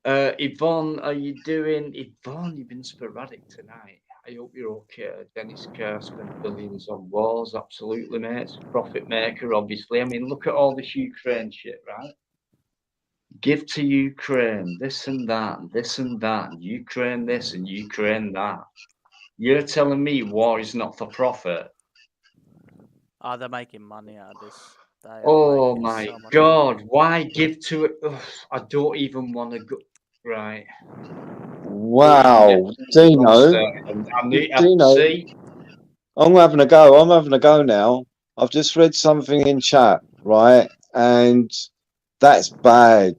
Speaker 8: Yvonne, are you doing? Yvonne, you've been sporadic tonight. I hope you're okay. Dennis Kerr spent billions on wars. Absolutely, mate. It's a profit maker, obviously. I mean, look at all this Ukraine shit, right? Give to Ukraine, this and that, this and that, Ukraine this and Ukraine that. You're telling me war is not for profit?
Speaker 5: Oh, they're making money out of this. They are
Speaker 8: Oh
Speaker 5: making
Speaker 8: my
Speaker 5: so much
Speaker 8: God! Why give to it? Ugh, I don't even want to go. Right.
Speaker 12: Wow,
Speaker 8: Dino.
Speaker 12: Dino.
Speaker 8: I need to
Speaker 12: Dino.
Speaker 8: see.
Speaker 12: I'm having a go. I'm having a go now. I've just read something in chat, right? And that's bad.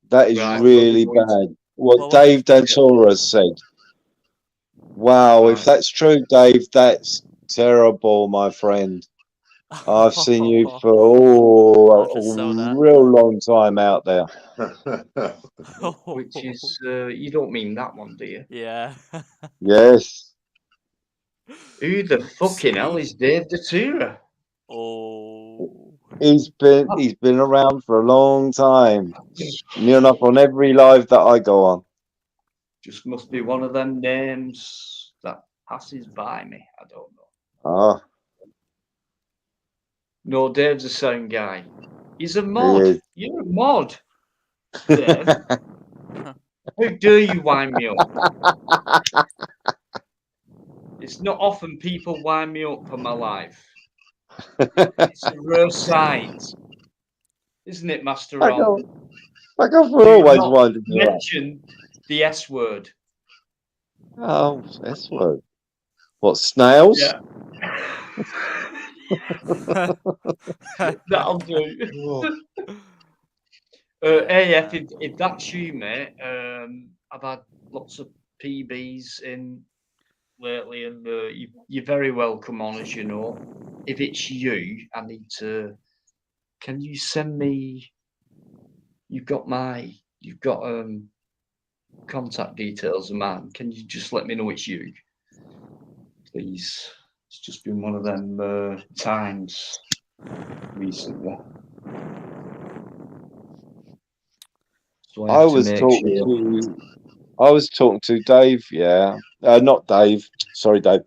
Speaker 12: That is
Speaker 8: Right.
Speaker 12: really bad. What
Speaker 5: Well,
Speaker 12: Dave Dantora said. Wow, if
Speaker 8: Right.
Speaker 12: that's true, Dave, that's terrible, my friend. I've seen you for a real long time out there.
Speaker 8: Which is, you don't mean that one, do you?
Speaker 5: Yeah.
Speaker 12: Yes.
Speaker 8: Who the fucking hell is Dave Datura?
Speaker 5: Oh.
Speaker 12: He's been around for a long time. Near enough on every live that I go on.
Speaker 8: Just must be one of them names that passes by me. I don't know.
Speaker 12: Ah,
Speaker 8: No, Dave's a sound guy. He's a
Speaker 12: he
Speaker 8: mod.
Speaker 12: is.
Speaker 8: You're a mod, Dave. How dare you wind me up? It's not often people wind me up for my life. It's a rare sight, isn't it, Master Ron?
Speaker 12: Like I've
Speaker 8: Do
Speaker 12: always
Speaker 8: not
Speaker 12: winded you up.
Speaker 8: mention the S word.
Speaker 12: Oh, that's what. What, snails?
Speaker 8: Yeah. That'll do. AF, if that's you, mate, I've had lots of PBs in lately, and you're very welcome on, as you know. If it's you, I need to. Can you send me? You've got contact details of mine. Can you just let me know it's you, please? It's just been one of them times recently. So I was
Speaker 12: talking to Dave, yeah. Not Dave, sorry, Dave.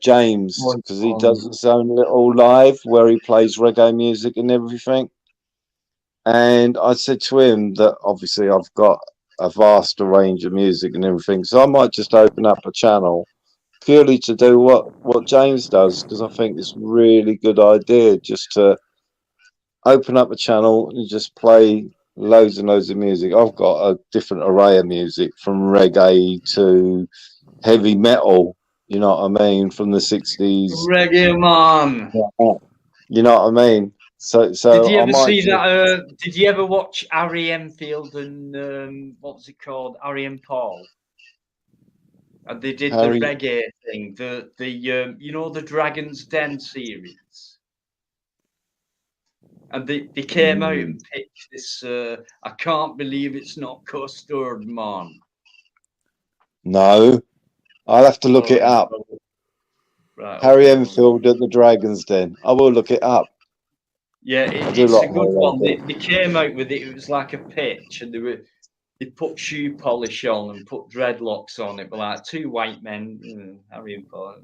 Speaker 12: James, because he does his own little live where he plays reggae music and everything. And I said to him that obviously I've got a vast range of music and everything, so I might just open up a channel purely to do what James does, because I think it's a really good idea just to open up a channel and just play loads and loads of music. I've got a different array of music from reggae to heavy metal, you know what I mean, from the 60s.
Speaker 8: Reggae man.
Speaker 12: You know what I mean? So
Speaker 8: did you ever
Speaker 12: I might
Speaker 8: see that? Did you ever watch Harry Enfield and what was it called? Harry and Paul? And they did the reggae thing, the you know, the Dragon's Den series. And they came out and pitched this. I can't believe it's not custard, man.
Speaker 12: No, I'll have to look it up.
Speaker 8: Right,
Speaker 12: Harry Enfield at the Dragon's Den. I will look it up.
Speaker 8: Yeah, it's a good one. They came out with it. It was like a pitch, and they put shoe polish on and put dreadlocks on. It were like two white men, Harry and Paul.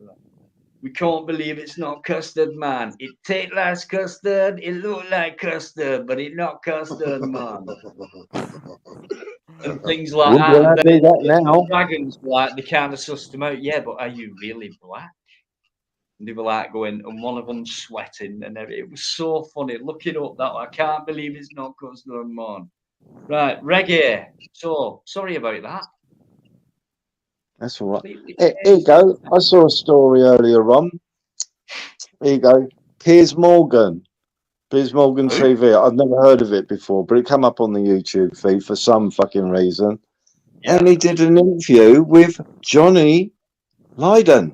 Speaker 8: We can't believe it's not custard, man. It tastes like custard. It look like custard, but it not custard, man. And things like that. And then the dragons were like, they kind of sussed them out. Yeah, but are you really black? And they were like going, and one of them sweating, and it was so funny. Look it up. That I can't believe it's not custard, man. Right, reggae. So sorry about that.
Speaker 12: That's all right. Here you go. I saw a story earlier on. Here you go. Piers Morgan TV. I've never heard of it before, but it came up on the YouTube feed for some fucking reason. Yeah. And he did an interview with Johnny Lydon.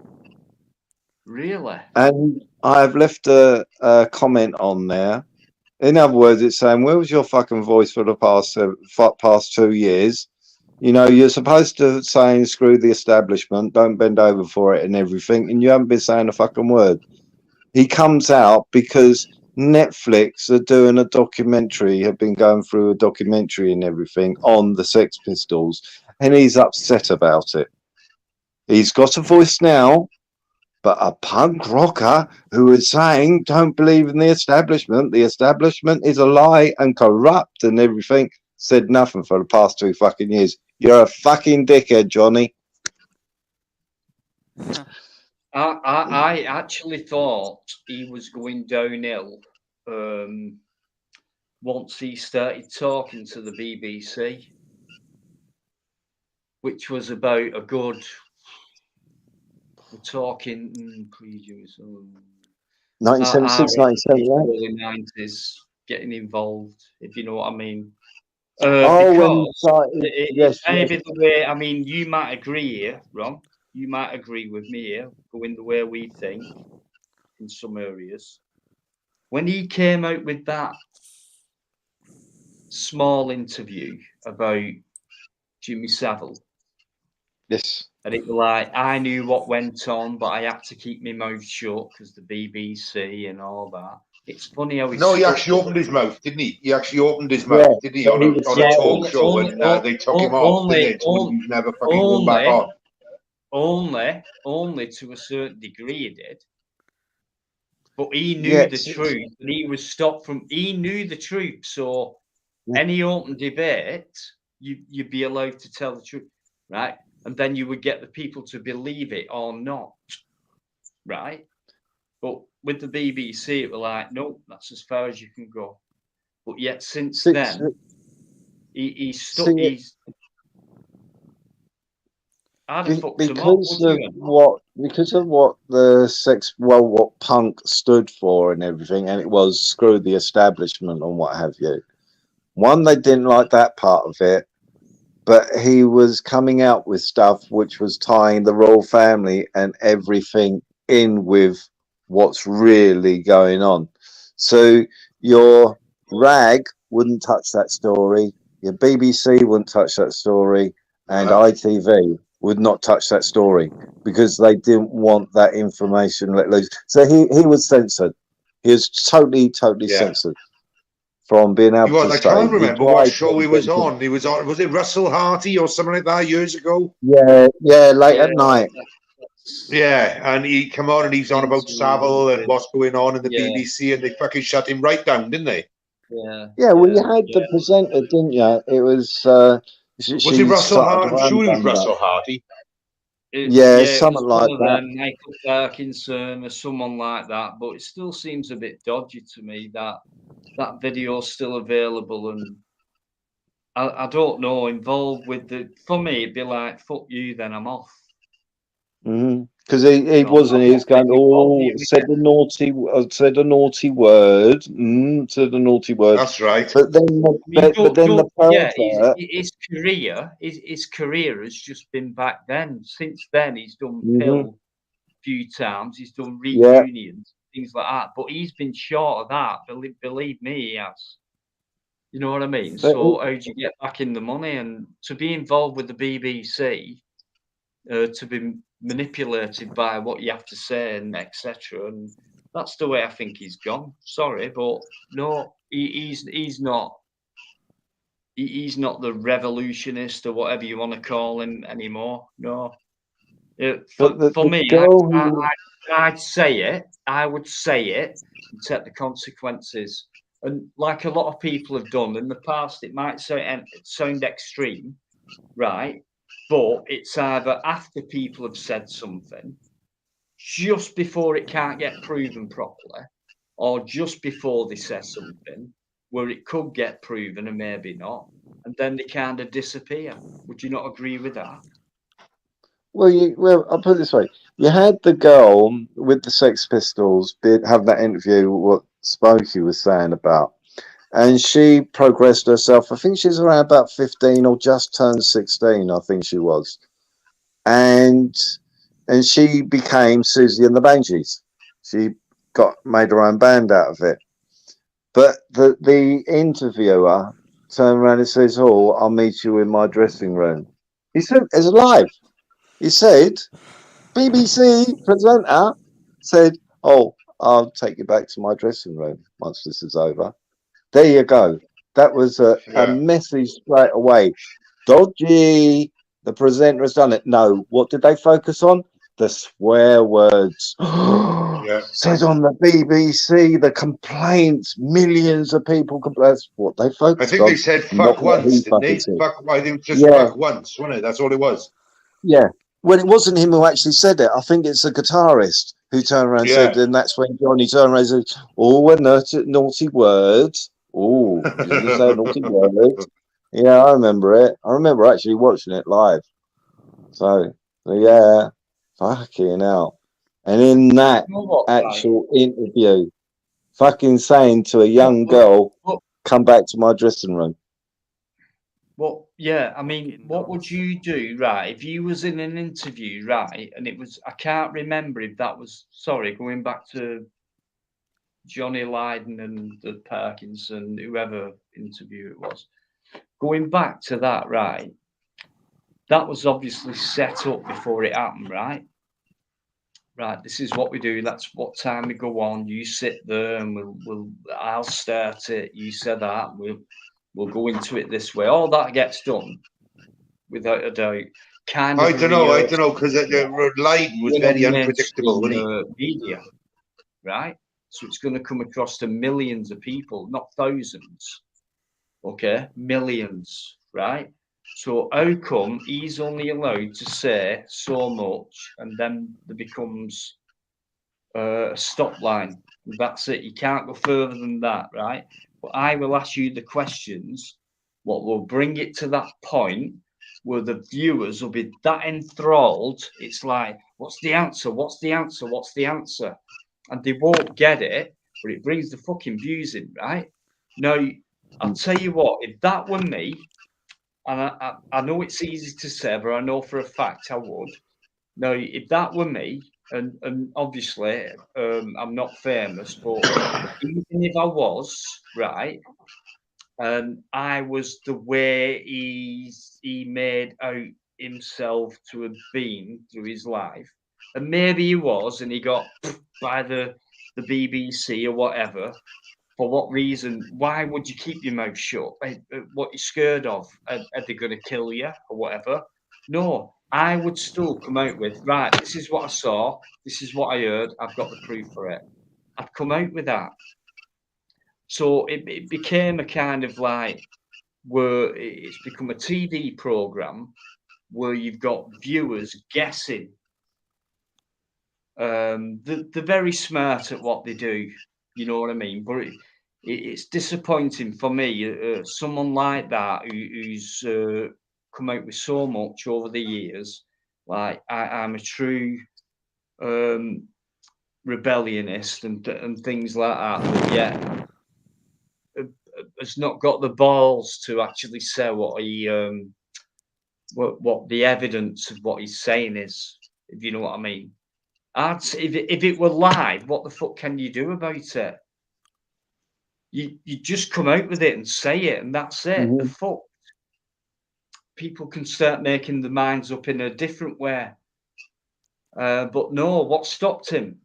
Speaker 8: Really?
Speaker 12: And I've left a comment on there. In other words, it's saying, where was your fucking voice for the past 2 years? You know, you're supposed to say, screw the establishment, don't bend over for it and everything, and you haven't been saying a fucking word. He comes out because Netflix are doing a documentary, have been going through a documentary and everything on the Sex Pistols, and he's upset about it. He's got a voice now, but a punk rocker who is saying, don't believe in the establishment is a lie and corrupt and everything, said nothing for the past 2 fucking years. You're a fucking dickhead, Johnny.
Speaker 8: I actually thought he was going downhill once he started talking to the BBC, which was about a good. We're talking, please use
Speaker 12: 1976, 1978.
Speaker 8: early 90s, getting involved, if you know what I mean.
Speaker 12: Oh, when you
Speaker 8: Because
Speaker 12: started, yes,
Speaker 8: maybe the way, I mean, you might agree here, Ron. You might agree with me here, going the way we think in some areas. When he came out with that small interview about Jimmy Savile,
Speaker 12: yes,
Speaker 8: and it was like, I knew what went on, but I had to keep my mouth shut because the BBC and all that. It's funny how
Speaker 6: No, he actually opened his mouth, didn't he? He actually opened his
Speaker 12: yeah,
Speaker 6: mouth, didn't he?
Speaker 12: but
Speaker 6: On
Speaker 12: he
Speaker 6: a,
Speaker 12: was
Speaker 6: on a talk
Speaker 12: silent.
Speaker 6: show, and they took him off, didn't they? Told him he was never fucking going back on.
Speaker 8: Only to a certain degree he did. But he knew the
Speaker 12: Yes,
Speaker 8: truth, and he was stopped from. He knew the truth, so any open debate, you'd be allowed to tell the truth, right? And then you would get the people to believe it or not, right? But with the BBC, it was like, no, that's as far as you can go. But yet since then, he's stuck.
Speaker 12: see,
Speaker 8: He's I'd have fucked him up,
Speaker 12: because
Speaker 8: would
Speaker 12: of
Speaker 8: you?
Speaker 12: what what punk stood for and everything, and it was screw the establishment and what have you. One, they didn't like that part of it, but he was coming out with stuff which was tying the royal family and everything in with what's really going on. So your rag wouldn't touch that story, your BBC wouldn't touch that story, and ITV would not touch that story because they didn't want that information let loose. So he was censored. He was totally censored from being able
Speaker 6: He was.
Speaker 12: to
Speaker 6: I
Speaker 12: stay.
Speaker 6: can't remember what show he was on. He was on. Was it Russell Harty or something like that years ago?
Speaker 12: Yeah, late at night.
Speaker 6: Yeah, and he come on and he's on about Savile and what's going on in the BBC, and they fucking shut him right down, didn't they?
Speaker 12: Yeah, well, you had the presenter, didn't you? It was.
Speaker 6: Was it Russell Harty? I'm sure it was Russell Harty.
Speaker 12: Yeah, something like that.
Speaker 8: Michael Parkinson or someone like that, but it still seems a bit dodgy to me that that video's still available, and I don't know, involved with the. For me, it'd be like, fuck you, then I'm off.
Speaker 12: Because he wasn't. He was going. Oh, said a naughty word. Said a naughty word.
Speaker 6: That's right.
Speaker 12: But then, the pervert.
Speaker 8: His career has just been back then. Since then, he's done Pill a few times. He's done reunions, things like that. But he's been short of that. Believe me, he has. You know what I mean? So how do you get back in the money? And to be involved with the BBC, to be manipulated by what you have to say and etc. And that's the way I think he's gone. Sorry, but no, he's not. He's not the revolutionist or whatever you want to call him anymore. No. For me, I'd say it. I would say it and take the consequences. And like a lot of people have done in the past, it might sound extreme, right? But it's either after people have said something, just before it can't get proven properly, or just before they say something where it could get proven and maybe not, and then they kind of disappear. Would you not agree with that?
Speaker 12: Well, I'll put it this way: you had the girl with the Sex Pistols have that interview. What Smokey was saying about. And she progressed herself. I think she's around about 15 or just turned 16, I think she was. And she became Susie and the Banshees. She made her own band out of it. But the interviewer turned around and says, "Oh, I'll meet you in my dressing room." He said, "It's alive." He said, BBC presenter said, "Oh, I'll take you back to my dressing room once this is over." There you go. That was a message straight away. Dodgy. The presenter has done it. No. What did they focus on? The swear words. Said on the BBC, the complaints, millions of people complain. That's what they focused on.
Speaker 6: I think they said fuck once, didn't they? Fuck, I think just fuck once, wasn't it? That's all it was.
Speaker 12: Yeah. Well, it wasn't him who actually said it. I think it's a guitarist who turned around and said, and that's when Johnny turned around and said, "Oh, a naughty words. Oh, you didn't say naughty words." Yeah, I remember it. I remember actually watching it live. So yeah, fucking hell. And in that
Speaker 8: You know what,
Speaker 12: actual interview, fucking saying to a young girl, "Come back to my dressing room."
Speaker 8: Well, yeah, I mean, what would you do, right, if you was in an interview, right, and it was, I can't remember if that was, sorry, going back to Johnny Lydon and the Parkinson, whoever interview it was, going back to that, right, that was obviously set up before it happened, right? Right, this is what we do. That's what time we go on. You sit there, and I'll start it. You say that. We'll go into it this way. All that gets done without a doubt.
Speaker 6: I don't know, because Lydon was very unpredictable, wasn't he?
Speaker 8: Media, right? So it's going to come across to millions of people, not thousands. Okay, millions, right? So how come he's only allowed to say so much, and then there becomes a stop line? That's it. You can't go further than that, right? But I will ask you the questions. What will bring it to that point where the viewers will be that enthralled? It's like, what's the answer? What's the answer? What's the answer? And they won't get it, but it brings the fucking views in, right? Now, I'll tell you what, if that were me, and I know it's easy to say, but I know for a fact I would. Now, if that were me, and obviously I'm not famous, but even if I was, right, and I was the way he made out himself to have been through his life, and maybe he was, and he got by the BBC or whatever. For what reason? Why would you keep your mouth shut? What you're scared of? Are they going to kill you or whatever? No, I would still come out with, right, this is what I saw, this is what I heard, I've got the proof for it. I'd come out with that. So it became a kind of like, where it's become a TV program where you've got viewers guessing. They're very smart at what they do, you know what I mean? But it's disappointing for me, someone like that who's come out with so much over the years. Like I'm a true rebellionist and things like that, but yet has not got the balls to actually say what he what the evidence of what he's saying is, if you know what I mean. If it were live, what the fuck can you do about it? You just come out with it and say it, and that's it. The fuck. People can start making their minds up in a different way. But no, what stopped him?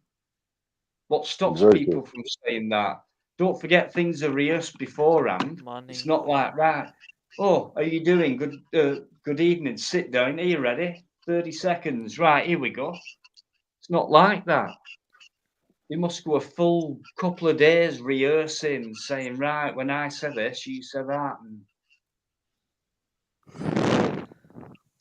Speaker 8: What stops people from saying that? Don't forget, things are rehearsed beforehand. It's not like, right, oh, how are you doing? Good evening. Sit down. Are you ready? 30 seconds. Right, here we go. It's not like that. You must go a full couple of days rehearsing, saying, right, when I said this, you said that.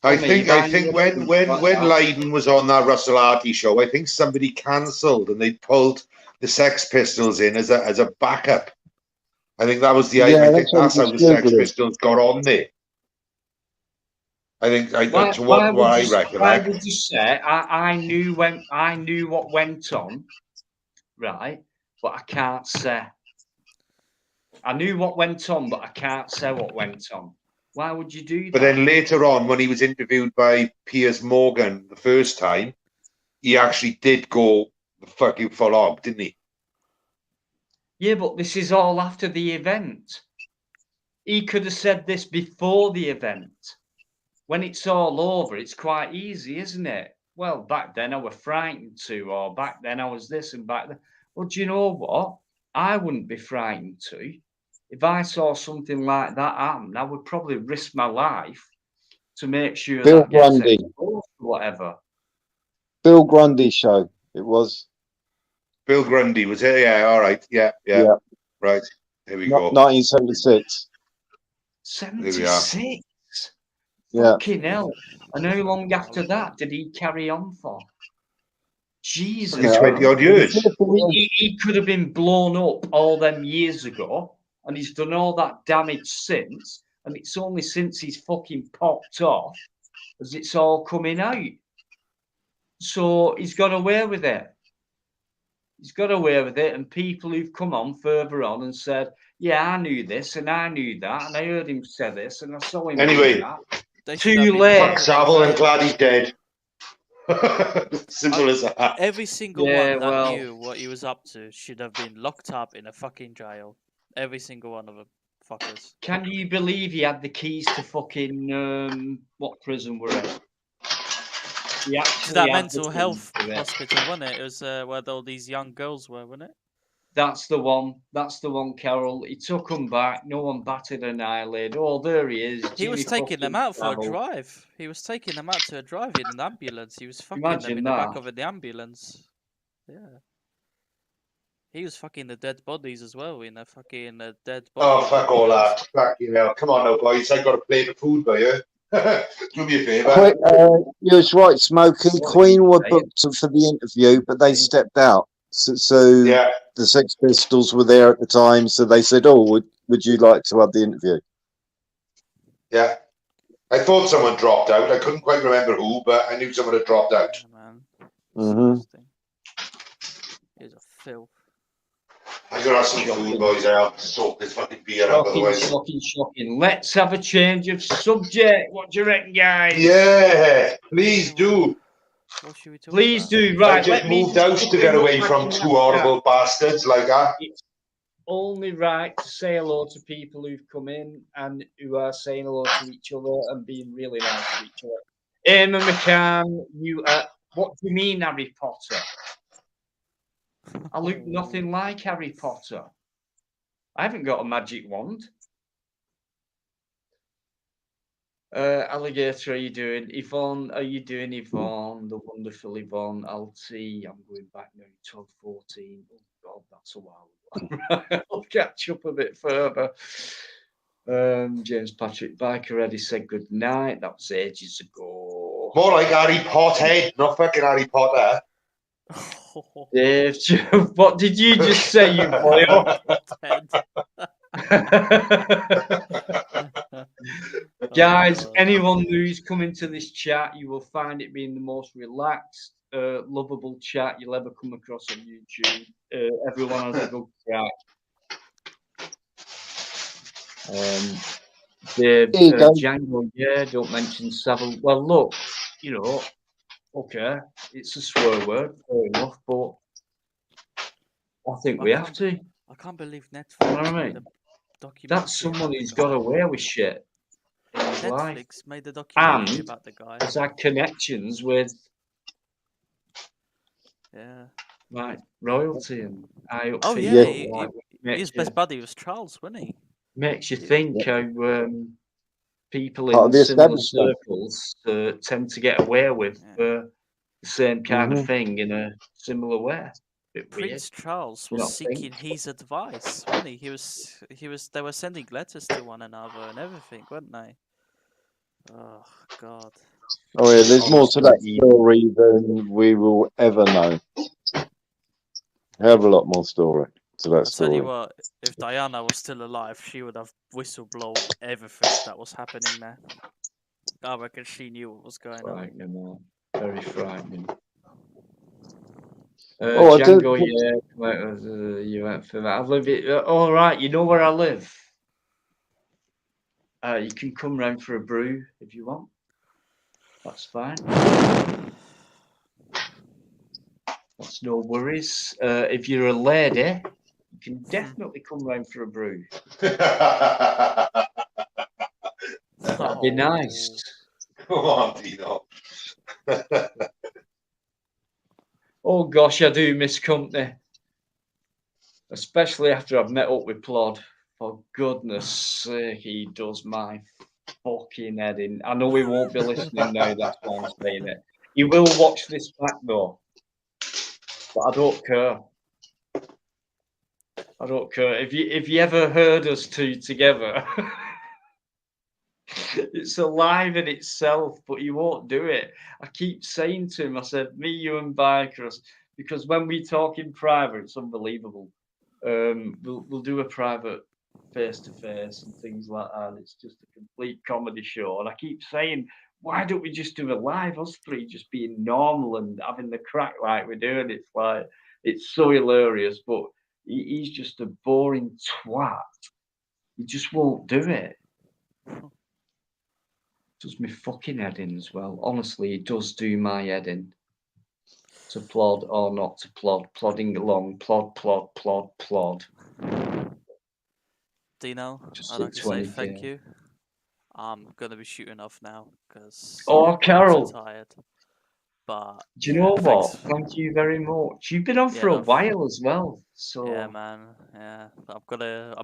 Speaker 6: I think when Lydon was on that Russell Harty show, I think somebody cancelled and they pulled the Sex Pistols in as a backup. I think that was the I think that's how the Sex Pistols got on there. I think that's what I recollect.
Speaker 8: Why would you say I knew what went on, right? But I can't say. I knew what went on, but I can't say what went on. Why would you do that?
Speaker 6: But then later on, when he was interviewed by Piers Morgan the first time, he actually did go the fucking full hog, didn't he?
Speaker 8: Yeah, but this is all after the event. He could have said this before the event. When it's all over, it's quite easy, isn't it? Well, back then I was frightened to, or back then I was this and back then. Well, do you know what? I wouldn't be frightened to. If I saw something like that happen, I would probably risk my life to make sure that gets exposed, whatever.
Speaker 12: Bill Grundy show. It was.
Speaker 6: Bill Grundy was it? Yeah. All right. Yeah. Right. Here we go.
Speaker 12: 1976.
Speaker 8: 76.
Speaker 12: Yeah.
Speaker 1: Fucking hell. And how long after that did he carry on for? Jesus.
Speaker 6: Fucking 20 odd years.
Speaker 1: He could have been blown up all them years ago, and he's done all that damage since, and it's only since he's fucking popped off as it's all coming out. So he's got away with it. He's got away with it, and people who've come on further on and said, yeah, I knew this and I knew that, and I heard him say this and I saw him
Speaker 6: Anyway,
Speaker 1: do that.
Speaker 5: They should
Speaker 1: Too
Speaker 5: have been
Speaker 1: late.
Speaker 6: Fuck Savile, I'm glad he's dead. Simple as that.
Speaker 5: Every single
Speaker 1: Yeah,
Speaker 5: one that
Speaker 1: well-
Speaker 5: knew what he was up to should have been locked up in a fucking jail. Every single one of them, fuckers.
Speaker 1: Can you believe he had the keys to fucking what prison were it? He
Speaker 5: To
Speaker 1: actually
Speaker 5: that
Speaker 1: had
Speaker 5: mental
Speaker 1: the
Speaker 5: health
Speaker 1: keys to it.
Speaker 5: hospital, wasn't it? It was where all these young girls were, wasn't it?
Speaker 1: That's the one. That's the one, Carol. He took them back. No one batted an eyelid. Oh, there he is.
Speaker 5: He was
Speaker 1: Jimmy
Speaker 5: taking them
Speaker 1: fucking
Speaker 5: out for a
Speaker 1: Savile.
Speaker 5: drive. He was taking them out to a drive in an ambulance. He was fucking them
Speaker 1: Imagine
Speaker 5: in the back
Speaker 1: that.
Speaker 5: of the ambulance. Yeah. He was fucking the dead bodies as well in a fucking dead body.
Speaker 6: Oh, fuck all that. Fucking hell. Come on now, boys. I got to play the food by you. Do me a favour.
Speaker 12: You was right, Smokey. Queen were booked for the interview, but they stepped out. So
Speaker 6: Yeah.
Speaker 12: the Sex Pistols were there at the time, so they said, "Oh, would you like to have the interview?"
Speaker 6: Yeah. I thought someone dropped out. I couldn't quite remember who, but I knew someone had dropped out.
Speaker 5: Man.
Speaker 12: Mm-hmm.
Speaker 5: He's a filth.
Speaker 6: I gotta have some food, boys. I have to soak this fucking beer up,
Speaker 1: Shocking,
Speaker 6: otherwise.
Speaker 1: shocking. Let's have a change of subject. What do you reckon, guys?
Speaker 6: Yeah, please do.
Speaker 5: What should we talk
Speaker 1: Please
Speaker 5: about?
Speaker 1: do.
Speaker 6: I
Speaker 1: Right.
Speaker 6: just
Speaker 1: Let me
Speaker 6: moved out
Speaker 1: just
Speaker 6: to get away from two horrible bastards like that.
Speaker 1: It's only right to say hello to people who've come in and who are saying hello to each other and being really nice to each other. Emma McCann, what do you mean, Harry Potter? I look nothing like Harry Potter. I haven't got a magic wand. Alligator, are you doing? Yvonne, are you doing, Yvonne? The wonderful Yvonne. Alti, I'm going back now, 12, 14. Oh, God, that's a while ago. I'll catch up a bit further. James Patrick Bikereddie said good night. That was ages ago.
Speaker 6: More like Harry Potter, not fucking Harry Potter.
Speaker 1: Dave, what did you just say, you boy? Guys, anyone who's coming to this chat, you will find it being the most relaxed, lovable chat you'll ever come across on YouTube. Everyone has a good chat. Dave, Django, yeah, don't mention Savile. Well, look, you know, okay, it's a swear word, fair enough, but I think we have to.
Speaker 5: I can't believe Netflix.
Speaker 1: You know what I mean? That's someone who's got away with shit in his life.
Speaker 5: Netflix made a documentary
Speaker 1: And
Speaker 5: about the guy.
Speaker 1: has had connections with like royalty and high up
Speaker 5: Oh
Speaker 1: people.
Speaker 5: yeah,
Speaker 1: Like,
Speaker 5: his best buddy was Charles, wasn't he?
Speaker 1: Makes you think how people
Speaker 12: Part of
Speaker 1: in
Speaker 12: the
Speaker 1: similar
Speaker 12: establishment.
Speaker 1: circles tend to get away with the same kind of thing in a similar way. Bit weird.
Speaker 5: Prince Charles
Speaker 1: You
Speaker 5: was
Speaker 1: not
Speaker 5: seeking
Speaker 1: think?
Speaker 5: his advice, wasn't he? He was. They were sending letters to one another and everything, weren't they? Oh God.
Speaker 12: Oh yeah, there's more to that story than we will ever know. Have a lot more story to that
Speaker 5: I'll
Speaker 12: story.
Speaker 5: tell you what, if Diana was still alive, she would have whistleblown everything that was happening there. I reckon she knew what was going on.
Speaker 1: Frightening, man. Very frightening.
Speaker 12: Oh, I do-
Speaker 1: Django, yeah, you went for that. I live it. All right, you know where I live. You can come round for a brew if you want. That's fine. That's no worries. If you're a lady, you can definitely come round for a brew. That'd be nice.
Speaker 6: Come on, Dino.
Speaker 1: Oh gosh, I do miss company. Especially after I've met up with Plod. For goodness sake, he does my fucking head in. I know he won't be listening now, that's why I'm saying it. He will watch this back though. But I don't care. I don't care. If you ever heard us two together,
Speaker 8: It's alive in itself, but he won't do it. I keep saying to him, I said, me, you, and Bikers, because when we talk in private, it's unbelievable. We'll do a private face to face and things like that. It's just a complete comedy show, and I keep saying, why don't we just do a live, us three, just being normal and having the crack like we're doing? It's like it's so hilarious, but he's just a boring twat. He just won't do it. Does my fucking head in as well. Honestly, it does do my head in. To plod or not to plod, plodding along, plod, plod, plod, plod.
Speaker 5: Dino,
Speaker 8: Just
Speaker 5: I'd like to say
Speaker 8: 20K.
Speaker 5: thank you. I'm gonna be shooting off now because
Speaker 8: Oh, Carol.
Speaker 5: I'm tired. But
Speaker 8: Do you know
Speaker 5: thanks.
Speaker 8: what? Thank you very much. You've been on for a while as well, so
Speaker 5: yeah, man. Yeah, I'm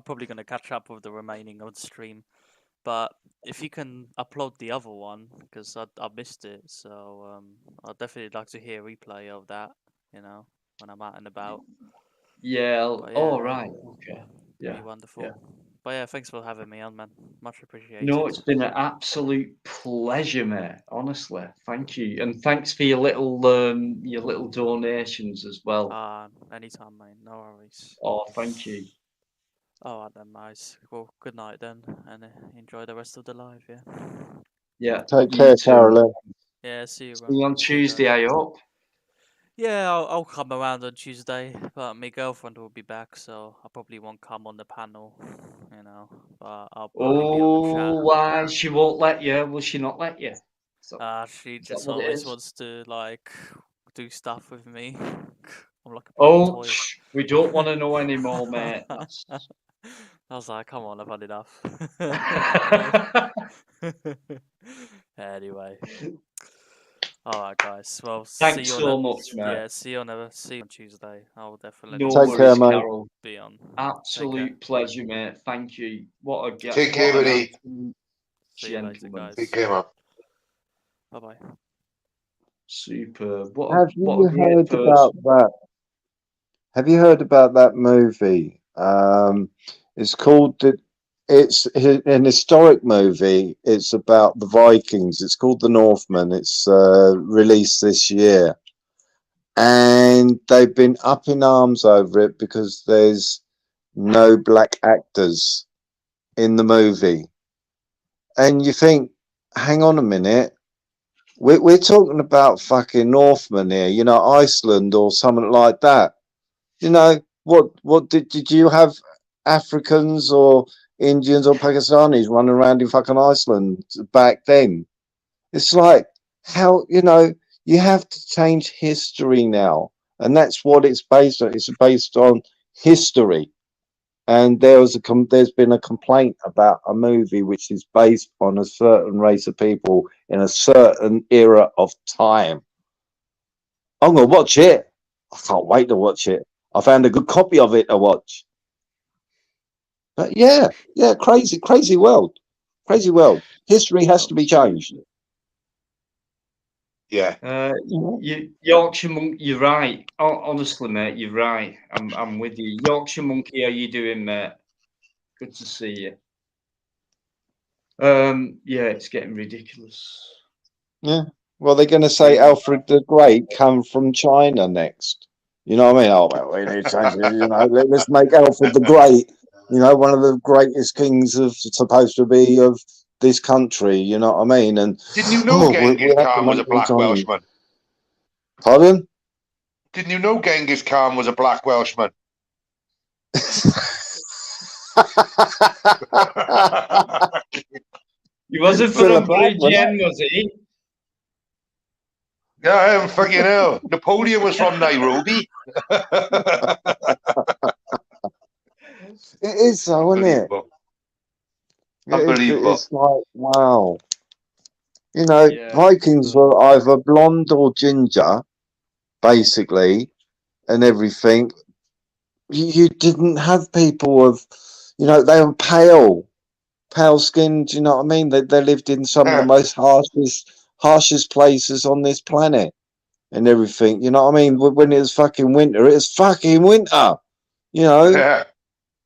Speaker 5: probably gonna catch up with the remaining of the stream. But if you can upload the other one, because I missed it, so I'd definitely like to hear a replay of that. You know, when I'm out and about.
Speaker 8: yeah.
Speaker 5: But
Speaker 8: Oh, right. Okay.
Speaker 5: It'd be
Speaker 8: Yeah.
Speaker 5: wonderful.
Speaker 8: Yeah.
Speaker 5: But yeah, thanks for having me on, man. Much appreciated.
Speaker 8: No, it's been an absolute pleasure, mate. Honestly, thank you, and thanks for your little donations as well.
Speaker 5: Anytime, mate. No worries.
Speaker 8: Oh, thank you.
Speaker 5: All right then, guys. Well, good night then, and enjoy the rest of the live. Yeah.
Speaker 8: Yeah.
Speaker 12: Take care, Carolyn.
Speaker 5: Yeah. See you.
Speaker 8: See you on Tuesday, I hope.
Speaker 5: Yeah, I'll come around on Tuesday, but my girlfriend will be back, so I probably won't come on the panel, you know. But I'll probably be on the chat.
Speaker 8: Oh, why? She won't let you? Will she not let you?
Speaker 5: She
Speaker 8: Is that
Speaker 5: just
Speaker 8: what it
Speaker 5: always
Speaker 8: is?
Speaker 5: wants to like do stuff with me. I'm like a
Speaker 8: Oh,
Speaker 5: toy.
Speaker 8: we don't want to know anymore, mate. That's...
Speaker 5: I was like, come on, I've had enough. Anyway. All right, guys. Well,
Speaker 8: Thanks
Speaker 5: see you
Speaker 8: so
Speaker 5: on
Speaker 8: much, mate.
Speaker 5: Yeah, see you on Tuesday. I'll definitely
Speaker 8: No
Speaker 12: Take care, mate.
Speaker 8: Carol.
Speaker 5: be on.
Speaker 8: Absolute pleasure, mate. Thank you. What a
Speaker 6: Take care, buddy.
Speaker 5: See you later,
Speaker 8: gentleman.
Speaker 5: guys.
Speaker 6: Take care, man.
Speaker 5: Bye bye.
Speaker 8: Superb.
Speaker 12: Have
Speaker 8: What a
Speaker 12: you
Speaker 8: great
Speaker 12: heard
Speaker 8: person.
Speaker 12: about that? Have you heard about that movie? It's called it's an historic movie. It's about the Vikings. It's called The Northman. It's released this year, and they've been up in arms over it because there's no black actors in the movie. And you think, hang on a minute, we're talking about fucking Northmen here, you know, Iceland or something like that. You know, what did you have Africans or Indians or Pakistanis running around in fucking Iceland back then? It's like, how, you know, you have to change history now. And that's what it's based on. It's based on history. And there's been a complaint about a movie which is based on a certain race of people in a certain era of time. I'm gonna watch it. I can't wait to watch it. I found a good copy of it to watch. But yeah, crazy world. History has to be changed.
Speaker 6: Yeah.
Speaker 8: Yorkshire Monkey, you're right. Honestly, mate, you're right. I'm with you. Yorkshire Monkey, how you doing, mate? Good to see you. Yeah, it's getting ridiculous.
Speaker 12: Yeah. Well, they're going to say Alfred the Great come from China next. You know what I mean? Oh, well, we need to change it. You know, let's make Alfred the Great. You know, one of the greatest kings supposed to be of this country. You know what I mean? And
Speaker 6: didn't you know Genghis Khan was a black Welshman?
Speaker 12: Pardon?
Speaker 6: Didn't you know Genghis Khan was a black Welshman?
Speaker 8: He wasn't from Bridgend, was he?
Speaker 6: Yeah, I am fucking hell. Napoleon was from Nairobi.
Speaker 12: It is so, isn't it?
Speaker 6: Unbelievable.
Speaker 12: It's like, wow. You know, Vikings were either blonde or ginger, basically, and everything. You didn't have people of, you know, they were pale skinned. You know what I mean? They lived in some of the most harshest places on this planet and everything. You know what I mean? When it was fucking winter, it was fucking winter. You know,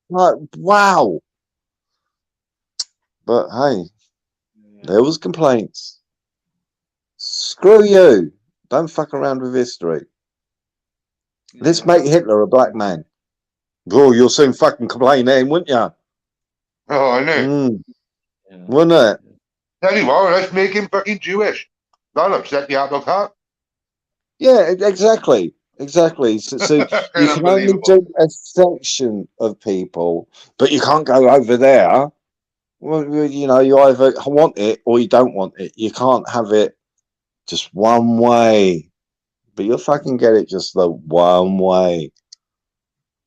Speaker 12: like wow. But hey, There was complaints. Screw you. Don't fuck around with history. Let's make Hitler a black man. Oh, you'll soon fucking complain then, wouldn't you?
Speaker 6: Oh, I know.
Speaker 12: Wouldn't it?
Speaker 6: Tell you what, let's make him fucking Jewish. That'll upset the apple cart.
Speaker 12: Yeah, exactly. Exactly. So you can only do a section of people, but you can't go over there. Well, you know, you either want it or you don't want it. You can't have it just one way. But you'll fucking get it just the one way.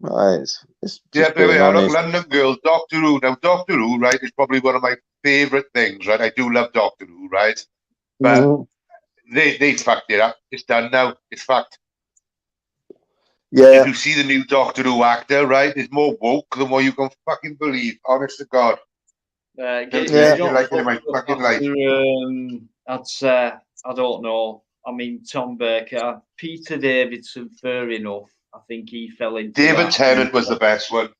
Speaker 12: Right. It's
Speaker 6: Yeah,
Speaker 12: just being
Speaker 6: look,
Speaker 12: honest.
Speaker 6: London Girls, Doctor Who. Now, Doctor Who, right, is probably one of my favourite things, right? I do love Doctor Who, right? But they fucked it up. It's done now. It's fucked.
Speaker 12: Yeah.
Speaker 6: If you see the new Doctor Who actor, right, it's more woke than what you can fucking believe. Honest to God.
Speaker 8: Like in my fucking life. I'd say, I don't know. I mean, Tom Baker, Peter Davidson, fair enough. I think he fell into
Speaker 6: David Tennant was the best one.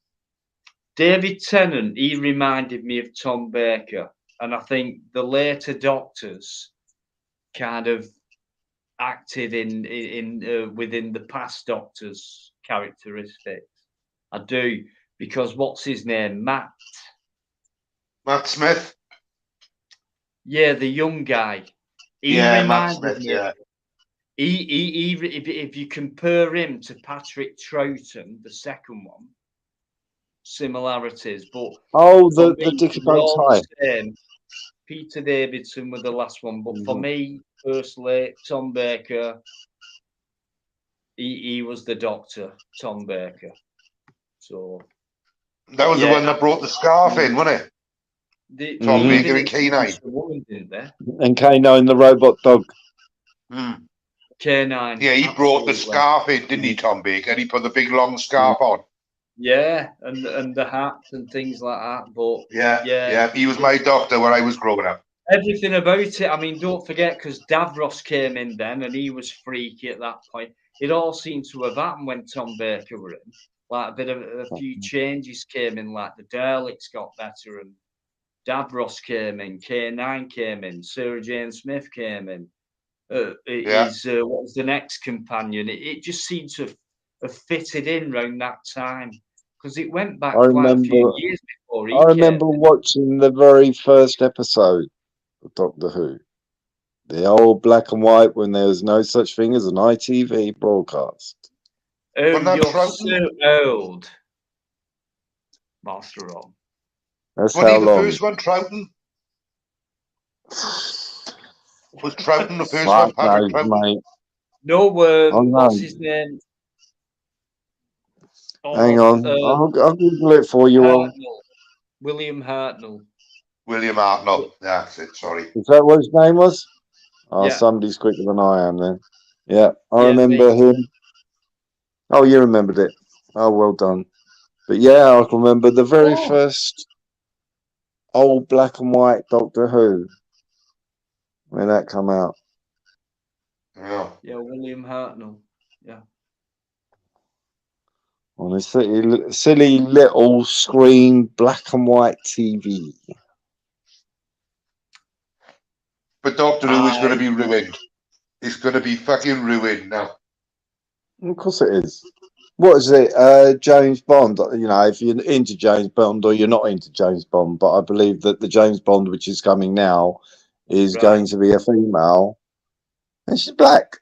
Speaker 8: David Tennant, he reminded me of Tom Baker. And I think the later Doctors kind of acted in within the past Doctors' characteristics. I do, because what's his name? Matt
Speaker 6: Smith.
Speaker 8: Yeah, the young guy.
Speaker 6: Matt Smith. Yeah.
Speaker 8: If you compare him to Patrick Troughton, the second one, similarities, but
Speaker 12: the Dickie Bow tie.
Speaker 8: Peter Davidson was the last one, but for me personally, Tom Baker, he was the Doctor, Tom Baker. So
Speaker 6: that was the one that brought the scarf in, wasn't it? Tom Baker and
Speaker 8: K9.
Speaker 12: And K9, the robot dog.
Speaker 8: K9.
Speaker 6: Yeah, he brought the scarf in, didn't he, Tom Baker? And he put the big long scarf on.
Speaker 8: Yeah, and the hat and things like that. But
Speaker 6: yeah, he was my doctor when I was growing up.
Speaker 8: Everything about it. I mean, don't forget, because Davros came in then, and he was freaky at that point. It all seemed to have happened when Tom Baker were in. Like a few changes came in, like the Daleks got better, and Davros came in, K9 came in, Sarah Jane Smith came in. What was the next companion? It just seemed to have fitted in around that time, because it went back quite a few years before
Speaker 12: I remember watching the very first episode of Doctor Who. The old black and white, when there was no such thing as an ITV broadcast.
Speaker 8: Oh, you're so old, Master Ron.
Speaker 12: That's
Speaker 6: Wasn't
Speaker 12: how
Speaker 6: he
Speaker 12: long.
Speaker 6: the first one, Troughton? Was Troughton the first one, Patrick Troughton?
Speaker 12: Mate.
Speaker 8: No, what's his name?
Speaker 12: Hang on, I'll Google it for you all.
Speaker 8: William Hartnell.
Speaker 6: William Hartnell, that's it, sorry.
Speaker 12: Is that what his name was? Oh,
Speaker 8: yeah.
Speaker 12: Somebody's quicker than I am then. Yeah, I remember him. Oh, you remembered it. Oh, well done. But yeah, I can remember the very first old black and white Doctor Who when that come out.
Speaker 6: Yeah.
Speaker 8: Yeah, William Hartnell. Yeah.
Speaker 12: On a silly little screen black and white TV.
Speaker 6: But Doctor Who is going to be ruined. It's going to be fucking ruined now.
Speaker 12: Of course it is. What is it? James Bond. You know, if you're into James Bond or you're not into James Bond, but I believe that the James Bond which is coming now is going to be a female, and she's black.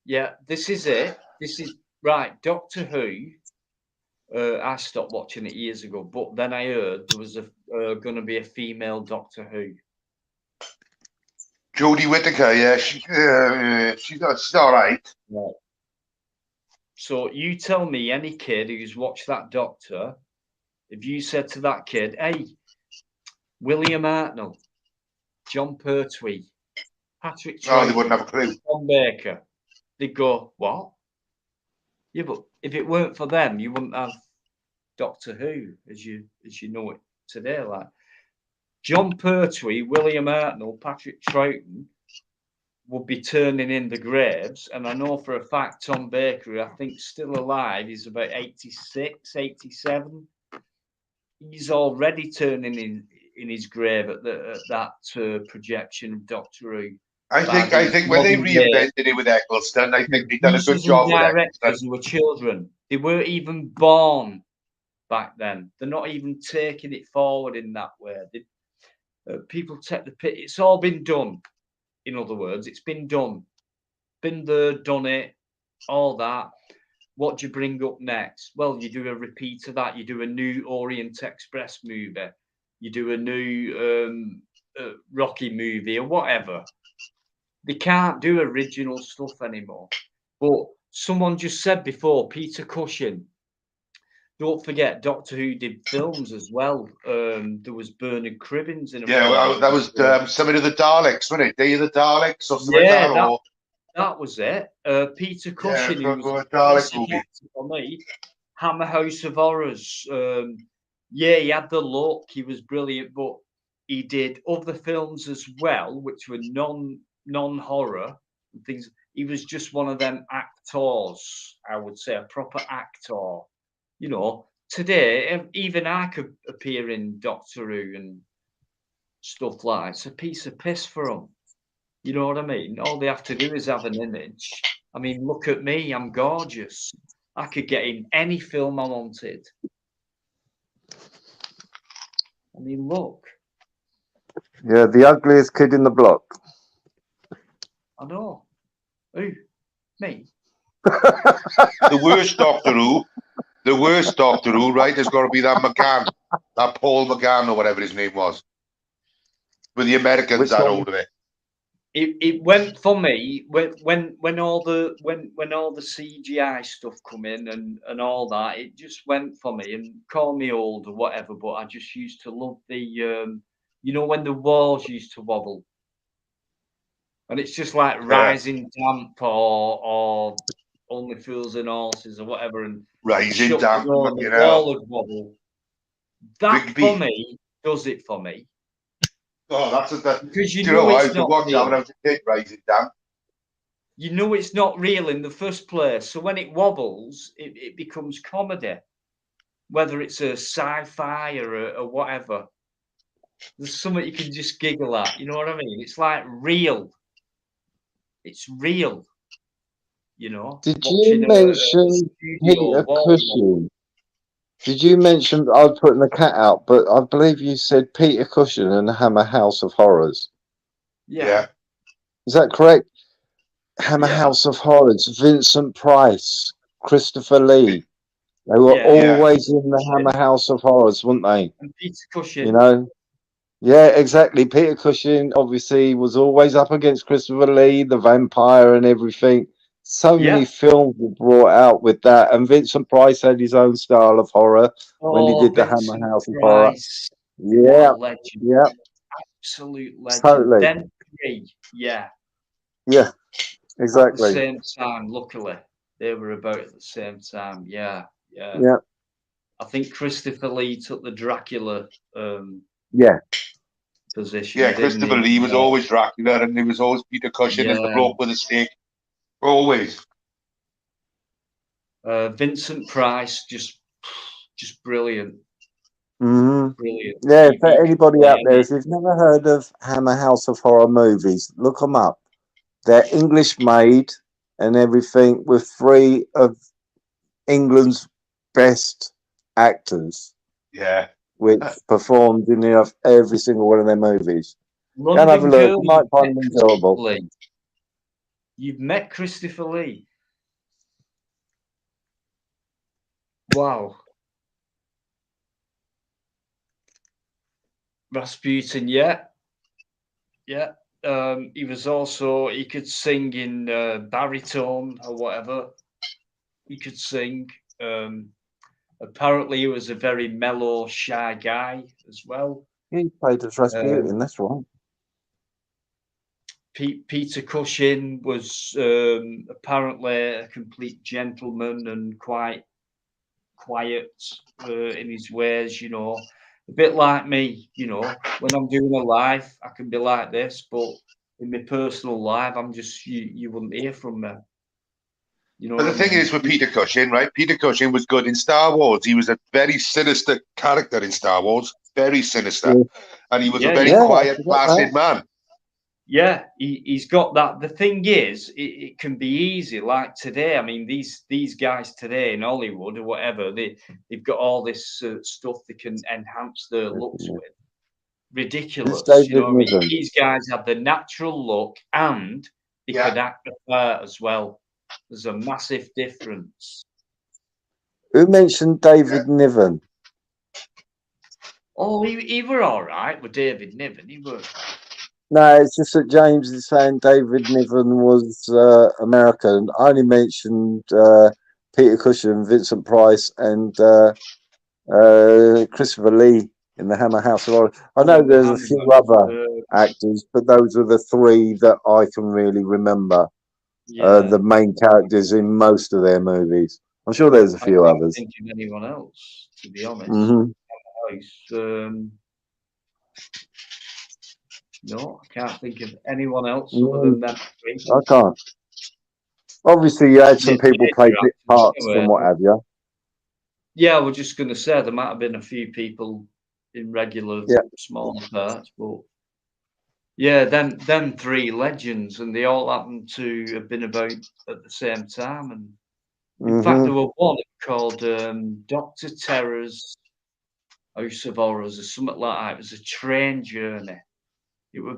Speaker 8: Yeah, this is it. This is right. Doctor Who. I stopped watching it years ago, but then I heard there was going to be a female Doctor Who.
Speaker 6: Jodie Whittaker, yeah, she's all right.
Speaker 8: Right. So you tell me, any kid who's watched that Doctor, if you said to that kid, "Hey, William Hartnell, John Pertwee, Patrick Troughton,
Speaker 6: they wouldn't have a clue.
Speaker 8: Tom Baker," they'd go, "What?" Yeah, but if it weren't for them, you wouldn't have Doctor Who as you know it today. Like John Pertwee, William Hartnell, Patrick Troughton would be turning in the graves, and I know for a fact Tom Baker, I think, still alive. He's about 86, 87. He's already turning in his grave at that projection of Doctor Who.
Speaker 6: I think when they reinvented it with Eccleston, I think they done a good job with
Speaker 8: directors
Speaker 6: Eccleston.
Speaker 8: who were children. They weren't even born back then. They're not even taking it forward in that way. People take the pit. It's all been done. In other words, it's been done. Been there, done it, all that. What do you bring up next? Well, you do a repeat of that. You do a new Orient Express movie. You do a new Rocky movie or whatever. They can't do original stuff anymore. But someone just said before, Peter Cushing. Don't forget, Doctor Who did films as well. There was Bernard Cribbins in a film.
Speaker 6: Yeah, that was something of the Daleks, wasn't it? Day of the Daleks or something like that.
Speaker 8: That was it. Peter Cushing,
Speaker 6: yeah,
Speaker 8: who was
Speaker 6: a Dalek movie
Speaker 8: for me. Hammer House of Horrors. Yeah, he had the look. He was brilliant, but he did other films as well, which were non-horror and things. He was just one of them actors, I would say, a proper actor. You know, today, even I could appear in Doctor Who and stuff like that. It's a piece of piss for them. You know what I mean? All they have to do is have an image. I mean, look at me. I'm gorgeous. I could get in any film I wanted. I mean, look.
Speaker 12: Yeah, the ugliest kid in the block.
Speaker 8: I know. Who? Me?
Speaker 6: The worst Doctor Who, right, has got to be that McGann, that Paul McGann or whatever his name was. With the Americans had hold of it.
Speaker 8: It went for me when all the CGI stuff come in and all that. It just went for me, and call me old or whatever, but I just used to love the you know, when the walls used to wobble, and it's just like Rising Damp or Only Fools and Horses or whatever, and
Speaker 6: Rising Damp,
Speaker 8: the wall would wobble. That for me does it for me.
Speaker 6: Oh, that's
Speaker 8: because you know it's not real.
Speaker 6: When I was a kid, Rising Damp.
Speaker 8: You know it's not real in the first place. So when it wobbles, it becomes comedy. Whether it's a sci-fi or a whatever. There's something you can just giggle at. You know what I mean? It's like real. It's real. You know?
Speaker 12: Did you mention Peter Cushing? Did you mention, I was putting the cat out, but I believe you said Peter Cushing and Hammer House of Horrors.
Speaker 8: Yeah.
Speaker 12: Is that correct? Hammer House of Horrors, Vincent Price, Christopher Lee. They were always in the Hammer House of Horrors, weren't they?
Speaker 8: And Peter Cushing.
Speaker 12: You know? Yeah, exactly. Peter Cushing obviously was always up against Christopher Lee, the vampire and everything. So many films were brought out with that, and Vincent Price had his own style of horror when he did the Hammer House of Horror. Yeah, yeah,
Speaker 8: absolute legend.
Speaker 12: Totally.
Speaker 8: Then three, yeah,
Speaker 12: exactly.
Speaker 8: At the same time, luckily, they were about at the same time. Yeah. I think Christopher Lee took the Dracula position.
Speaker 6: Yeah, Christopher Lee was always Dracula, and there was always Peter Cushing as the bloke with a stick. Always.
Speaker 8: Vincent Price, just brilliant. Brilliant.
Speaker 12: Yeah, for anybody out there, if you've never heard of Hammer House of Horror movies, look them up. They're English made and everything, with three of England's best actors.
Speaker 6: Yeah.
Speaker 12: Which performed in every single one of their movies. Go and have a look. You might find them enjoyable.
Speaker 8: You've met Christopher Lee. Wow. Rasputin, yeah. He was also, he could sing in baritone or whatever. He could sing. Apparently, he was a very mellow, shy guy as well.
Speaker 12: He played as Rasputin, that's right.
Speaker 8: Peter Cushing was apparently a complete gentleman and quite quiet in his ways, you know. A bit like me, you know. When I'm doing a live, I can be like this, but in my personal life, I'm just, you wouldn't hear from me. You know,
Speaker 6: but the thing is with Peter Cushing, right? Peter Cushing was good in Star Wars. He was a very sinister character in Star Wars. very sinister,
Speaker 12: Yeah.
Speaker 6: and he was a
Speaker 8: Yeah,
Speaker 6: very
Speaker 12: Yeah, I
Speaker 6: quiet,
Speaker 12: forgot
Speaker 6: placid
Speaker 12: that.
Speaker 6: man.
Speaker 8: yeah, he's got that. The thing is, it can be easy. Like today, I mean, these guys today in Hollywood or whatever, they've got all this stuff they can enhance their looks with.
Speaker 12: It's
Speaker 8: Ridiculous, you know
Speaker 12: David
Speaker 8: what I mean?
Speaker 12: Niven.
Speaker 8: These guys have the natural look and they
Speaker 6: Yeah.
Speaker 8: could act the part as well. There's a massive difference.
Speaker 12: Who mentioned David Niven?
Speaker 8: Oh, he were all right with David Niven. He were.
Speaker 12: No, it's just that James is saying David Niven was American. I only mentioned Peter Cushing, Vincent Price, and Christopher Lee in the Hammer House of Horror. I know there's a few other actors, but those are the three that I can really remember. The main characters in most of their movies. I'm sure there's a few
Speaker 8: I can't
Speaker 12: others.
Speaker 8: think of anyone else, to be honest.
Speaker 12: Mm-hmm.
Speaker 8: No, I can't think of anyone else other than that three.
Speaker 12: I can't. Obviously, you had some people play bit parts and what have you.
Speaker 8: Yeah, we're just going to say there might have been a few people in regular small parts, but yeah, them three legends, and they all happen to have been about at the same time. And in fact, there were one called Doctor Terror's House of Horrors or something like that. It was a train journey.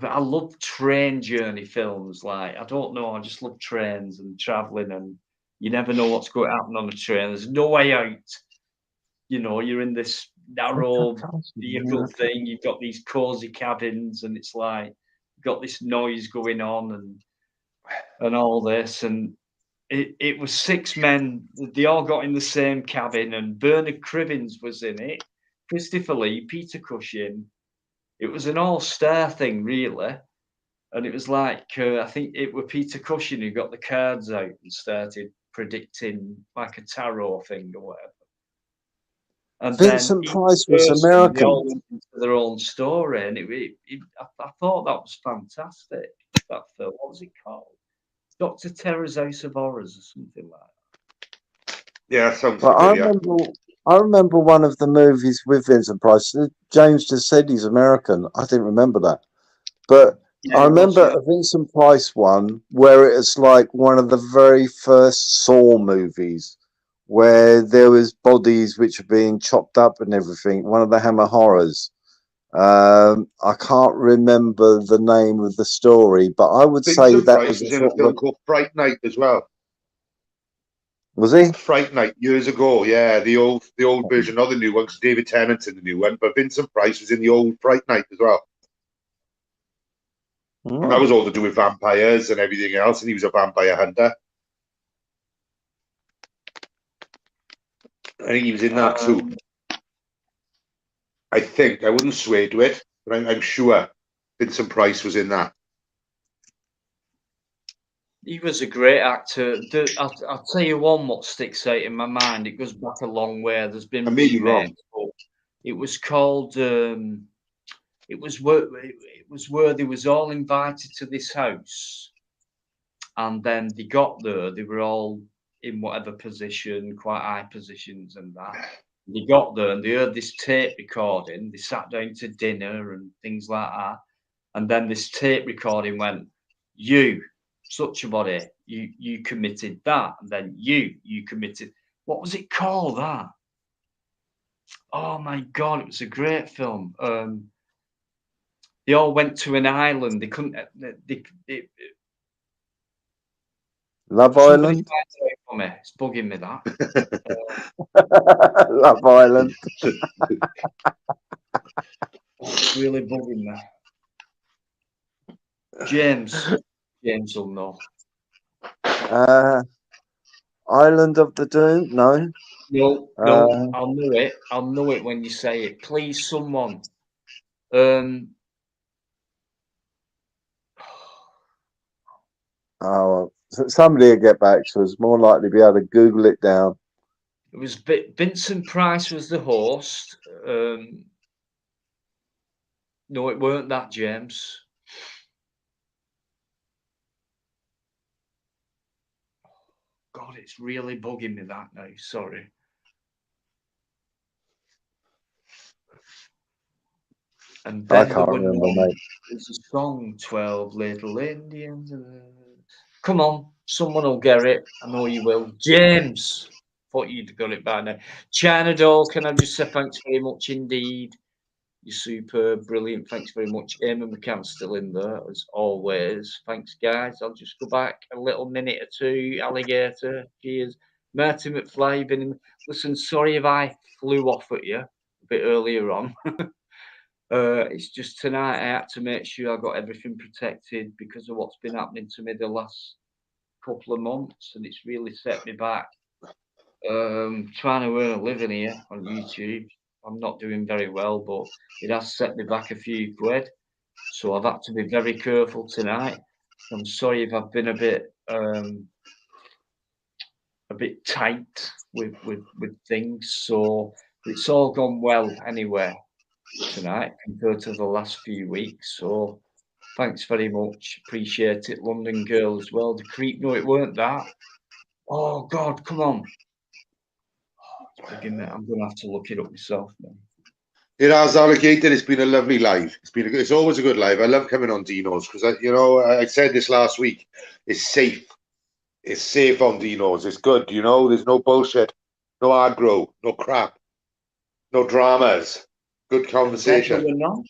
Speaker 8: I love train journey films. Like, I don't know, I just love trains and traveling, and you never know what's going to happen on a train. There's no way out. You know, you're in this narrow vehicle thing. You've got these cozy cabins, and it's like you've got this noise going on, and all this, and it was six men. They all got in the same cabin, and Bernard Cribbins was in it. Christopher Lee, Peter Cushing. It was an all-star thing, really. And it was like, I think it was Peter Cushing who got the cards out and started predicting like a tarot thing or whatever. And
Speaker 12: Vincent
Speaker 8: then
Speaker 12: Price
Speaker 8: each
Speaker 12: was
Speaker 8: person,
Speaker 12: American.
Speaker 8: they all went into their own story. And I thought that was fantastic, that film. What was it called? Dr. Terror's House of Horrors or something like that.
Speaker 6: Yeah, sounds
Speaker 12: Well,
Speaker 6: familiar.
Speaker 12: I remember one of the movies with Vincent Price. James just said he's American. I didn't remember that. But
Speaker 8: Yeah,
Speaker 12: I
Speaker 8: he was,
Speaker 12: remember a Vincent Price one where it's like one of the very first Saw movies where there was bodies which are being chopped up and everything. One of the Hammer horrors. I can't remember the name of the story, but I would say
Speaker 6: Vincent
Speaker 12: that
Speaker 6: Price
Speaker 12: was
Speaker 6: was
Speaker 12: a
Speaker 6: in a
Speaker 12: sort
Speaker 6: film
Speaker 12: of
Speaker 6: called Fright Night as well.
Speaker 12: Was he?
Speaker 6: Fright Night years ago, yeah, the old version, not the new one, because David Tennant's in the new one, but Vincent Price was in the old Fright Night as well. And that was all to do with vampires and everything else, and he was a vampire hunter. I think he was in that too. I think, I wouldn't swear to it, but I'm sure Vincent Price was in that.
Speaker 8: He was a great actor. I'll tell you one what sticks out in my mind. It goes back a long way. There's been remakes, but it was called. It was where they was all invited to this house, and then they got there. They were all in whatever position, quite high positions, and that. They got there and they heard this tape recording. They sat down to dinner and things like that, and then this tape recording went, "You." Such a body, you committed that, and then you committed. What was it called? That? Oh my god, it was a great film. They all went to an island. They couldn't.
Speaker 12: Love Island.
Speaker 8: For me. It's bugging me that.
Speaker 12: Love Island.
Speaker 8: It's really bugging me. James will know.
Speaker 12: Island of the Doom? No.
Speaker 8: No, I'll know it. I'll know it when you say it. Please, someone.
Speaker 12: Oh, somebody will get back to us. More likely to be able to Google it down.
Speaker 8: It was Vincent Price was the host. No, it weren't that, James. God, it's really bugging me that now. Sorry. And
Speaker 12: I
Speaker 8: then
Speaker 12: can't remember, mate.
Speaker 8: there's a song, 12 Little Indians. Come on, someone will get it. I know you will. James, thought you'd got it by now. China Doll, can I just say thanks very much indeed? You're superb, brilliant. Thanks very much. Eamon McCann's still in there, as always. Thanks, guys. I'll just go back a little minute or two. Alligator, cheers. Martin McFly, you've been in. Listen, sorry if I flew off at you a bit earlier on. It's just tonight I had to make sure I got everything protected because of what's been happening to me the last couple of months, and it's really set me back. Trying to earn a living here on YouTube. I'm not doing very well, but it has set me back a few quid. So I've had to be very careful tonight. I'm sorry if I've been a bit tight with things. So it's all gone well anyway tonight compared to the last few weeks. So thanks very much. Appreciate it. London Girl as well. The creep, no, it weren't that. Oh God, come on. I'm gonna have to look it up myself now.
Speaker 6: It has, Alligator. It's been a lovely live. It's always a good live. I love coming on Dino's because I said this last week. It's safe. It's safe on Dino's. It's good. There's no bullshit, no aggro, no crap, no dramas. Good conversation.
Speaker 8: Then there were none.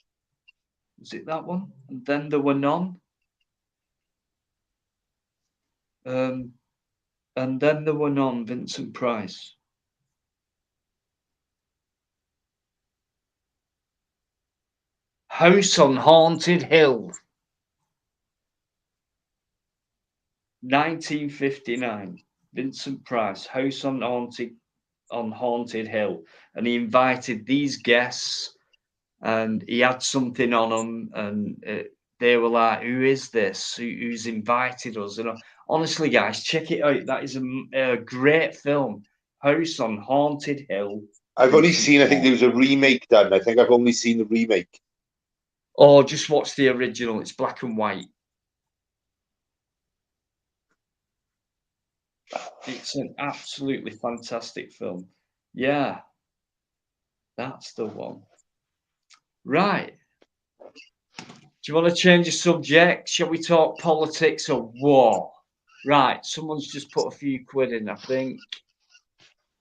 Speaker 8: Was it that one? And then there were none. And then there were none. Vincent Price. House on Haunted Hill. 1959. Vincent Price. House on Haunted Hill. And he invited these guests and he had something on them and they were like, who is this? Who's invited us? And honestly, guys, check it out. That is a great film. House on Haunted Hill.
Speaker 6: I've only seen, I think there was a remake done. I think I've only seen the remake.
Speaker 8: Oh, just watch the original. It's black and white. It's an absolutely fantastic film. Yeah, that's the one. Right. Do you want to change the subject? Shall we talk politics or war? Right. Someone's just put a few quid in, I think.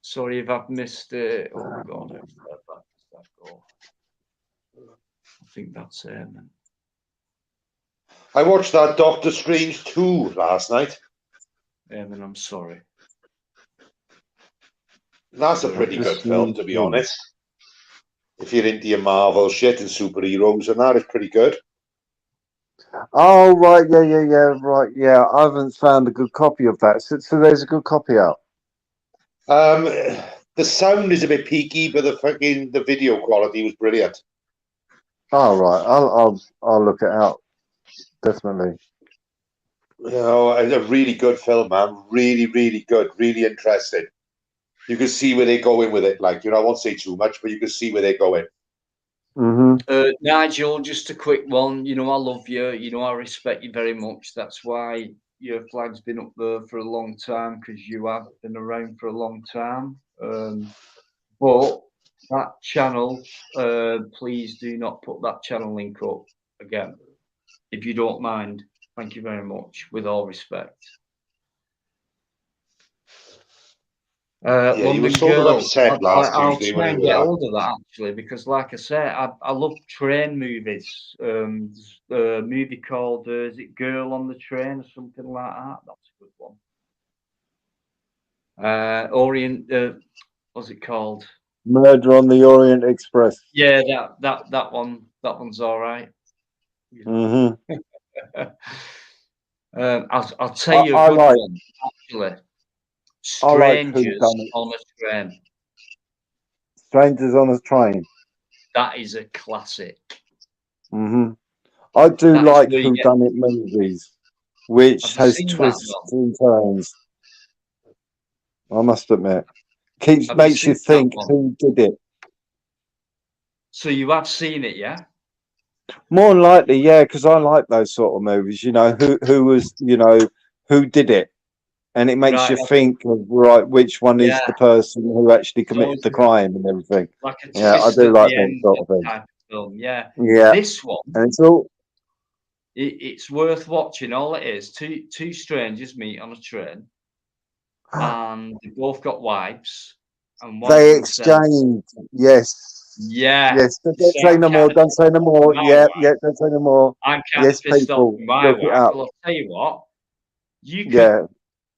Speaker 8: Sorry if I've missed it. Oh, God. How far back does that go? I think that's it, man.
Speaker 6: I watched that Doctor Strange 2 last night.
Speaker 8: Man, I'm sorry.
Speaker 6: That's a pretty good film, to be honest. If you're into your Marvel shit and superheroes and that, it's pretty good.
Speaker 12: Oh, right, yeah, right, yeah. I haven't found a good copy of that. So there's a good copy out.
Speaker 6: The sound is a bit peaky, but the video quality was brilliant.
Speaker 12: Oh, right. I'll look it out. Definitely.
Speaker 6: A really good film, man. Really, really good. Really interesting. You can see where they're going with it. Like, I won't say too much, but you can see where they're going.
Speaker 12: Mm-hmm.
Speaker 8: Nigel, just a quick one. I love you. I respect you very much. That's why your flag's been up there for a long time, because you have been around for a long time. But that channel, please do not put that channel link up again, if you don't mind. Thank you very much, with all respect.
Speaker 6: You were sort of upset last Tuesday when you were
Speaker 8: get hold of that, actually, because like I say, I love train movies. There's a movie called is it Girl on the Train or something like that? That's a good one. What's it called?
Speaker 12: Murder on the Orient Express.
Speaker 8: Yeah, that one. That one's all right.
Speaker 12: Mm-hmm.
Speaker 8: I'll tell you a good one, actually. Strangers
Speaker 12: like
Speaker 8: on a Train.
Speaker 12: Strangers on a Train.
Speaker 8: That is a classic.
Speaker 12: Mm-hmm. I do like whodunit movies, which has twists and turns. I must admit, makes you think who did it.
Speaker 8: So you have seen it, yeah?
Speaker 12: More than likely, yeah, because I like those sort of movies. Who was, who did it, and it makes you think of which one is the person who actually committed the crime and everything.
Speaker 8: Like
Speaker 12: I do like that sort of thing.
Speaker 8: film. Yeah.
Speaker 12: Yeah.
Speaker 8: This one,
Speaker 12: And it's all
Speaker 8: it's worth watching. All it is, two strangers meet on a train, and they both got wives, and one of
Speaker 12: they
Speaker 8: them says,
Speaker 12: exchange. Yes.
Speaker 8: "Yeah."
Speaker 12: Yes. Don't
Speaker 8: So
Speaker 12: say no more. Don't say no more.
Speaker 8: my
Speaker 12: Yeah.
Speaker 8: wife,
Speaker 12: Yeah. Don't say no more.
Speaker 8: I'm kind
Speaker 12: Yes,
Speaker 8: of pissed off
Speaker 12: people.
Speaker 8: with my
Speaker 12: Look it
Speaker 8: wife.
Speaker 12: up.
Speaker 8: Well, I'll tell you what, you could
Speaker 12: Yeah.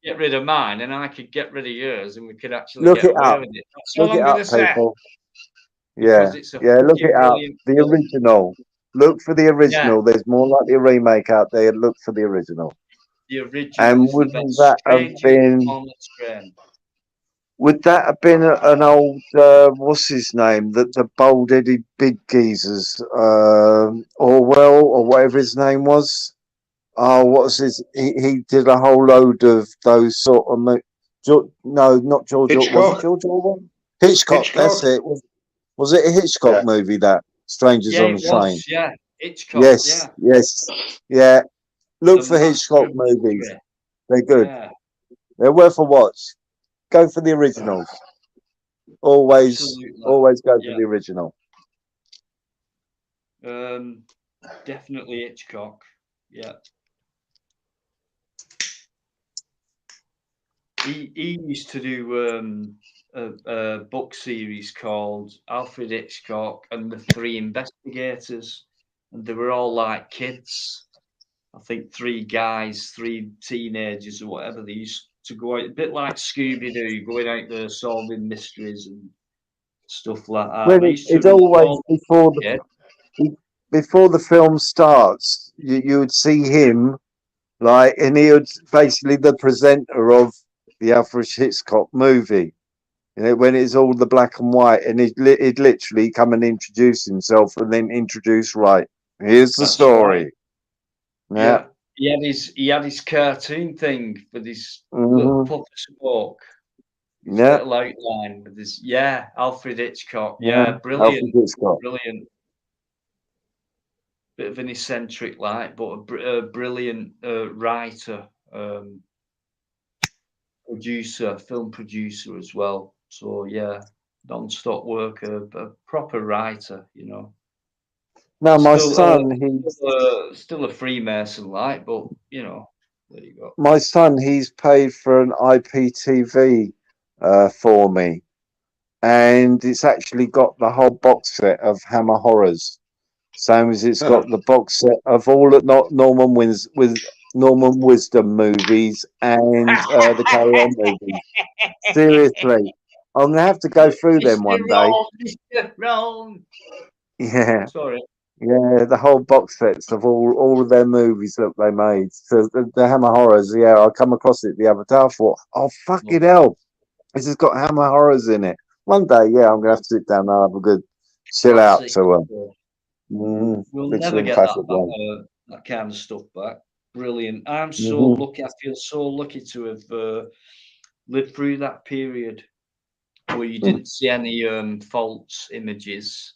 Speaker 8: get rid of mine, and I could get rid of yours, and we could actually
Speaker 12: Look
Speaker 8: get
Speaker 12: it
Speaker 8: away
Speaker 12: up.
Speaker 8: with it. That's all
Speaker 12: Look it
Speaker 8: I'm going
Speaker 12: up,
Speaker 8: to say,
Speaker 12: people.
Speaker 8: because
Speaker 12: Yeah.
Speaker 8: it's a
Speaker 12: Yeah. Look
Speaker 8: fucking
Speaker 12: it up.
Speaker 8: brilliant
Speaker 12: The
Speaker 8: film.
Speaker 12: original. Look for the
Speaker 8: Yeah,
Speaker 12: original. There's more likely a remake out there. Look for the original.
Speaker 8: the original
Speaker 12: And
Speaker 8: is the
Speaker 12: wouldn't
Speaker 8: best.
Speaker 12: that have
Speaker 8: Strangers
Speaker 12: been?
Speaker 8: on the Train.
Speaker 12: Would that have been an old? What's his name? The bald-headed big geezers, Orwell or whatever his name was. Oh, what's his? He did a whole load of those sort of. No, not George. Was it
Speaker 6: Hitchcock.
Speaker 12: George Orwell? Hitchcock. That's
Speaker 6: Hitchcock.
Speaker 12: it. Was it a Hitchcock
Speaker 6: Yeah.
Speaker 12: movie? That Strangers
Speaker 8: Yeah,
Speaker 12: on
Speaker 8: it
Speaker 12: the Train.
Speaker 8: was. Yeah, Hitchcock.
Speaker 12: Yes.
Speaker 8: Yeah,
Speaker 12: Yes. Yeah. Look
Speaker 8: the
Speaker 12: for
Speaker 8: master
Speaker 12: Hitchcock
Speaker 8: of
Speaker 12: movies.
Speaker 8: mystery.
Speaker 12: They're good.
Speaker 8: Yeah,
Speaker 12: They're worth a watch. Go for the originals. Always
Speaker 8: absolutely.
Speaker 12: go for
Speaker 8: Yeah,
Speaker 12: the original.
Speaker 8: definitely Hitchcock. Yeah, he used to do a book series called Alfred Hitchcock and the Three Investigators, and they were all like kids. I think three guys, three teenagers or whatever. They used to go out a bit like Scooby Doo, going out there solving mysteries and stuff like that.
Speaker 12: Well,
Speaker 8: They used to
Speaker 12: it's
Speaker 8: read
Speaker 12: always
Speaker 8: all
Speaker 12: before the film starts. You would see him like, and he would basically the presenter of the Alfred Hitchcock movie. You know, when it's all the black and white, and he'd literally come and introduce himself, and then introduce, right, here's the
Speaker 8: That's
Speaker 12: story.
Speaker 8: right.
Speaker 12: Yeah.
Speaker 8: Yeah, he had his cartoon thing with his little
Speaker 12: Mm-hmm.
Speaker 8: puppet book, his
Speaker 12: Yeah.
Speaker 8: little outline with his Alfred Hitchcock.
Speaker 12: Yeah.
Speaker 8: Yeah,
Speaker 12: Alfred
Speaker 8: brilliant,
Speaker 12: Hitchcock.
Speaker 8: brilliant. Bit of an eccentric, like, but a brilliant writer, producer, film producer as well. So yeah, non-stop worker, a proper writer, you know.
Speaker 12: No, my
Speaker 8: Still,
Speaker 12: son, he's
Speaker 8: still a Freemason, like, but you know, there you go.
Speaker 12: my son. He's paid for an IPTV for me, and it's actually got the whole box set of Hammer Horrors. Same as it's got the box set of all the Norman Wisdom movies and the Carry On movies. Seriously, I'm gonna have to go through them one day.
Speaker 8: Mr. Wrong.
Speaker 12: Yeah.
Speaker 8: Sorry.
Speaker 12: Yeah, the whole box sets of all of their movies that they made. So the Hammer Horrors, yeah, I come across it the other day. I thought, oh fucking hell, this has got Hammer Horrors in it. One day, yeah, I'm gonna have to sit down and have a good chill out
Speaker 8: Classic.
Speaker 12: to
Speaker 8: We'll
Speaker 12: literally
Speaker 8: never get
Speaker 12: classic
Speaker 8: that
Speaker 12: one.
Speaker 8: that kind of stuff back. Brilliant. I'm so lucky. I feel so lucky to have lived through that period where you didn't see any false images.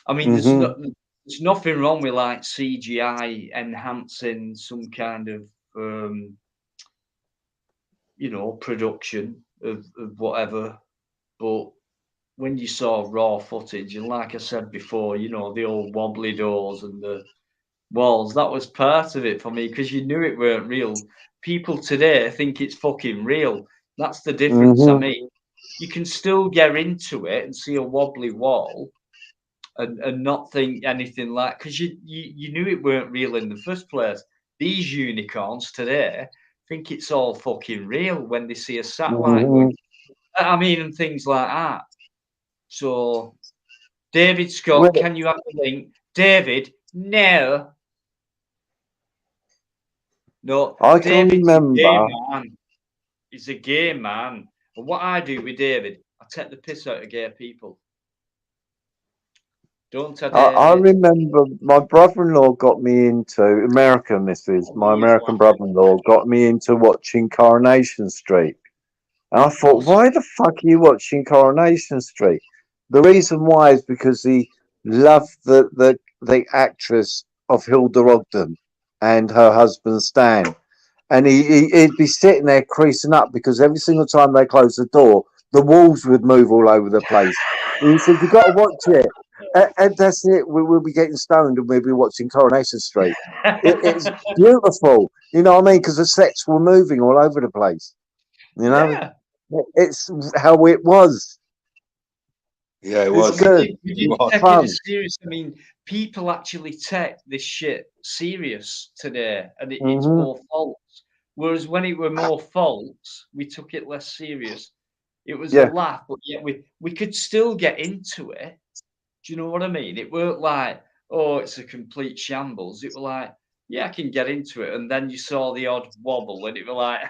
Speaker 8: I mean, there's nothing wrong with like CGI enhancing some kind of production of whatever, but when you saw raw footage, and like I said before, you know, the old wobbly doors and the walls, that was part of it for me, because you knew it weren't real. People today think it's fucking real. That's the difference. I mean, you can still get into it and see a wobbly wall and not think anything like, because you knew it weren't real in the first place. These unicorns today think it's all fucking real when they see a satellite going, I mean, and things like that. So, David Scott, can you have the link? David, no. No,
Speaker 12: I can
Speaker 8: David's
Speaker 12: remember.
Speaker 8: a gay man. He's a gay man. And what I do with David, I take the piss out of gay people. Don't
Speaker 12: I remember my brother-in-law got me into American. My American brother-in-law got me into watching Coronation Street. And I thought, why the fuck are you watching Coronation Street? The reason why is because he loved the actress of Hilda Ogden and her husband Stan. And he'd be sitting there creasing up because every single time they closed the door, the walls would move all over the place. And he said, "You got to watch it."
Speaker 10: and that's it. We'll be getting stoned and we'll be watching Coronation Street. It's beautiful. You know what I mean? Because the sets were moving all over the place. You know,
Speaker 8: Yeah.
Speaker 10: it's how it was.
Speaker 6: Yeah, it
Speaker 10: It's
Speaker 6: was.
Speaker 10: good.
Speaker 8: We didn't
Speaker 6: was.
Speaker 8: take
Speaker 10: Fun.
Speaker 8: it as serious. I mean, people actually take this shit serious today, and it's
Speaker 10: Mhm.
Speaker 8: more faults. Whereas when it were more faults, we took it less serious. It was a
Speaker 10: Yeah.
Speaker 8: laugh, but yet we could still get into it. Do you know what I mean? It weren't like, oh, it's a complete shambles. It was like, yeah, I can get into it. And then you saw the odd wobble, and it was like,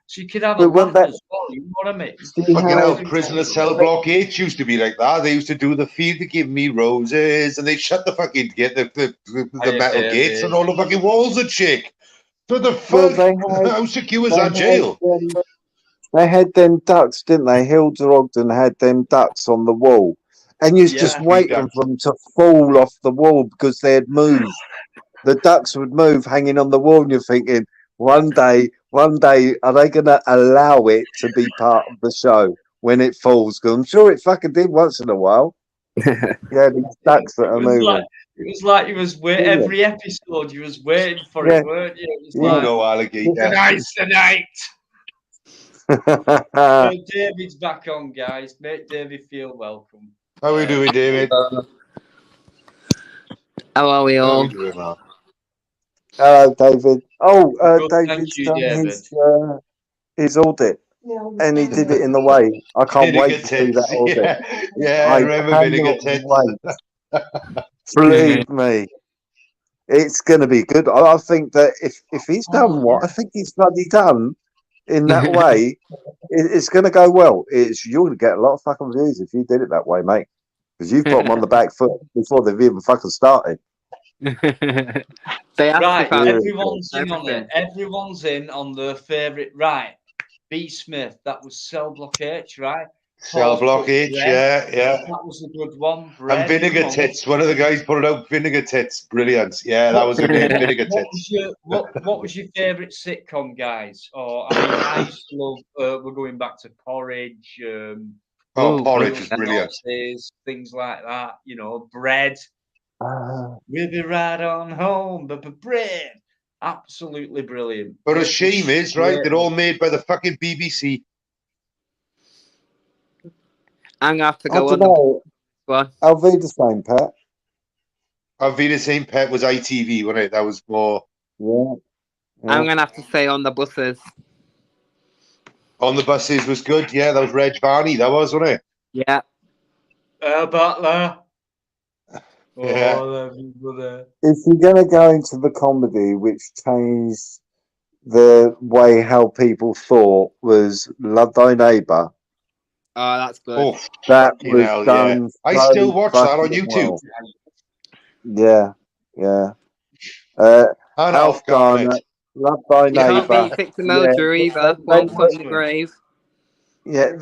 Speaker 8: so you could have a
Speaker 10: But when
Speaker 8: laugh
Speaker 10: that,
Speaker 8: as well. You know what I mean?
Speaker 10: see
Speaker 6: Fucking
Speaker 10: how
Speaker 6: hell, prisoner cell block H used to be like that. They used to do the field to give me roses, and they shut the fucking gate, the metal gates, and all the fucking walls would shake. What the
Speaker 10: well
Speaker 6: fuck? How secure was that jail?
Speaker 10: they had them ducks, didn't they? Hilda Ogden had them ducks on the wall, and you was just
Speaker 8: Yeah.
Speaker 10: waiting for them to fall off the wall because they'd move. The ducks would move, hanging on the wall, and you're thinking, one day, are they going to allow it to be part of the show when it falls? Because I'm sure it fucking did once in a while. Yeah, these ducks that are moving.
Speaker 8: It was like you was waiting
Speaker 10: Yeah.
Speaker 8: every episode. You was waiting for
Speaker 10: Yeah.
Speaker 8: it, weren't you? It was
Speaker 10: Yeah.
Speaker 8: like
Speaker 6: No alligator.
Speaker 8: tonight's the night. David's back on, guys. Make David feel welcome.
Speaker 6: How are we doing, David?
Speaker 11: How are we
Speaker 6: How are
Speaker 11: all?
Speaker 6: we doing, man?
Speaker 10: Hello, David. Oh,
Speaker 8: Good, thank
Speaker 10: David's
Speaker 8: you,
Speaker 10: done
Speaker 8: David.
Speaker 10: his audit, and he did it in the way. I can't
Speaker 6: Vinegar
Speaker 10: wait to do that
Speaker 6: tits.
Speaker 10: audit.
Speaker 6: Yeah, I remember vinegar
Speaker 10: cannot
Speaker 6: tits.
Speaker 10: wait. Believe me, it's going to be good. I think that if he's done what I think he's bloody done in that way, it's going to go well. You're going to get a lot of fucking views if you did it that way, mate. Because you've put them on the back foot before they've even fucking started.
Speaker 11: They asked
Speaker 8: Right,
Speaker 11: if I
Speaker 8: everyone's in on
Speaker 11: everything.
Speaker 8: it. Everyone's in on their favourite. Right, B Smith. That was Cell Block H, right?
Speaker 6: Cell
Speaker 8: Paul's
Speaker 6: block
Speaker 8: put
Speaker 6: H,
Speaker 8: Bread.
Speaker 6: yeah.
Speaker 8: That was a good one.
Speaker 6: And
Speaker 8: Bread.
Speaker 6: vinegar
Speaker 8: come on.
Speaker 6: tits. One of the guys put it out. Vinegar tits. Brilliant. Yeah, that was the name. Vinegar
Speaker 8: What
Speaker 6: tits.
Speaker 8: was your favourite sitcom, guys? Or I mean, I used to love. We're going back to Porridge.
Speaker 6: Porridge is
Speaker 8: Wheels and
Speaker 6: brilliant.
Speaker 8: Horses, things like that. You know, Bread.
Speaker 10: Uh,
Speaker 8: We'll be right on home, but Bread. Absolutely brilliant.
Speaker 6: But a
Speaker 8: It was
Speaker 6: shame is, right,
Speaker 8: straight
Speaker 6: they're all
Speaker 8: up.
Speaker 6: made by the fucking BBC.
Speaker 11: I'm gonna have to
Speaker 10: I
Speaker 11: go
Speaker 10: don't
Speaker 11: on the
Speaker 10: know.
Speaker 11: one.
Speaker 10: I'll be the same, Pat.
Speaker 6: Avita St. Pet was ITV, wasn't it? That was more
Speaker 10: Yeah.
Speaker 11: I'm gonna have to say on the buses.
Speaker 6: on the buses was good. Yeah, that was Reg Barney. That was, wasn't it?
Speaker 11: Yeah.
Speaker 8: Butler.
Speaker 6: Yeah.
Speaker 10: If you're going to go into the comedy, which changed the way how people thought, was Love Thy Neighbour.
Speaker 11: Oh, that's good.
Speaker 6: Oh,
Speaker 10: That
Speaker 6: fucking
Speaker 10: was
Speaker 6: hell,
Speaker 10: done.
Speaker 6: I
Speaker 10: so
Speaker 6: still watch that on
Speaker 10: fucking
Speaker 6: YouTube.
Speaker 10: well. Yeah.
Speaker 6: And
Speaker 10: Alf
Speaker 6: Alf Garnett.
Speaker 10: Garnett, Love Thy
Speaker 11: You can't
Speaker 10: Neighbour.
Speaker 11: beat Victor Melcher either. One foot in the grave.
Speaker 10: Yeah,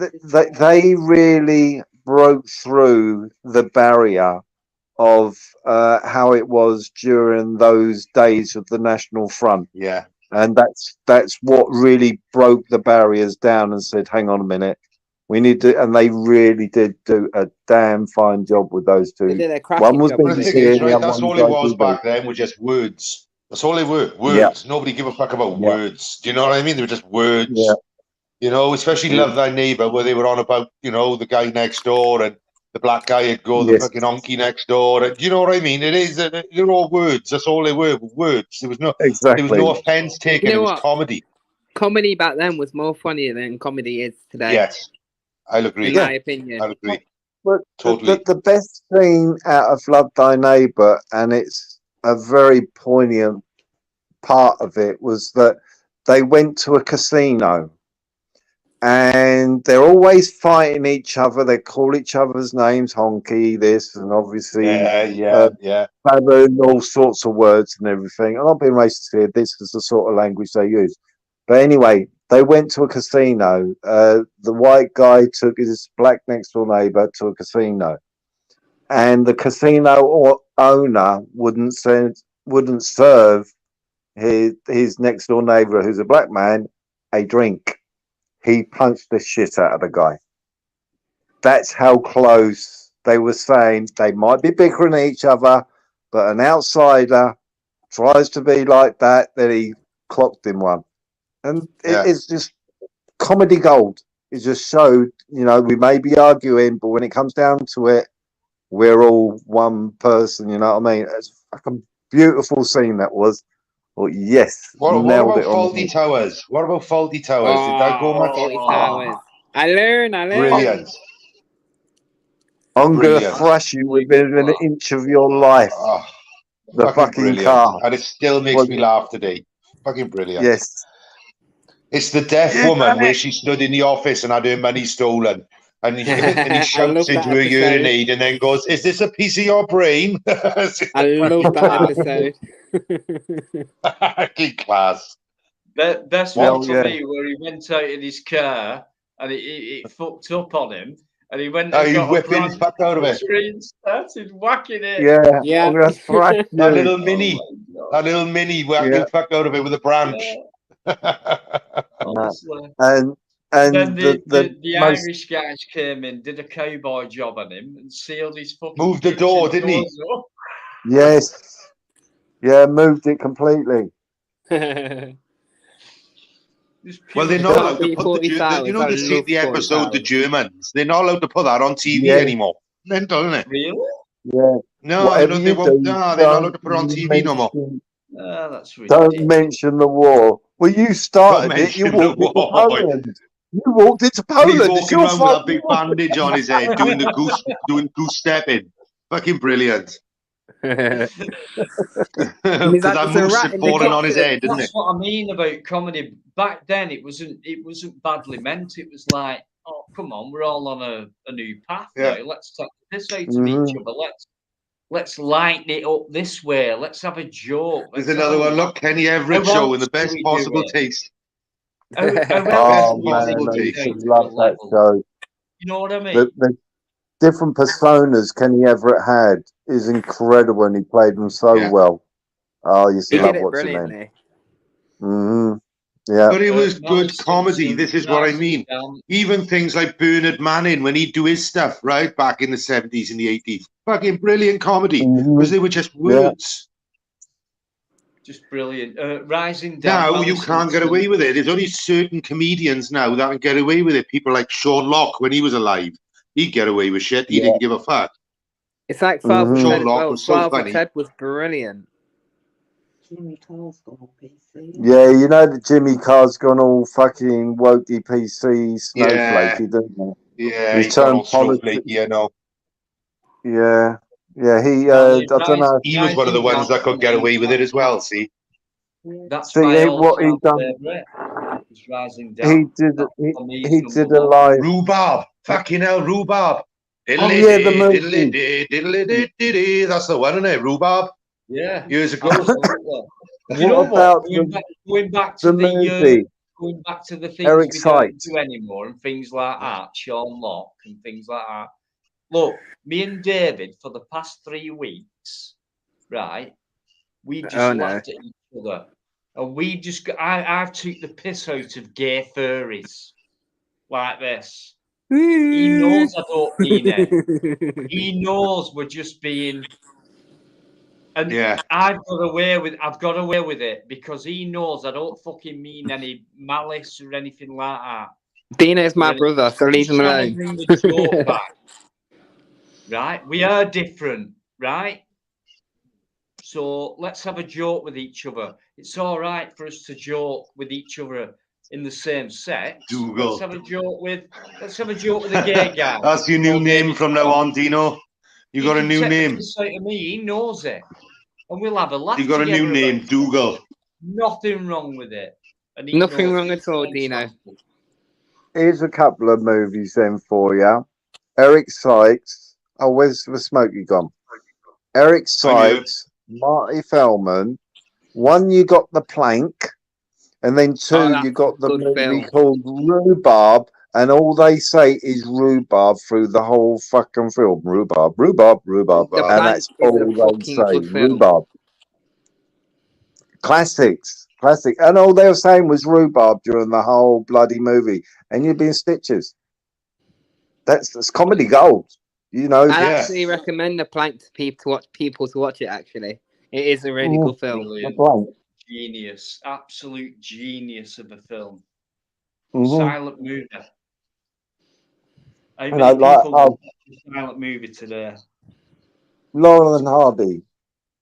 Speaker 10: they really broke through the barrier of how it was during those days of the National Front.
Speaker 6: Yeah.
Speaker 10: And that's what really broke the barriers down and said, hang on a minute, we need to, and they really did do a damn fine job with those two.
Speaker 11: They did a cracking
Speaker 10: One was
Speaker 11: job.
Speaker 6: But the thing
Speaker 10: BBC
Speaker 6: is,
Speaker 10: and the
Speaker 6: right,
Speaker 10: other
Speaker 6: that's
Speaker 10: one
Speaker 6: all it was
Speaker 10: ITV.
Speaker 6: back then, were just words. That's all they were. Words.
Speaker 10: Yeah.
Speaker 6: Nobody give a fuck about
Speaker 10: Yeah.
Speaker 6: words. Do you know what I mean? They were just words.
Speaker 10: Yeah.
Speaker 6: You know, especially
Speaker 10: Yeah.
Speaker 6: Love Thy Neighbour, where they were on about, you know, the guy next door and the black guy would go, the
Speaker 10: Yes.
Speaker 6: fucking honky next door. And, you know what I mean? It is, they're all words. That's all they were, words. There was no
Speaker 10: Exactly.
Speaker 6: offence taken.
Speaker 11: You know
Speaker 6: It was
Speaker 11: what?
Speaker 6: comedy.
Speaker 11: Comedy back then was more funnier than comedy is today.
Speaker 6: Yes, I'll agree.
Speaker 11: In my opinion.
Speaker 6: I'll agree.
Speaker 10: But
Speaker 6: Totally.
Speaker 10: the best thing out of Love Thy Neighbour, and it's a very poignant part of it, was that they went to a casino and they're always fighting each other. They call each other's names, honky, this, and obviously
Speaker 6: Yeah.
Speaker 10: baboon, all sorts of words and everything. I'm not being racist here. This is the sort of language they use. But anyway, they went to a casino. The white guy took his black next door neighbor to a casino, and the casino owner wouldn't serve his next door neighbor, who's a black man, a drink. He punched the shit out of the guy. That's how close they were saying they might be bickering at each other, but an outsider tries to be like that, then he clocked him one. And it's just comedy gold. It just showed, you know, we may be arguing, but when it comes down to it, we're all one person, you know what I mean? It's a fucking beautiful scene that was. Well, yes,
Speaker 6: What
Speaker 10: nailed
Speaker 6: about
Speaker 10: it on
Speaker 6: Faulty Towers? What about Faulty Towers? Did that go much?
Speaker 11: Faulty Towers. I learn.
Speaker 6: Brilliant.
Speaker 10: I'm going to
Speaker 6: Brilliant.
Speaker 10: thrash you within an inch of your life.
Speaker 6: Oh,
Speaker 10: The fucking
Speaker 6: brilliant.
Speaker 10: car.
Speaker 6: And it still makes me laugh today. Fucking brilliant.
Speaker 10: Yes.
Speaker 6: It's the deaf woman where she stood in the office and had her money stolen. And he shouts into her urinate and then goes, "Is this a piece of your brain?"
Speaker 11: I love that episode.
Speaker 6: Class.
Speaker 8: Best one for me where he went out in his car and it fucked up on him. And he went and got
Speaker 6: whipping his fuck out of it.
Speaker 8: And started whacking it.
Speaker 10: Yeah. I'm gonna thrash you.
Speaker 6: That little mini whacking fuck out of it with a branch.
Speaker 8: Honestly.
Speaker 10: And
Speaker 8: then the
Speaker 10: most...
Speaker 8: Irish guys came in, did a cowboy job on him, and sealed his fucking.
Speaker 6: Moved the door, didn't he?
Speaker 10: Yes. Yeah, moved it completely.
Speaker 6: Well, they're not allowed to put the episode The Germans. They're not allowed to put that on TV anymore. Then, don't they?
Speaker 8: Really?
Speaker 10: Yeah.
Speaker 6: No, they're not allowed to put it on TV no more.
Speaker 8: That's ridiculous.
Speaker 10: Don't mention the war. Well, you started it. You walked into Poland. You walked into Poland.
Speaker 6: He's walking around with that big bandage on his head, doing goose stepping. Fucking brilliant. Because that moose falling on his head, isn't it?
Speaker 8: That's what I mean about comedy. Back then, it wasn't badly meant. It was like, oh, come on, we're all on a new path now. Let's take this out of each other. Let's lighten it up this way. Let's have a joke.
Speaker 6: There's another one. Look, Kenny Everett show in the best possible taste.
Speaker 10: Oh man, I love that show.
Speaker 8: You know what I mean?
Speaker 10: The different personas Kenny Everett had is incredible, and he played them so well. Oh, you love watching them. Yeah,
Speaker 6: but it was good comedy. This is what I mean. Even things like Bernard Manning when he'd do his stuff right back in the 70s and the 80s, fucking brilliant comedy because they were just words.
Speaker 8: Just brilliant. Rising down.
Speaker 6: Now you can't get away with it. There's only certain comedians now that can get away with it. People like Sean Locke when he was alive, he'd get away with shit. He didn't give a fuck.
Speaker 11: It's like Father Ted
Speaker 6: Sean
Speaker 11: as
Speaker 6: Locke
Speaker 11: well.
Speaker 6: was so
Speaker 11: Father
Speaker 6: funny.
Speaker 11: Ted was brilliant.
Speaker 10: Yeah, you know that Jimmy Carr's gone all fucking wokey PC snowflakey, didn't he?
Speaker 6: Yeah,
Speaker 10: he
Speaker 6: he's
Speaker 10: turned
Speaker 6: all snowflakey, you know.
Speaker 10: Yeah, he. I don't know.
Speaker 6: He was one of the ones that could get away with it as well. See,
Speaker 8: that's
Speaker 10: what he done.
Speaker 8: Rising down.
Speaker 10: He did a live
Speaker 6: Rhubarb. Fucking hell, Rhubarb.
Speaker 10: Oh yeah, the movie.
Speaker 6: That's the one, isn't it? Rhubarb.
Speaker 8: Yeah,
Speaker 6: years ago.
Speaker 8: You know what? Going back to the things
Speaker 10: Eric
Speaker 8: we don't do anymore and things like that, Sean Locke and things like that. Look, me and David for the past 3 weeks, right? We just laughed at each other, and we just I've took the piss out of gay furries like this. He knows I don't mean it. He knows we're just being. And I've got away with it because he knows I don't fucking mean any malice or anything like that.
Speaker 11: Dino's my brother, so leave him alone.
Speaker 8: Bring the joke back. Right? We are different, right? So let's have a joke with each other. It's all right for us to joke with each other in the same sex. Let's have a joke with a gay guy.
Speaker 6: That's your new name from now on, Dino. You got a new name.
Speaker 8: To me, he knows it, and we'll have a laugh.
Speaker 6: You got a new name, Dougal.
Speaker 8: Nothing wrong with it.
Speaker 11: Nothing wrong at all, Dino.
Speaker 10: Here's a couple of movies then for you. Eric Sykes. Oh, where's the smoky gone? Eric Sykes, Marty Feldman. One, you got The Plank, and then two, you got the movie called Rhubarb. And all they say is rhubarb through the whole fucking film. Rhubarb, rhubarb, rhubarb. And that's all they say. Rhubarb. Classics. Classic. And all they were saying was rhubarb during the whole bloody movie. And you'd be in stitches. That's comedy gold.
Speaker 12: You know,
Speaker 11: I'd actually recommend The Plank to people to watch it. Actually, it is a really good film.
Speaker 1: Brilliant. Genius, absolute genius of a film. Silent movie. How many people watch a silent movie today?
Speaker 12: Laurel and Hardy.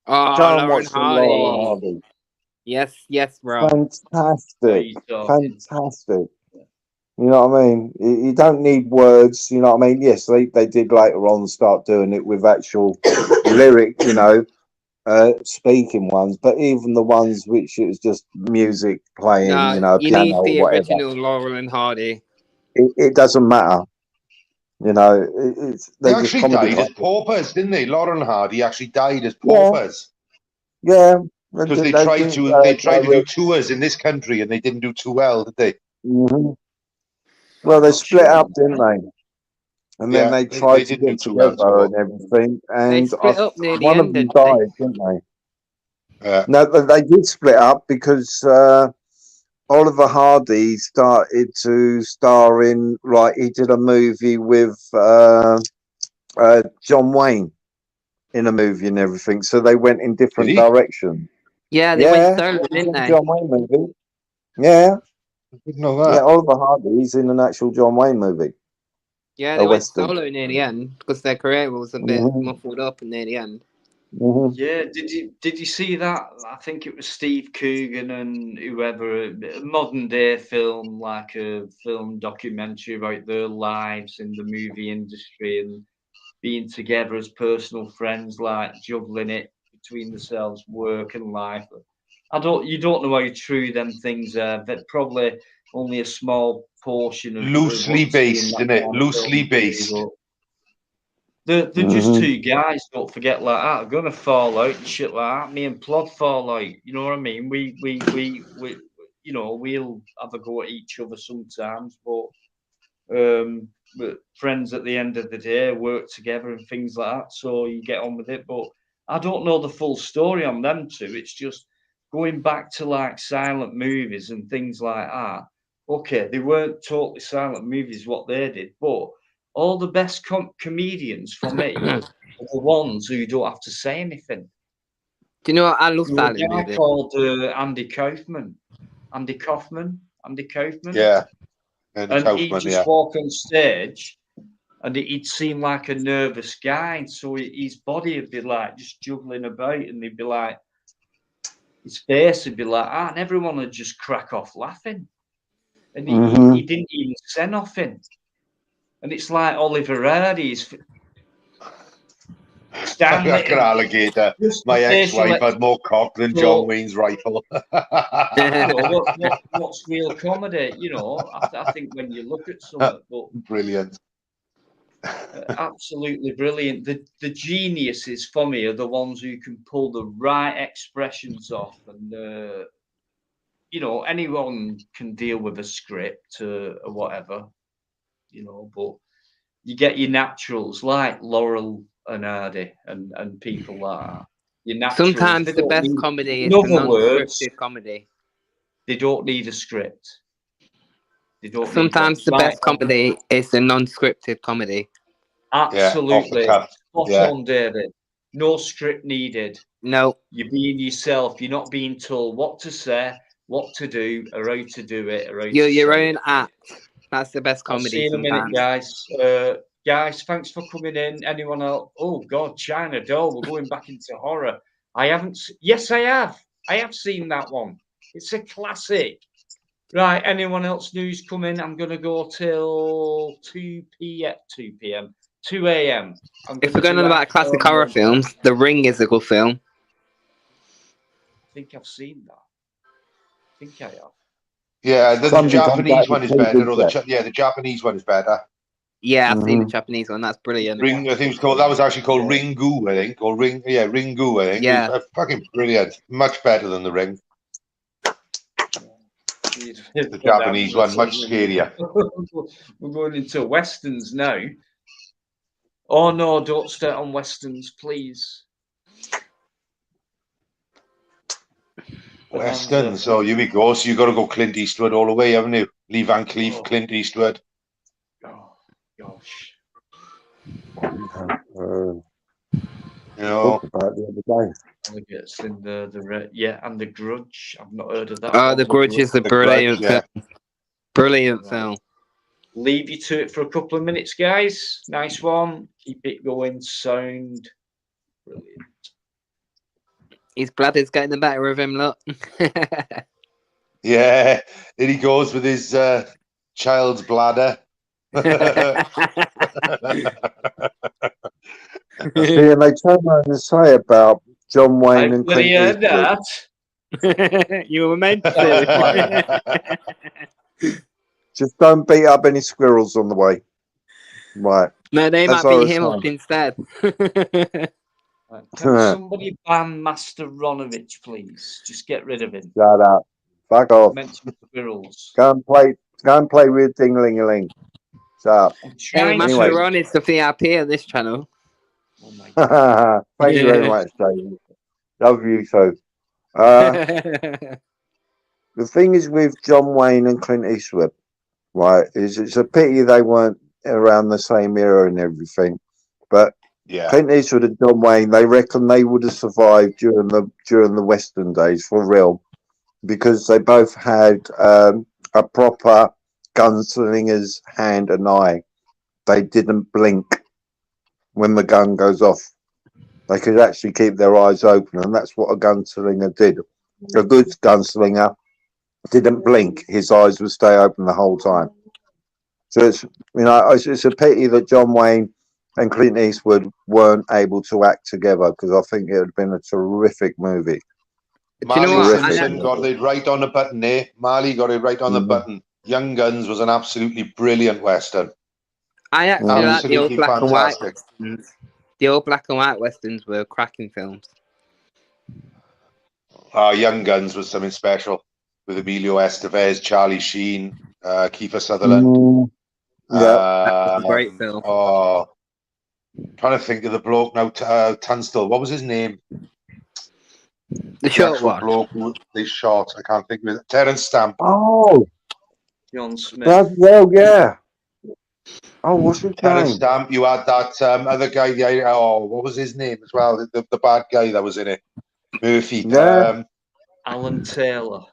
Speaker 11: Oh,
Speaker 12: Go and
Speaker 11: Lauren
Speaker 12: watch Laurel and
Speaker 11: Hardy.
Speaker 12: Hardy.
Speaker 11: Yes, bro.
Speaker 12: Fantastic. Fantastic. You know what I mean? You don't need words. You know what I mean? Yes, they did later on start doing it with actual lyric, you know, speaking ones. But even the ones which it was just music playing,
Speaker 11: No,
Speaker 12: you know,
Speaker 11: you
Speaker 12: piano
Speaker 11: need
Speaker 12: or
Speaker 11: the
Speaker 12: whatever.
Speaker 11: original Laurel and Hardy.
Speaker 12: It doesn't matter. You know,
Speaker 6: they actually died as paupers, didn't they? Laurel and Hardy actually died as paupers.
Speaker 12: Yeah.
Speaker 6: Because they tried to do tours in this country and they didn't do too well, did they?
Speaker 12: Well, they split up, didn't they? And then they tried to get together and everything. And
Speaker 11: split up near the
Speaker 12: one of
Speaker 11: end,
Speaker 12: them
Speaker 11: didn't they?
Speaker 12: died, didn't they? No, they did split up because Oliver Hardy started to star in, he did a movie with John Wayne in a movie and everything. So they went in different directions.
Speaker 11: Yeah, they went solo, didn't they?
Speaker 12: John Wayne movie. Yeah.
Speaker 6: I didn't know that.
Speaker 12: Yeah, Oliver Hardy's in an actual John Wayne movie.
Speaker 11: Yeah, they went solo near the end because their career was a bit muffled up near the end.
Speaker 1: Yeah, did you see that? I think it was Steve Coogan and whoever, a modern day film, like a film documentary about their lives in the movie industry and being together as personal friends, like juggling it between themselves, work and life. You don't know how true them things are. They're probably only a small portion of
Speaker 6: Loosely based, isn't it? Loosely based.
Speaker 1: They're just two guys, don't forget, like that. Are gonna fall out and shit like that. Me and Plod fall out. You know what I mean? We you know, we'll have a go at each other sometimes, but we're friends at the end of the day, work together and things like that. So you get on with it. But I don't know the full story on them two. It's just going back to like silent movies and things like that. Okay, they weren't totally silent movies what they did, but all the best comedians for me are the ones who don't have to say anything.
Speaker 11: Do you know what I love
Speaker 1: There's
Speaker 11: silent
Speaker 1: a guy
Speaker 11: movies?
Speaker 1: called Andy Kaufman.
Speaker 6: Yeah.
Speaker 1: And he'd just walk on stage and he'd seem like a nervous guy. And so his body would be like just juggling about and he'd be like, his face would be like that. And everyone would just crack off laughing. And he didn't even say nothing. And it's like Oliver Hardy's
Speaker 6: like an alligator. My ex-wife had more cock than John Wayne's rifle.
Speaker 1: What's real comedy? You know, I think when you look at something, but
Speaker 6: brilliant,
Speaker 1: absolutely brilliant. The geniuses for me are the ones who can pull the right expressions off, and you know, anyone can deal with a script or whatever, you know, but you get your naturals like Laurel and Hardy and people like that. Your naturals.
Speaker 11: Sometimes the best comedy is the non-scripted comedy.
Speaker 1: They don't need a script.
Speaker 11: Sometimes the best comedy is the non-scripted comedy.
Speaker 1: Absolutely. Spot on, David. No script needed.
Speaker 11: No.
Speaker 1: You're being yourself. You're not being told what to say, what to do, or how to do it. Or how
Speaker 11: You're your own act. That's the best comedy.
Speaker 1: I'll see you in a minute, guys. Guys, thanks for coming in. Anyone else? Oh, God, China Doll. We're going back into horror. I haven't. Yes, I have. I have seen that one. It's a classic. Right. Anyone else news coming? I'm going to go till 2 p.m. 2 a.m.
Speaker 11: If we're going on about classic horror films, The Ring is a good film.
Speaker 1: I think I've seen that. I think I have.
Speaker 6: Yeah, the Japanese one is better. The Japanese one is better.
Speaker 11: Yeah, I've seen the Japanese one. That's brilliant.
Speaker 6: Ring, I think it's called. That was actually called Ringu, I think, or Ring. Yeah, Ringu, I think.
Speaker 11: Yeah,
Speaker 6: it's fucking brilliant. Much better than The Ring. The Japanese one, much scarier.
Speaker 1: We're going into westerns now. Oh no! Don't start on westerns, please.
Speaker 6: Westerns. So here we go. So you got to go Clint Eastwood all the way, haven't you? Lee Van Cleef, Clint Eastwood.
Speaker 1: Oh gosh.
Speaker 10: Talked about it the other day.
Speaker 8: Delegates in and the Grudge. I've not heard of that.
Speaker 11: Oh,
Speaker 8: one.
Speaker 11: The Grudge is a brilliant film. Brilliant
Speaker 8: Right.
Speaker 11: film.
Speaker 8: Leave you to it for a couple of minutes, guys. Nice one. Keep it going. Sound brilliant.
Speaker 11: His bladder's getting the better of him, look.
Speaker 6: Yeah, there he goes with his child's bladder.
Speaker 10: See, and they turn around and say about John Wayne and Clint
Speaker 8: heard
Speaker 10: Eastwood.
Speaker 8: that.
Speaker 11: You were meant to.
Speaker 10: Just don't beat up any squirrels on the way. Right.
Speaker 11: No, they
Speaker 10: That's
Speaker 11: might
Speaker 10: all I
Speaker 11: beat
Speaker 10: was
Speaker 11: him up
Speaker 10: saying.
Speaker 11: instead.
Speaker 8: Can somebody ban Master Ronovich, please? Just get rid of him.
Speaker 10: Shut up. Fuck off.
Speaker 8: Mention squirrels.
Speaker 10: Go and play with Ding-a-ling-a-ling. Shut up.
Speaker 11: Hey, Master
Speaker 10: Anyway.
Speaker 11: Ron is the VIP of this channel.
Speaker 8: Oh my God.
Speaker 10: Thank you very much, David. Love you so. The thing is with John Wayne and Clint Eastwood, right, is it's a pity they weren't around the same era and everything. But Clint Eastwood and John Wayne, they reckon they would have survived during the Western days for real, because they both had a proper gunslinger's hand and eye. They didn't blink when the gun goes off. They could actually keep their eyes open, and that's what a gunslinger did. A good gunslinger didn't blink; his eyes would stay open the whole time. So it's a pity that John Wayne and Clint Eastwood weren't able to act together, because I think it would have been a terrific movie.
Speaker 6: Marley Simpson got it right on the button there. Marley got it right on the button. Young Guns was an absolutely brilliant Western.
Speaker 11: I actually like the old
Speaker 6: Absolutely
Speaker 11: black and white
Speaker 6: fantastic.
Speaker 11: westerns. The old black and white westerns were cracking films.
Speaker 6: Young Guns was something special with Emilio Estevez, Charlie Sheen, Kiefer Sutherland.
Speaker 11: Great film.
Speaker 6: Trying to think of the bloke now. Tunstall. What was his name?
Speaker 11: The short one.
Speaker 6: Bloke who they shot. I can't think of it. Terence Stamp.
Speaker 10: Oh,
Speaker 8: John Smith.
Speaker 10: well, yeah. Oh, what's his
Speaker 6: Terence
Speaker 10: name?
Speaker 6: Stamp. You had that other guy. What was his name as well? The bad guy that was in it. Murphy.
Speaker 10: Yeah.
Speaker 8: Alan Taylor.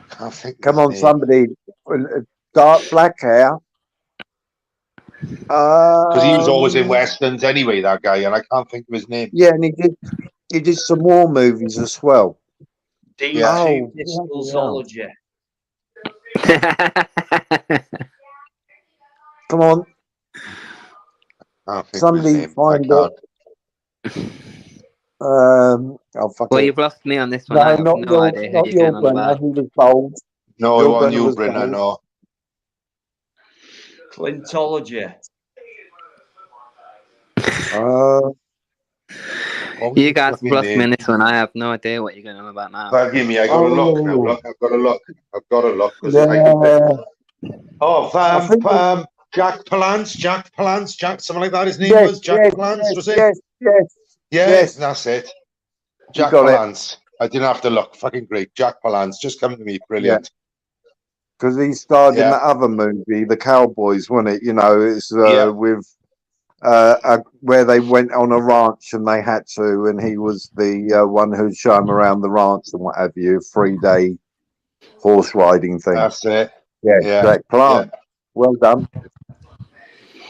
Speaker 6: Can't think.
Speaker 10: Come on, somebody. Dark black hair.
Speaker 6: Because he was always in westerns anyway, that guy, and I can't think of his name.
Speaker 10: Yeah, and he did some war movies as well.
Speaker 8: D2 Pistolsology.
Speaker 10: Come on. Somebody find it. Oh, fuck
Speaker 11: Well,
Speaker 10: it.
Speaker 11: you've lost me on this one.
Speaker 10: No,
Speaker 11: I have
Speaker 10: not
Speaker 11: no idea who
Speaker 10: not
Speaker 11: you're
Speaker 10: your
Speaker 11: going on
Speaker 10: Brenner.
Speaker 11: about.
Speaker 10: He was bold.
Speaker 6: No, it wasn't you, Brenner,
Speaker 10: bold.
Speaker 6: no.
Speaker 8: Clintology.
Speaker 11: You guys have lost me on this one. I have no idea what you're going on about now.
Speaker 6: Forgive me, I got to look now. Look, I've got to look. I've got to look. Jack Palance, something like that. His name was Jack Palance, was it? Yes, that's it. Jack Palance. I didn't have to look. Fucking great. Jack Palance, just come to me. Brilliant.
Speaker 10: Because he starred in that other movie, The Cowboys, wasn't it? You know, it's with where they went on a ranch and they had to, and he was the one who'd show them around the ranch and what have you, 3-day horse riding thing.
Speaker 6: That's it.
Speaker 10: Yeah, Jack Palance. Yeah. Well done.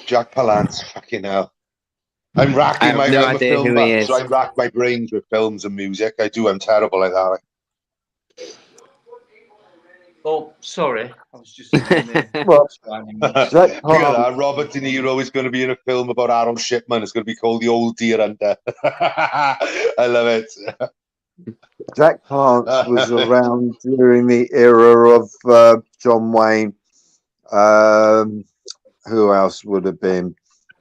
Speaker 6: Jack Palance, fucking hell. I'm racking my
Speaker 11: no idea who he is.
Speaker 6: So I rack my brains with films and music. I do. I'm terrible like that.
Speaker 8: Oh, sorry. I was just.
Speaker 10: Well,
Speaker 6: Robert De Niro is going to be in a film about Aaron Shipman. It's going to be called The Old Deer Hunter. I love it.
Speaker 10: Jack Palance was around during the era of John Wayne. Who else would have been?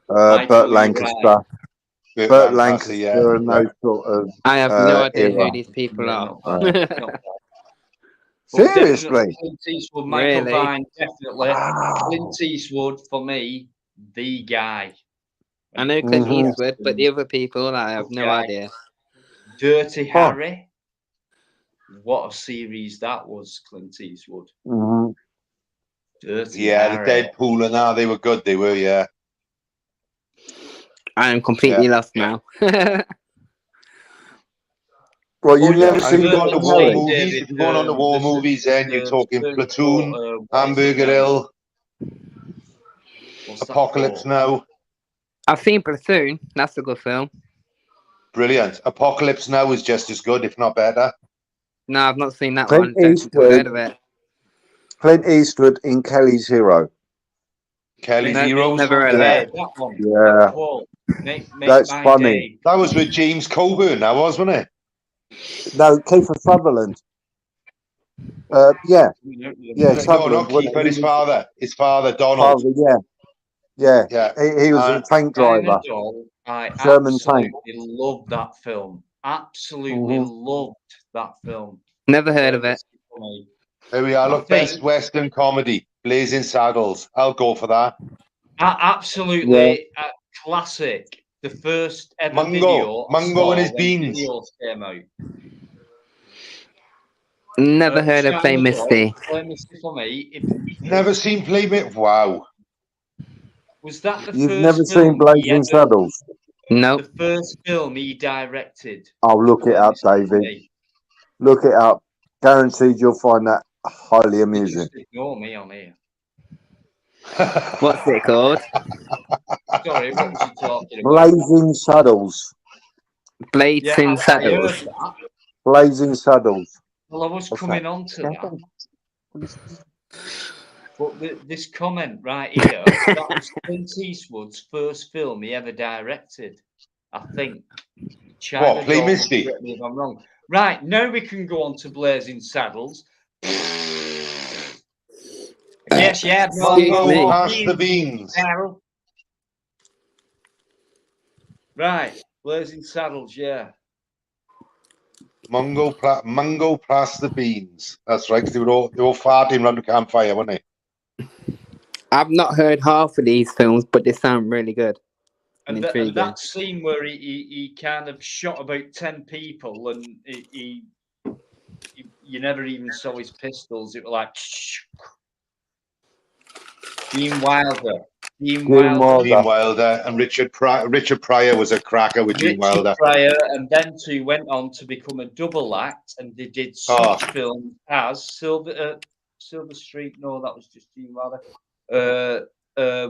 Speaker 10: Burt Lancaster. Burt Lancaster and those sort of.
Speaker 11: I have no idea who these people are.
Speaker 10: Seriously?
Speaker 8: Clint Eastwood, Michael Vine, definitely. Clint Eastwood, for me, the guy.
Speaker 11: I know Clint Eastwood, but the other people, I have no idea.
Speaker 8: Dirty Harry. What a series that was, Clint Eastwood. Dirty
Speaker 6: Yeah,
Speaker 8: Harry.
Speaker 6: the Deadpool and that, they were good. They were, yeah.
Speaker 11: I am completely lost now.
Speaker 10: Well, you've
Speaker 6: Yeah,
Speaker 10: never
Speaker 6: and if
Speaker 10: seen
Speaker 6: you go on
Speaker 10: Dirty
Speaker 6: the war
Speaker 10: Harry?
Speaker 6: movies, if you're going on the war movies, then you're talking Platoon, Hamburger Hill, Apocalypse Now.
Speaker 11: I've seen Platoon. That's a good film.
Speaker 6: Brilliant. Apocalypse Now is just as good, if not better.
Speaker 11: No, I've not seen that
Speaker 10: Clint
Speaker 11: one. Don't think I've heard
Speaker 10: Eastwood.
Speaker 11: of it.
Speaker 10: Clint Eastwood in Kelly's Hero.
Speaker 6: Kelly's
Speaker 11: No,
Speaker 6: Heroes.
Speaker 11: never heard of
Speaker 10: Yeah.
Speaker 11: it.
Speaker 8: That one.
Speaker 10: Yeah.
Speaker 8: Paul, make
Speaker 10: That's
Speaker 8: my
Speaker 10: funny.
Speaker 8: day.
Speaker 6: That was with James Coburn, that was, wasn't it?
Speaker 10: No, Kiefer Sutherland. Yeah. Yeah,
Speaker 6: No,
Speaker 10: Sutherland.
Speaker 6: not Kiefer, his father. His father, Donald.
Speaker 10: Father, yeah. Yeah.
Speaker 6: Yeah.
Speaker 10: He was a tank driver.
Speaker 8: Dinosaur, I
Speaker 10: German tank.
Speaker 8: absolutely loved that film. Absolutely loved that film.
Speaker 11: Never heard of it.
Speaker 6: There we are. Look,
Speaker 8: think-
Speaker 6: best Western comedy, Blazing Saddles. I'll go for that.
Speaker 8: Absolutely classic. The first ever
Speaker 6: Mungo.
Speaker 8: video. I
Speaker 6: Mungo
Speaker 8: saw
Speaker 6: and his
Speaker 8: when
Speaker 6: beans.
Speaker 8: videos came out.
Speaker 11: Never heard of Play Misty.
Speaker 8: Play Misty for me.
Speaker 6: Never seen Playmate. Wow.
Speaker 8: Was that the
Speaker 10: You've
Speaker 8: first
Speaker 10: never seen
Speaker 8: film he
Speaker 10: Blazing
Speaker 8: ever-
Speaker 10: Saddles?
Speaker 11: No.
Speaker 8: The first film he directed.
Speaker 10: Oh, look it up, David. Look it up. Guaranteed you'll find that highly amusing.
Speaker 8: Just ignore me on here.
Speaker 11: What's it called?
Speaker 8: Sorry, what was you talking about?
Speaker 10: Blazing Saddles.
Speaker 11: Blazing
Speaker 8: I
Speaker 11: Saddles.
Speaker 8: heard that.
Speaker 10: Blazing Saddles.
Speaker 8: Well, I was
Speaker 10: What's
Speaker 8: coming
Speaker 10: that?
Speaker 8: on to that. But this comment right here, that was Clint Eastwood's first film he ever directed, I think.
Speaker 6: What, Play
Speaker 8: Dawn,
Speaker 6: Misty?
Speaker 8: correct me if I'm wrong. Right, now we can go on to Blazing Saddles. Yes, yeah.
Speaker 6: Mungo, pass the beans.
Speaker 8: Right, Blazing Saddles, yeah.
Speaker 6: Mungo plus the beans. That's right, because they were all farting around the campfire, weren't they?
Speaker 11: I've not heard half of these films, but they sound really good.
Speaker 8: And
Speaker 11: intriguing.
Speaker 8: that scene where he kind of shot about 10 people and he you never even saw his pistols. It was like Gene Wilder. Gene
Speaker 6: Wilder and Richard Pryor was a cracker with Gene Wilder.
Speaker 8: Pryor and them two went on to become a double act, and they did such films as Silver Street. No, that was just Gene Wilder.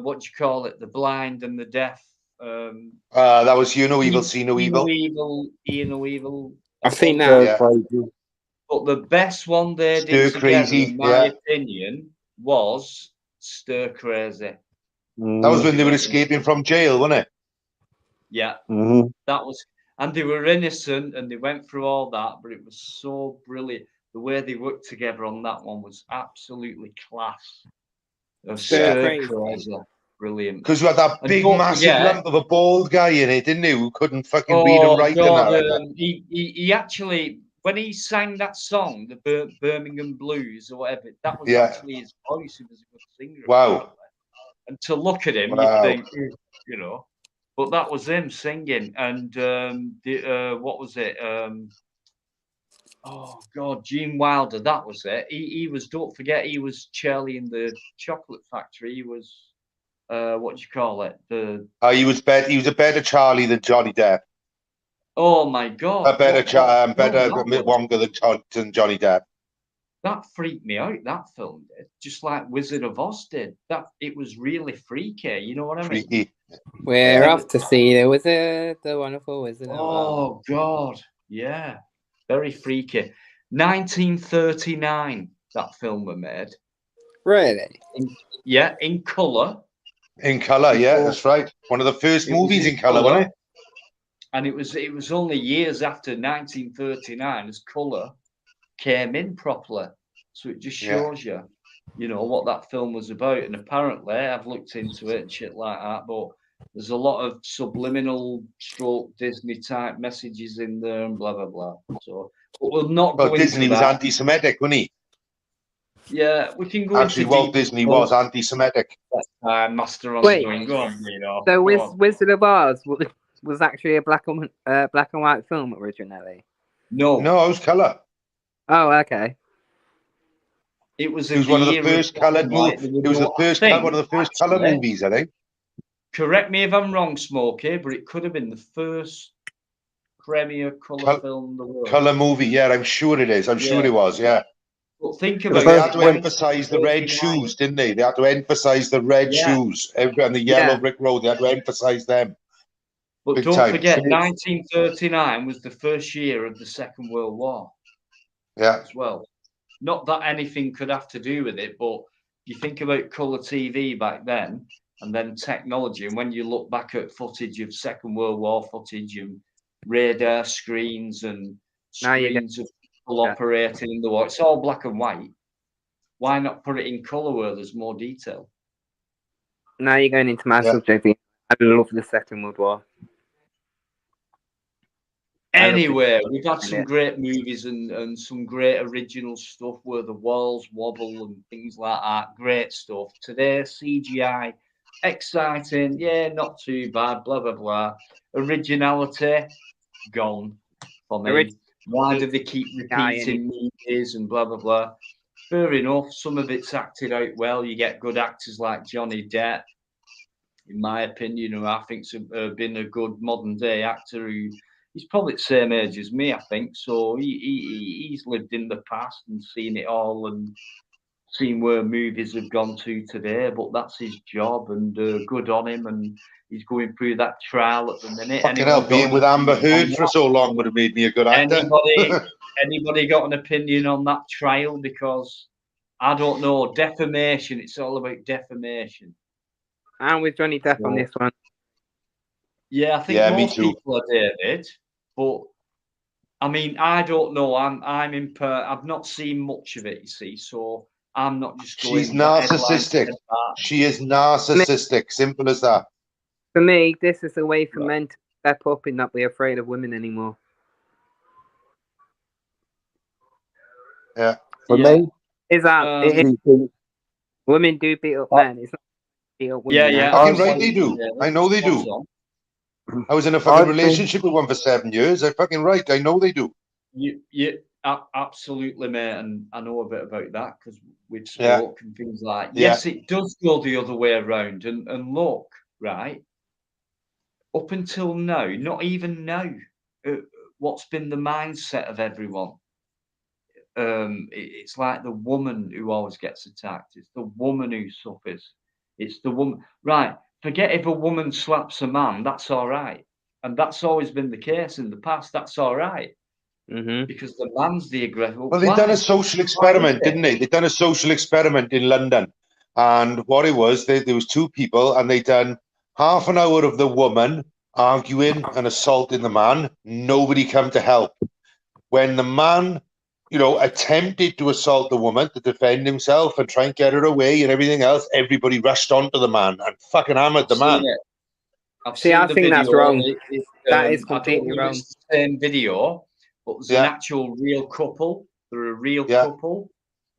Speaker 8: What do you call it? The Blind and the Deaf.
Speaker 6: That was You Know Evil, See No Evil.
Speaker 8: Hear No Evil.
Speaker 11: I've seen that.
Speaker 6: Yeah.
Speaker 8: But the best one they did together, in my opinion, was Stir Crazy.
Speaker 6: That was when they were escaping from jail, wasn't it?
Speaker 8: Yeah. That was, and they were innocent and they went through all that, but it was so brilliant. The way they worked together on that one was absolutely class. Stir Crazy. Brilliant.
Speaker 6: Because you had that big, massive lump of a bald guy in it, didn't you? Who couldn't fucking read and write.
Speaker 8: He actually, when he sang that song, the Birmingham Blues or whatever, that was actually his voice. He was a good singer.
Speaker 6: Wow.
Speaker 8: And to look at him, you think, you know, but that was him singing. And what was it? Oh God, Gene Wilder. That was it. He was. Don't forget, he was Charlie in the Chocolate Factory. He was. What do you call it?
Speaker 6: He was better. He was a better Charlie than Johnny Depp.
Speaker 8: Oh my God!
Speaker 6: A better Wonka than Johnny Depp.
Speaker 8: That freaked me out. That film did, just like Wizard of Oz did. That it was really freaky. You know what I mean?
Speaker 6: Freaky.
Speaker 11: We're off to see the Wizard, the Wonderful Wizard.
Speaker 8: Oh God, yeah, very freaky. 1939. That film was made.
Speaker 11: Really?
Speaker 8: In colour.
Speaker 6: In colour, yeah, that's right. One of the first movies in colour, wasn't it?
Speaker 8: And it was only years after 1939 as colour came in properly. So it just shows you, you know, what that film was about. And apparently, I've looked into it and shit like that, but there's a lot of subliminal stroke Disney type messages in there and blah, blah, blah. So, but we'll not go into
Speaker 6: Disney was
Speaker 8: that.
Speaker 6: anti-Semitic, wasn't he?
Speaker 8: Yeah, we can go
Speaker 6: Actually,
Speaker 8: into
Speaker 6: Walt Disney was anti-Semitic.
Speaker 8: Master on
Speaker 11: Wait,
Speaker 8: going. Go on, you know.
Speaker 11: So
Speaker 8: Go on.
Speaker 11: Wizard of Oz was actually a black and white film originally?
Speaker 8: No,
Speaker 6: it was colour.
Speaker 11: Oh, okay.
Speaker 8: It was
Speaker 6: It was one of the first coloured movies. It was the first one of the first colour movies, I think.
Speaker 8: Correct me if I'm wrong, Smokey, but it could have been the first premier colour film in the world.
Speaker 6: Colour movie, yeah, I'm sure it is. I'm sure it was, yeah.
Speaker 8: But think about it.
Speaker 6: They had to emphasise the red shoes, didn't they? They had to emphasise the red shoes. And the yellow brick road, they had to emphasise them.
Speaker 8: But
Speaker 6: Big
Speaker 8: don't
Speaker 6: time.
Speaker 8: forget, 1939 was the first year of the Second World War.
Speaker 6: Yeah.
Speaker 8: As well. Not that anything could have to do with it, but you think about colour TV back then, and then technology, and when you look back at footage of Second World War footage and radar screens and screens of people operating in the war, it's all black and white. Why not put it in colour where there's more detail?
Speaker 11: Now you're going into my subject. I love the Second World War.
Speaker 8: Anyway, we've had some great movies and some great original stuff where the walls wobble and things like that. Great stuff. Today, CGI, exciting. Yeah, not too bad. Blah, blah, blah. Originality, gone for me. Why do they keep repeating movies and blah, blah, blah? Fair enough. Some of it's acted out well. You get good actors like Johnny Depp, in my opinion, who I think's been a good modern day actor who... He's probably the same age as me, I think. So he's lived in the past and seen it all and seen where movies have gone to today. But that's his job, and good on him. And he's going through that trial at the minute.
Speaker 6: Fucking hell, being with Amber Heard for so long would have made me a good actor.
Speaker 8: Anybody got an opinion on that trial? Because I don't know. Defamation. It's all about defamation.
Speaker 11: I'm with Johnny Depp on this one.
Speaker 8: Yeah, I think most people are, David. But I mean, I don't know. I've not seen much of it, you see. So I'm not just going.
Speaker 6: She's narcissistic. She is narcissistic. Simple as that.
Speaker 11: For me, this is a way for men to step up and not be afraid of women anymore.
Speaker 6: Yeah.
Speaker 10: For me,
Speaker 11: is that women do beat up men? It's not beat up women.
Speaker 6: Yeah. Fucking right, they do. I know they do. I was in a fucking relationship with one for 7 years. I'm fucking right. I know they do.
Speaker 8: Absolutely, mate. And I know a bit about that because we've spoken and things like. Yes, it does go the other way around. And look, right. Up until now, not even now, what's been the mindset of everyone? It's like the woman who always gets attacked. It's the woman who suffers. It's the woman, right? Forget if a woman slaps a man, that's all right. And that's always been the case in the past. That's all right. Because the man's the aggressor.
Speaker 6: Well, they've done a social experiment, didn't they? They've done a social experiment in London. And what it was, there was two people and they done half an hour of the woman arguing and assaulting the man. Nobody come to help. When the man, attempted to assault the woman to defend himself and try and get her away and everything else, everybody rushed onto the man and fucking hammered the man.
Speaker 8: I think that's wrong.
Speaker 11: That is completely wrong.
Speaker 8: It's the same video, but there's an actual real couple. They're a real couple,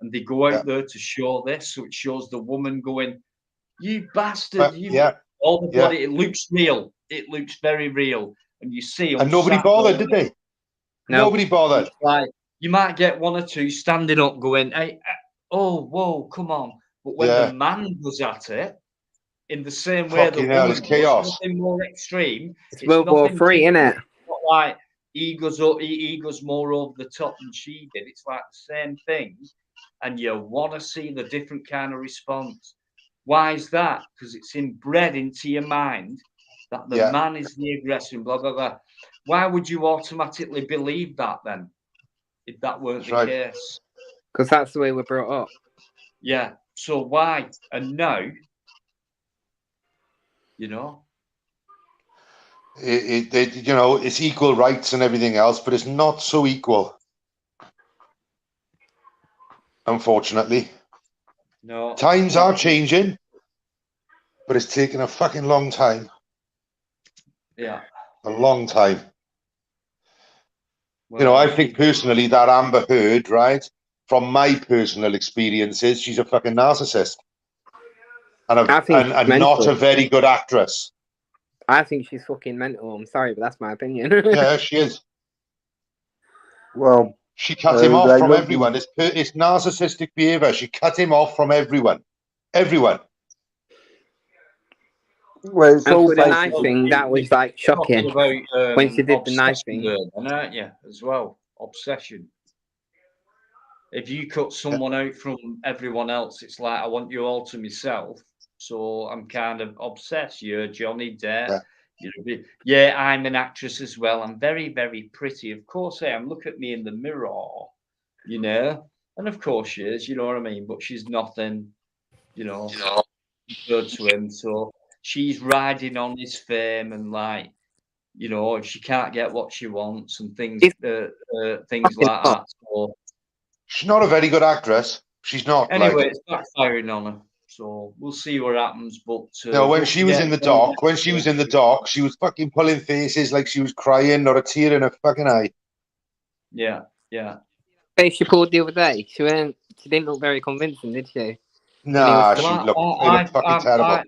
Speaker 8: and they go out there to show this. So it shows the woman going, "You bastard!" All the body. It looks real. It looks very real, and you see.
Speaker 6: And nobody bothered, did they? No. Nobody bothered.
Speaker 8: Like, you might get one or two standing up going, "Hey, oh, whoa, come on." But when the man goes at it, in the same way the woman does,
Speaker 6: chaos.
Speaker 8: Nothing more extreme.
Speaker 11: It's World War III, isn't it?
Speaker 8: Not like he goes more over the top than she did. It's like the same thing. And you want to see the different kind of response. Why is that? Because it's inbred into your mind that the man is the aggressor, blah, blah, blah. Why would you automatically believe that then? If that weren't the case.
Speaker 11: Because that's the way we're brought up.
Speaker 8: Yeah. So why? And now,
Speaker 6: it's equal rights and everything else, but it's not so equal. Unfortunately.
Speaker 8: No.
Speaker 6: Times are changing, but it's taken a fucking long time.
Speaker 8: Yeah.
Speaker 6: A long time. Well, I think personally that Amber Heard, right, from my personal experiences, she's a fucking narcissist. And not a very good actress.
Speaker 11: I think she's fucking mental. I'm sorry, but that's my opinion.
Speaker 6: Yeah, she is.
Speaker 10: Well,
Speaker 6: She cut him off
Speaker 10: they
Speaker 6: from
Speaker 10: look-
Speaker 6: everyone. It's narcissistic behavior. She cut him off from everyone. Everyone.
Speaker 10: Well, it's
Speaker 11: And
Speaker 10: all
Speaker 11: for the knife
Speaker 10: basically.
Speaker 11: thing, that was like shocking.
Speaker 8: Talking about,
Speaker 11: When she did the knife
Speaker 8: obsession
Speaker 11: thing.
Speaker 8: there, aren't you, as well? Obsession. If you cut someone out from everyone else, it's like, I want you all to myself. So I'm kind of obsessed. You're Johnny Depp. Yeah, I'm an actress as well. I'm very, very pretty. Of course I am. Look at me in the mirror, you know. And of course she is, you know what I mean? But she's nothing, you know, good to him. So she's riding on his fame and like, you know, if she can't get what she wants and things like that. So
Speaker 6: she's not a very good actress. She's not.
Speaker 8: Anyway,
Speaker 6: like,
Speaker 8: it's backfiring on her. So we'll see what happens. But
Speaker 6: no, when she was in the dock, she was fucking pulling faces like she was crying, not a tear in her fucking eye.
Speaker 11: Face she pulled the other day. She didn't look very convincing, did she?
Speaker 6: Nah, she looked fucking terrible.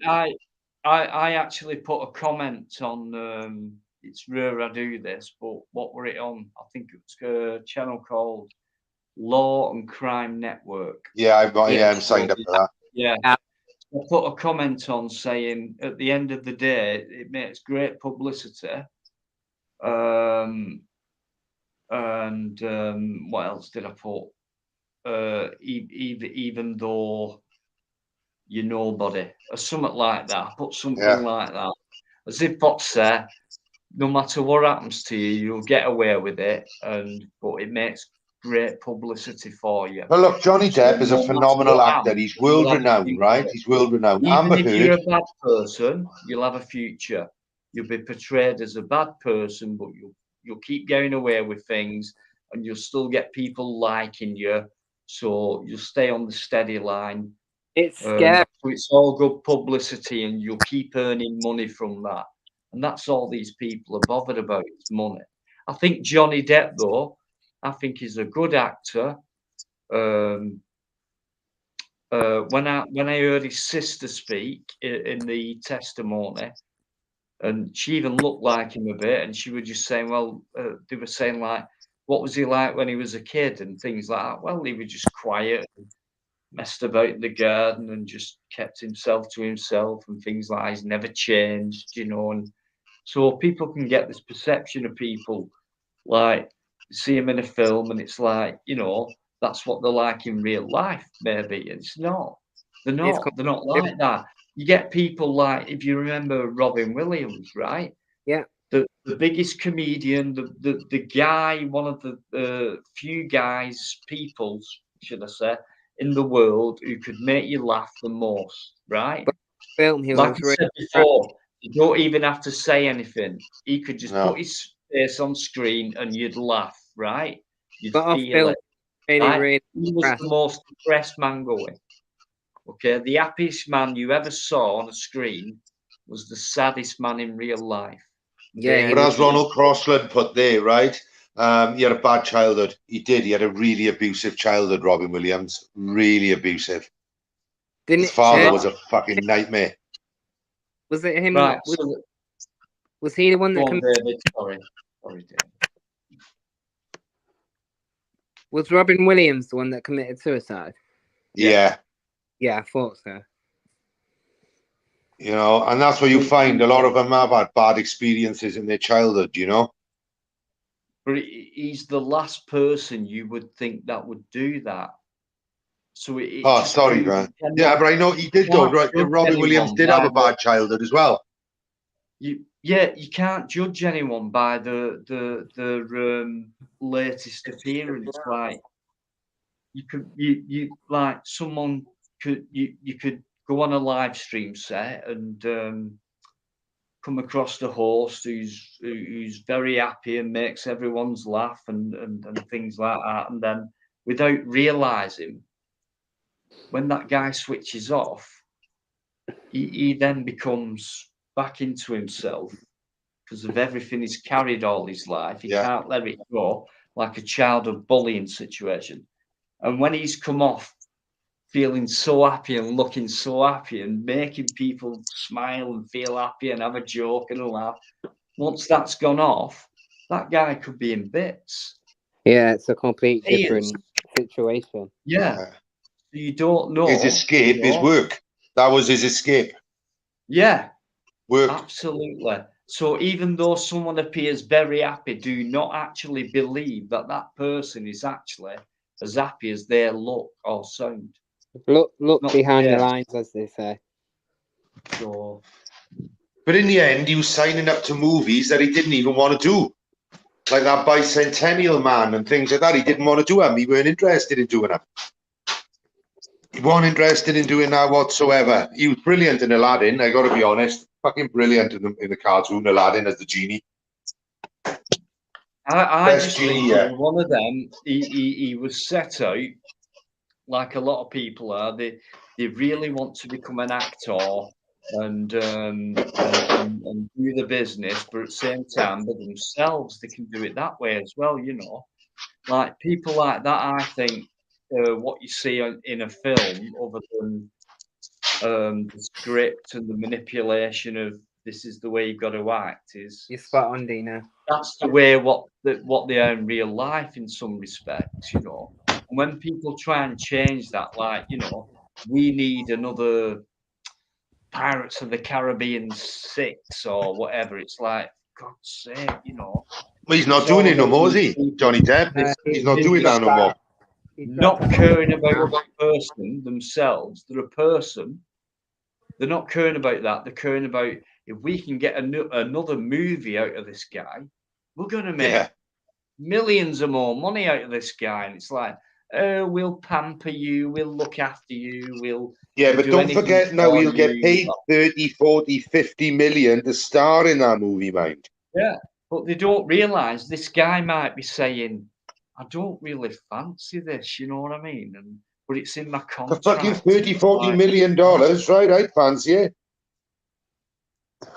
Speaker 8: I actually put a comment on. It's rare I do this, but what were it on? I think it was a channel called Law and Crime Network.
Speaker 6: Yeah, I'm signed up for that.
Speaker 8: Yeah. I put a comment on saying at the end of the day, it makes great publicity. And what else did I put? Even though you're nobody, or something like that. I put something like that. As if Fox said, no matter what happens to you, you'll get away with it, but it makes great publicity for you.
Speaker 6: Well, look, Johnny Depp is a phenomenal actor. He's world renowned, right? He's world renowned.
Speaker 8: Even if you're a bad person, you'll have a future. You'll be portrayed as a bad person, but you'll keep going away with things, and you'll still get people liking you. So you'll stay on the steady line.
Speaker 11: It's scary.
Speaker 8: So it's all good publicity, and you'll keep earning money from that. And that's all these people are bothered about, is money. I think Johnny Depp, though, I think he's a good actor. When I heard his sister speak in the testimony, and she even looked like him a bit, and she was just saying, well, they were saying like, what was he like when he was a kid and things like that? Well, he was just quiet and messed about in the garden and just kept himself to himself and things like that. He's never changed, you know. And so people can get this perception of people, like see him in a film and it's like, you know, that's what they're like in real life, maybe. It's not. They're not like that. You get people like, if you remember Robin Williams, right?
Speaker 11: Yeah.
Speaker 8: The biggest comedian, the guy, one of the few guys, people, should I say, in the world who could make you laugh the most, right?
Speaker 11: Film, he
Speaker 8: like
Speaker 11: was
Speaker 8: I said before, you don't even have to say anything. He could just put his face on screen and you'd laugh, right? You'd feel it. Right? He was the most depressed man going. Okay, the happiest man you ever saw on a screen was the saddest man in real life.
Speaker 11: Yeah,
Speaker 6: but as Ronald Crossland put there, right? He had a bad childhood. He did. He had a really abusive childhood, Robin Williams. Really abusive. His father was a fucking nightmare.
Speaker 11: Was it him?
Speaker 8: Right,
Speaker 11: was he the one that
Speaker 8: David. Sorry, David.
Speaker 11: Was Robin Williams the one that committed suicide?
Speaker 6: Yeah.
Speaker 11: Yeah, I thought so.
Speaker 6: You know, and that's where you find a lot of them have had bad experiences in their childhood, you know?
Speaker 8: But he's the last person you would think that would do that. So
Speaker 6: sorry, man. Yeah, but I know he did though, right? Robin Williams did have a bad childhood as well.
Speaker 8: You can't judge anyone by the latest appearance. Like you like someone you could go on a live stream set and come across the host who's very happy and makes everyone's laugh and things like that, and then without realizing, when that guy switches off, he then becomes back into himself because of everything he's carried all his life. He can't let it go, like a childhood bullying situation. And when he's come off feeling so happy and looking so happy and making people smile and feel happy and have a joke and a laugh, once that's gone off, that guy could be in bits.
Speaker 11: Yeah, it's a complete
Speaker 8: He
Speaker 11: different
Speaker 8: is.
Speaker 11: situation.
Speaker 8: Yeah. You don't know.
Speaker 6: His escape, his work. That was his escape.
Speaker 8: Yeah.
Speaker 6: Work.
Speaker 8: Absolutely. So even though someone appears very happy, do not actually believe that that person is actually as happy as they look or sound.
Speaker 11: Look
Speaker 8: Not
Speaker 11: behind the
Speaker 8: there.
Speaker 11: lines, as they say.
Speaker 8: So,
Speaker 6: But in the end, he was signing up to movies that he didn't even want to do. Like that Bicentennial Man and things like that. He didn't want to do them. He weren't interested in doing them. He wasn't interested in doing that whatsoever. He was brilliant in Aladdin, I got to be honest. Fucking brilliant in the cartoon, Aladdin as the genie.
Speaker 8: I
Speaker 6: Best
Speaker 8: just
Speaker 6: genie,
Speaker 8: think
Speaker 6: yeah.
Speaker 8: he's one of them. He was set out, like a lot of people are. They really want to become an actor and do the business, but at the same time, for themselves, they can do it that way as well. You know, like people like that. I think what you see in a film, other than the script and the manipulation of this is the way you've got to act, is
Speaker 11: You're spot on, Dino.
Speaker 8: that's the way what they are in real life in some respects, you know. And when people try and change that, like, you know, we need another Pirates of the Caribbean 6 or whatever, it's like, God's sake, you know.
Speaker 6: Well, he's not
Speaker 8: It's
Speaker 6: doing
Speaker 8: all
Speaker 6: it no
Speaker 8: about
Speaker 6: more, is
Speaker 8: these
Speaker 6: he? Johnny Depp. He's not doing that no more.
Speaker 8: not caring about the person themselves. They're a person. They're not caring about that. They're caring about if we can get another movie out of this guy, we're going to make millions of more money out of this guy. And it's like, oh, we'll pamper you. We'll look after you. We'll
Speaker 6: but
Speaker 8: do
Speaker 6: don't
Speaker 8: anything
Speaker 6: forget now
Speaker 8: for
Speaker 6: he'll get
Speaker 8: you.
Speaker 6: paid 30, 40, 50 million to star in that movie, mind.
Speaker 8: Yeah, but they don't realise this guy might be saying, I don't really fancy this, you know what I mean? But it's in my
Speaker 6: For
Speaker 8: contract.
Speaker 6: fucking 30, 40
Speaker 8: like,
Speaker 6: million dollars, right? I'd fancy it.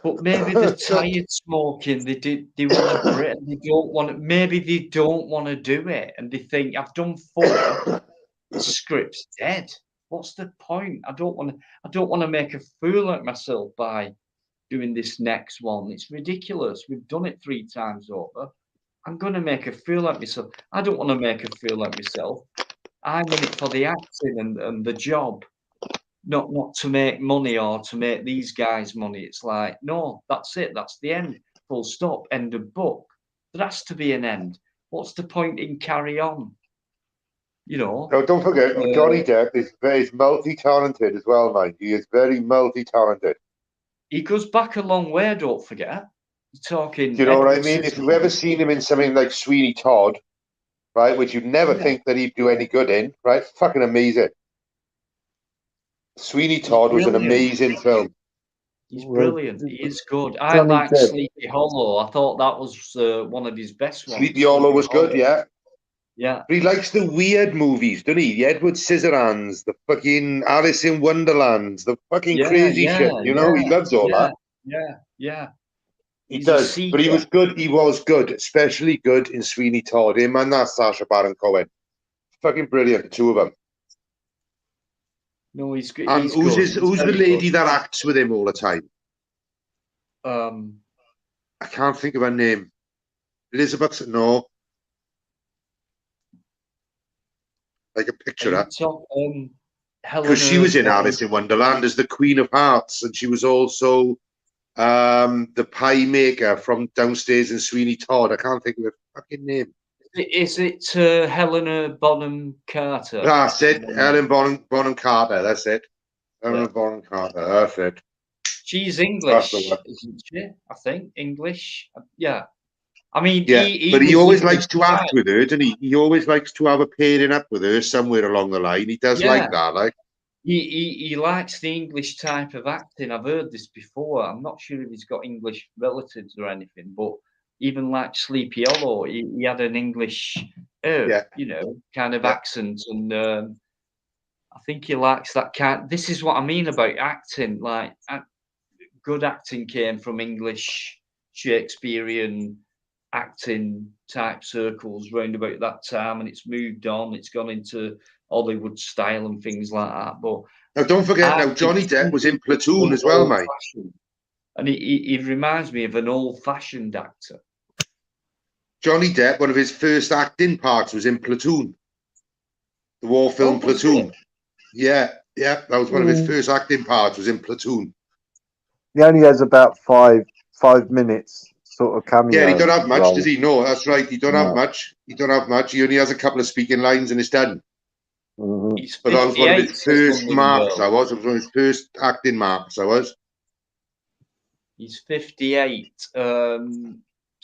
Speaker 8: But maybe they're tired smoking. They want to break. They don't want to. Maybe they don't want to do it, and they think I've done 4. The script's dead. What's the point? I don't want to make a fool of myself by doing this next one. It's ridiculous. We've done it 3 times over. I'm going to make a fool of myself. I don't want to make a fool of myself. I'm in it for the acting and the job. Not to make money or to make these guys money. It's like, no, that's it. That's the end. Full stop. End of book. There has to be an end. What's the point in carry on? You know.
Speaker 6: No, don't forget, Johnny Depp is very multi-talented as well, mind. He is very multi-talented.
Speaker 8: He goes back a long way. Don't forget. You're talking.
Speaker 6: Do you know what I mean? If you've ever seen him in something like Sweeney Todd, right, which you'd never think that he'd do any good in, right? Fucking amazing. Sweeney Todd was an amazing film.
Speaker 8: He's brilliant. He is good. I like Sleepy Hollow. I thought that was one of his best ones.
Speaker 6: Sleepy Hollow was good, yeah.
Speaker 8: Yeah.
Speaker 6: But he likes the weird movies, doesn't he? The Edward Scissorhands, the fucking Alice in Wonderland, the fucking crazy shit. You know, he loves all that.
Speaker 8: Yeah.
Speaker 6: He does. But he was good. He was good, especially good in Sweeney Todd. Him and that Sacha Baron Cohen. Fucking brilliant, the two of them.
Speaker 8: No, he's good.
Speaker 6: And who's the lady that acts with him all the time? I can't think of her name. Elizabeth, no. I can picture her. Because she was in Alice in Wonderland as the Queen of Hearts, and she was also the pie maker from downstairs in Sweeney Todd. I can't think of her fucking name.
Speaker 8: Is it Helena Bonham Carter?
Speaker 6: That's it. Helen Bonham Carter. That's it. Helena Bonham Carter. That's it.
Speaker 8: She's English, isn't she? I think English. Yeah. I mean,
Speaker 6: yeah, but he always likes to act
Speaker 8: guy.
Speaker 6: with her, doesn't he? He always likes to have a pairing up with her somewhere along the line. He does like that, like.
Speaker 8: He likes the English type of acting. I've heard this before. I'm not sure if he's got English relatives or anything, but even like Sleepy Hollow, he had an English, you know, kind of accent, and I think he likes that kind. This is what I mean about acting. Like, good acting came from English Shakespearean acting type circles round about that time, and it's moved on. It's gone into Hollywood style and things like that. But
Speaker 6: now, don't forget, now Johnny Depp was in Platoon as well, mate.
Speaker 8: And he reminds me of an old-fashioned actor.
Speaker 6: Johnny Depp, one of his first acting parts was in Platoon, the war film Platoon. Yeah, that was one of his first acting parts, was in Platoon.
Speaker 10: He only has about five minutes sort of cameo.
Speaker 6: Yeah, he don't have much,
Speaker 10: role.
Speaker 6: does he? No, that's right. He don't have
Speaker 10: No.
Speaker 6: much. He don't have much. He only has a couple of speaking lines and it's done.
Speaker 8: He's
Speaker 6: But that was one of
Speaker 8: 58,
Speaker 6: his
Speaker 8: says
Speaker 6: first
Speaker 8: London
Speaker 6: marks.
Speaker 8: Girl.
Speaker 6: It was one of his first acting marks. I was.
Speaker 8: He's 58.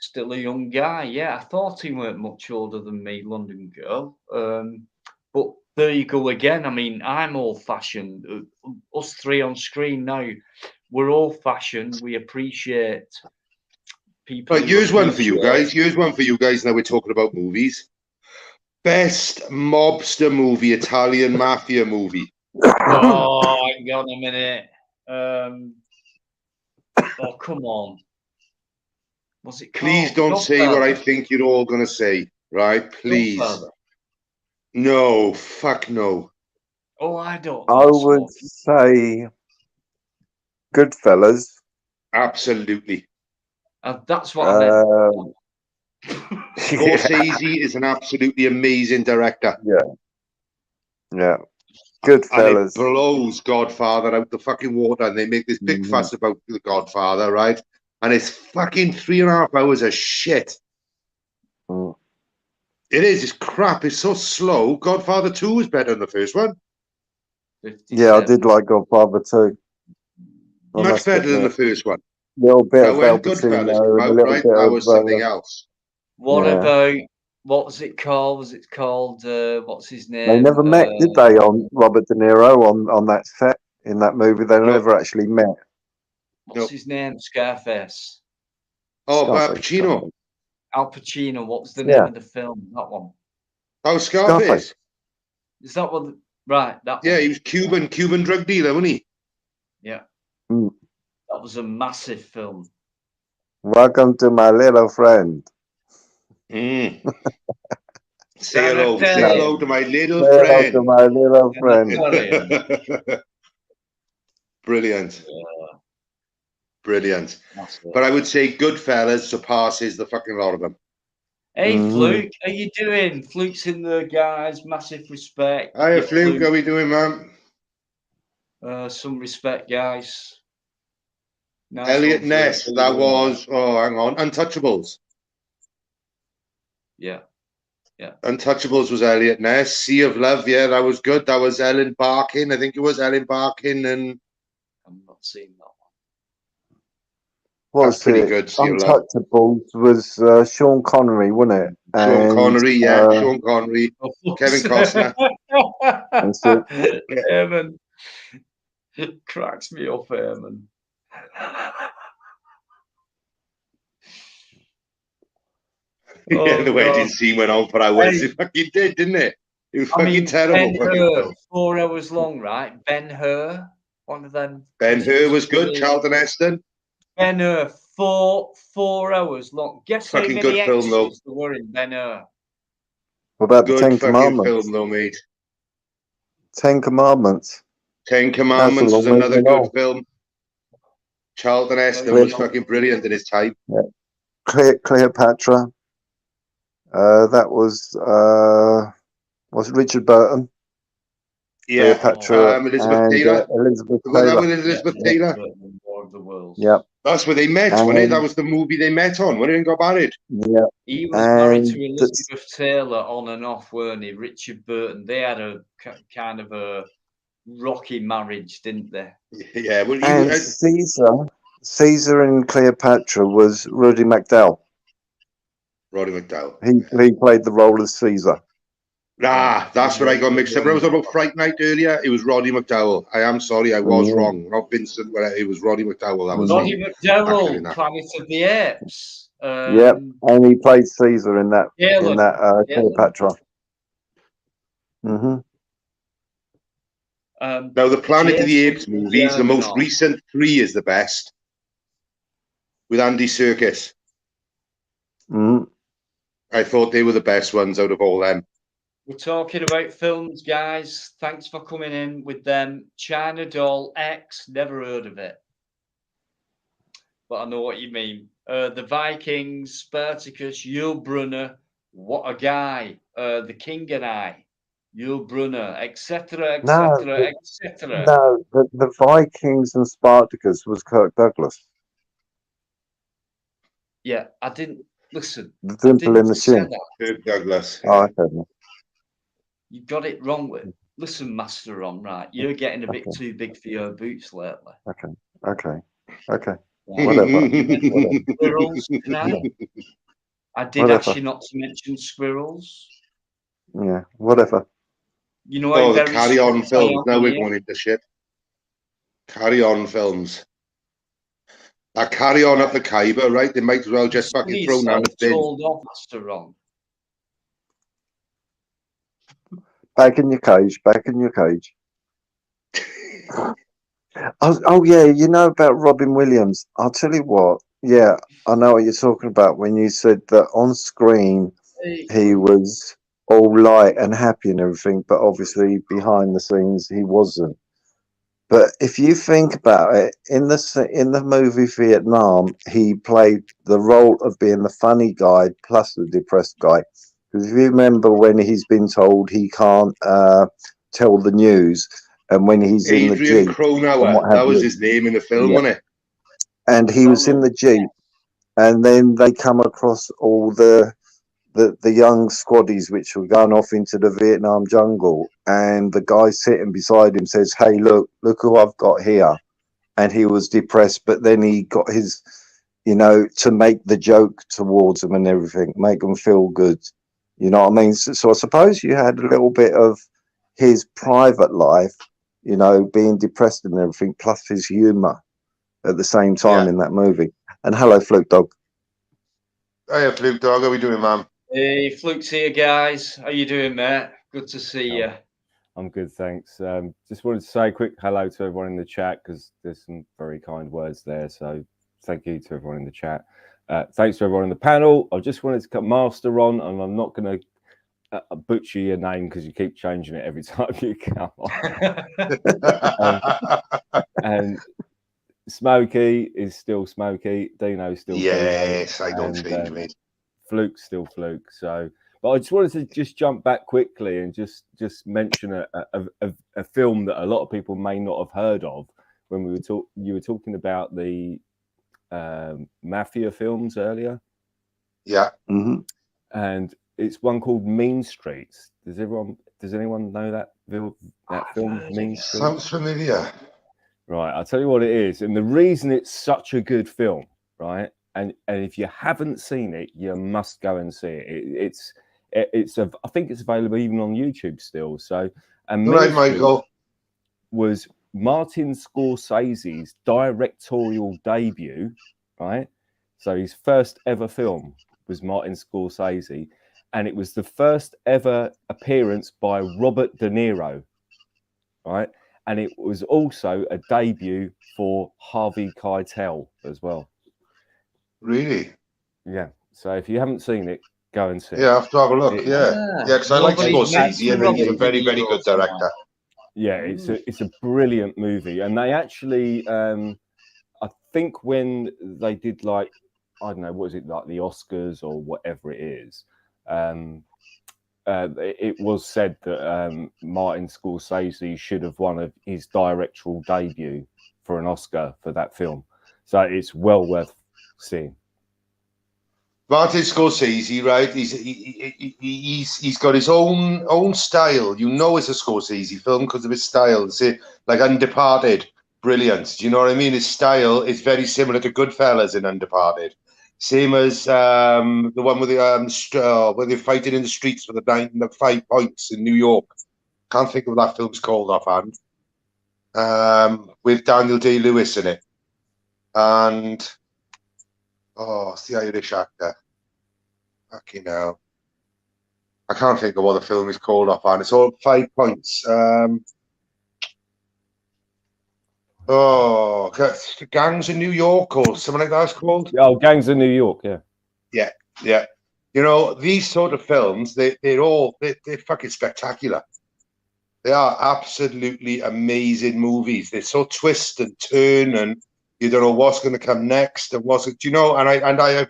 Speaker 8: Still a young guy. Yeah, I thought he weren't much older than me, London Girl. But there you go again. I mean, I'm old-fashioned. Us three on screen now, we're old-fashioned. We appreciate people.
Speaker 6: Right, here's one for you guys. Here's one for you guys. Now we're talking about movies. Best mobster movie, Italian mafia movie.
Speaker 8: Oh, hang on a minute. Oh, come on. What's it called?
Speaker 6: Please don't say what I think you're all going to say, right? Please.
Speaker 8: Godfather.
Speaker 6: No, fuck no.
Speaker 8: Oh, I don't.
Speaker 10: I would say Goodfellas.
Speaker 6: Absolutely.
Speaker 8: That's what I meant.
Speaker 6: Scorsese is an absolutely amazing director.
Speaker 10: Yeah.
Speaker 6: And
Speaker 10: Goodfellas.
Speaker 6: it blows Godfather out the fucking water, and they make this big fuss about the Godfather, right? And it's fucking 3.5 hours of shit. It is. It's crap. It's so slow. Godfather 2 was better than the first one.
Speaker 8: 57.
Speaker 10: Yeah, I did like Godfather too.
Speaker 6: Much better than the first one.
Speaker 10: Little bit
Speaker 6: Now,
Speaker 10: of
Speaker 6: when
Speaker 10: Al
Speaker 6: Goodfellas
Speaker 10: Pacino,
Speaker 6: came
Speaker 10: and a
Speaker 6: out,
Speaker 10: little
Speaker 6: right,
Speaker 10: bit
Speaker 6: that
Speaker 10: of
Speaker 6: was something else.
Speaker 8: What
Speaker 10: yeah.
Speaker 8: about, what was it called? Was it called, what's his name?
Speaker 10: They never met, did they, on Robert De Niro on that set in that movie? They never actually met.
Speaker 8: What's his name? Scarface.
Speaker 6: Oh,
Speaker 10: Scarface,
Speaker 6: Pacino.
Speaker 8: Al Pacino. What was the name of the film? That one.
Speaker 6: Oh, Scarface.
Speaker 8: Is that what? Right. That
Speaker 6: Yeah,
Speaker 8: one.
Speaker 6: he was Cuban drug dealer, wasn't he?
Speaker 8: Yeah.
Speaker 10: Mm.
Speaker 8: That was a massive film.
Speaker 10: Welcome to my little friend.
Speaker 6: Say hello to my little
Speaker 10: Say hello
Speaker 6: friend.
Speaker 10: to my little friend.
Speaker 6: Brilliant.
Speaker 8: Yeah.
Speaker 6: Brilliant. But I would say Goodfellas surpasses the fucking lot of them.
Speaker 8: Hey, Fluke, how you doing? Fluke's in there, guys. Massive respect.
Speaker 6: Hiya, Fluke. How we doing, man?
Speaker 8: Some respect, guys. Nice
Speaker 6: Elliot
Speaker 8: one,
Speaker 6: Ness.
Speaker 8: Fluke.
Speaker 6: That was, hang on, Untouchables.
Speaker 8: Yeah.
Speaker 6: Untouchables was Elliot Ness. Sea of Love, yeah, that was good. That was Ellen Barkin. I think it was Ellen Barkin, and
Speaker 8: I'm not seeing that
Speaker 10: What
Speaker 6: that's
Speaker 10: was
Speaker 6: pretty
Speaker 10: it?
Speaker 6: good. Sea of Love.
Speaker 10: Untouchables was Sean Connery, wasn't it?
Speaker 6: Sean Connery, yeah.
Speaker 10: uh,
Speaker 6: Sean Connery.
Speaker 8: one.
Speaker 6: Kevin Costner.
Speaker 10: That's it.
Speaker 8: Eamon. It cracks me up, Eamon.
Speaker 6: Yeah, the wedding scene went on for hours.
Speaker 8: Hey.
Speaker 6: It fucking did, didn't it? It was fucking
Speaker 8: mean,
Speaker 6: terrible.
Speaker 8: Ben-Hur, 4 hours long, right? Ben-Hur, one of them.
Speaker 6: Ben-Hur was good. Charlton Heston.
Speaker 8: Ben-Hur, 4 hours long. Guess how
Speaker 6: Fucking
Speaker 8: many
Speaker 6: good film, though.
Speaker 8: extras there were in Ben-Hur?
Speaker 10: What about the
Speaker 6: Good
Speaker 10: Ten
Speaker 6: fucking
Speaker 10: Commandments?
Speaker 6: film, though, mate.
Speaker 10: 10 Commandments.
Speaker 6: 10 Commandments was
Speaker 10: long
Speaker 6: another
Speaker 10: movie
Speaker 6: good
Speaker 10: long.
Speaker 6: film. Charlton Heston was fucking brilliant in his time.
Speaker 10: Yeah. Cleopatra. That was Richard Burton.
Speaker 6: Yeah.
Speaker 10: Cleopatra
Speaker 6: Elizabeth
Speaker 10: and
Speaker 6: Taylor.
Speaker 10: Elizabeth
Speaker 6: Was that
Speaker 10: Taylor.
Speaker 6: with Elizabeth Taylor?
Speaker 8: War of the Worlds.
Speaker 10: Yeah.
Speaker 6: That's where they met, wasn't it? That was the movie they met on when they got married.
Speaker 10: Yeah.
Speaker 8: He was married to Elizabeth Taylor on and off, weren't he? Richard Burton. They had a kind of a rocky marriage, didn't they?
Speaker 6: Yeah. Well,
Speaker 10: and Caesar and Cleopatra was Roddy McDowell.
Speaker 6: Roddy McDowell.
Speaker 10: He played the role of Caesar.
Speaker 6: Nah, that's what I got mixed up. I was talking about Fright Night earlier. It was Roddy McDowell. I am sorry, I was wrong. Not Vincent. It was Roddy McDowell. That was
Speaker 8: Roddy McDowell, Planet of the Apes.
Speaker 10: Yep, and he played Caesar in that Cleopatra. Mm-hmm.
Speaker 6: Now, the Planet of the Apes movies, the most recent 3 is the best, with Andy Serkis.
Speaker 10: Mm.
Speaker 6: I thought they were the best ones out of all them.
Speaker 8: We're talking about films, guys. Thanks for coming in with them. China Doll X, never heard of it. But I know what you mean. the Vikings, Spartacus, Yul Brynner, what a guy, the King and I, Yul Brynner, etc.,
Speaker 10: No,
Speaker 8: etc., etc.
Speaker 10: no, the Vikings and Spartacus was Kirk Douglas.
Speaker 8: Yeah, I didn't listen.
Speaker 10: The
Speaker 8: I
Speaker 10: dimple in
Speaker 8: didn't
Speaker 10: the
Speaker 8: say
Speaker 10: chin.
Speaker 8: that.
Speaker 6: Kirk Douglas.
Speaker 10: Oh, I don't know.
Speaker 8: You got it wrong with. Listen, Master Ron, right? You're getting a bit
Speaker 10: Okay.
Speaker 8: too big for your boots lately.
Speaker 10: Okay.
Speaker 8: Right.
Speaker 10: Whatever.
Speaker 8: You mentioned squirrels tonight. I did ask
Speaker 10: Whatever.
Speaker 8: you not to mention squirrels.
Speaker 10: Yeah, whatever.
Speaker 8: You know,
Speaker 6: Oh,
Speaker 8: I'm
Speaker 6: the
Speaker 8: very
Speaker 6: Carry On
Speaker 8: strict I
Speaker 6: films.
Speaker 8: am
Speaker 6: Now we're
Speaker 8: here.
Speaker 6: going into shit. Carry On films. That Carry On up the Khyber, right? They might as well just fucking throw down the bin.
Speaker 8: Told off, Master Ron.
Speaker 10: Back in your cage. Back in your cage. Oh yeah, you know about Robin Williams. I'll tell you what. Yeah, I know what you're talking about when you said that on screen he was all light and happy and everything, but obviously behind the scenes he wasn't. But if you think about it, in the movie Vietnam, he played the role of being the funny guy plus the depressed guy. Because if you remember when he's been told he can't tell the news, and when he's in the
Speaker 6: Adrian
Speaker 10: Jeep, and
Speaker 6: Cronauer.
Speaker 10: what
Speaker 6: That
Speaker 10: have
Speaker 6: was
Speaker 10: you.
Speaker 6: his name in the film,
Speaker 10: Yeah.
Speaker 6: wasn't it?
Speaker 10: And he was in the Jeep, and then they come across all the young squaddies which were going off into the Vietnam jungle, and the guy sitting beside him says, "Hey, look who I've got here." And he was depressed, but then he got his, to make the joke towards them and everything, make them feel good. You know what I mean? So I suppose you had a little bit of his private life, being depressed and everything, plus his humour at the same time in that movie. And hello, Fluke Dog.
Speaker 6: Hey, Fluke Dog. How are we doing, man?
Speaker 8: Hey, Fluke's here, guys. How you doing, mate? Good to see you.
Speaker 13: I'm good, thanks. Just wanted to say a quick hello to everyone in the chat because there's some very kind words there. So thank you to everyone in the chat. Thanks to everyone in the panel. I just wanted to cut Master on, and I'm not going to butcher your name because you keep changing it every time you come on. And Smokey is still Smokey. Dino's still
Speaker 6: yes,
Speaker 13: Dino,
Speaker 6: I don't change, mate.
Speaker 13: Fluke's still Fluke. So, but I just wanted to just jump back quickly and just mention a film that a lot of people may not have heard of when you were talking about the mafia films earlier.
Speaker 6: Yeah.
Speaker 10: Mm-hmm.
Speaker 13: And it's one called Mean Streets. Does anyone know that film? Mean Streets?
Speaker 6: Sounds familiar.
Speaker 13: Right, I'll tell you what it is. And the reason it's such a good film, right? And if you haven't seen it, you must go and see it. I think it's available even on YouTube still. So, and
Speaker 6: right, Michael,
Speaker 13: was Martin Scorsese's directorial debut, right? So his first ever film was Martin Scorsese, and it was the first ever appearance by Robert De Niro, right? And it was also a debut for Harvey Keitel as well.
Speaker 6: Really?
Speaker 13: Yeah. So if you haven't seen it, go and see it.
Speaker 6: Yeah, I have to have a look. Because I like Scorsese, and he's a very, very good director.
Speaker 13: Yeah, it's a brilliant movie, and they actually, I think when they did I don't know, what is it, like the Oscars or whatever it is, it was said that Martin Scorsese should have won his directorial debut for an Oscar for that film. So it's well worth seeing.
Speaker 6: Martin Scorsese, right? He's got his own style. It's a Scorsese film because of his style. See, like Undeparted, brilliant. Do you know what I mean? His style is very similar to Goodfellas in Undeparted. Same as the one with where they're fighting in the streets for the 5 points in New York. Can't think of what that film's called offhand. With Daniel Day-Lewis in it, and it's the Irish actor. Fucking hell, I can't think of what the film is called offhand. It's all 5 points. Gangs in New York or something like that it's called.
Speaker 13: Oh, Gangs in New York, yeah.
Speaker 6: Yeah. These sort of films, they're fucking spectacular. They are absolutely amazing movies. They're so twist and turn, and You don't know what's going to come next. And what's it? Do you know? And I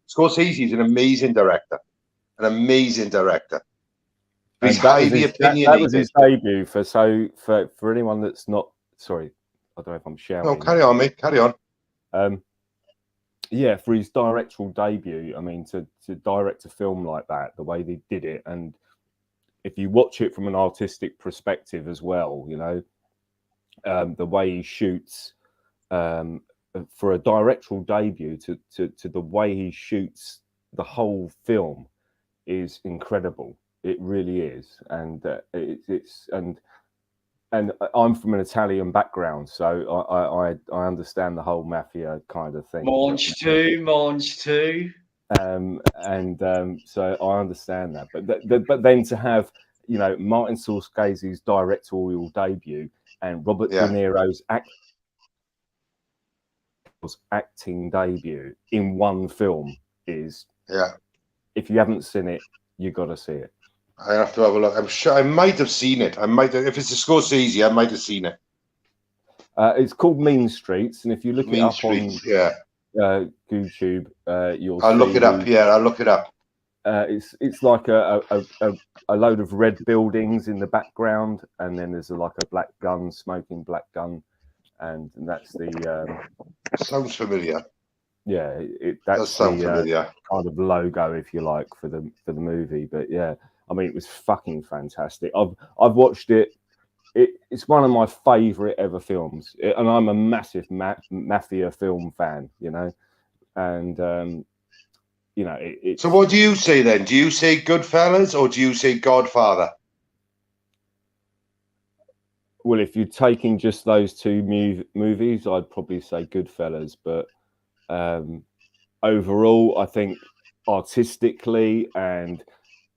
Speaker 6: Scorsese is an amazing director. An amazing director.
Speaker 13: And
Speaker 6: He's highly opinionated.
Speaker 13: That was his debut for anyone that's not sorry. I don't know if I'm shouting.
Speaker 6: No, carry on, mate. Carry on.
Speaker 13: Yeah, for his directorial debut, I mean, to direct a film like that, the way they did it, and if you watch it from an artistic perspective as well, you know, the way he shoots, for a directorial debut, to the way he shoots the whole film is incredible. It really is, and and I'm from an Italian background, so I understand the whole mafia kind of thing.
Speaker 8: Mange too.
Speaker 13: So I understand that, but then to have, you know, Martin Scorsese's directorial debut and Robert De Niro's acting debut in one film is, if you haven't seen it, you got to see it.
Speaker 6: I have to have a look. I'm sure I might have seen it. If it's a Scorsese, I might have seen it.
Speaker 13: It's called Mean Streets, and if you look it up on YouTube, you'll.
Speaker 6: I'll look it up. Yeah, I'll look it up.
Speaker 13: It's like a load of red buildings in the background, and then there's like a black gun, smoking black gun, and that's the.
Speaker 6: Sounds familiar.
Speaker 13: Yeah, that's the kind of logo, if you like, for the movie. But yeah, I mean, it was fucking fantastic. I've watched it. It's one of my favourite ever films, and I'm a massive mafia film fan, you know, and you know.
Speaker 6: So what do you say then? Do you say Goodfellas or do you say Godfather?
Speaker 13: Well, if you're taking just those two movies, I'd probably say Goodfellas, but overall, I think artistically and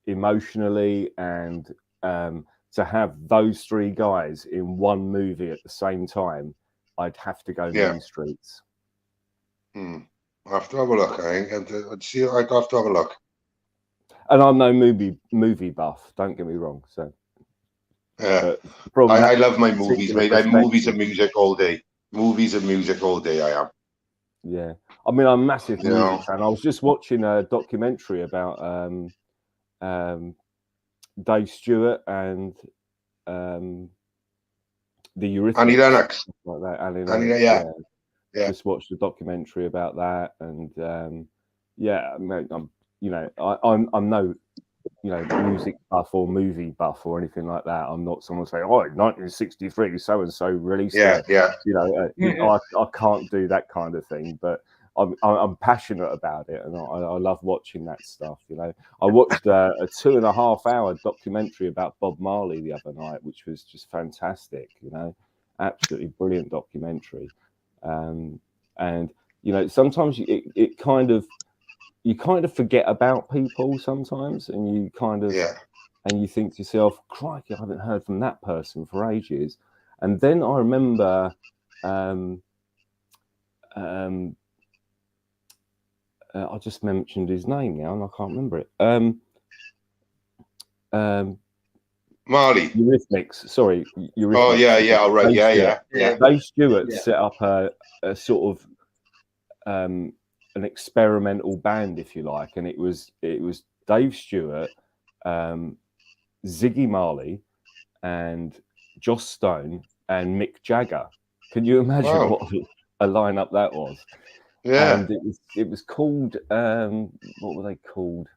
Speaker 13: emotionally, and to have those three guys in one movie at the same time, I'd have to go Mean Streets.
Speaker 6: I'll have to have a look. I'd have to have a look.
Speaker 13: And I'm no movie buff, don't get me wrong. So
Speaker 6: yeah, I love my movies, mate. I movies and music all day. Movies and music all day. I am.
Speaker 13: Yeah, I mean, I'm a massive music fan. I was just watching a documentary about Dave Stewart and the Eurythmics.
Speaker 6: Annie Lennox.
Speaker 13: Like that. Annie Lennox, yeah. Just watched a documentary about that, and yeah, I'm no, you know, music buff or movie buff or anything like that. I'm not someone saying, "Oh, 1963, so and so released." You know, I can't do that kind of thing, but I'm passionate about it, and I love watching that stuff. You know, I watched a 2.5 hour documentary about Bob Marley the other night, which was just fantastic. You know, absolutely brilliant documentary. And you know, sometimes it kind of. You kind of forget about people sometimes, and you kind of, and you think to yourself, "Crikey, I haven't heard from that person for ages." And then I remember, I just mentioned his name now, and I can't remember it.
Speaker 6: Marley.
Speaker 13: Eurythmics. Sorry, Eurythmics.
Speaker 6: Oh yeah, all right, yeah.
Speaker 13: Dave Stewart set up a sort of an experimental band, if you like, and it was Dave Stewart, Ziggy Marley, and Joss Stone and Mick Jagger. Can you imagine what a lineup that was?
Speaker 6: Yeah,
Speaker 13: and it was called what were they called?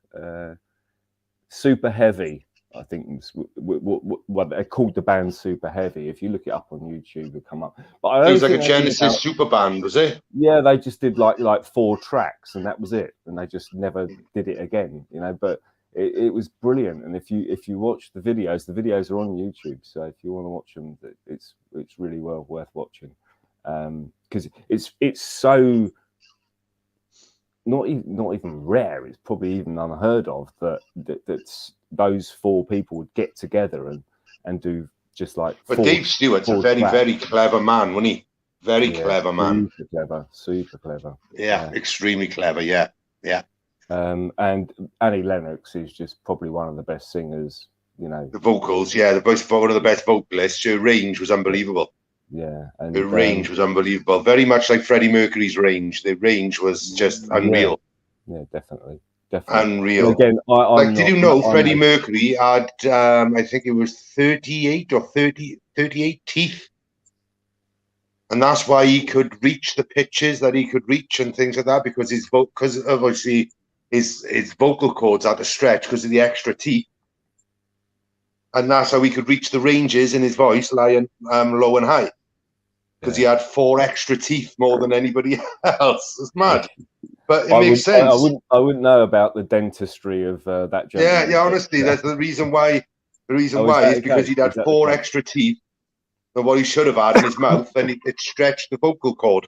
Speaker 13: Super Heavy, I think. What they called the band Super Heavy. If you look it up on YouTube, it'll come up. But
Speaker 6: it was like a Genesis super band, was it?
Speaker 13: Yeah, they just did like 4 tracks, and that was it, and they just never did it again, you know. But it was brilliant, and if you watch the videos are on YouTube. So if you want to watch them, it's really well worth watching, because it's so. Not even rare. It's probably even unheard of that those 4 people would get together and do just like.
Speaker 6: But Dave Stewart's a very clever man, wasn't he? Very clever man.
Speaker 13: Super clever.
Speaker 6: Yeah, extremely clever. Yeah.
Speaker 13: And Annie Lennox is just probably one of the best singers. You know,
Speaker 6: the vocals. Yeah, one of the best vocalists. Her range was unbelievable.
Speaker 13: Yeah, and
Speaker 6: the range was unbelievable. Very much like Freddie Mercury's range. The range was just unreal.
Speaker 13: Yeah, definitely.
Speaker 6: Unreal.
Speaker 13: And again, I'm
Speaker 6: did
Speaker 13: not,
Speaker 6: you know
Speaker 13: I'm
Speaker 6: Freddie
Speaker 13: not-
Speaker 6: Mercury had, I think it was 38 or 38 teeth. And that's why he could reach the pitches that he could reach and things like that, because because obviously his vocal cords had to stretch because of the extra teeth. And that's how he could reach the ranges in his voice, lying low and high. Because he had 4 extra teeth more than anybody else. It's mad. But it makes sense.
Speaker 13: I wouldn't know about the dentistry of that gentleman.
Speaker 6: Yeah, honestly, that's the reason why. The reason
Speaker 13: Oh, is
Speaker 6: why
Speaker 13: that
Speaker 6: is because
Speaker 13: okay?
Speaker 6: he'd had
Speaker 13: Is that
Speaker 6: 4
Speaker 13: okay?
Speaker 6: extra teeth than what he should have had in his mouth, and it stretched the vocal cord.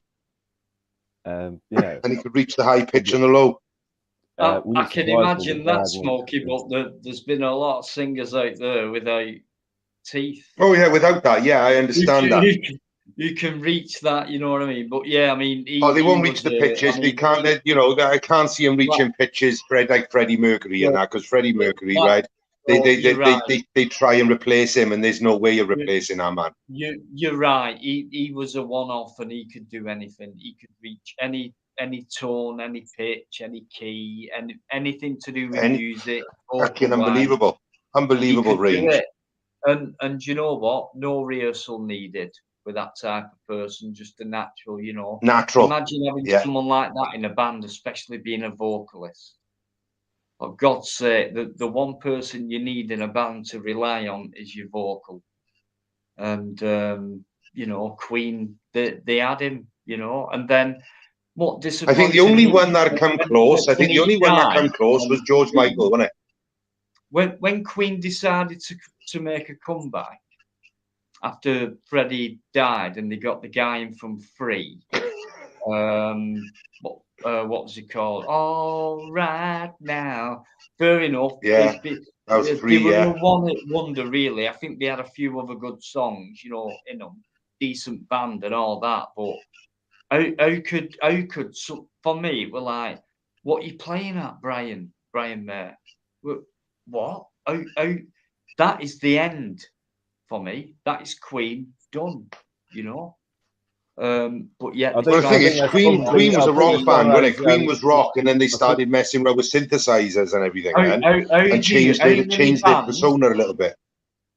Speaker 13: Yeah.
Speaker 6: And he could reach the high pitch and the low.
Speaker 8: I can imagine that, Smokey, but there's been a lot of singers out there without teeth.
Speaker 6: Oh, yeah, without that, yeah, I understand that.
Speaker 8: You can reach that, you know what I mean? But yeah, I mean,
Speaker 6: they won't reach the pitches. They can't. I can't see him reaching pitches, like Freddie Mercury and that, because Freddie Mercury, right? They try and replace him, and there's no way of replacing that man.
Speaker 8: You're right. He was a one-off, and he could do anything. He could reach any tone, any pitch, any key, and anything to do with music.
Speaker 6: Fucking unbelievable range.
Speaker 8: And you know what? No rehearsal needed with that type of person. Just a natural,
Speaker 6: Natural.
Speaker 8: Imagine having someone like that in a band, especially being a vocalist. For God's sake, the one person you need in a band to rely on is your vocal. And Queen, they had him, and then what disappointed
Speaker 6: I think the only
Speaker 8: me
Speaker 6: one that come close. I think the only one that come close was George Michael, wasn't it?
Speaker 8: When Queen decided to make a comeback after Freddie died, and they got the guy in from Free. What was it called? All right now. Fair enough.
Speaker 6: Yeah, that was Free.
Speaker 8: They were a one-hit wonder, really. I think they had a few other good songs, in them, decent band and all that. But how could for me, we're like, what are you playing at, Brian May? What? That is the end for me. That is Queen done, But yeah,
Speaker 6: the thing is, Queen was a rock band, wasn't it? Queen was rock, and then they started messing around with synthesizers and everything, and changed their persona a little bit.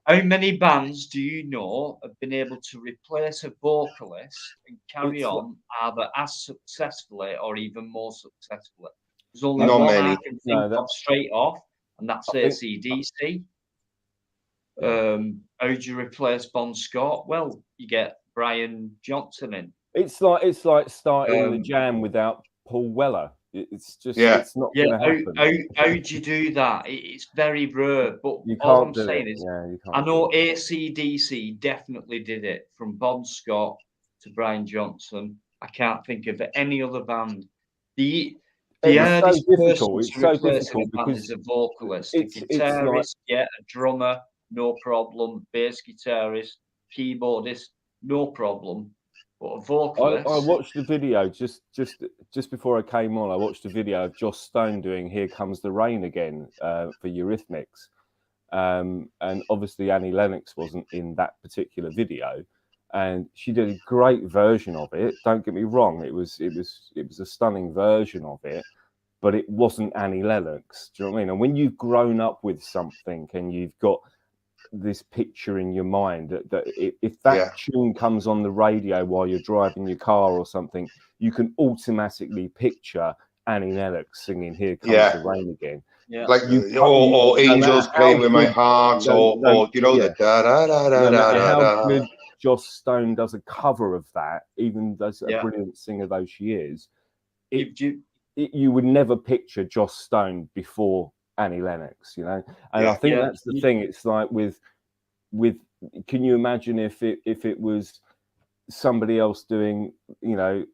Speaker 8: How many bands do you know have been able to replace a vocalist and carry on either as successfully or even more successfully? There's only
Speaker 6: Not
Speaker 8: one
Speaker 6: many.
Speaker 8: I can think of straight off, and that's AC/DC. How do you replace Bon Scott? Well, you get Brian Johnson in.
Speaker 13: It's like starting the Jam without Paul Weller. It's just it's not going to happen.
Speaker 8: How do you do that? It's very rare. But
Speaker 13: you
Speaker 8: all
Speaker 13: can't
Speaker 8: I'm
Speaker 13: do
Speaker 8: saying
Speaker 13: it.
Speaker 8: is,
Speaker 13: you can't
Speaker 8: I know AC/DC definitely did it, from Bon Scott to Brian Johnson. I can't think of any other band. The hardest person to replace in a band is a vocalist. A guitarist, a drummer, no problem. Bass guitarist, keyboardist, no problem. But a vocalist.
Speaker 13: I watched the video just before I came on. I watched a video of Joss Stone doing "Here Comes the Rain Again" for Eurythmics, and obviously Annie Lennox wasn't in that particular video, and she did a great version of it. Don't get me wrong; it was a stunning version of it, but it wasn't Annie Lennox. Do you know what I mean? And when you've grown up with something and you've got this picture in your mind that if that tune comes on the radio while you're driving your car or something, you can automatically picture Annie Lennox singing "Here Comes the Rain Again."
Speaker 6: Like or Angels Playing with My Heart, or the da da da da da.
Speaker 13: How good Joss Stone does a cover of that, even as a brilliant singer though she is, you would never picture Joss Stone before Annie Lennox, and I think that's the thing. It's like with can you imagine if it was somebody else doing a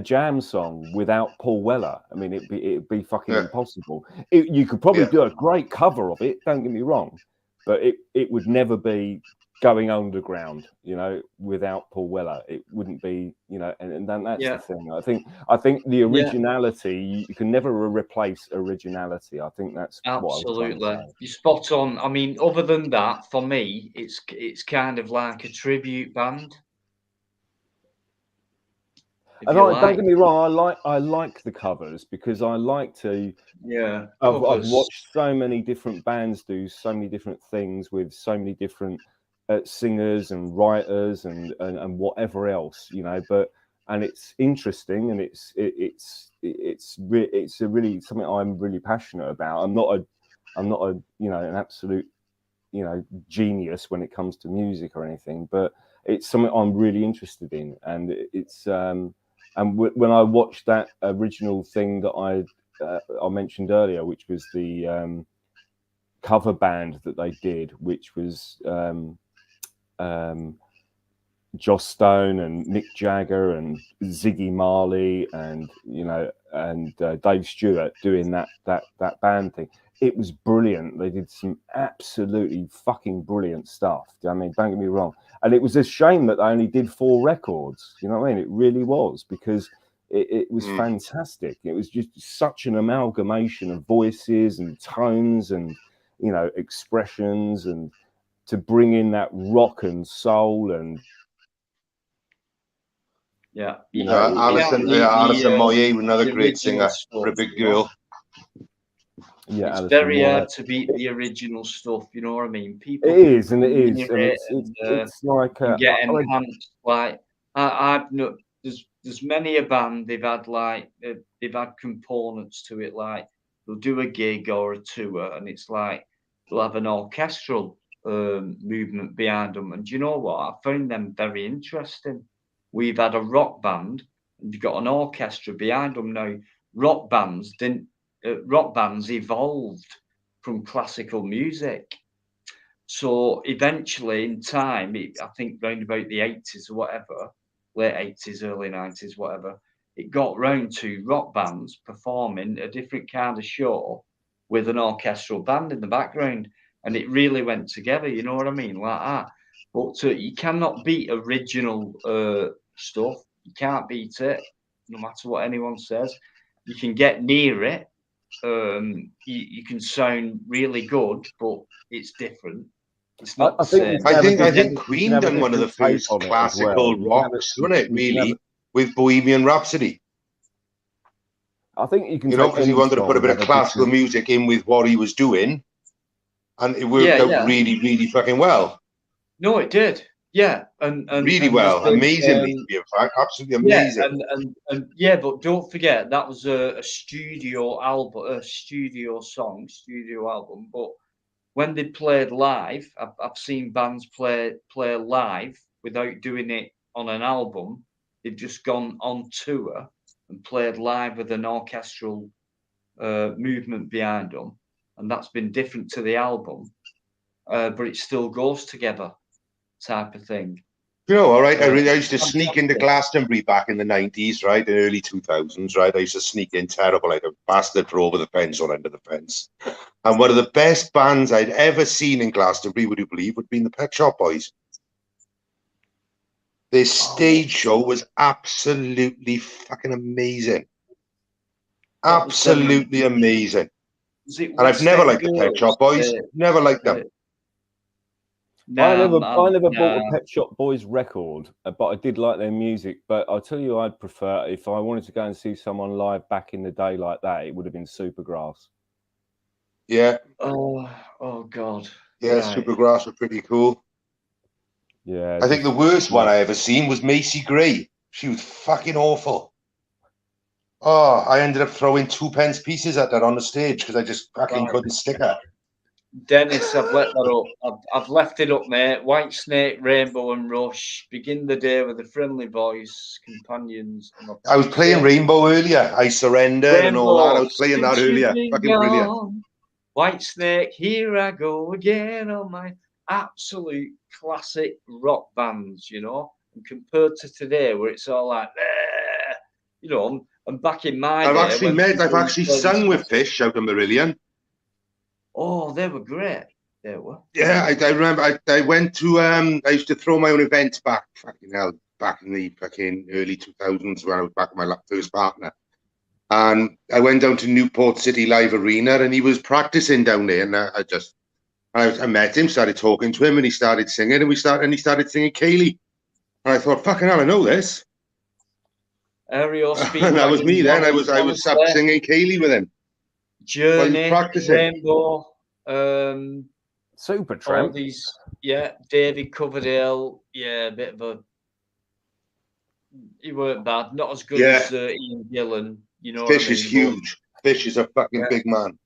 Speaker 13: Jam song without Paul Weller? I mean, it'd be fucking impossible. You could probably do a great cover of it, don't get me wrong, but it would never be going underground, you know, without Paul Weller. It wouldn't be, you know, and then that's the thing. I think the originality, you can never replace originality. I think that's
Speaker 8: absolutely.
Speaker 13: what I was trying to say.
Speaker 8: You're spot on. I mean, other than that, for me, it's kind of like a tribute band.
Speaker 13: And don't get me wrong, I like the covers because I like to.
Speaker 8: Yeah,
Speaker 13: I've watched so many different bands do so many different things with so many different singers and writers and whatever else, you know. And it's interesting, and it's really something I'm really passionate about. I'm not a you know, an absolute, you know, genius when it comes to music or anything, but it's something I'm really interested in, and it's and when I watched that original thing that I mentioned earlier, which was the cover band that they did, which was Joss Stone and Mick Jagger and Ziggy Marley and, you know, and Dave Stewart doing that band thing. It was brilliant. They did some absolutely fucking brilliant stuff. I mean, don't get me wrong. And it was a shame that they only did 4 records. You know what I mean? It really was, because it was fantastic. It was just such an amalgamation of voices and tones and, you know, expressions, and to bring in that rock and soul and
Speaker 6: you know, Alison Moyet, another great singer for a big girl.
Speaker 13: Yeah,
Speaker 8: it's
Speaker 13: Alison
Speaker 8: very
Speaker 13: Moyet.
Speaker 8: hard to beat the original stuff. You know what I mean? People.
Speaker 13: It is, and it is,
Speaker 8: hear
Speaker 13: and it's like
Speaker 8: get enhanced. Like I've no, there's many a band they've had they've had components to it. Like they'll do a gig or a tour, and it's like they'll have an orchestral movement behind them. And do you know what? I found them very interesting. We've had a rock band, and you've got an orchestra behind them. Now, rock bands evolved from classical music. So eventually, in time, I think round about the 80s or whatever, late 80s, early 90s, whatever, it got round to rock bands performing a different kind of show with an orchestral band in the background. And it really went together, you know what I mean? Like that. But you cannot beat original stuff. You can't beat it, no matter what anyone says. You can get near it. You can sound really good, but it's different. It's not the same.
Speaker 6: I think Queen done one of the first classical rocks, wasn't it? Really, with Bohemian Rhapsody.
Speaker 13: I think you can,
Speaker 6: you know, because he wanted to put a bit of classical music in with what he was doing, and it worked out really, really fucking well.
Speaker 8: No, it did. Yeah, and
Speaker 6: really well, amazingly, to be in fact, absolutely amazing.
Speaker 8: Yeah, but don't forget that was a studio album, a studio album. But when they played live, I've seen bands play live without doing it on an album. They've just gone on tour and played live with an orchestral movement behind them, and that's been different to the album, but it still goes together. Type of thing.
Speaker 6: You know, all right. I used to sneak into Glastonbury back in the 90s, right, in early 2000s, right. I used to sneak in terrible, like a bastard for over the fence or under the fence. And one of the best bands I'd ever seen in Glastonbury, would you believe, would be the Pet Shop Boys. Their stage show was absolutely fucking amazing. Absolutely amazing. And I've never liked the Pet Shop Boys. Never liked them.
Speaker 13: I never bought a Pet Shop Boys record, but I did like their music. But I'll tell you, I'd prefer, if I wanted to go and see someone live back in the day like that, it would have been Supergrass.
Speaker 6: Yeah.
Speaker 8: Oh God.
Speaker 6: Yeah, right. Supergrass were pretty cool.
Speaker 13: Yeah.
Speaker 6: I think the worst one I ever seen was Macy Gray. She was fucking awful. Oh, I ended up throwing 2p pieces at her on the stage because I just fucking couldn't stick her.
Speaker 8: Dennis, I've let that up. I've left it up, mate. White Snake, Rainbow, and Rush. Begin the day with a friendly voice, companions.
Speaker 6: I was playing Rainbow earlier. I surrendered and all that. I was playing that earlier. Fucking brilliant.
Speaker 8: White Snake, here I go again on my absolute classic rock bands, you know. And compared to today, where it's all like, you know, and back in my
Speaker 6: day,
Speaker 8: I've
Speaker 6: actually sung with Fish out of Marillion.
Speaker 8: Oh, they were great. There were.
Speaker 6: Yeah, I remember. I went to. I used to throw my own events back. Fucking hell, back in the fucking early 2000s when I was back with my first partner. And I went down to Newport City Live Arena, and he was practicing down there. And I met him, started talking to him, and he started singing, and he started singing Kaylee. And I thought, fucking hell, I know this.
Speaker 8: Aerial speed.
Speaker 6: And that was me then. I was singing Kaylee with him.
Speaker 8: Journey,
Speaker 6: practicing.
Speaker 8: Rainbow,
Speaker 13: Supertramp.
Speaker 8: all these, yeah, David Coverdale, yeah, a bit of a. He weren't bad, not as good as Ian Gillan. You know,
Speaker 6: Fish is huge. Fish is a fucking big man.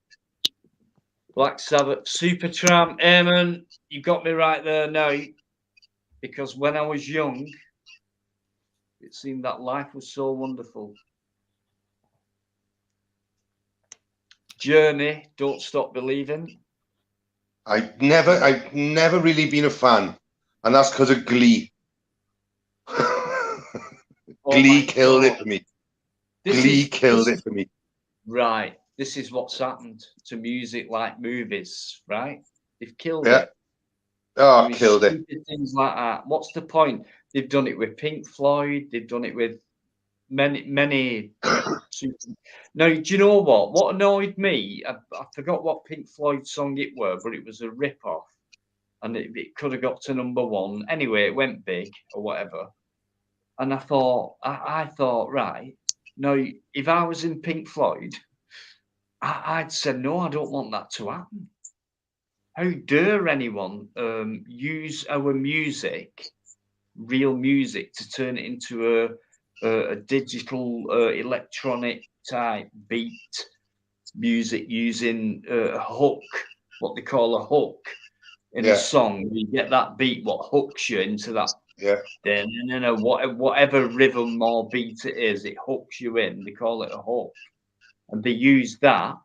Speaker 8: Black Sabbath, Supertramp, Eamon, you got me right there now. Because when I was young, it seemed that life was so wonderful. Journey, Don't Stop Believing.
Speaker 6: I've never really been a fan, and that's because of Glee. Glee killed it for me. Glee killed it for me.
Speaker 8: Right. This is what's happened to music like movies, right? They've killed it.
Speaker 6: Oh, killed it.
Speaker 8: Things like that. What's the point? They've done it with Pink Floyd. They've done it with many. Now, do you know what? What annoyed me? I forgot what Pink Floyd song it were, but it was a rip-off. And it could have got to #1. Anyway, it went big or whatever. And I thought, right, now, if I was in Pink Floyd, I'd say, no, I don't want that to happen. How dare anyone use our music, real music, to turn it into a digital electronic type beat music using a hook, what they call a hook in a song. You get that beat, what hooks you into that.
Speaker 6: Yeah.
Speaker 8: Then whatever rhythm or beat it is, it hooks you in. They call it a hook, and they use that,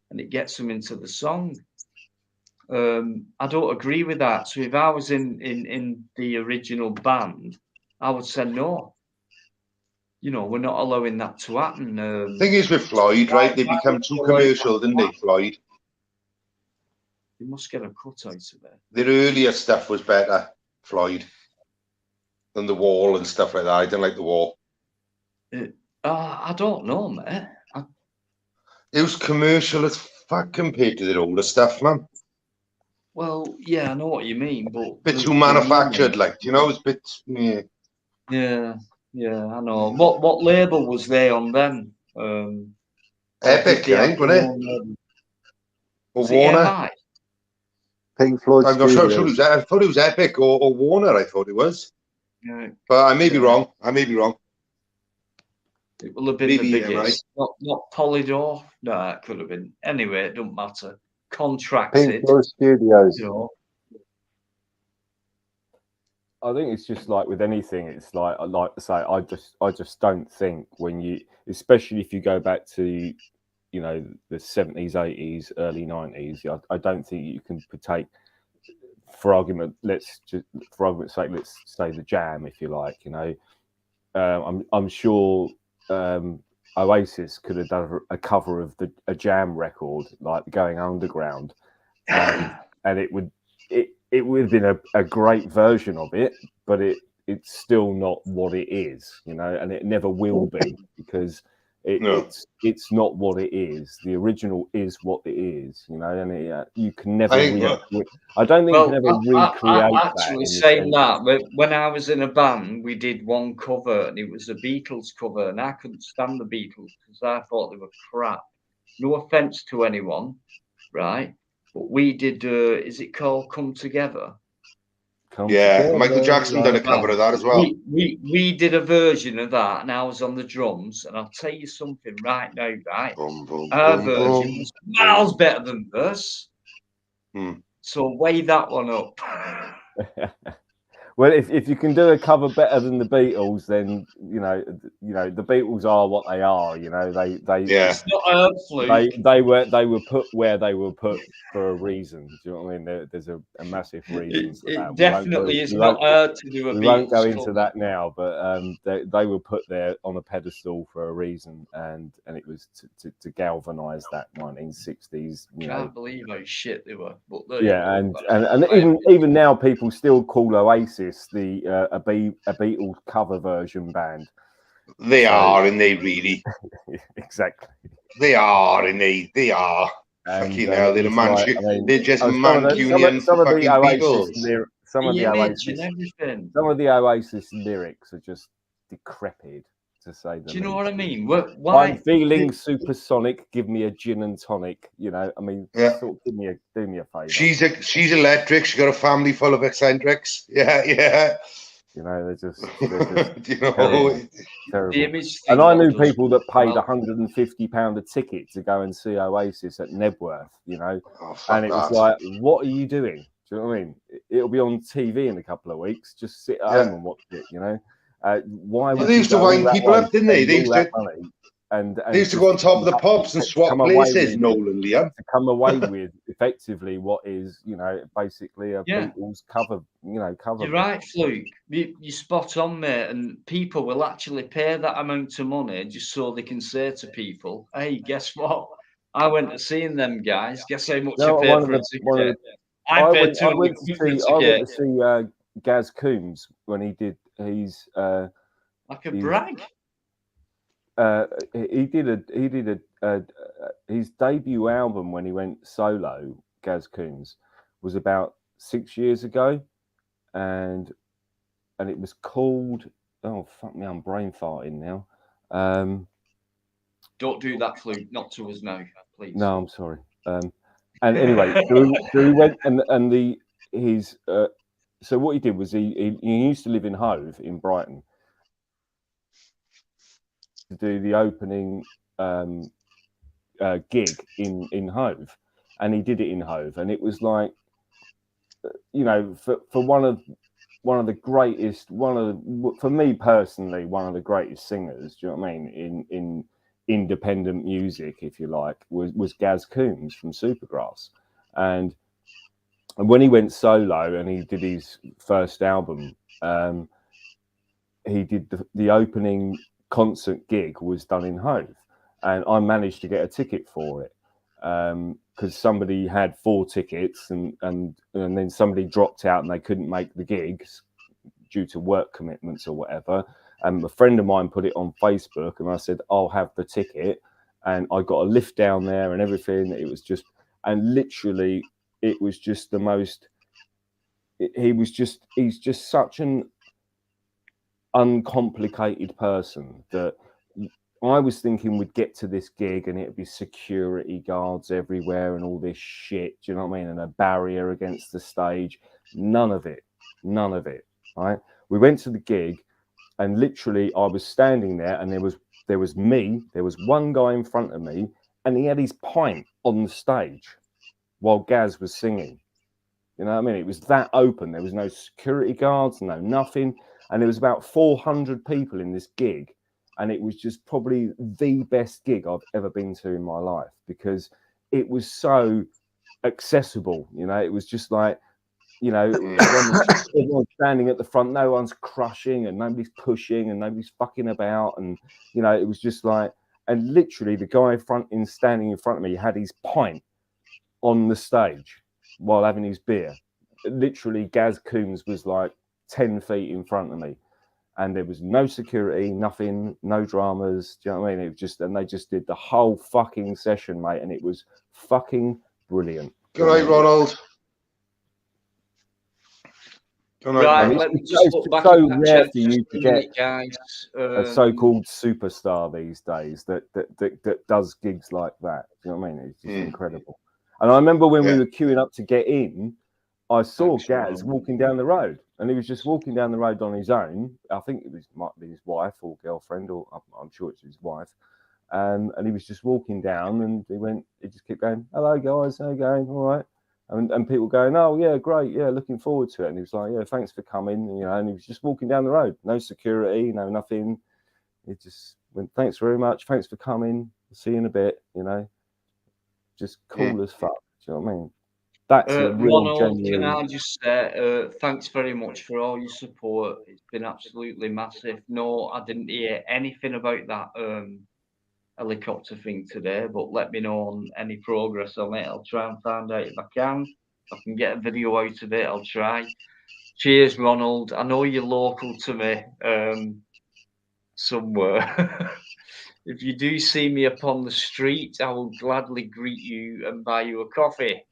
Speaker 8: and it gets them into the song. I don't agree with that. So if I was in the original band, I would say no. You know, we're not allowing that to happen.
Speaker 6: Thing is with Floyd, right? They become too commercial, didn't they, Floyd?
Speaker 8: You must get a cut out of it.
Speaker 6: Their earlier stuff was better, Floyd, than The Wall and stuff like that. I didn't like The Wall.
Speaker 8: I don't know, mate.
Speaker 6: It was commercial as fuck compared to their older stuff, man.
Speaker 8: Well, yeah, I know what you mean, but
Speaker 6: bit too manufactured, like, you know, it's a bit.
Speaker 8: Yeah, I know. What label was they on then?
Speaker 6: Epic, I think, wasn't it? Or Warner.
Speaker 10: Pink Floyd.
Speaker 6: I'm not sure. I thought it was Epic or Warner. I thought it was.
Speaker 8: Yeah.
Speaker 6: But I may be wrong.
Speaker 8: It will have been the biggest. Right. Not Polydor. No, it could have been. Anyway, it doesn't matter. Contracted.
Speaker 10: Pink Floyd Studios.
Speaker 8: You know.
Speaker 13: I think it's just like with anything. It's like I like to say. I just don't think when you, especially if you go back to, you know, the 70s, 80s, early 90s. I don't think you can partake. For argument's sake, let's say the Jam, if you like. You know, I'm sure Oasis could have done a cover of a Jam record, like Going Underground, and it would have been a great version of it, but it's still not what it is, you know, and it never will be, because it's not what it is. The original is what it is, you know, and you can never. I don't think you can ever recreate that.
Speaker 8: Actually, saying that, when I was in a band, we did one cover, and it was a Beatles cover, and I couldn't stand the Beatles because I thought they were crap. No offense to anyone, right? But we did. Is it called "Come Together"?
Speaker 6: Michael Jackson did a cover of that as well.
Speaker 8: We did a version of that, and I was on the drums. And I'll tell you something right now, right? Our version was miles better than this. So weigh that one up.
Speaker 13: Well, if you can do a cover better than the Beatles, then you know the Beatles are what they are. You know they
Speaker 8: It's not a fluke.
Speaker 13: they were put where they were put for a reason. Do you know what I mean? There's a massive reason for that.
Speaker 8: It definitely is not hard to do a
Speaker 13: We won't go
Speaker 8: Beatles
Speaker 13: into
Speaker 8: cover.
Speaker 13: that now, but they were put there on a pedestal for a reason, and it was to galvanise that 1960s.
Speaker 8: Can't believe how shit they were. But
Speaker 13: Yeah, and even now people still call Oasis a Beatles cover version band.
Speaker 6: They are, and they really
Speaker 13: exactly.
Speaker 6: They are, and they are. Fucking hell, they're they're just Mancunian
Speaker 13: some of the
Speaker 6: fucking
Speaker 13: Oasis lyrics are just decrepit, to say the least.
Speaker 8: Do you know what I mean? Why?
Speaker 13: I'm feeling supersonic. Give me a gin and tonic. You know, I mean, sort of do me a favour.
Speaker 6: She's electric. She's got a family full of eccentrics. Yeah.
Speaker 13: You know, they're just
Speaker 6: you know,
Speaker 13: terrible. And I knew people that paid £150 a ticket to go and see Oasis at Nebworth, you know, and it was like, what are you doing? Do you know what I mean? It'll be on TV in a couple of weeks. Just sit at home and watch it, you know. Why would
Speaker 6: they used to wind people up, didn't they? They used to,
Speaker 13: they
Speaker 6: used to go on top of the pops and swap places, Noel and Liam.
Speaker 13: To come away with effectively what is, you know, basically a Beatles cover, cover.
Speaker 8: You're right, Fluke. You're spot on, mate. And people will actually pay that amount of money just so they can say to people, hey, guess what? I went to seeing them guys. Guess how much I paid for a ticket? I paid
Speaker 13: I went to see Gaz Coombs when he did his
Speaker 8: like a brag.
Speaker 13: He did his debut album when he went solo. Gaz Coombs was about 6 years ago, and it was called, oh fuck me, I'm brain farting now.
Speaker 8: Don't do that, Fluke. Not to us now, please.
Speaker 13: No, I'm sorry. And anyway, so he went and his. So what he did was he used to live in Hove in Brighton. To do the opening gig in Hove, and he did it in Hove, and it was like, you know, for one of the greatest, for me personally, one of the greatest singers. Do you know what I mean? In independent music, if you like, was Gaz Coombs from Supergrass, and when he went solo and he did his first album, he did the opening concert gig was done in Hove, and I managed to get a ticket for it because somebody had 4 tickets and then somebody dropped out and they couldn't make the gigs due to work commitments or whatever, and a friend of mine put it on Facebook and I said, I'll have the ticket, and I got a lift down there and everything. It was just, and literally it was just the most, he's just such an uncomplicated person that I was thinking we'd get to this gig and it'd be security guards everywhere and all this shit, do you know what I mean, and a barrier against the stage. None of it, right? We went to the gig and literally I was standing there and there was me, there was one guy in front of me, and he had his pint on the stage while Gaz was singing. You know what I mean? It was that open. There was no security guards, no nothing. And there was about 400 people in this gig. And it was just probably the best gig I've ever been to in my life because it was so accessible. You know, it was just like, you know, everyone's standing at the front, no one's crushing and nobody's pushing and nobody's fucking about. And, you know, it was just like, and literally the guy standing in front of me had his pint on the stage while having his beer. Literally, Gaz Coombs was like 10 feet in front of me, and there was no security, nothing, no dramas. Do you know what I mean? It was just, and they just did the whole fucking session, mate, and it was fucking brilliant.
Speaker 6: Good night, Ronald.
Speaker 8: Right, let me just look back
Speaker 13: so rare for you to get
Speaker 8: guys.
Speaker 13: A so-called superstar these days that does gigs like that. Do you know what I mean? It's just incredible. And I remember when we were queuing up to get in, I saw Gaz walking down the road, and he was just walking down the road on his own. I think might be his wife or girlfriend, or I'm sure it's his wife. And he was just walking down, and he just kept going, "Hello guys, how you going? All right." and people going, oh yeah, great, yeah, looking forward to it. And he was like, yeah, thanks for coming, you know. And he was just walking down the road, no security, no nothing. He just went, thanks very much, thanks for coming, see you in a bit, you know. Just cool as fuck. Do you know what I mean? That's a real
Speaker 8: Ronald,
Speaker 13: genuine.
Speaker 8: can I just say thanks very much for all your support. It's been absolutely massive. No, I didn't hear anything about that helicopter thing today, but let me know on any progress on it. I'll try and find out if I can. If I can get a video out of it, I'll try. Cheers, Ronald. I know you're local to me somewhere. If you do see me upon the street, I will gladly greet you and buy you a coffee.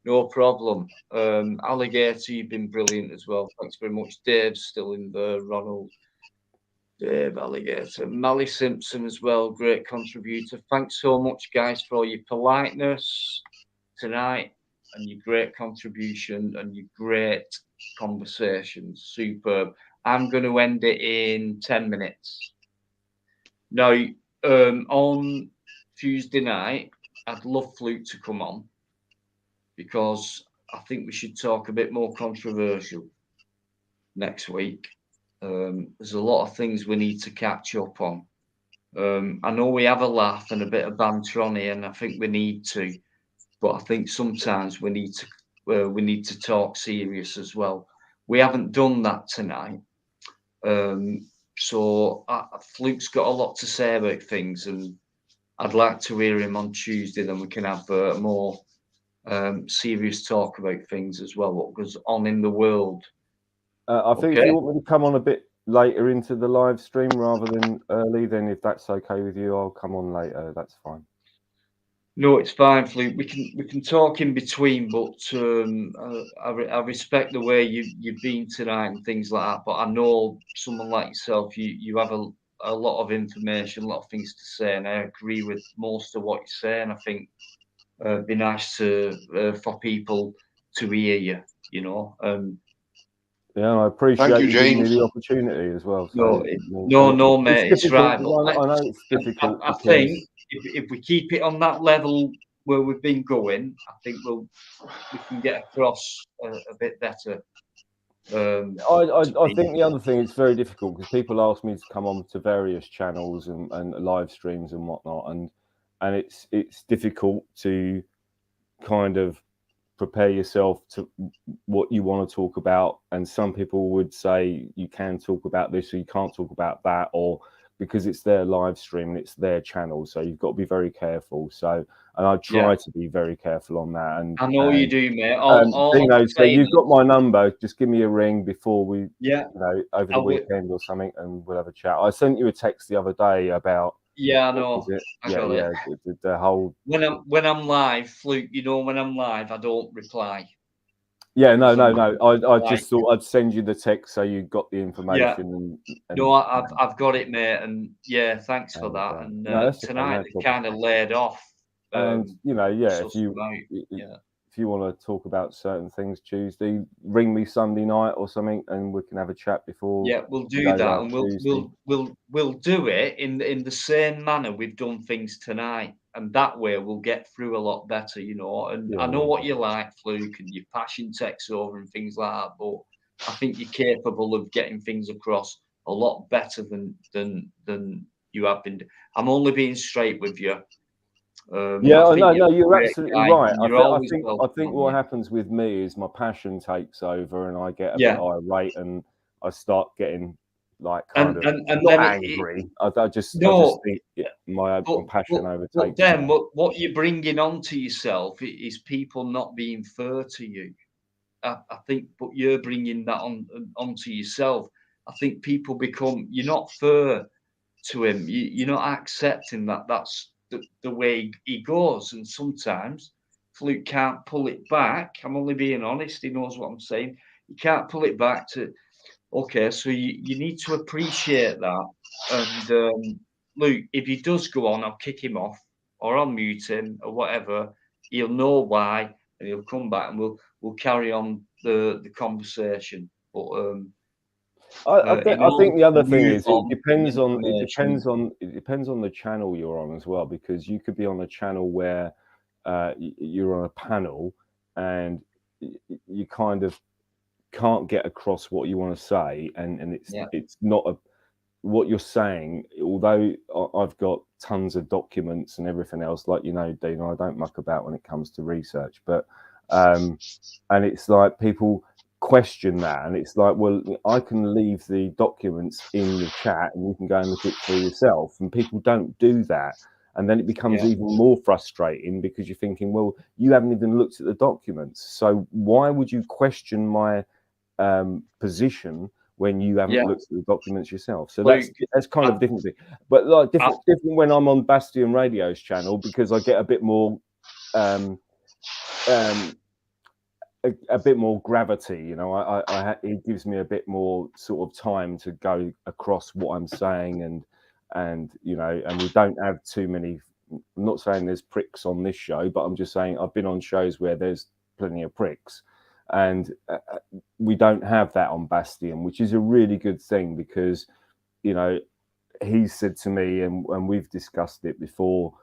Speaker 8: No problem. Alligator, you've been brilliant as well. Thanks very much. Dave's still in there. Ronald. Dave, Alligator. Mally Simpson as well. Great contributor. Thanks so much, guys, for all your politeness tonight and your great contribution and your great conversations. Superb. I'm going to end it in 10 minutes. Now, on Tuesday night, I'd love Flute to come on because I think we should talk a bit more controversial next week. There's a lot of things we need to catch up on. I know we have a laugh and a bit of banter on here, and I think we need to, but I think sometimes we need to talk serious as well. We haven't done that tonight. So Fluke's got a lot to say about things, and I'd like to hear him on Tuesday. Then we can have more serious talk about things as well, what goes on in the world.
Speaker 13: I think if you want me to come on a bit later into the live stream rather than early, then if that's okay with you, I'll come on later. That's fine.
Speaker 8: No, it's fine, Fluke. We can talk in between, but I respect the way you've been tonight and things like that. But I know someone like yourself, you have a lot of information, a lot of things to say, and I agree with most of what you say. And I think it'd be nice for people to hear you, you know.
Speaker 13: Yeah, I appreciate you giving me the opportunity as well. So
Speaker 8: no, mate, it's right.
Speaker 13: But I know it's difficult.
Speaker 8: I think if we keep it on that level where we've been going, I think we can get across a bit better.
Speaker 13: I think the other thing, it's very difficult because people ask me to come on to various channels and live streams and whatnot, and it's difficult to kind of prepare yourself to what you want to talk about. And some people would say you can talk about this or you can't talk about that, or because it's their live stream and it's their channel, so you've got to be very careful. So, and I try to be very careful on that. And
Speaker 8: I know you do, mate.
Speaker 13: So you've got my number. Just give me a ring before we,
Speaker 8: you
Speaker 13: know, over the weekend or something, and we'll have a chat. I sent you a text the other day about.
Speaker 8: Yeah, I know.
Speaker 13: I got it. The whole.
Speaker 8: When I'm live, Fluke, you know, when I'm live, I don't reply.
Speaker 13: Yeah, no. I just thought I'd send you the text so you got the information.
Speaker 8: Yeah. No, I've got it, mate. And yeah, thanks for that. And tonight they kind of laid off.
Speaker 13: And you know, if you want to talk about certain things Tuesday, ring me Sunday night or something, and we can have a chat before.
Speaker 8: Yeah, we'll do that, and we'll do it in the same manner we've done things tonight, and that way we'll get through a lot better, you know. And I know what you like, Fluke, and your passion takes over and things like that, but I think you're capable of getting things across a lot better than you have been. I'm only being straight with you.
Speaker 13: No, you're absolutely right. I think what happens with me is my passion takes over, and I get a bit irate, and I start getting like kind of not angry. I just think my passion overtakes.
Speaker 8: But then, what you're bringing onto yourself is people not being fair to you. I think, but you're bringing that onto yourself. I think people become, you're not fair to him. You're not accepting that that's the way he goes, and sometimes Fluke can't pull it back. I'm only being honest. He knows what I'm saying. You can't pull it back to, okay, so you need to appreciate that. And Luke, if he does go on, I'll kick him off or I'll mute him or whatever. He'll know why, and he'll come back, and we'll carry on the conversation. But
Speaker 13: I think the other thing is it depends on the channel you're on as well, because you could be on a channel where you're on a panel and you kind of can't get across what you want to say, and it's not what you're saying. Although I've got tons of documents and everything else, like Dean, I don't muck about when it comes to research, but and it's like people question that, and it's like, well, I can leave the documents in the chat and you can go and look it for yourself, and people don't do that. And then it becomes even more frustrating because you're thinking, well, you haven't even looked at the documents, so why would you question my position when you haven't looked at the documents yourself? So that's kind of a different thing. But like different when I'm on Bastion Radio's channel, because I get a bit more a bit more gravity, it gives me a bit more sort of time to go across what I'm saying, and we don't have too many. I'm not saying there's pricks on this show, but I'm just saying I've been on shows where there's plenty of pricks, and we don't have that on Bastion, which is a really good thing, because he said to me, and we've discussed it before,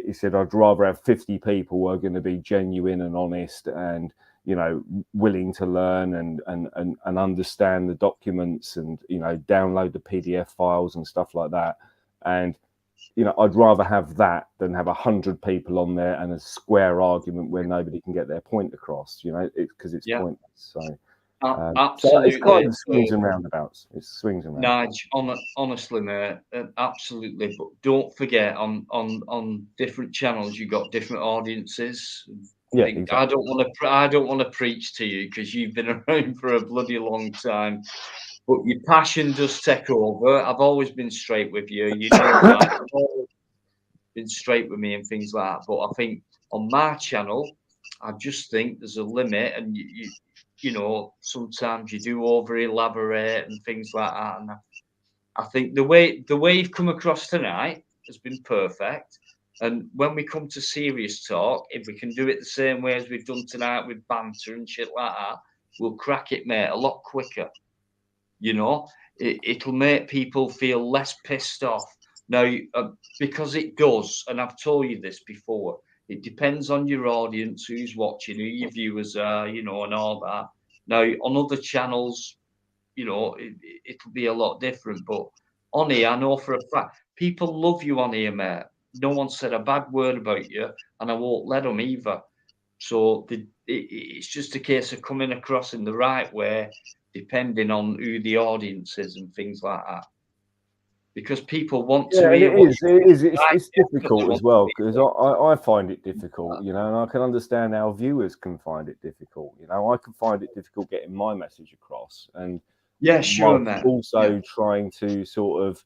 Speaker 13: he said, I'd rather have 50 people who are going to be genuine and honest and willing to learn and understand the documents, and download the PDF files and stuff like that. And I'd rather have that than have 100 people on there and a square argument where nobody can get their point across, because it's pointless. So
Speaker 8: absolutely,
Speaker 13: so it's kind of swings and roundabouts. It swings and roundabouts.
Speaker 8: Nige, honestly, mate, absolutely. But don't forget, on different channels, you got different audiences.
Speaker 13: Exactly.
Speaker 8: I don't want to preach to you because you've been around for a bloody long time. But your passion does take over. I've always been straight with you. You know that. You've always been straight with me and things like that. But I think on my channel, I just think there's a limit, and sometimes you do over elaborate and things like that. And I think the way you've come across tonight has been perfect. And when we come to serious talk, if we can do it the same way as we've done tonight with banter and shit like that, we'll crack it, mate, a lot quicker. It'll make people feel less pissed off. Now, because it does, and I've told you this before, it depends on your audience, who's watching, who your viewers are, and all that. Now, on other channels, it'll be a lot different. But on here, I know for a fact, people love you on here, mate. No one said a bad word about you, and I won't let them either. So it's just a case of coming across in the right way, depending on who the audience is and things like that. Because people want to hear.
Speaker 13: It's difficult as well, because I find it difficult, and I can understand how viewers can find it difficult. I can find it difficult getting my message across, and
Speaker 8: sure, man.
Speaker 13: Also trying to sort of,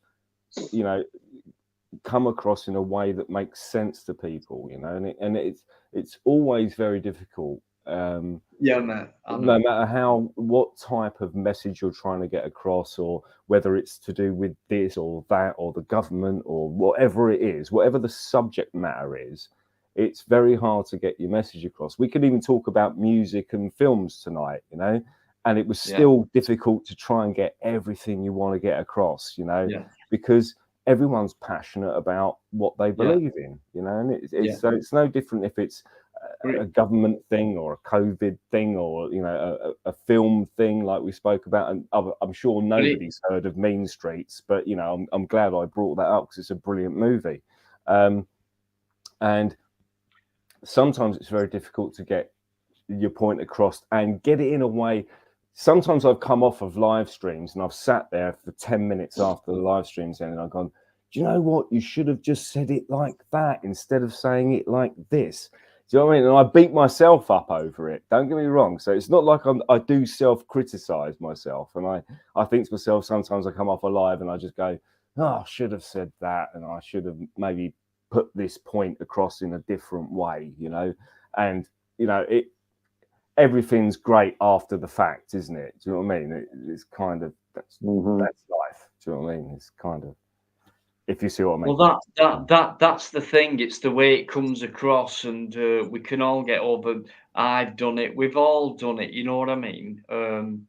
Speaker 13: come across in a way that makes sense to people, and it's always very difficult.
Speaker 8: Man.
Speaker 13: No matter what type of message you're trying to get across, or whether it's to do with this or that or the government or whatever it is, whatever the subject matter is, it's very hard to get your message across. We could even talk about music and films tonight, and it was still difficult to try and get everything you want to get across, because everyone's passionate about what they believe in, and so it's no different if it's a government thing or a COVID thing, or a film thing like we spoke about. And I'm sure nobody's heard of Mean Streets, but I'm glad I brought that up because it's a brilliant movie. And sometimes it's very difficult to get your point across and get it in a way. Sometimes I've come off of live streams and I've sat there for 10 minutes after the live streams end, and I've gone, do you know what? You should have just said it like that instead of saying it like this. Do you know what I mean? And I beat myself up over it. Don't get me wrong. So it's not like I do self-criticize myself. And I think to myself, sometimes I come off a live and I just go, oh, I should have said that. And I should have maybe put this point across in a different way, And, everything's great after the fact, isn't it? Do you know what I mean? It's kind of, that's life. Do you know what I mean? It's kind of, if you see what I mean.
Speaker 8: Well, that's the thing. It's the way it comes across, and we can all get over. I've done it. We've all done it. You know what I mean? The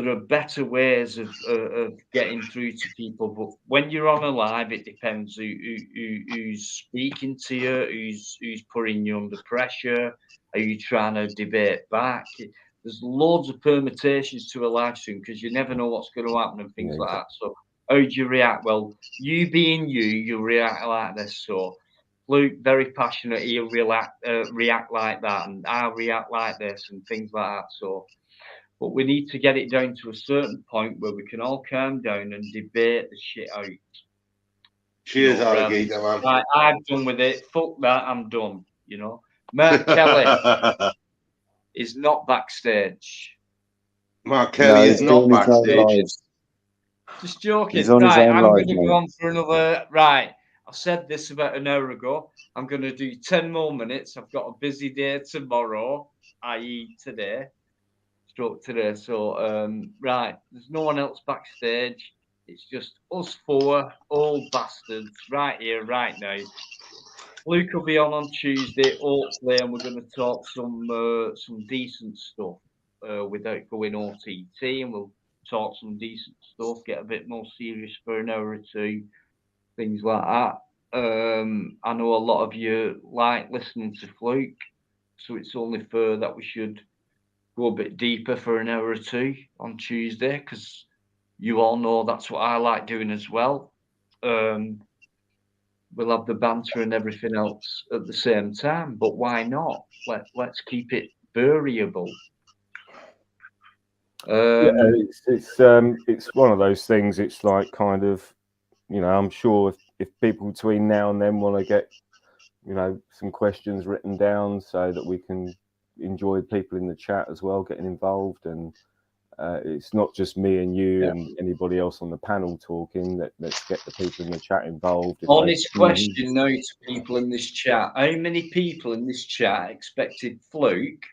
Speaker 8: there are better ways of getting through to people. But when you're on a live, it depends who's speaking to you, who's putting you under pressure. Are you trying to debate back? There's loads of permutations to a live stream because you never know what's going to happen and things like that. So how do you react? Well, you being you react like this. So Luke, very passionate, he'll react like that, and I'll react like this and things like that. So, but we need to get it down to a certain point where we can all calm down and debate the shit out.
Speaker 6: Cheers, alligator, man.
Speaker 8: Right, I'm done with it. Fuck that, I'm done. You know, Mark Kelly is not backstage.
Speaker 6: Mark Kelly is not backstage.
Speaker 8: Just joking.
Speaker 12: He's on his
Speaker 8: Right,
Speaker 12: own
Speaker 8: I'm
Speaker 12: live,
Speaker 8: going to
Speaker 12: mate.
Speaker 8: go on for another. Right, I said this about an hour ago. I'm going to do 10 more minutes. I've got a busy day tomorrow, i.e. today. So, right, there's no one else backstage. It's just us four old bastards right here, right now. Luke will be on Tuesday, hopefully, and we're going to talk some decent stuff without going OTT, and we'll talk some decent stuff, get a bit more serious for an hour or two, things like that. I know a lot of you like listening to Fluke, so it's only fair that we should go a bit deeper for an hour or two on Tuesday, because you all know that's what I like doing as well. We'll have the banter and everything else at the same time, but why not? Let's keep it variable.
Speaker 13: Yeah, it's one of those things. It's like kind of, you know, I'm sure if people between now and then want to get, you know, some questions written down so that we can enjoy people in the chat as well getting involved, and it's not just me and you and anybody else on the panel talking. Let's get the people in the chat involved.
Speaker 8: Honest question now to people in this chat: how many people in this chat expected Fluke,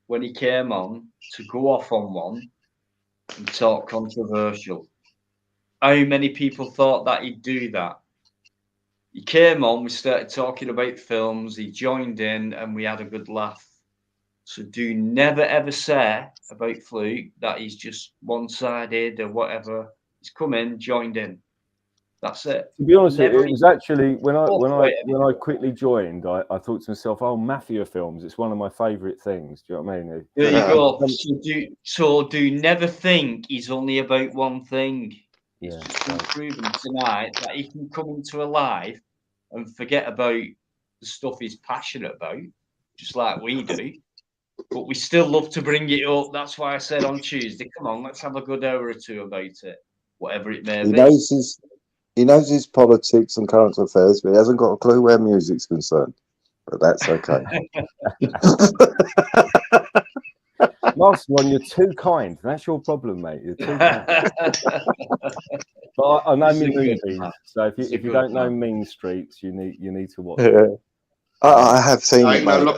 Speaker 8: when he came on, to go off on one and talk controversial? How many people thought that he'd do that? He came on, we started talking about films, he joined in, and we had a good laugh. So do never ever say about Fluke that he's just one-sided or whatever. He's come in, joined in. That's it.
Speaker 13: To be honest, it was actually when I quickly joined, I thought to myself, "Oh, mafia films! It's one of my favourite things." Do you know what I mean?
Speaker 8: There you go. So do never think he's only about one thing. It's just been proven tonight that he can come into a live and forget about the stuff he's passionate about, just like we do. But we still love to bring it up. That's why I said on Tuesday, come on, let's have a good hour or two about it, whatever it may be.
Speaker 12: He knows his politics and current affairs, but he hasn't got a clue where music's concerned. But that's okay.
Speaker 13: Last one, you're too kind. That's your problem, mate. You're too kind. But I know mean movies, so if you don't know Mean Streets, you need to watch it.
Speaker 12: I have seen it, mate.
Speaker 6: I'm going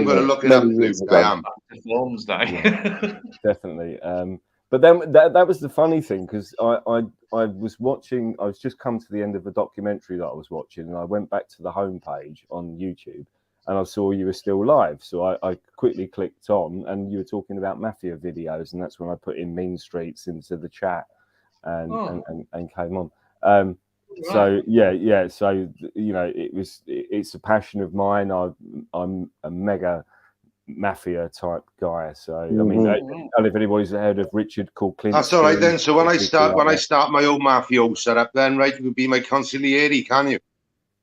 Speaker 6: to look it up, Luke. I am.
Speaker 13: Yeah, definitely. But then that was the funny thing, because I was watching. I was just come to the end of a documentary that I was watching, and I went back to the homepage on YouTube, and I saw you were still live. So I quickly clicked on, and you were talking about mafia videos, and that's when I put in Mean Streets into the chat, and came on. So yeah. So you know, it's a passion of mine. I'm a mega mafia type guy. So I mean, I don't know if anybody's heard of Richard called Clint.
Speaker 6: That's all right then. So when I start my own mafia setup, then right, you can be my consigliere, can you?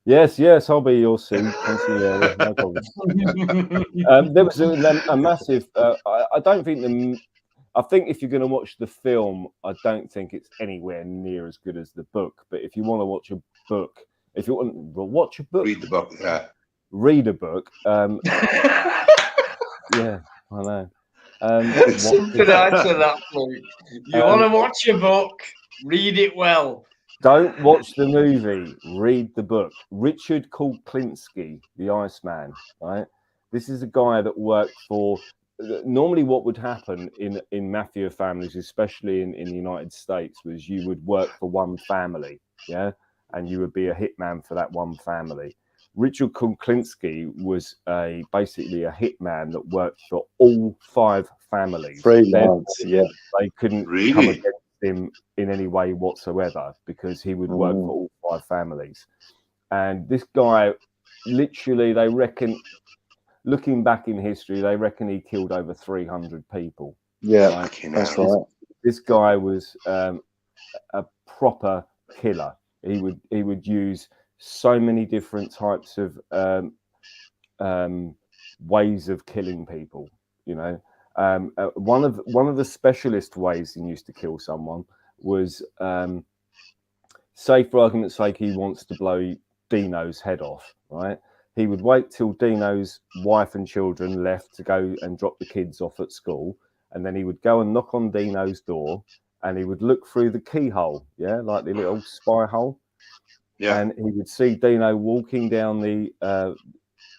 Speaker 13: Yes, I'll be your consigliere. No problem. There was a massive. I don't think I think if you're going to watch the film, I don't think it's anywhere near as good as the book. But if you want to watch a book, if you want to watch a book,
Speaker 6: read the book. Yeah.
Speaker 13: Read a book. Yeah, I know.
Speaker 8: Good answer that, Luke. You want to watch a book, read it well.
Speaker 13: Don't watch the movie, read the book. Richard Kulklinski, the Iceman, right? This is a guy that worked for... Normally what would happen in mafia families, especially in the United States, was you would work for one family, yeah? and you would be a hitman for that one family. Richard Kuklinski was basically a hitman that worked for all 5 families.
Speaker 12: Freelance, yeah.
Speaker 13: They couldn't come against him in any way whatsoever because he would work for all 5 families. And this guy, literally, they reckon, looking back in history, they reckon he killed over 300 people.
Speaker 12: Yeah,
Speaker 13: right?
Speaker 12: that's right.
Speaker 13: This guy was a proper killer. He would use so many different types of ways of killing people. You know, one of the specialist ways he used to kill someone was, say for argument's sake, he wants to blow Dino's head off, right? He would wait till Dino's wife and children left to go and drop the kids off at school, and then he would go and knock on Dino's door, and he would look through the keyhole, yeah, like the little spy hole, and he would see Dino walking down the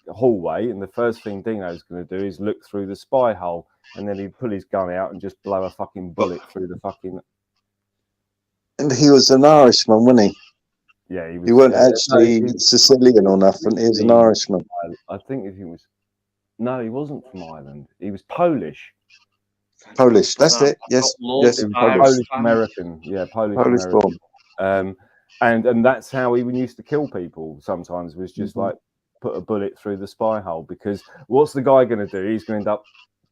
Speaker 13: hallway, and the first thing Dino's going to do is look through the spy hole, and then he'd pull his gun out and just blow a fucking bullet through the fucking.
Speaker 12: And he was an Irishman, wasn't he?
Speaker 13: Yeah, he was.
Speaker 12: He wasn't actually Sicilian or nothing. He was an Irishman.
Speaker 13: I think he was. No, he wasn't from Ireland. He was Polish.
Speaker 12: Polish. That's it. Yes. Yes.
Speaker 13: Polish American. Yeah, Polish American.
Speaker 12: Born.
Speaker 13: And that's how he used to kill people. Sometimes was just like put a bullet through the spy hole, because what's the guy going to do? He's going to end up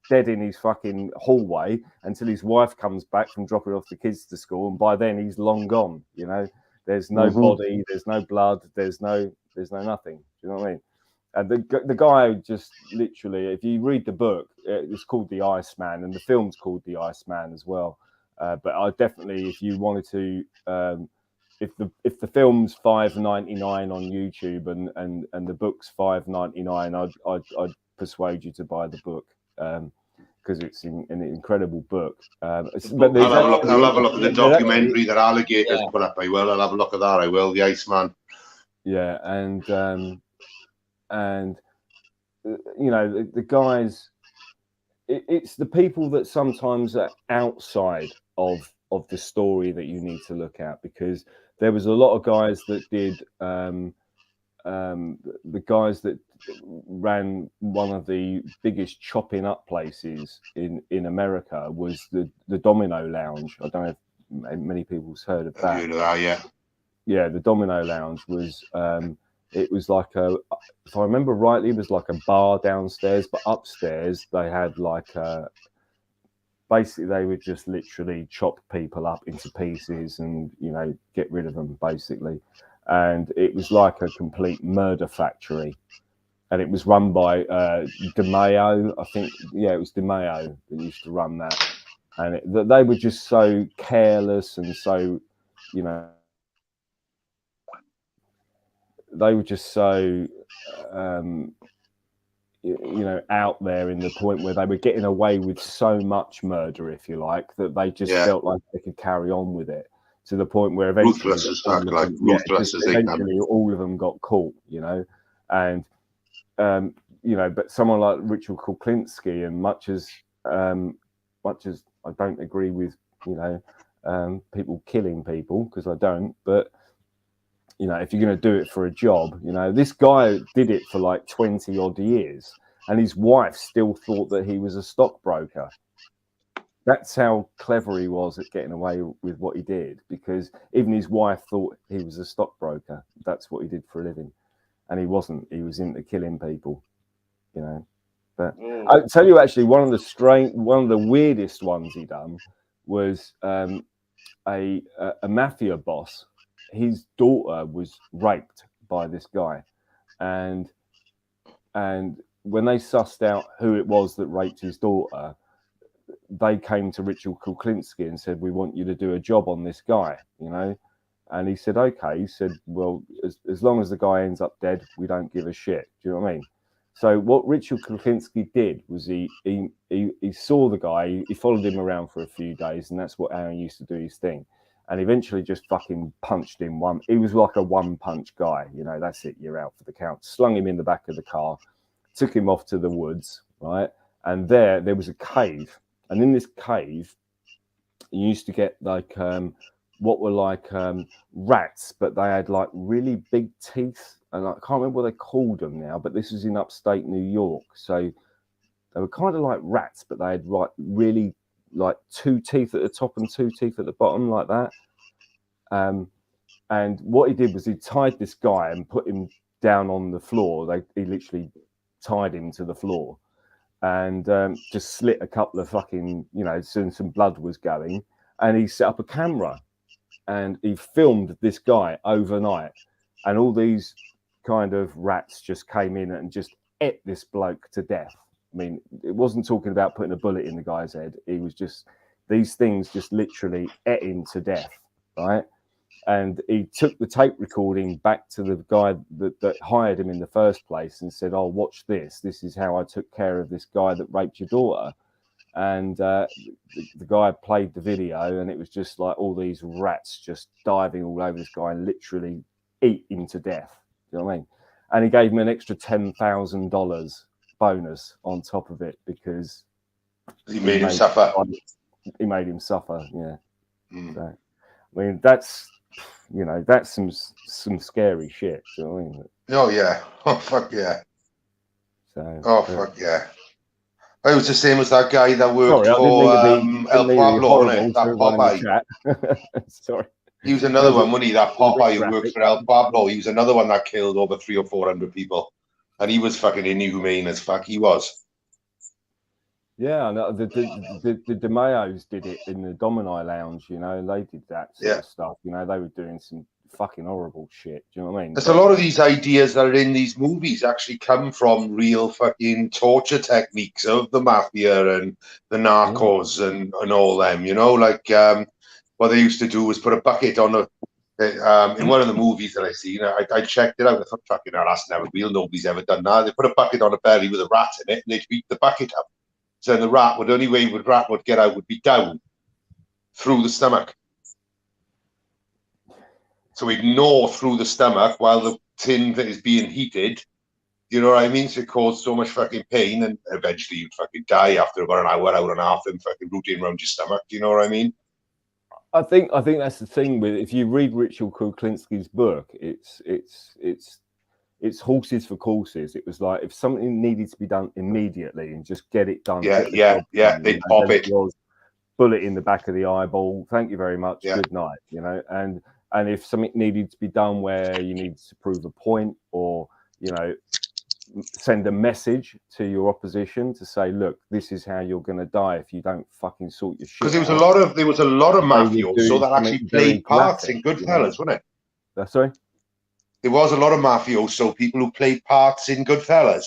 Speaker 13: dead in his fucking hallway until his wife comes back from dropping off the kids to school, and by then he's long gone. You know, there's no body, there's no blood, there's no nothing. Do you know what I mean? And the guy just literally, if you read the book, it's called The Iceman, and the film's called The Iceman as well. But I definitely, if you wanted to, if the film's $5.99 on YouTube and the book's $5.99, I'd persuade you to buy the book, because it's an incredible book. But
Speaker 6: I'll have a look at the documentary that Alligator's put up. I'll have a look at that. I will. The Iceman.
Speaker 13: Yeah, and you know, the guys, it's the people that sometimes are outside of the story that you need to look at, because there was a lot of guys that did the guys that ran one of the biggest chopping up places in America was the Domino Lounge. I don't know if many people's heard of that. Yeah, the Domino Lounge was it was like if I remember rightly, it was like a bar downstairs, but upstairs they had like basically they would just literally chop people up into pieces and, you know, get rid of them basically. And it was like a complete murder factory. And it was run by DeMayo, I think. Yeah, it was DeMayo that used to run that. And they were just so careless and so, you know, they were just so, you know, out there in the point where they were getting away with so much murder, if you like, that they just felt like they could carry on with it, to the point where eventually all of them got caught, you know. And you know, but someone like Richard Kuklinski, and much as I don't agree with, you know, people killing people, because I don't, but you know, if you're going to do it for a job, you know, this guy did it for like 20 odd years, and his wife still thought that he was a stockbroker. That's how clever he was at getting away with what he did, because even his wife thought he was a stockbroker. That's what he did for a living. And he wasn't. He was into killing people, you know. But I'll tell you, actually, one of the weirdest ones he done was a mafia boss. His daughter was raped by this guy, and when they sussed out who it was that raped his daughter, they came to Richard Kuklinski and said, "We want you to do a job on this guy," you know. And he said, "Okay." He said, "Well, as long as the guy ends up dead, we don't give a shit." Do you know what I mean? So what Richard Kuklinski did was he saw the guy, he followed him around for a few days, and that's how he used to do his thing. And eventually just fucking punched him one. He was like a one-punch guy, you know. That's it. You're out for the count. Slung him in the back of the car, took him off to the woods, right? And there was a cave, and in this cave, you used to get like what were like rats, but they had like really big teeth, and I can't remember what they called them now, but this was in upstate New York, so they were kind of like rats, but they had like really like 2 teeth at the top and 2 teeth at the bottom, like that. And what he did was he tied this guy and put him down on the floor. He literally tied him to the floor and just slit a couple of fucking, you know, soon some blood was going, and he set up a camera and he filmed this guy overnight, and all these kind of rats just came in and just ate this bloke to death. I mean, it wasn't talking about putting a bullet in the guy's head. He was just, these things just literally ate him to death, right? And he took the tape recording back to the guy that hired him in the first place and said, "Oh, watch this. This is how I took care of this guy that raped your daughter." And the guy played the video, and it was just like all these rats just diving all over this guy and literally eat him to death. You know what I mean? And he gave him an extra $10,000 bonus on top of it because
Speaker 6: he made him suffer.
Speaker 13: He made him suffer. Yeah.
Speaker 6: Mm.
Speaker 13: So, I mean, that's, you know, that's some scary shit. Do you know what I mean?
Speaker 6: Oh yeah. Oh fuck yeah.
Speaker 13: So.
Speaker 6: Oh fuck yeah. It was the same as that guy that worked
Speaker 13: Sorry,
Speaker 6: for El Pablo, wasn't it? That Popeye.
Speaker 13: Sorry.
Speaker 6: He was another one, wasn't he? That Popeye who worked for El Pablo. He was another one that killed over 300 or 400 people, and he was fucking inhumane as fuck. He was.
Speaker 13: Yeah, no, the DeMayos did it in the Domini Lounge. You know, they did that sort of stuff. You know, they were doing some fucking horrible shit. Do you know what I mean?
Speaker 6: There's a lot of these ideas that are in these movies actually come from real fucking torture techniques of the mafia and the narcos and all them. You know, like what they used to do was put a bucket on a. In one of the movies that I see, you know, I checked it out. I thought, fucking hell, that's never real. Nobody's ever done that. They put a bucket on a belly with a rat in it, and they'd beat the bucket up. So then the rat would, only way the rat would get out would be down through the stomach. So he'd gnaw through the stomach while the tin that is being heated. You know what I mean? So it caused so much fucking pain, and eventually you'd fucking die after about an hour and a half and fucking rooting around your stomach. Do you know what I mean?
Speaker 13: I think that's the thing with, if you read Richard Kuklinski's book, it's horses for courses. It was like if something needed to be done immediately and just get it done.
Speaker 6: They'd pop it.
Speaker 13: Bullet in the back of the eyeball. Thank you very much. Good night. You know, and if something needed to be done where you need to prove a point or, you know, send a message to your opposition to say, look, this is how you're going to die if you don't fucking sort your shit.
Speaker 6: Because there was a lot of mafioso that actually played parts in Goodfellas, wasn't it?
Speaker 13: Sorry?
Speaker 6: There was a lot of mafioso people who played parts in Goodfellas.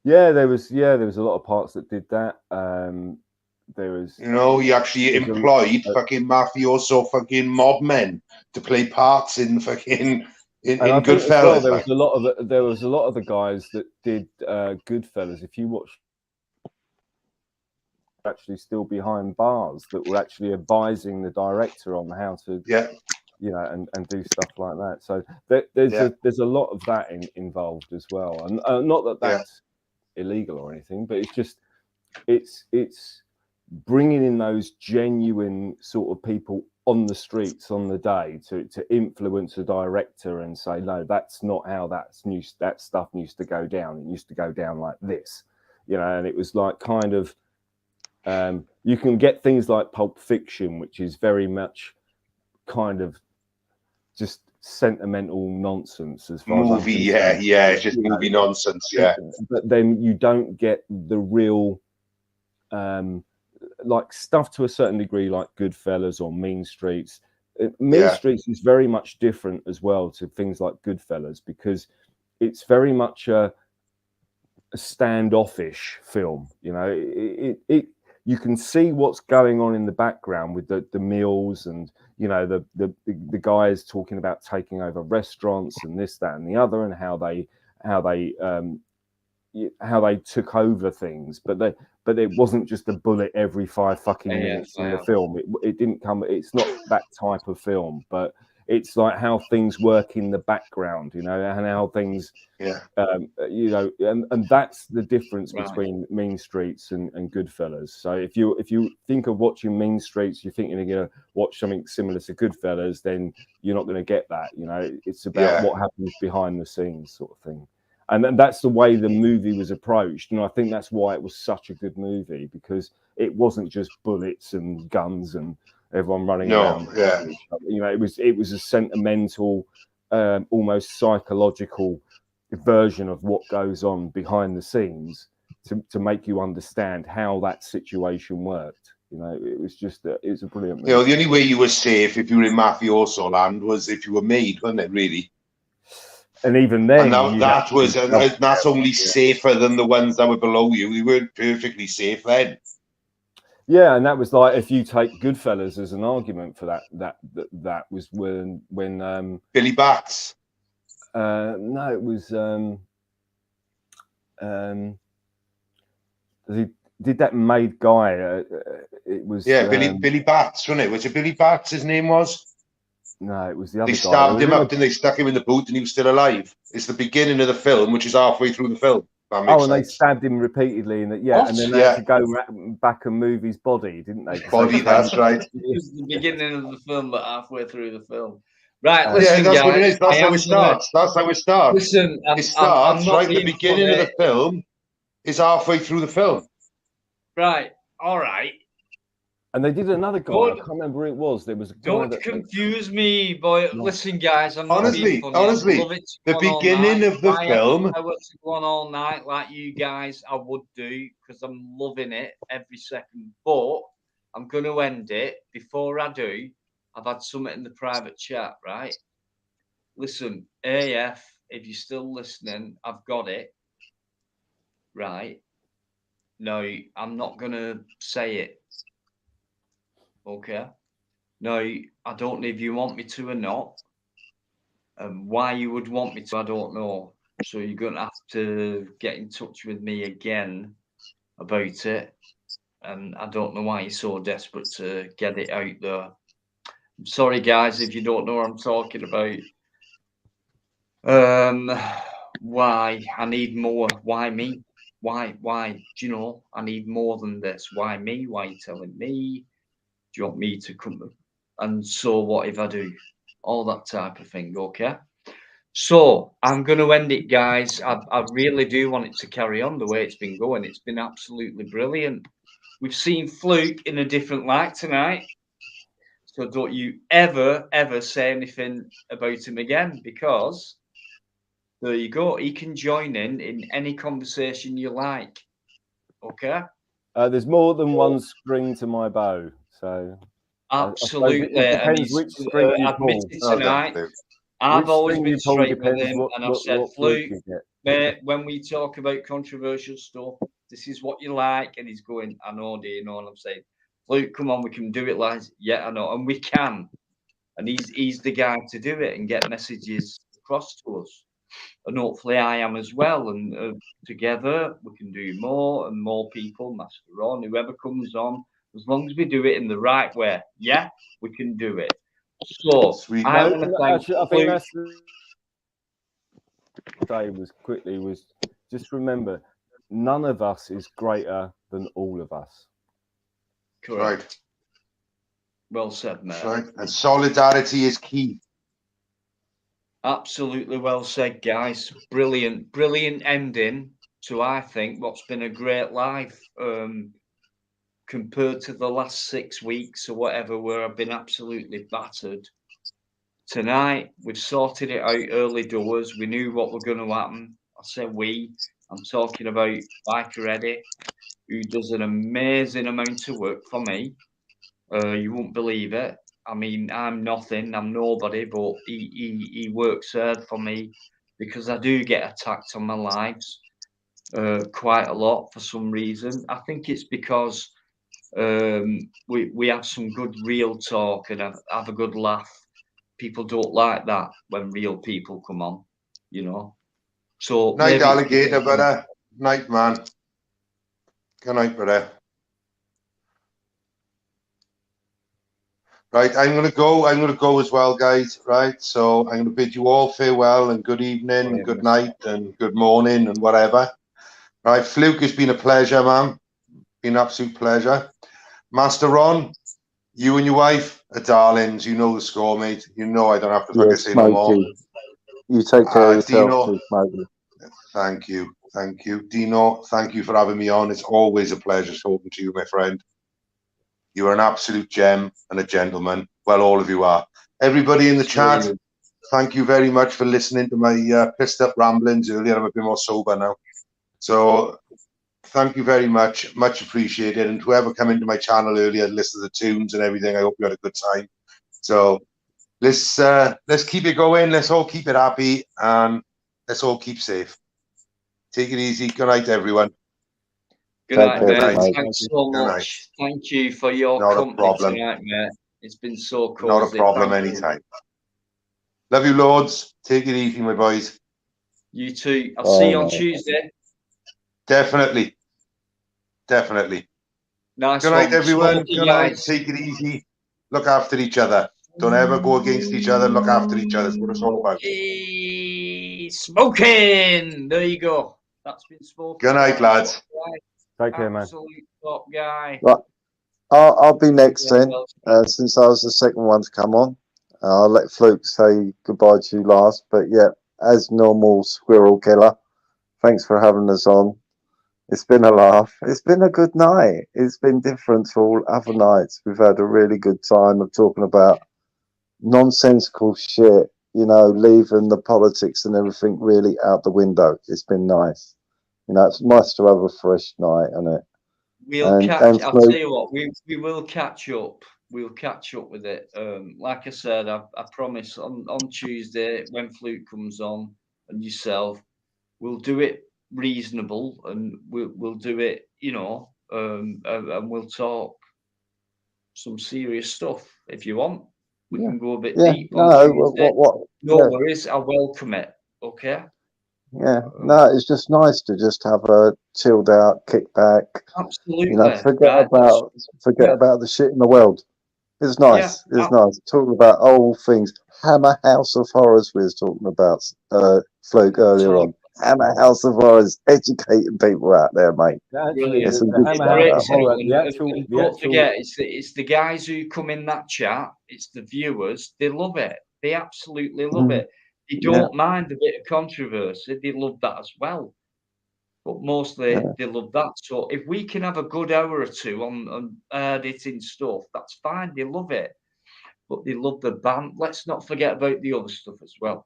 Speaker 13: Yeah, there was a lot of parts that did that. There was,
Speaker 6: you know, he actually employed fucking mafioso fucking mob men to play parts in fucking in Goodfellas.
Speaker 13: Well, there was a lot of the guys that did Goodfellas. If you watch, actually still behind bars that were actually advising the director on how to, you know, and do stuff like that. So there's a lot of that involved as well, and not that that's illegal or anything, but it's just it's bringing in those genuine sort of people on the streets on the day to influence a director and say, no, that's not how that stuff used to go down. It used to go down like this, you know. And it was like kind of you can get things like Pulp Fiction, which is very much kind of just sentimental nonsense as far
Speaker 6: movie,
Speaker 13: as
Speaker 6: it's just movie nonsense,
Speaker 13: But then you don't get the real like stuff to a certain degree, like Goodfellas or Mean Streets. Mean Streets is very much different as well to things like Goodfellas because it's very much a standoffish film. You know, you can see what's going on in the background with the meals and, you know, the guys talking about taking over restaurants and this, that, and the other, and how they took over things, but it wasn't just a bullet every 5 fucking minutes in the film. It didn't come. It's not that type of film, but it's like how things work in the background, you know, and how things, you know, and that's the difference between Mean Streets and Goodfellas. So if you think of watching Mean Streets, you think you're going to watch something similar to Goodfellas, then you're not going to get that. You know, it's about what happens behind the scenes, sort of thing. And that's the way the movie was approached, and I think that's why it was such a good movie, because it wasn't just bullets and guns and everyone running around. You know, it was a sentimental, almost psychological version of what goes on behind the scenes to make you understand how that situation worked. You know, it was a brilliant movie.
Speaker 6: You know, the only way you were safe if you were in mafioso land was if you were made, wasn't it? Really.
Speaker 13: And even then,
Speaker 6: and that's only safer than the ones that were below you. We weren't perfectly safe then.
Speaker 13: Yeah, and that was like, if you take Goodfellas as an argument for that was when
Speaker 6: Billy Bats.
Speaker 13: No, it was did that Made guy? It was
Speaker 6: Billy Bats, wasn't it? Was it Billy Bats? His name was.
Speaker 13: No, it was the other guy.
Speaker 6: They stabbed him up, and they stuck him in the boot, and he was still alive. It's the beginning of the film, which is halfway through the film.
Speaker 13: They stabbed him repeatedly, and then they had to go back and move his body, didn't they?
Speaker 6: That's right.
Speaker 8: It was the beginning of the film, but halfway through the film. Right, listen,
Speaker 6: that's
Speaker 8: guys,
Speaker 6: what it is. That's how it starts. That's how it starts.
Speaker 8: Listen,
Speaker 6: it starts right. The beginning of the film is halfway through the film.
Speaker 8: Right. All right.
Speaker 13: And they did another guy. I can't remember who it was. There was a guy.
Speaker 8: Don't confuse me, boy. Listen, guys. I'm not
Speaker 6: honestly,
Speaker 8: being funny.
Speaker 6: the beginning of the film.
Speaker 8: I would go on all night like you guys. I would do, because I'm loving it every second. But I'm going to end it. Before I do, I've had something in the private chat. Right. Listen, AF. If you're still listening, I've got it. Right. No, I'm not going to say it. Okay. No, I don't know if you want me to or not. Why you would want me to, I don't know. So you're going to have to get in touch with me again about it. And I don't know why you're so desperate to get it out there. I'm sorry, guys, if you don't know what I'm talking about. Why? I need more. Why me? Why? Do you know? I need more than this. Why me? Why are you telling me? Do you want me to come? And so what if I do? All that type of thing, okay? So I'm going to end it, guys. I really do want it to carry on the way it's been going. It's been absolutely brilliant. We've seen Fluke in a different light tonight. So don't you ever say anything about him again, because there you go. He can join in any conversation you like. Okay?
Speaker 13: There's more than one string to my bow. So
Speaker 8: absolutely,
Speaker 13: it depends which string you pull.
Speaker 8: Tonight, I've always been straight with him, and I've said, Fluke, mate, when we talk about controversial stuff, this is what you like, and he's going, I know, do you know? And I'm saying, Fluke, come on, we can do it, lads. Yeah, I know, and we can, and he's the guy to do it and get messages across to us, and hopefully I am as well, and together we can do more, and more people, Master Ron, whoever comes on. As long as we do it in the right way, yeah, we can do it. So I want to thank.
Speaker 13: I think that's was just remember, none of us is greater than all of us.
Speaker 8: Correct.
Speaker 6: Right.
Speaker 8: Well said, mate.
Speaker 6: Right. And solidarity is key.
Speaker 8: Absolutely well said, guys. Brilliant ending to, I think, what's been a great life. Compared to the last 6 weeks or whatever, where I've been absolutely battered. Tonight, we've sorted it out early doors. We knew what was going to happen. I say we. I'm talking about Bikereddie, who does an amazing amount of work for me. You won't believe it. I mean, I'm nothing. I'm nobody, but he works hard for me, because I do get attacked on my lives quite a lot for some reason. I think it's because we have some good real talk and have a good laugh. People don't like that when real people come on, you know. So
Speaker 6: night, alligator, brother. Night, man. Good night, brother. Right, I'm gonna go. I'm gonna go as well, guys. Right, so I'm gonna bid you all farewell and good evening, and good night, and good morning, and whatever. Right, Fluke, it's been a pleasure, man. Been an absolute pleasure. Master Ron, you and your wife are darlings. You know the score, mate. You know I don't have to fucking say no more.
Speaker 10: Smokey. You take care of yourself
Speaker 6: Dino,
Speaker 10: too, Smokey.
Speaker 6: thank you. Thank you. Dino, thank you for having me on. It's always a pleasure talking to you, my friend. You are an absolute gem and a gentleman. Well, all of you are. Everybody in the chat, thank you very much for listening to my pissed up ramblings earlier. I'm a bit more sober now. So thank you very much. Much appreciated. And whoever come into my channel earlier, listen to the tunes and everything, I hope you had a good time. So let's keep it going. Let's all keep it happy and let's all keep safe. Take it easy. Good night, everyone.
Speaker 8: Good night,
Speaker 6: Good
Speaker 8: mate.
Speaker 6: night.
Speaker 8: Thanks so
Speaker 6: Good night.
Speaker 8: much. Thank you for your
Speaker 6: Not a
Speaker 8: company
Speaker 6: problem.
Speaker 8: tonight, mate. It's been so cozy.
Speaker 6: Not a problem
Speaker 8: Thank you.
Speaker 6: anytime. Love you, Lords. Take it easy, my boys.
Speaker 8: You too. I'll see you on Tuesday.
Speaker 6: Definitely. Definitely.
Speaker 8: Nice
Speaker 6: Good night,
Speaker 8: one.
Speaker 6: everyone.
Speaker 8: Smoky,
Speaker 6: Good night.
Speaker 8: guys.
Speaker 6: Take it easy. Look after each other. Don't ever go against each other. Look after each other. That's what it's all about.
Speaker 8: Smoking. There you go. That's been spoken.
Speaker 6: Good night, lads.
Speaker 13: Take care, man.
Speaker 8: Absolute top guy.
Speaker 12: Right. I'll be next then, since I was the second one to come on. I'll let Fluke say goodbye to you last. But yeah, as normal, Squirrel Killer, thanks for having us on. It's been a laugh. It's been a good night. It's been different to all other nights. We've had a really good time of talking about nonsensical shit, you know, leaving the politics and everything really out the window. It's been nice. You know, it's nice to have a fresh night, isn't it?
Speaker 8: We'll
Speaker 12: And
Speaker 8: catch. I'll
Speaker 12: Fluke,
Speaker 8: tell you what. We will catch up. We'll catch up with it. Like I said, I promise on Tuesday when Fluke comes on and yourself, we'll do it reasonable and we'll do it. You know, and we'll talk some serious stuff if you want. We can go a bit deep on Tuesday. No worries. I welcome it. Okay.
Speaker 12: Yeah, no, it's just nice to just have a chilled out, kick back.
Speaker 8: Absolutely.
Speaker 12: You know, forget about the shit in the world. It's nice. It's nice talking about old things. Hammer House of Horrors. We was talking about Fluke earlier on. Hammer House of Horrors, educating people out there, mate.
Speaker 8: Brilliant.
Speaker 12: There's some good
Speaker 8: It's
Speaker 12: stuff
Speaker 8: great
Speaker 12: out there.
Speaker 8: and don't forget, it's the guys who come in that chat. It's the viewers. They love it. They absolutely love it. They don't mind a bit of controversy. They love that as well. But mostly they love that. So if we can have a good hour or two on editing stuff, that's fine. They love it. But they love the band. Let's not forget about the other stuff as well.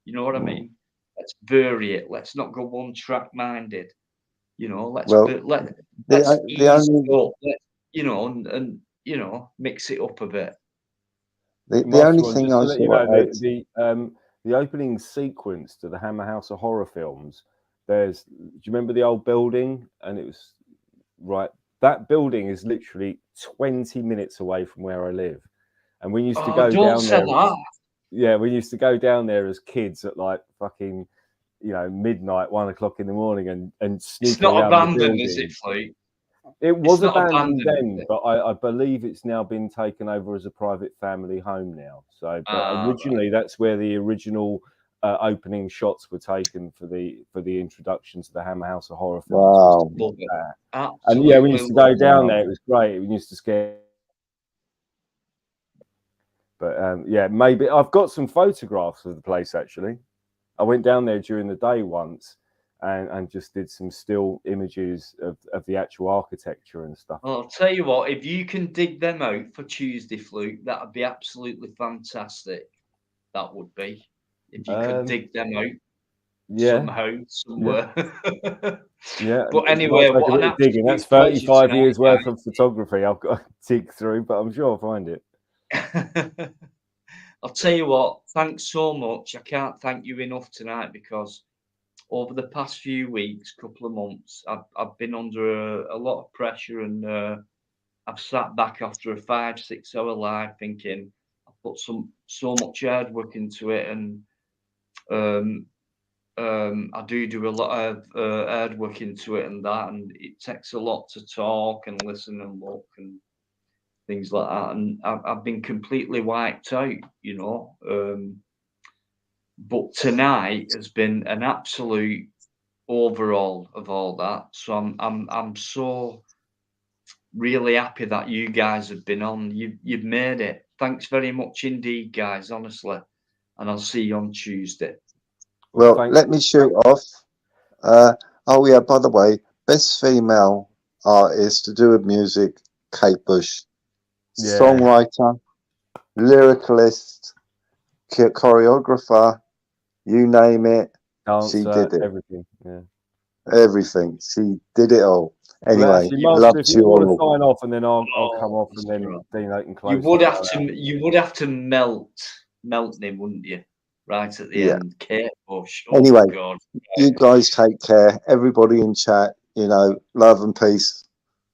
Speaker 8: You know what I mean? Let's vary it. Let's not go one track minded. You know, let's ease up. You know, and you know, mix it up a bit.
Speaker 12: The only thing I
Speaker 13: let you know, the opening sequence to the Hammer House of Horror films. Do you remember the old building? And it was right. That building is literally 20 minutes away from where I live, and we used to go down there. Yeah, we used to go down there as kids at like fucking, you know, midnight, 1 o'clock in the morning, and sneak
Speaker 8: It's not
Speaker 13: around
Speaker 8: abandoned,
Speaker 13: the building.
Speaker 8: is it, Fleet?
Speaker 13: It was abandoned then, but I believe it's now been taken over as a private family home now. So, but originally that's where the original opening shots were taken for the introduction to the Hammer House of Horror films.
Speaker 12: Wow.
Speaker 13: And yeah, we used to go down there. It was great. We used to scare. But yeah, maybe I've got some photographs of the place actually. I went down there during the day once and just did some still images of the actual architecture and stuff.
Speaker 8: Well, I'll tell you what, if you can dig them out for Tuesday, Fluke, that would be absolutely fantastic. That would be. If you could dig them out somehow, somewhere.
Speaker 13: Yeah.
Speaker 8: But anyway, what an
Speaker 13: digging. That's 35 years worth of photography I've got to dig through, but I'm sure I'll find it.
Speaker 8: I'll tell you what, thanks so much. I can't thank you enough tonight because over the past few weeks, couple of months, I've been under a lot of pressure and I've sat back after a 5-6 hour live thinking I've put so much hard work into it and I do a lot of hard work into it and that, and it takes a lot to talk and listen and look, and things like that, and I've been completely wiped out, you know. But tonight has been an absolute overall of all that. So I'm so really happy that you guys have been on. You've made it. Thanks very much indeed, guys. Honestly, and I'll see you on Tuesday.
Speaker 12: Well, let me shoot off. Oh yeah, by the way, best female artist to do with music, Kate Bush.
Speaker 13: Yeah.
Speaker 12: Songwriter, lyricalist, choreographer, you name it.
Speaker 13: Dancer,
Speaker 12: she did it.
Speaker 13: everything. Yeah.
Speaker 12: Everything. She did it all. Anyway,
Speaker 13: Well, actually,
Speaker 12: love
Speaker 13: Master, if
Speaker 12: to
Speaker 13: you
Speaker 12: you
Speaker 13: want to
Speaker 12: all.
Speaker 13: sign off, and then I'll come off, and then Dino can close.
Speaker 8: You would have to melt him, wouldn't you? Right at the
Speaker 12: Yeah.
Speaker 8: end, Kate Bush. Oh
Speaker 12: Anyway,
Speaker 8: God.
Speaker 12: you guys take care. Everybody in chat, you know, love and peace.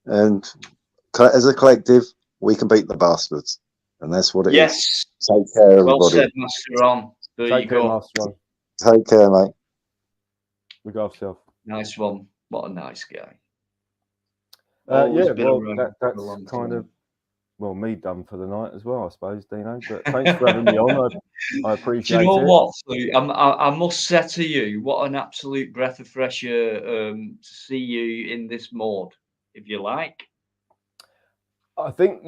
Speaker 12: And as a collective, we can beat the bastards. And that's what it
Speaker 8: Yes.
Speaker 12: is. Take care, everybody.
Speaker 8: Well said, Master Ron. There
Speaker 13: Take
Speaker 8: you
Speaker 13: care,
Speaker 8: go.
Speaker 13: Master Ron.
Speaker 12: Take care, mate.
Speaker 13: Look after yourself.
Speaker 8: Nice one. What a nice guy.
Speaker 13: Yeah,
Speaker 8: Always been
Speaker 13: well,
Speaker 8: around for a
Speaker 13: that's
Speaker 8: long
Speaker 13: kind
Speaker 8: time.
Speaker 13: of, well, me done for the night as well, I suppose, Dino. But thanks for having me on. I appreciate it.
Speaker 8: Do you know what, Flu? I must say to you, what an absolute breath of fresh air to see you in this mode, if you like.
Speaker 13: I think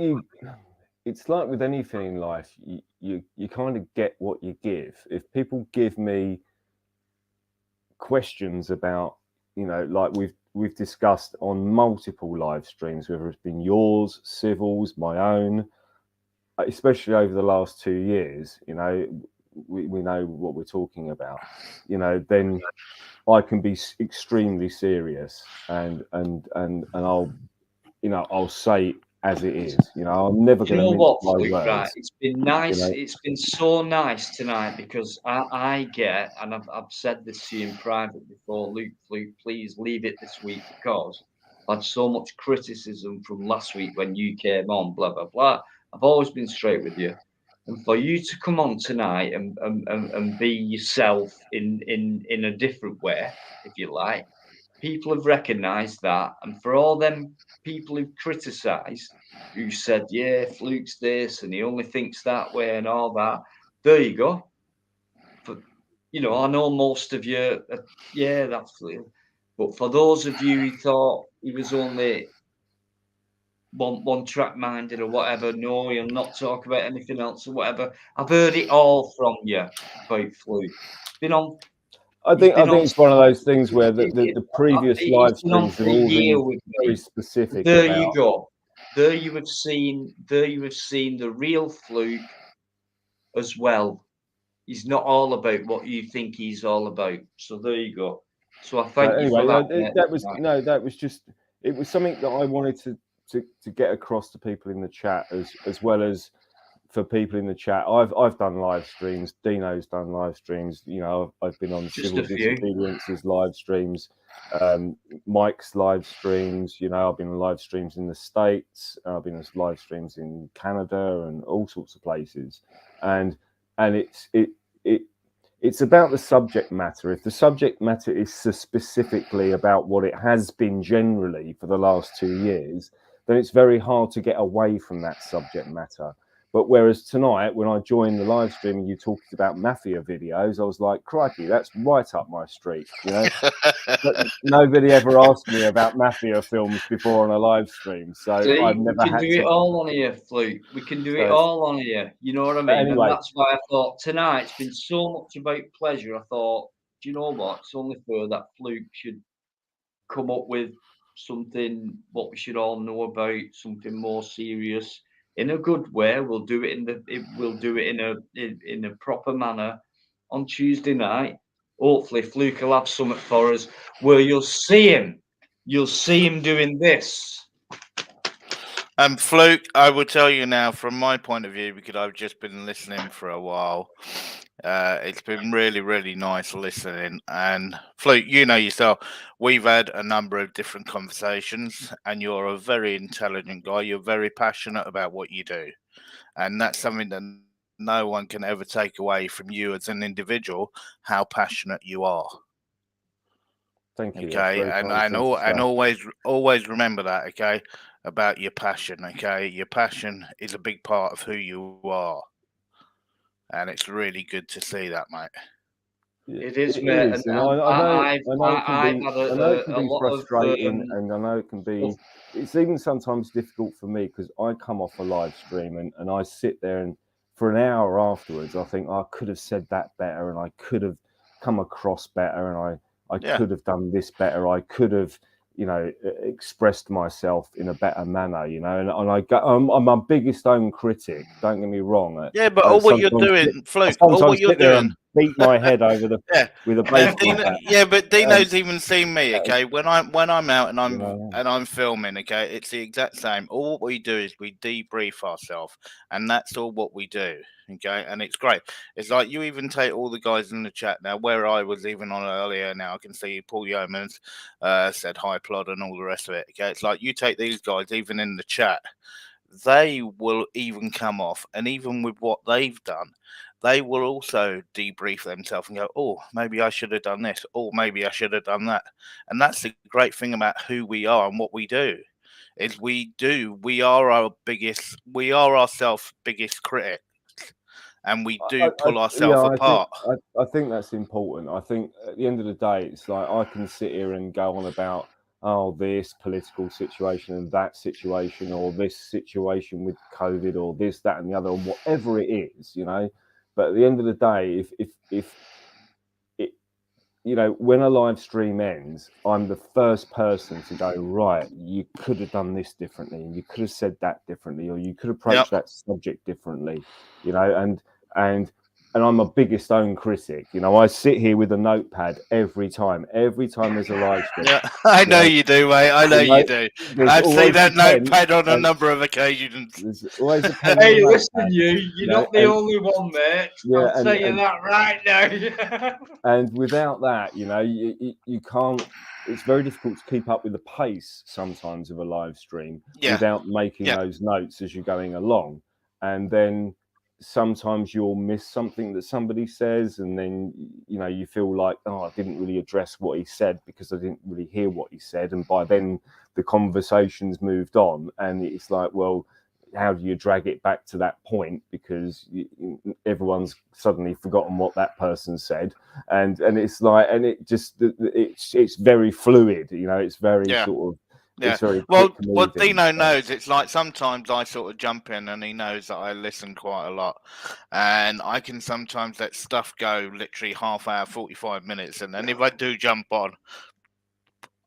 Speaker 13: it's like with anything in life, you kind of get what you give. If people give me questions about, you know, like we've discussed on multiple live streams, whether it's been yours, Civil's, my own, especially over the last 2 years, you know, we know what we're talking about, you know, then I can be extremely serious and I'll, you know, I'll say as it is, you know, I'm never going to mince my words.
Speaker 8: Right, it's been nice.
Speaker 13: You know?
Speaker 8: It's been so nice tonight because I get, and I've said this to you in private before, Luke, please leave it this week because I've had so much criticism from last week when you came on, blah, blah, blah. I've always been straight with you. And for you to come on tonight and be yourself in a different way, if you like, people have recognised that. And for all them people who've criticised, who said, yeah, Fluke's this and he only thinks that way and all that, there you go. But, you know, I know most of you, yeah, that's Fluke. But for those of you who thought he was only one track minded or whatever, no, you'll not talk about anything else or whatever. I've heard it all from you about Fluke. Been on.
Speaker 13: I think it's one of those things where the previous live streams have all been very specific.
Speaker 8: There you go. There you have seen the real Fluke as well. He's not all about what you think he's all about. So there you go. So I thank you for that.
Speaker 13: That was just, it was something that I wanted to get across to people in the chat as well as for people in the chat. I've done live streams. Dino's done live streams. You know, I've been on Civil Disobedience's live streams, Mike's live streams. You know, I've been on live streams in the States. I've been on live streams in Canada and all sorts of places. And it's about the subject matter. If the subject matter is so specifically about what it has been generally for the last 2 years, then it's very hard to get away from that subject matter. But whereas tonight, when I joined the live stream and you talked about mafia videos, I was like, crikey, that's right up my street. You know, but nobody ever asked me about mafia films before on a live stream, so I've never had to.
Speaker 8: We can do it all on here, Fluke. We can do it all on here. You know what I mean?
Speaker 13: Anyway,
Speaker 8: and that's why I thought tonight's been so much about pleasure. I thought, do you know what? It's only fair that Fluke should come up with something what we should all know about, something more serious. In a good way, we'll do it in a proper manner on Tuesday night. Hopefully, Fluke will have something for us where you'll see him doing this.
Speaker 3: Fluke, I will tell you now from my point of view, because I've just been listening for a while. It's been really, really nice listening. And Fluke, you know yourself, we've had a number of different conversations, and you're a very intelligent guy. You're very passionate about what you do. And that's something that no one can ever take away from you as an individual, how passionate you are.
Speaker 13: Thank you.
Speaker 3: Okay, and always remember that. Okay, about your passion. Okay, your passion is a big part of who you are, and it's really good to see that, mate.
Speaker 8: It is,
Speaker 13: It
Speaker 8: mate.
Speaker 13: is,
Speaker 8: And
Speaker 13: and I know it can
Speaker 8: I've
Speaker 13: be,
Speaker 8: had
Speaker 13: I know it can
Speaker 8: a
Speaker 13: be
Speaker 8: lot of
Speaker 13: frustrating, and I know it can be. It's even sometimes difficult for me because I come off a live stream and I sit there and for an hour afterwards, I think I could have said that better, and I could have come across better, and I could have done this better. I could have, you know, expressed myself in a better manner, you know, and I'm my biggest own critic. Don't get me wrong.
Speaker 3: Yeah, but all what you're doing, Fluke, all what you're doing,
Speaker 13: Beat my head over the with a baseball bat.
Speaker 3: Yeah, but Dino's even seen me. Okay, when I'm out and I'm
Speaker 13: know.
Speaker 3: and I'm filming. Okay, it's the exact same. All what we do is we debrief ourselves, and that's all what we do. Okay, and it's great. It's like you even take all the guys in the chat now. Where I was even on earlier, now I can see Paul Yeomans said hi, Plod, and all the rest of it. Okay, it's like you take these guys even in the chat. They will even come off, and even with what they've done, they will also debrief themselves and go, oh, maybe I should have done this, or maybe I should have done that. And that's the great thing about who we are and what we do, is we are ourselves biggest critic, and we do pull ourselves apart.
Speaker 13: I think that's important. I think at the end of the day, it's like I can sit here and go on about, oh, this political situation and that situation, or this situation with COVID, or this, that, and the other, or whatever it is, you know. But at the end of the day, if it, you know, when a live stream ends, I'm the first person to go, right, you could have done this differently, and you could have said that differently, or you could approach that subject differently, you know, and I'm my biggest own critic. You know, I sit here with a notepad every time there's a live stream.
Speaker 3: Yeah, I know you do, mate. I know you do. I've seen that notepad on a number of occasions.
Speaker 13: There's always a pen.
Speaker 8: Hey, listen, you're not the only one, mate.
Speaker 13: Yeah,
Speaker 8: I'll tell you that right now.
Speaker 13: And without that, you know, you can't. It's very difficult to keep up with the pace sometimes of a live stream without making those notes as you're going along, and then sometimes you'll miss something that somebody says, and then, you know, you feel like, oh, I didn't really address what he said because I didn't really hear what he said, and by then the conversation's moved on, and it's like, well, how do you drag it back to that point, because everyone's suddenly forgotten what that person said, and it's like, and it just, it's very fluid, you know, it's very sort of.
Speaker 3: Yeah. Well, what Dino knows, it's like sometimes I sort of jump in, and he knows that I listen quite a lot, and I can sometimes let stuff go literally half hour, 45 minutes, and then if I do jump on,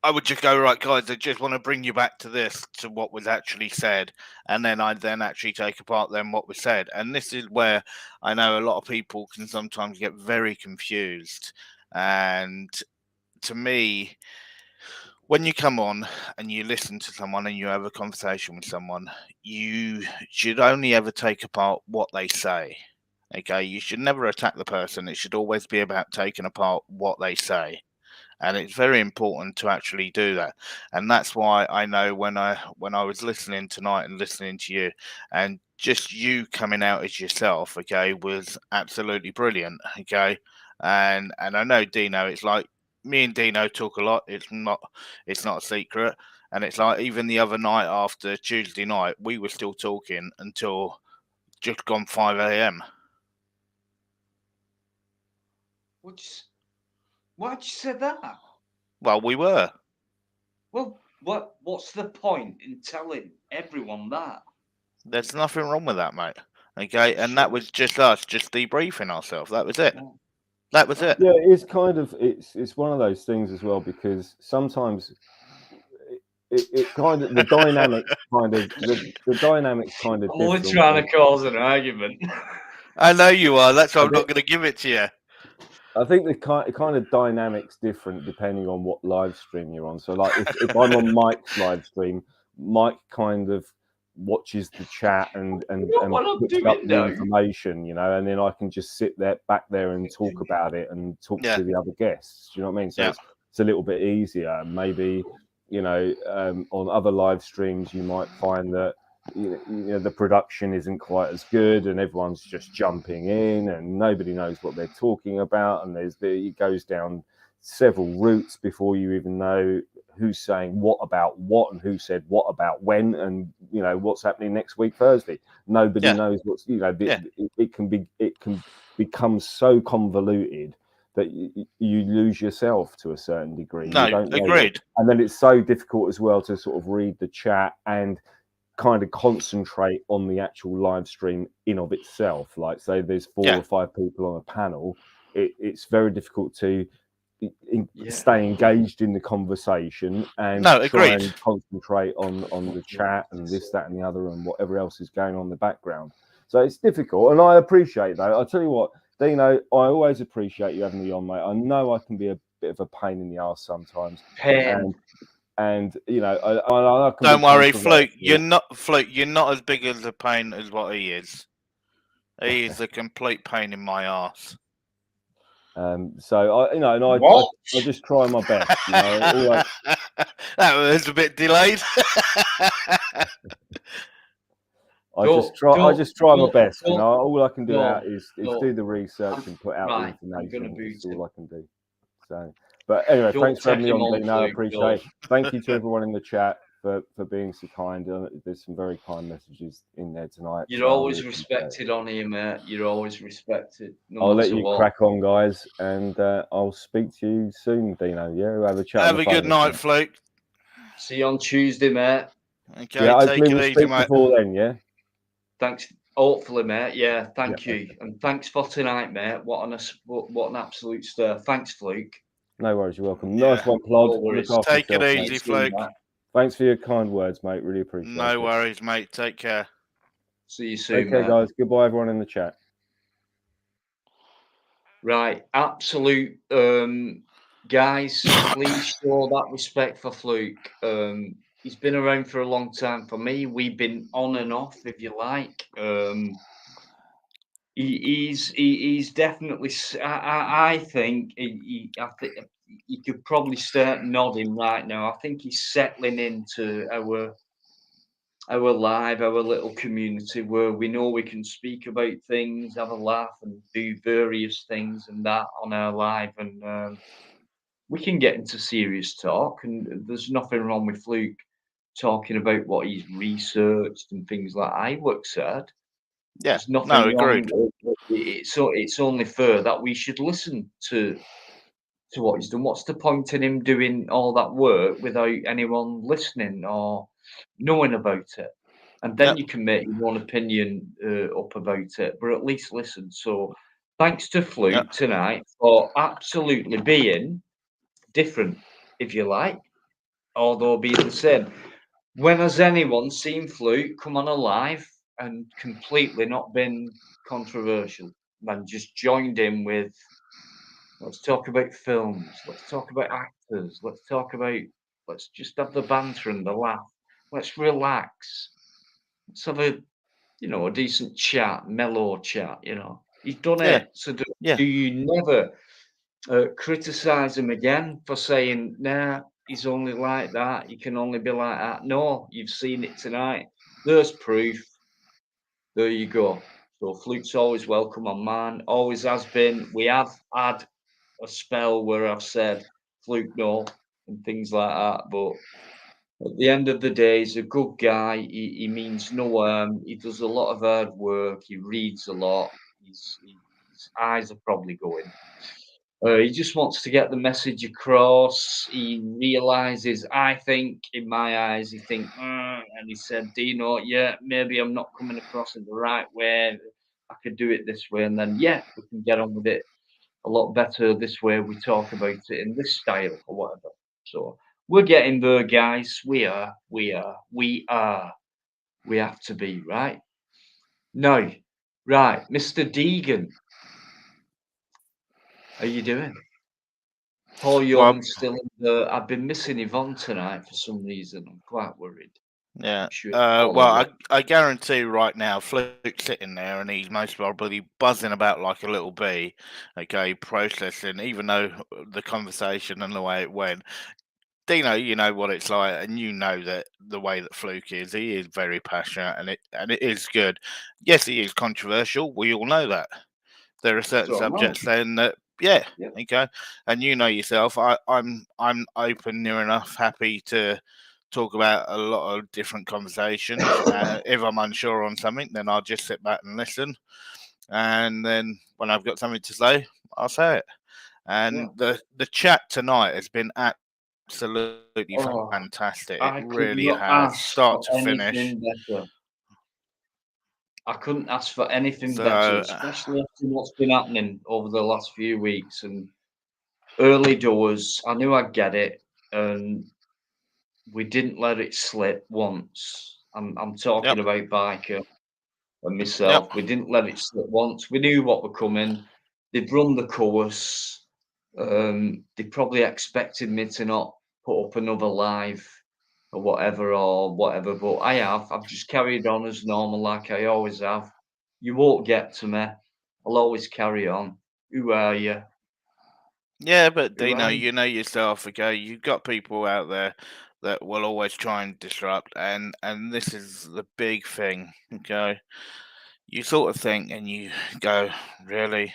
Speaker 3: I would just go, right, guys, I just want to bring you back to this, to what was actually said, and then I'd then actually take apart then what was said. And this is where I know a lot of people can sometimes get very confused. And to me, when you come on and you listen to someone and you have a conversation with someone, you should only ever take apart what they say. Okay, you should never attack the person. It should always be about taking apart what they say. And it's very important to actually do that. And that's why I know when I was listening tonight and listening to you, and just you coming out as yourself, okay, was absolutely brilliant. Okay. And I know Dino, it's like me and Dino talk a lot. It's not a secret. And it's like even the other night after Tuesday night, we were still talking until just gone 5 a.m.
Speaker 8: Why'd you say that?
Speaker 3: Well, we were.
Speaker 8: Well, what's the point in telling everyone that?
Speaker 3: There's nothing wrong with that, mate. Okay, and that was just us, just debriefing ourselves. That was it. That was it.
Speaker 13: Yeah, it's kind of it's one of those things as well, because sometimes it kind of the dynamics kind of
Speaker 8: Only trying to cause an argument.
Speaker 3: I know you are. That's why I'm not going to give it to you.
Speaker 13: I think the kind of dynamics different depending on what live stream you're on. So, like, if I'm on Mike's live stream, Mike kind of watches the chat and picks up the information, you know, and then I can just sit back there and talk about it and talk to the other guests. Do you know what I mean? So it's a little bit easier. Maybe, you know, on other live streams, you might find that you know the production isn't quite as good, and everyone's just jumping in, and nobody knows what they're talking about, and it goes down several routes before you even know who's saying what about what and who said what about when, and what's happening next week Thursday. Nobody knows what's it can become so convoluted that you lose yourself to a certain degree.
Speaker 3: No,
Speaker 13: you don't know
Speaker 3: agreed.
Speaker 13: And then it's so difficult as well to sort of read the chat and kind of concentrate on the actual live stream in of itself. Like, say there's 4 or 5 people on a panel, it's very difficult to stay engaged in the conversation and try and concentrate on the chat and this, that, and the other, and whatever else is going on in the background. So it's difficult, and I appreciate that. I'll tell you what, Dino, I always appreciate you having me on, mate. I know I can be a bit of a pain in the arse sometimes, and I can
Speaker 3: Don't worry,
Speaker 13: Fluke.
Speaker 3: You're not as big as a pain as what he is. He is a complete pain in my arse.
Speaker 13: So I just try my best.
Speaker 3: That was a bit delayed.
Speaker 13: I just try my best. All I can do is do the research and put out the information. That's all I can do. So, but anyway, thanks for having me on, Dino. I appreciate it. Thank you to everyone in the chat for being so kind. There's some very kind messages in there tonight.
Speaker 8: You're always respected on here, mate. You're always respected.
Speaker 13: I'll let you crack on, guys, and I'll speak to you soon, Dino. Yeah, we'll have a chat.
Speaker 3: Have a good night, Fluke.
Speaker 8: See you on Tuesday, mate.
Speaker 3: Okay,
Speaker 13: yeah,
Speaker 3: take it easy, mate.
Speaker 13: Before then, yeah.
Speaker 8: Thanks. Hopefully, mate. Yeah, thank you, and thanks for tonight, mate. What an absolute stir. Thanks, Fluke.
Speaker 13: No worries, you're welcome. Nice one, Plod.
Speaker 3: Take it easy, Fluke.
Speaker 13: Thanks for your kind words, mate. Really appreciate it.
Speaker 3: No worries, mate. Take care.
Speaker 8: See you soon,
Speaker 13: okay, guys. Goodbye, everyone in the chat.
Speaker 8: Right, absolute guys. Please show that respect for Fluke. He's been around for a long time. For me, we've been on and off, if you like. He's definitely. I think you could probably start nodding right now. I think he's settling into our live, our little community where we know we can speak about things, have a laugh, and do various things and that on our live, and we can get into serious talk. And there's nothing wrong with Fluke talking about what he's researched and things like I work's said.
Speaker 3: Yeah,
Speaker 8: there's nothing wrong.
Speaker 3: agreed.
Speaker 8: It's only fair that we should listen to what he's done. What's the point in him doing all that work without anyone listening or knowing about it? And then you can make your own opinion up about it, but at least listen. So thanks to Fluke tonight for absolutely being different, if you like, although being the same. When has anyone seen Fluke come on a live and completely not been controversial and just joined in with, let's talk about films, let's talk about actors, let's just have the banter and the laugh, let's relax, let's have a decent chat, mellow chat. He's done it. So do you never criticize him again for saying, nah, he's only like that, he can only be like that? No, you've seen it tonight. There's proof. There you go. So Fluke's always welcome on mine, always has been. We have had a spell where I've said Fluke no and things like that, but at the end of the day, he's a good guy. He means no harm. He does a lot of hard work. He reads a lot. His eyes are probably going. He just wants to get the message across. He realizes, I think, in my eyes, he thinks, and he said, Dino, yeah, maybe I'm not coming across in the right way. I could do it this way. And then, yeah, we can get on with it a lot better this way. We talk about it in this style or whatever. So we're getting there, guys. We are. We have to be, right? No. Right. Mr. Deegan. How you doing? Paul Young's still in the. I've been missing Yvonne tonight for some reason. I'm quite worried.
Speaker 3: Yeah.
Speaker 8: Sure.
Speaker 3: Well, I guarantee right now, Fluke's sitting there and he's most probably buzzing about like a little bee, okay, processing, even though the conversation and the way it went. Dino, you know what it's like, and you know that the way that Fluke is, he is very passionate, and it is good. Yes, he is controversial. We all know that. There are certain subjects then that Yeah,
Speaker 8: Yep.
Speaker 3: okay. And you know yourself, I'm open, near enough, happy to talk about a lot of different conversations. If I'm unsure on something, then I'll just sit back and listen. And then when I've got something to say, I'll say it. And the chat tonight has been absolutely
Speaker 8: Oh,
Speaker 3: fantastic. It
Speaker 8: I could
Speaker 3: really
Speaker 8: not
Speaker 3: has,
Speaker 8: ask
Speaker 3: start
Speaker 8: for
Speaker 3: to finish.
Speaker 8: anything better. I couldn't ask for anything
Speaker 3: So,
Speaker 8: better, especially after what's been happening over the last few weeks and early doors. I knew I'd get it, and we didn't let it slip once. I'm talking
Speaker 3: Yep.
Speaker 8: about Biker and
Speaker 3: Yep.
Speaker 8: myself. We didn't let it slip once. We knew what were coming. They'd run the course. They probably expected me to not put up another live or whatever, but I have. I've just carried on as normal, like I always have. You won't get to me. I'll always carry on. Who are you?
Speaker 3: Yeah, but
Speaker 8: Who
Speaker 3: Dino,
Speaker 8: are you?
Speaker 3: you know yourself, okay? You've got people out there that will always try and disrupt, and this is the big thing, okay? You sort of think and you go, really?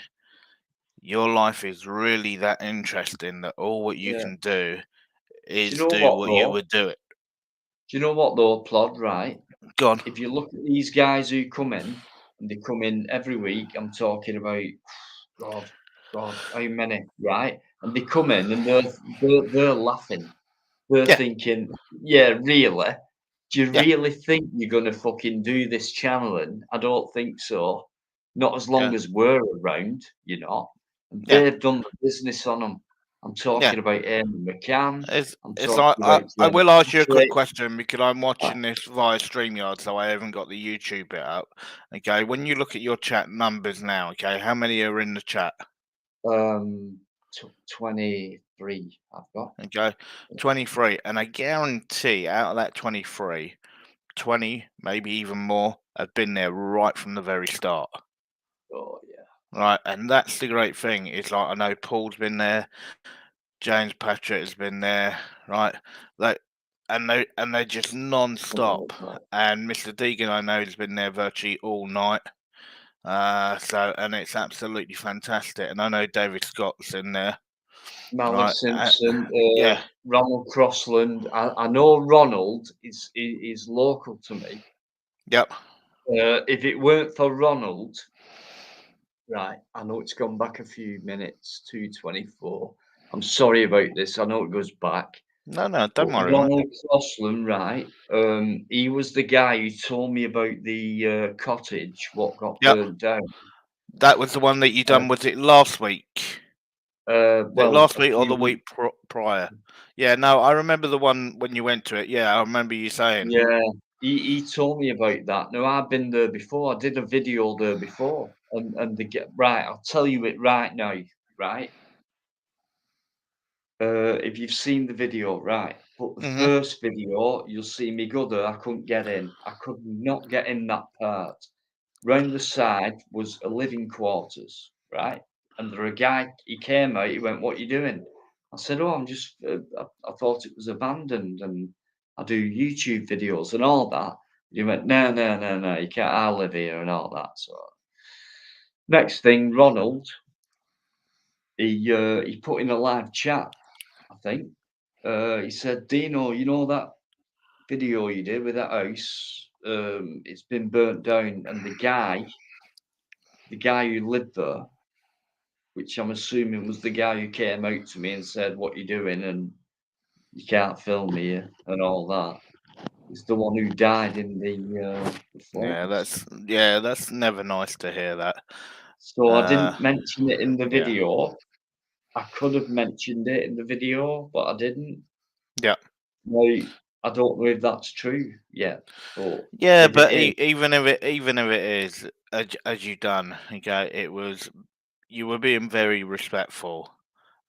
Speaker 3: Your life is really that interesting that all what you
Speaker 8: Yeah.
Speaker 3: can do
Speaker 8: Do you
Speaker 3: is
Speaker 8: know
Speaker 3: do
Speaker 8: what
Speaker 3: what you
Speaker 8: though?
Speaker 3: would do it.
Speaker 8: Do you know what though, Plod, right?
Speaker 3: Go on.
Speaker 8: If you look at these guys who come in, and they come in every week, I'm talking about God, how many, right? And they come in and they're laughing. They're
Speaker 3: Yeah.
Speaker 8: thinking, yeah, really? Do you
Speaker 3: Yeah.
Speaker 8: really think you're gonna fucking do this channeling? I don't think so. Not as long
Speaker 3: Yeah.
Speaker 8: as we're around, you're not. And
Speaker 3: Yeah.
Speaker 8: they've done the business on them. I'm
Speaker 3: Yeah.
Speaker 8: talking about Amy McCann.
Speaker 3: It's
Speaker 8: I'm
Speaker 3: it's
Speaker 8: talking
Speaker 3: like
Speaker 8: about
Speaker 3: I
Speaker 8: Glenn
Speaker 3: will ask you a quick
Speaker 8: Patrick.
Speaker 3: question because I'm watching this via StreamYard, so I haven't got the YouTube bit up. Okay, when you look at your chat numbers now, okay, how many are in the chat?
Speaker 8: 23 I've got.
Speaker 3: Okay, 23, and I guarantee out of that 23, 20, maybe even more, have been there right from the very start.
Speaker 8: Oh yeah.
Speaker 3: Right, and that's the great thing. Is like I know Paul's been there, James Patrick has been there, right? They're just non-stop. And Mr. Deegan, I know, has been there virtually all night. And it's absolutely fantastic. And I know David Scott's in there.
Speaker 8: Mally
Speaker 3: Right?
Speaker 8: Simpson,
Speaker 3: Yeah.
Speaker 8: Ronald Crossland. I know Ronald is local to me.
Speaker 3: Yep.
Speaker 8: If it weren't for Ronald, right, I know it's gone back a few minutes, 2:24. I'm sorry about this. I know it goes back.
Speaker 3: No,
Speaker 8: But
Speaker 3: don't worry, mate.
Speaker 8: Ronald Crossland, right? He was the guy who told me about the cottage, what got
Speaker 3: Yep.
Speaker 8: burned down.
Speaker 3: That was the one that you done. Was it last week?
Speaker 8: Well,
Speaker 3: last
Speaker 8: a
Speaker 3: week or
Speaker 8: few
Speaker 3: the week prior? Yeah, no, I remember the one when you went to it. Yeah, I remember you saying.
Speaker 8: Yeah, he told me about that. Now I've been there before. I did a video there before, and the get right. I'll tell you it right now, right? If you've seen the video, right? But the first video, you'll see me go there. I couldn't get in. I could not get in that part. Round the side was a living quarters, right? And there a guy. He came out. He went, "What you doing?" I said, "Oh, I'm just. I thought it was abandoned, and I do YouTube videos and all that." He went, "No, no, no, no. You can't. I live here and all that." So next thing, Ronald, he put in a live chat. I think he said, "Dino, you know that video you did with that house? It's been burnt down, and the guy who lived there, which I'm assuming was the guy who came out to me and said, 'What you doing?' and you can't film here and all that, is the one who died in the flames."
Speaker 3: That's never nice to hear that.
Speaker 8: So I didn't mention it in the
Speaker 3: Yeah.
Speaker 8: video. I could have mentioned it in the video, but I didn't.
Speaker 3: Yeah.
Speaker 8: Now, I don't know if that's true yet, but
Speaker 3: Yeah,
Speaker 8: if
Speaker 3: but
Speaker 8: it is,
Speaker 3: even if it is, as you done, okay, it was you were being very respectful,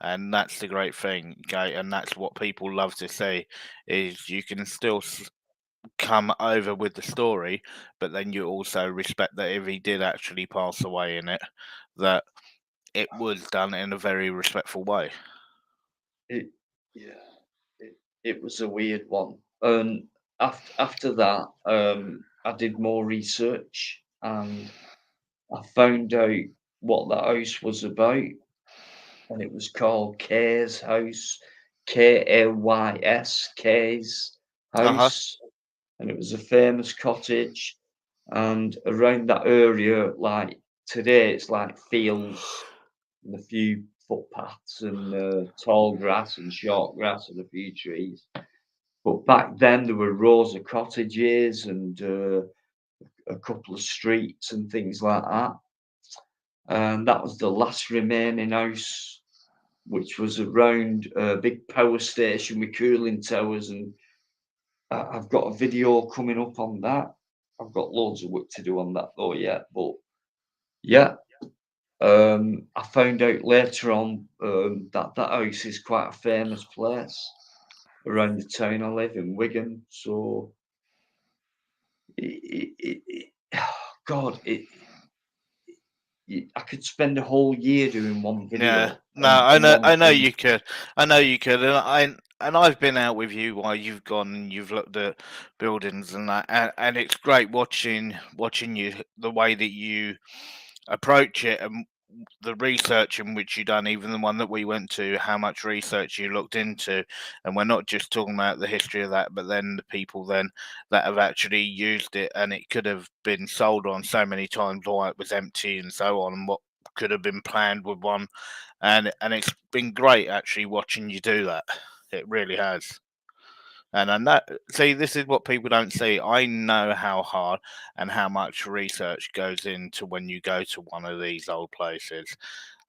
Speaker 3: and that's the great thing, okay, and that's what people love to see is you can still come over with the story, but then you also respect that if he did actually pass away in it, that it was done in a very respectful way.
Speaker 8: it yeah, it was a weird one. And after that, I did more research and I found out what that house was about. and it was called Kay's House, Kays, Kay's House, and it was a famous cottage. And around that area, like today, it's like fields and a few footpaths and tall grass and short grass and a few trees. But back then, there were rows of cottages and a couple of streets and things like that. And that was the last remaining house, which was around a big power station with cooling towers. And I've got a video coming up on that. I've got loads of work to do on that though yet. But yeah, I found out later on that that house is quite a famous place around the town I live in, Wigan. So, God, I could spend a whole year doing one video.
Speaker 3: Yeah, no, I know you could, and I've been out with you while you've gone and you've looked at buildings and that, and it's great watching you, the way that you approach it and the research in which you done, even the one that we went to, how much research you looked into. And we're not just talking about the history of that, but then the people then that have actually used it, and it could have been sold on so many times while it was empty and so on, and what could have been planned with one. And it's been great actually watching you do that. It really has. And I know, see, this is what people don't see. I know how hard and how much research goes into when you go to one of these old places.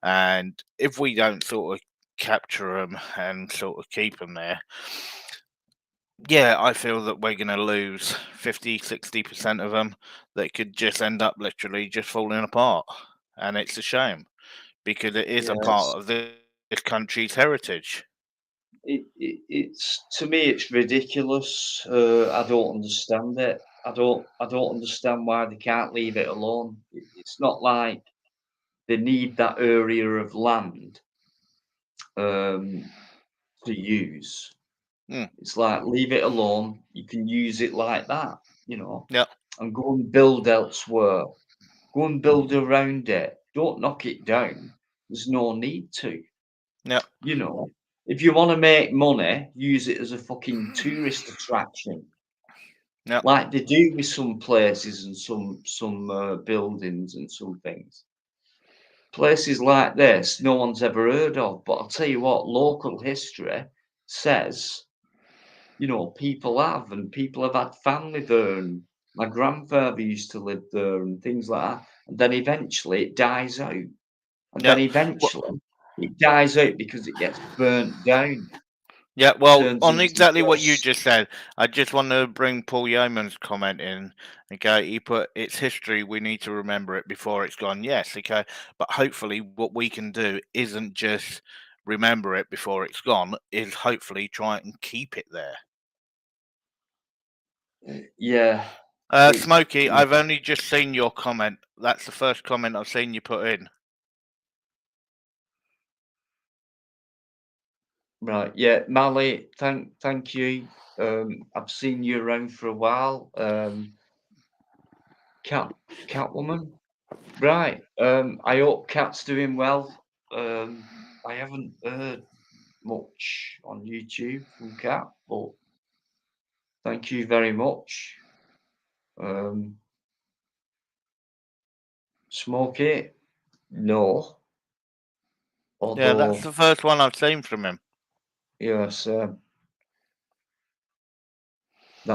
Speaker 3: And if we don't sort of capture them and sort of keep them there, yeah, I feel that we're going to lose 50, 60% of them that could just end up literally just falling apart. And it's a shame because it is a part of this country's heritage.
Speaker 8: It's to me, it's ridiculous. I don't understand it. I don't understand why they can't leave it alone. It's not like they need that area of land to use. It's like, leave it alone. You can use it like that, you know.
Speaker 3: Yeah.
Speaker 8: And go and build elsewhere. Go and build around it. Don't knock it down. There's no need to.
Speaker 3: Yeah.
Speaker 8: You know, if you want to make money, use it as a fucking tourist attraction.
Speaker 3: Yeah.
Speaker 8: Like they do with some places and some buildings and some things. Places like this, no one's ever heard of. But I'll tell you what, local history says, you know, people have had family there, and my grandfather used to live there and things like that. And then eventually it dies out. And then eventually it dies out because it gets burnt down.
Speaker 3: Yeah, well,
Speaker 8: Turns
Speaker 3: on
Speaker 8: into
Speaker 3: exactly what you
Speaker 8: dust.
Speaker 3: just said, I just want to bring Paul Yeoman's comment in. Okay, he put, it's history, we need to remember it before it's gone. Yes, okay, but hopefully what we can do isn't just remember it before it's gone, is hopefully try and keep it there.
Speaker 8: Yeah.
Speaker 3: Smokey, I've only just seen your comment. That's the first comment I've seen you put in.
Speaker 8: Right, yeah, Mally, thank you. I've seen you around for a while. Catwoman, right? I hope Cat's doing well. I haven't heard much on YouTube from Cat, but thank you very much. Smokey, no. Although,
Speaker 3: yeah, that's the first one I've seen from him.
Speaker 8: Yes, that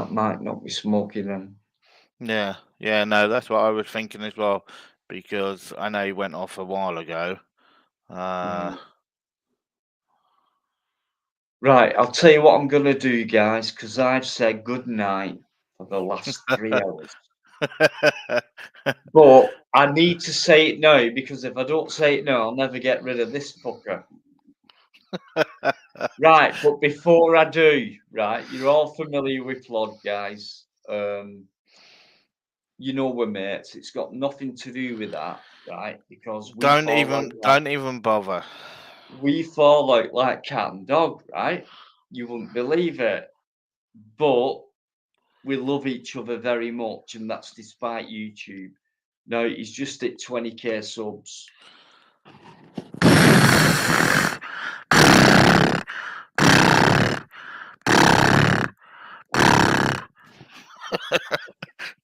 Speaker 8: might not be Smokey then.
Speaker 3: Yeah, no, that's what I was thinking as well, because I know he went off a while ago.
Speaker 8: Right, I'll tell you what I'm going to do, guys, because I've said good night for the last 3 hours. But I need to say it now, because if I don't say it now, I'll never get rid of this fucker. Right, but before I do, right, you're all familiar with Plod, guys. You know we're mates. It's got nothing to do with that, right? Because we
Speaker 3: don't even bother.
Speaker 8: We fall out like cat and dog, right? You wouldn't believe it. But we love each other very much, and that's despite YouTube. No, he's just at 20k subs.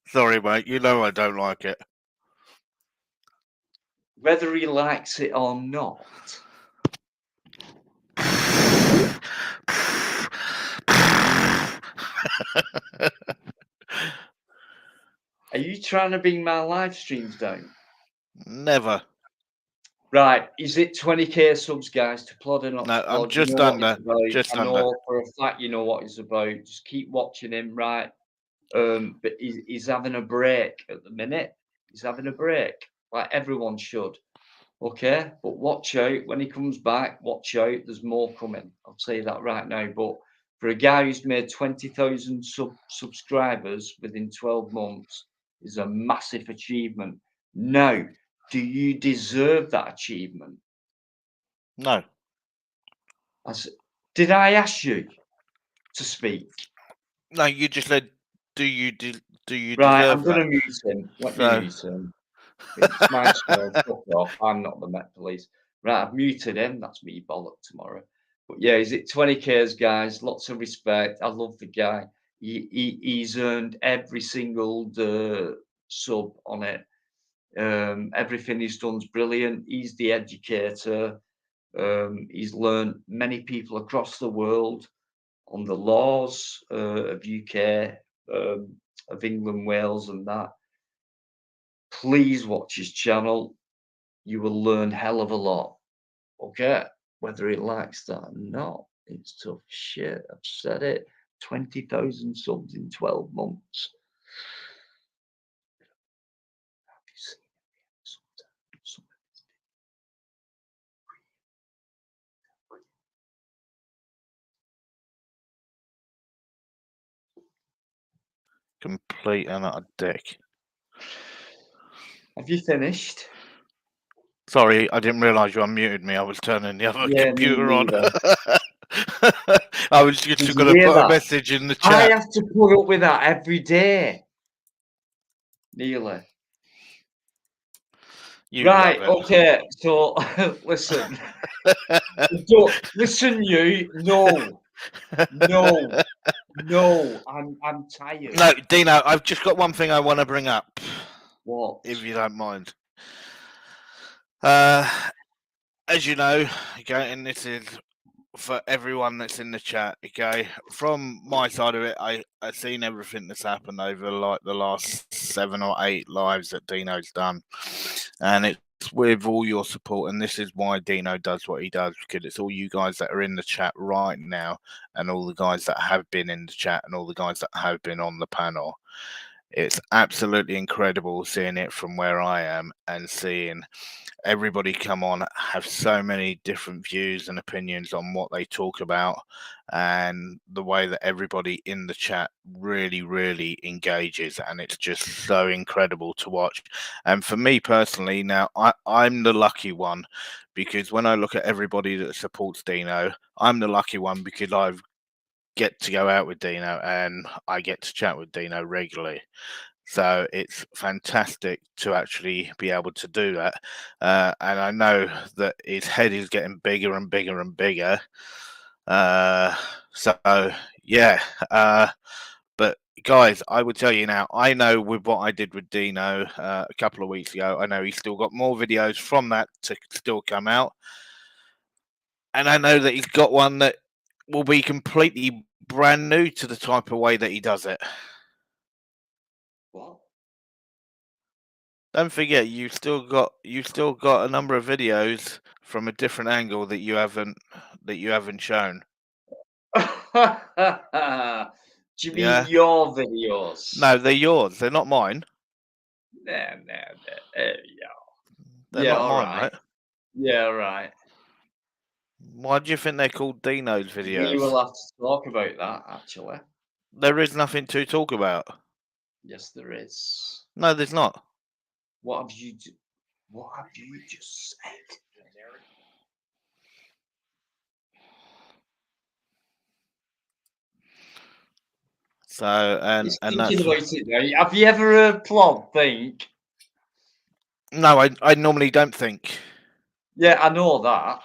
Speaker 3: Sorry, mate. You know I don't like it.
Speaker 8: Whether he likes it or not. Are you trying to bring my live streams down?
Speaker 3: Never.
Speaker 8: Right, is it 20k subs, guys, to Plod or not?
Speaker 3: No,
Speaker 8: to Plod?
Speaker 3: I'm just
Speaker 8: you know
Speaker 3: under.
Speaker 8: What it's about.
Speaker 3: Just
Speaker 8: I know
Speaker 3: under.
Speaker 8: for a fact you know what it's about. Just keep watching him, right? But he's having a break at the minute. He's having a break, like everyone should. Okay, but watch out when he comes back. Watch out, there's more coming. I'll tell you that right now. But for a guy who's made 20,000 subscribers within 12 months is a massive achievement. Now, do you deserve that achievement?
Speaker 3: No.
Speaker 8: Did I ask you to speak?
Speaker 3: No, you just said, do you
Speaker 8: Right,
Speaker 3: deserve
Speaker 8: I'm going to
Speaker 3: that?
Speaker 8: mute him. Let
Speaker 3: So-
Speaker 8: me mute him. It's my show. Fuck off. I'm not the Met Police. Right, I've muted him. That's me bollock tomorrow. But yeah, he's at 20Ks, guys. Lots of respect. I love the guy. He's earned every single sub on it. Everything he's done is brilliant. He's the educator. He's learned many people across the world on the laws of UK, of England, Wales, and that. Please watch his channel. You will learn hell of a lot. Okay, whether he likes that or not, it's tough shit. I've said it. 20,000 subs in 12 months.
Speaker 3: Complete and utter dick.
Speaker 8: Have you finished?
Speaker 3: Sorry, I didn't realise you unmuted me. I was turning the other
Speaker 8: Yeah,
Speaker 3: computer on.
Speaker 8: neither.
Speaker 3: I was just
Speaker 8: Did you
Speaker 3: going to
Speaker 8: hear
Speaker 3: put a
Speaker 8: that?
Speaker 3: message in the
Speaker 8: I
Speaker 3: chat.
Speaker 8: have to put up with that every day. Nearly.
Speaker 3: You
Speaker 8: Right,
Speaker 3: love it.
Speaker 8: okay. So listen. Listen, you. No. No. I'm tired.
Speaker 3: No, Dino, I've just got one thing I want to bring up.
Speaker 8: What?
Speaker 3: If you don't mind. As you know, okay, and this is for everyone that's in the chat, okay, from my side of it, I've seen everything that's happened over like the last 7 or 8 lives that Dino's done, and it's with all your support, and this is why Dino does what he does, because it's all you guys that are in the chat right now, and all the guys that have been in the chat, and all the guys that have been on the panel. It's absolutely incredible seeing it from where I am and seeing everybody come on, have so many different views and opinions on what they talk about, and the way that everybody in the chat really engages, and it's just so incredible to watch. And for me personally, now I'm the lucky one, because when I look at everybody that supports Dino, I'm the lucky one because I get to go out with Dino and I get to chat with Dino regularly. So it's fantastic to actually be able to do that. And I know that his head is getting bigger and bigger and bigger. So, yeah. But guys, I would tell you now, I know with what I did with Dino a couple of weeks ago, I know he's still got more videos from that to still come out. And I know that he's got one that will be completely brand new to the type of way that he does it.
Speaker 8: What?
Speaker 3: Don't forget, you've still got a number of videos from a different angle that you haven't shown.
Speaker 8: Do you mean your videos?
Speaker 3: No, they're yours. They're not mine.
Speaker 8: Yeah.
Speaker 3: They're
Speaker 8: Yeah,
Speaker 3: not
Speaker 8: all
Speaker 3: mine,
Speaker 8: right.
Speaker 3: right?
Speaker 8: Yeah, right.
Speaker 3: Why do you think they're called Dino's videos?
Speaker 8: We will have to talk about that, actually.
Speaker 3: There is nothing to talk about.
Speaker 8: Yes, there is.
Speaker 3: No, there's not.
Speaker 8: What have you just said?
Speaker 3: So and
Speaker 8: thinking
Speaker 3: that's
Speaker 8: about it now. Have you ever heard Plod think?
Speaker 3: No, I normally don't think.
Speaker 8: Yeah, I know that.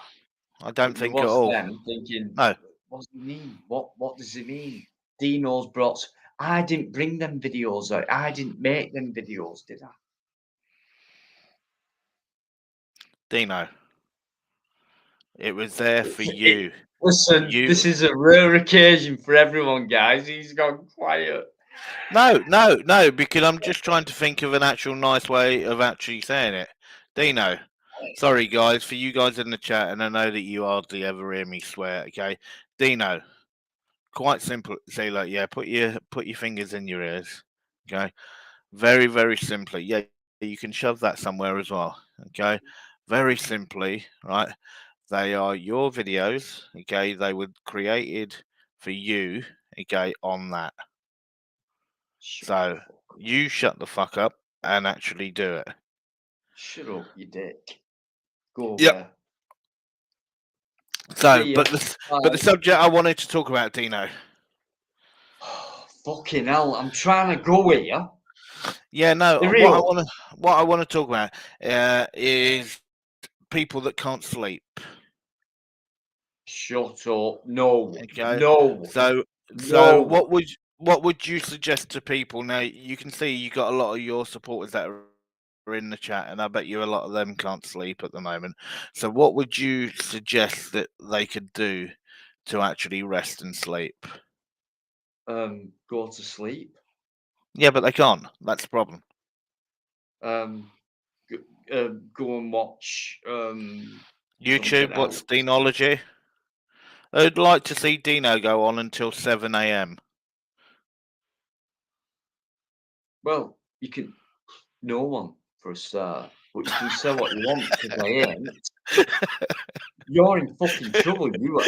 Speaker 3: I don't think at all.
Speaker 8: Then thinking,
Speaker 3: No.
Speaker 8: what does he mean? What does he mean? Dino's brought. I didn't bring them videos out. I didn't make them videos, did I?
Speaker 3: Dino, it was there for you.
Speaker 8: Listen, this is a rare occasion for everyone, guys. He's gone quiet.
Speaker 3: No, because I'm just trying to think of an actual nice way of actually saying it. Dino, sorry guys, for you guys in the chat, and I know that you hardly ever hear me swear, okay? Dino, quite simple. Say like, yeah, put your fingers in your ears, okay? Very, very simply. Yeah, you can shove that somewhere as well, okay? Very simply, right? They are your videos, okay? They were created for you, okay, on that. So you shut the fuck up and actually do it.
Speaker 8: Shut up, you dick. Go
Speaker 3: Yep.
Speaker 8: away.
Speaker 3: So,
Speaker 8: See
Speaker 3: but
Speaker 8: ya.
Speaker 3: the subject I wanted to talk about, Dino.
Speaker 8: Fucking hell, I'm trying to go here.
Speaker 3: Yeah, no.
Speaker 8: Hurry up.
Speaker 3: What I want to talk about is people that can't sleep.
Speaker 8: Shut up. No.
Speaker 3: Okay.
Speaker 8: No.
Speaker 3: So
Speaker 8: No.
Speaker 3: what would you suggest to people? Now you can see you got a lot of your supporters that are in the chat, and I bet you a lot of them can't sleep at the moment. So what would you suggest that they could do to actually rest and sleep?
Speaker 8: Go to sleep.
Speaker 3: Yeah, but they can't. That's the problem.
Speaker 8: Go and watch
Speaker 3: YouTube. What's Denology? I'd like to see Dino go on until 7 a.m.
Speaker 8: Well, you can. No one for a start, but you can say what you want because I ain't. You're in fucking trouble, you are.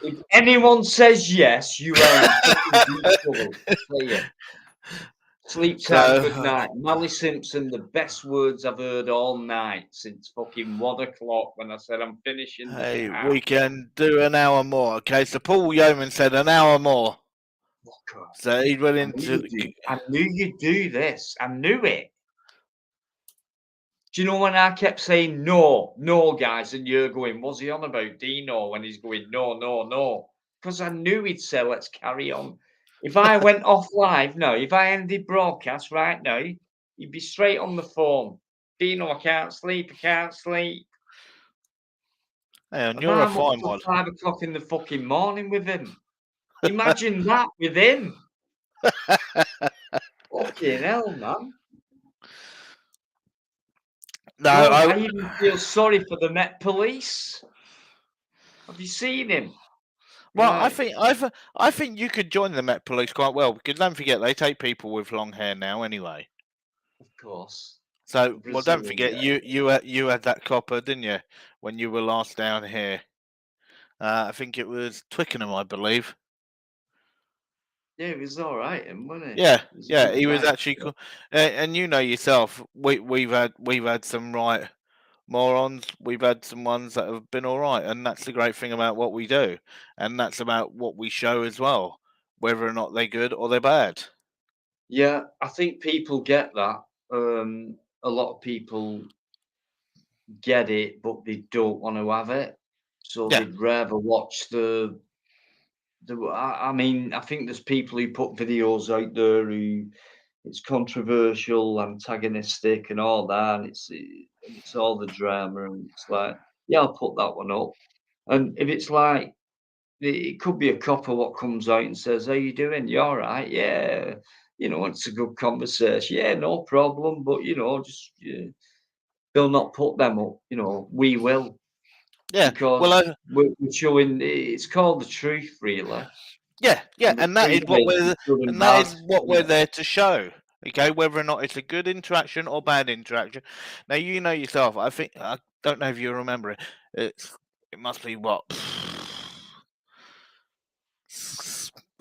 Speaker 8: If anyone says yes, you are in fucking deep trouble. I tell you. Sleep time, good night. Mally Simpson, the best words I've heard all night since fucking 1 o'clock when I said I'm finishing the
Speaker 3: Hey,
Speaker 8: show.
Speaker 3: we can do an hour more. Okay, so Paul Yeoman said an hour more. So he's willing to.
Speaker 8: I knew you'd do this. I knew it. Do you know when I kept saying no, guys, and you're going, was he on about Dino when he's going, no? Because I knew he'd say, let's carry on. If I went off live now, if I ended broadcast right now, you'd be straight on the phone. Dino, I can't sleep.
Speaker 3: Hey, and
Speaker 8: And
Speaker 3: you're a
Speaker 8: I'm up
Speaker 3: fine
Speaker 8: till
Speaker 3: one.
Speaker 8: 5 o'clock in the fucking morning with him. Imagine that with him. Fucking hell, man.
Speaker 3: No,
Speaker 8: God, I even feel sorry for the Met Police. Have you seen him?
Speaker 3: Well,
Speaker 8: Right.
Speaker 3: I think you could join the Met Police quite well, because don't forget they take people with long hair now anyway.
Speaker 8: Of course.
Speaker 3: So, well, don't forget you had that copper, didn't you, when you were last down here? I think it was Twickenham, I believe.
Speaker 8: Yeah, it was all right, wasn't it?
Speaker 3: Yeah,
Speaker 8: It
Speaker 3: he was actually cool. And you know yourself, we've had some right morons. We've had some ones that have been all right, and that's the great thing about what we do, and that's about what we show as well, whether or not they're good or they're bad.
Speaker 8: Yeah, I think people get that. A lot of people get it, but they don't want to have it, so
Speaker 3: Yeah.
Speaker 8: they'd rather watch the. I mean, I think there's people who put videos out there who it's controversial, antagonistic, and all that. And it's all the drama, and it's like, yeah, I'll put that one up. And if it's like, it could be a copper what comes out and says, "How you doing? You all right? Yeah, it's a good conversation. Yeah, no problem. But just they'll not put them up. We will."
Speaker 3: Yeah,
Speaker 8: Because
Speaker 3: well,
Speaker 8: we're showing. It's called the truth, really.
Speaker 3: yeah, and that is what we're there to show. Okay, whether or not it's a good interaction or bad interaction. Now you know yourself. I think I don't know if you remember it. It must be what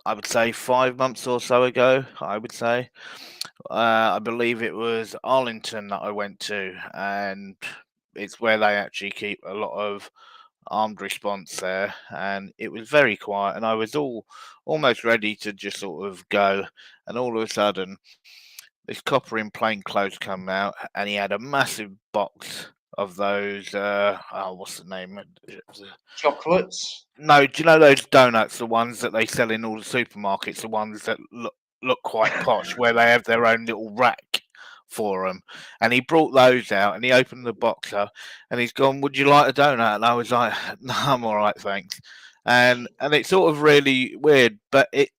Speaker 3: I would say 5 months or so ago. I would say. I believe it was Arlington that I went to, and it's where they actually keep a lot of armed response there, and it was very quiet, and I was almost ready to just sort of go, and all of a sudden this copper in plain clothes come out, and he had a massive box of those. What's the name?
Speaker 8: Chocolates.
Speaker 3: No, do you know those donuts? The ones that they sell in all the supermarkets. The ones that look quite posh, where they have their own little rack for them. And he brought those out, and he opened the box up, and he's gone, "Would you like a donut?" And I was like, "No, I'm all right, thanks." And it's sort of really weird, but it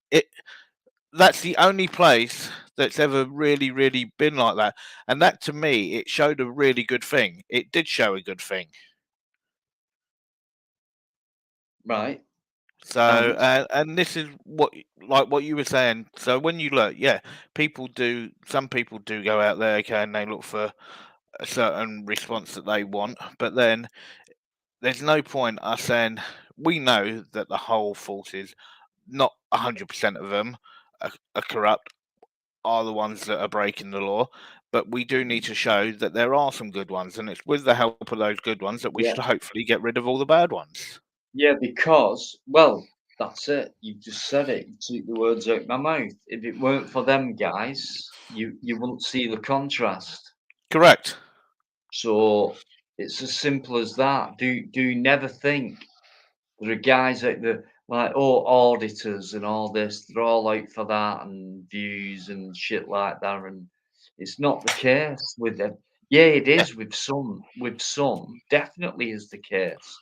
Speaker 3: that's the only place that's ever really been like that. And that, to me, it showed a really good thing. It did show a good thing.
Speaker 8: Right.
Speaker 3: So, and this is what you were saying. So when you look, yeah, some people do go out there, okay, and they look for a certain response that they want, but then there's no point us saying we know that the whole forces, not 100% of them are corrupt, are the ones that are breaking the law, but we do need to show that there are some good ones, and it's with the help of those good ones that we should hopefully get rid of all the bad ones.
Speaker 8: Yeah, because, well, that's it. You've just said it. You took the words out of my mouth. If it weren't for them guys, you wouldn't see the contrast.
Speaker 3: Correct.
Speaker 8: So it's as simple as that. Do never think there are guys out there like, oh, auditors and all this. They're all out for that and views and shit like that. And it's not the case with them. Yeah, it is with some. With some, definitely is the case.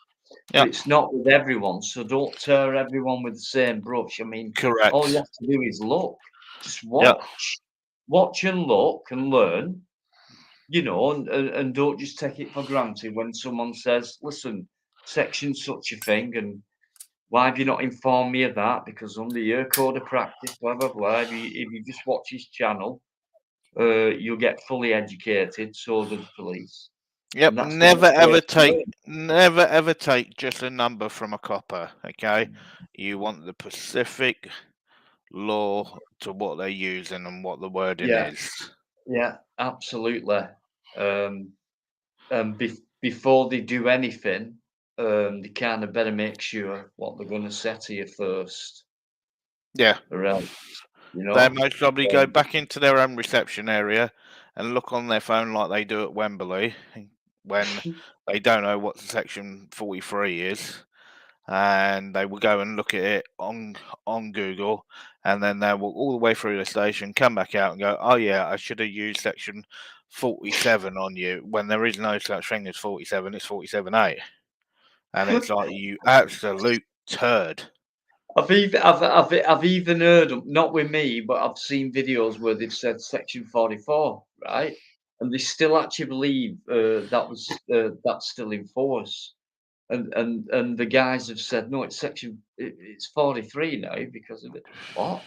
Speaker 8: But it's not with everyone, so don't tear everyone with the same brush. I mean,
Speaker 3: correct.
Speaker 8: All you have to do is look, just watch and look and learn, and don't just take it for granted when someone says, "Listen, section such a thing," and why have you not informed me of that? Because under your code of practice, blah blah blah. If you just watch his channel, you'll get fully educated. So do the police.
Speaker 3: Yep, never ever take just a number from a copper. Okay, you want the specific law to what they're using and what the wording is.
Speaker 8: Yeah, absolutely. Before they do anything, they kind of better make sure what they're going to say to you first.
Speaker 3: Yeah,
Speaker 8: or else,
Speaker 3: they most probably go back into their own reception area and look on their phone like they do at Wembley when they don't know what section 43 is, and they will go and look at it on Google, and then they will all the way through the station come back out and go, "Oh yeah, I should have used section 47 on you," when there is no such thing as 47. It's 47A, and it's like, you absolute turd.
Speaker 8: I've even heard them, not with me, but I've seen videos where they've said section 44, right? And they still actually believe that's still in force. And the guys have said, no, it's 43 now because of it. What?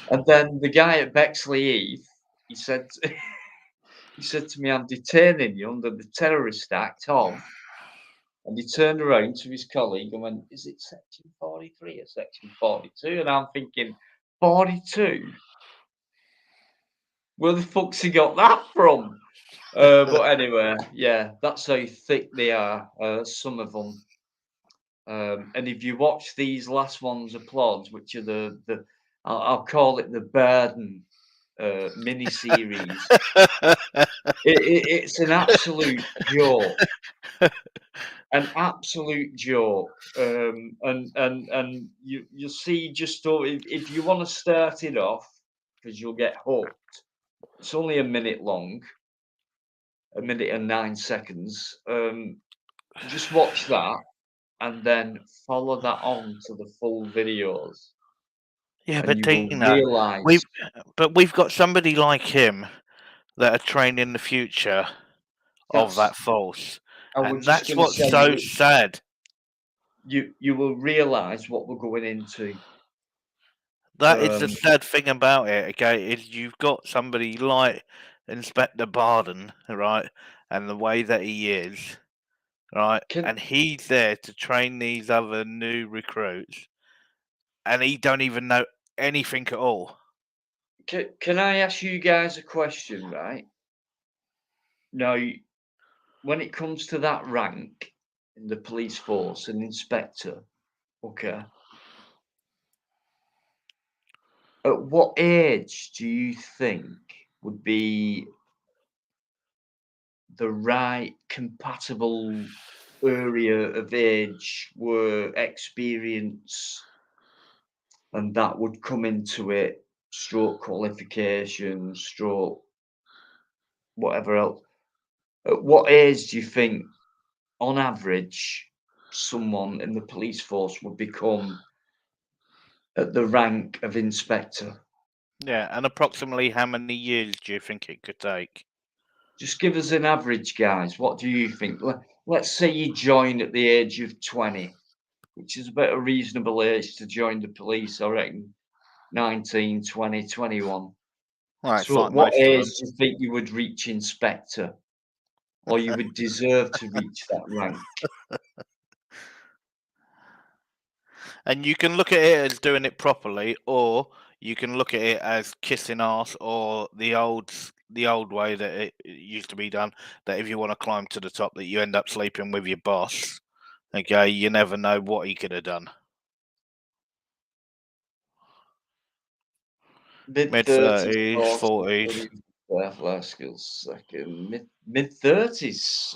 Speaker 8: And then the guy at Bexley Heath, he said to me, "I'm detaining you under the Terrorist Act of," and he turned around to his colleague and went, "Is it section 43 or section 42? And I'm thinking, 42? Where the fuck's he got that from? But anyway, yeah, that's how thick they are, some of them. And if you watch these last ones of Plods, which are I'll call it the burden mini series, it's an absolute joke. An absolute joke. And you'll see just if you want to start it off, because you'll get hooked. It's only a minute long, a minute and 9 seconds. Just watch that and then follow that on to the full videos.
Speaker 3: Yeah,
Speaker 8: and
Speaker 3: but
Speaker 8: you will
Speaker 3: Dina,
Speaker 8: realize
Speaker 3: we've got somebody like him that are trained in the future of that force, and that's what's so sad.
Speaker 8: You will realize what we're going into.
Speaker 3: That is the sad thing about it, okay, is you've got somebody like Inspector Barden, right, and the way that he is, right, and he's there to train these other new recruits, and he don't even know anything at all.
Speaker 8: Can I ask you guys a question, right? Now, when it comes to that rank in the police force, an inspector, okay, at what age do you think would be the right compatible area of age were experience, and that would come into it, stroke qualification, stroke whatever else. At what age do you think, on average, someone in the police force would become at the rank of inspector?
Speaker 3: Yeah, and approximately how many years do you think it could take?
Speaker 8: Just give us an average, guys. What do you think? Let's say you join at the age of 20, which is about a reasonable age to join the police, I reckon. 19, 20, 21.
Speaker 3: Right,
Speaker 8: So at
Speaker 3: like
Speaker 8: what
Speaker 3: most of
Speaker 8: age
Speaker 3: us.
Speaker 8: do you think you would reach inspector? Or you would deserve to reach that rank?
Speaker 3: And you can look at it as doing it properly, or you can look at it as kissing ass, or the old way that it used to be done. That if you want to climb to the top, that you end up sleeping with your boss. Okay, you never know what he could have done. Mid-30s, 40s.
Speaker 8: Life skills second, mid-30s.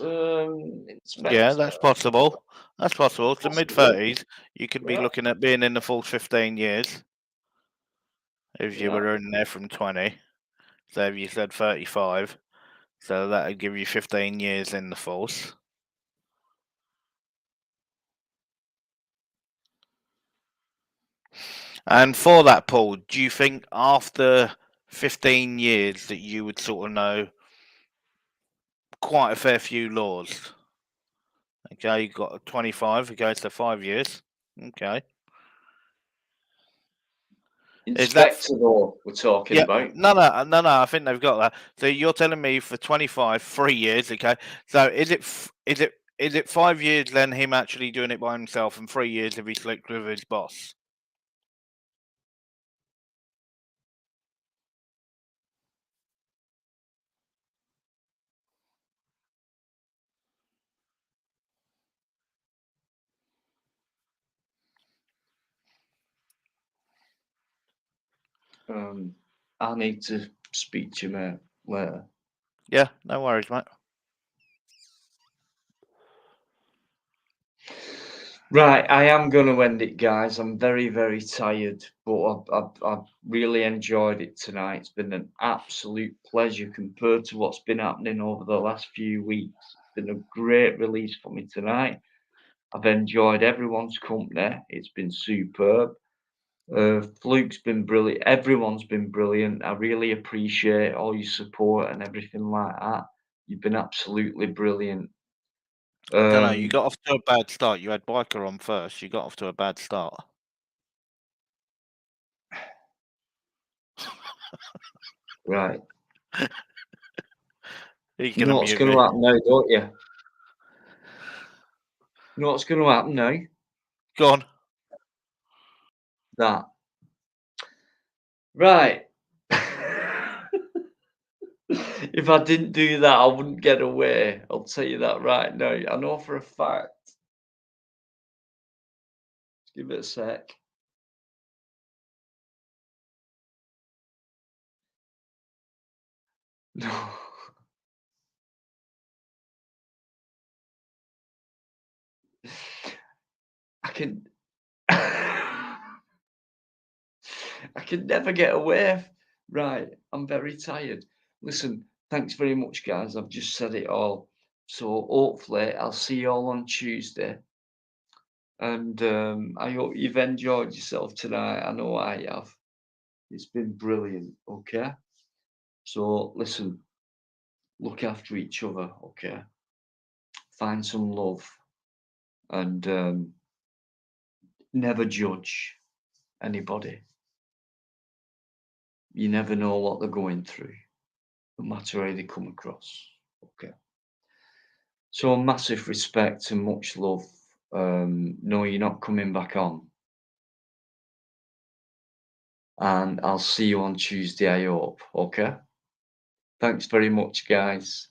Speaker 3: Yeah, that's possible. That's possible. So mid-30s, you could be
Speaker 8: Yeah.
Speaker 3: looking at being in the full 15 years. If you
Speaker 8: Yeah.
Speaker 3: were in there from 20. So if you said 35, so that would give you 15 years in the force. And for that, Paul, do you think after 15 years that you would sort of know quite a fair few laws? Okay, you got 25, okay, so 5 years. Okay.
Speaker 8: Inspector law we're talking about.
Speaker 3: No, I think they've got that. So you're telling me for 25, 3 years, okay? So is it 5 years then him actually doing it by himself, and 3 years if he slipped with his boss?
Speaker 8: I need to speak to you, mate, later.
Speaker 3: Yeah, no worries, mate.
Speaker 8: Right, I am going to end it, guys. I'm very, very tired, but I've really enjoyed it tonight. It's been an absolute pleasure compared to what's been happening over the last few weeks. It's been a great release for me tonight. I've enjoyed everyone's company. It's been superb. Fluke's been brilliant. Everyone's been brilliant. I really appreciate all your support and everything like that. You've been absolutely brilliant.
Speaker 3: I don't know. You got off to a bad start. You had Biker on first. You got off to a bad start.
Speaker 8: Right.
Speaker 3: You know
Speaker 8: what's going to happen now, don't you? You know what's going to happen now?
Speaker 3: Go on.
Speaker 8: That. Right. If I didn't do that, I wouldn't get away. I'll tell you that right now. I know for a fact. Give it a sec. No. I can never get away. Right. I'm very tired. Listen, thanks very much, guys. I've just said it all. So hopefully I'll see you all on Tuesday. And I hope you've enjoyed yourself tonight. I know I have. It's been brilliant. Okay. So listen, look after each other. Okay. Find some love and never judge anybody. You never know what they're going through, no matter how they come across. Okay. So massive respect and much love. No, you're not coming back on. And I'll see you on Tuesday, I hope. Okay. Thanks very much, guys.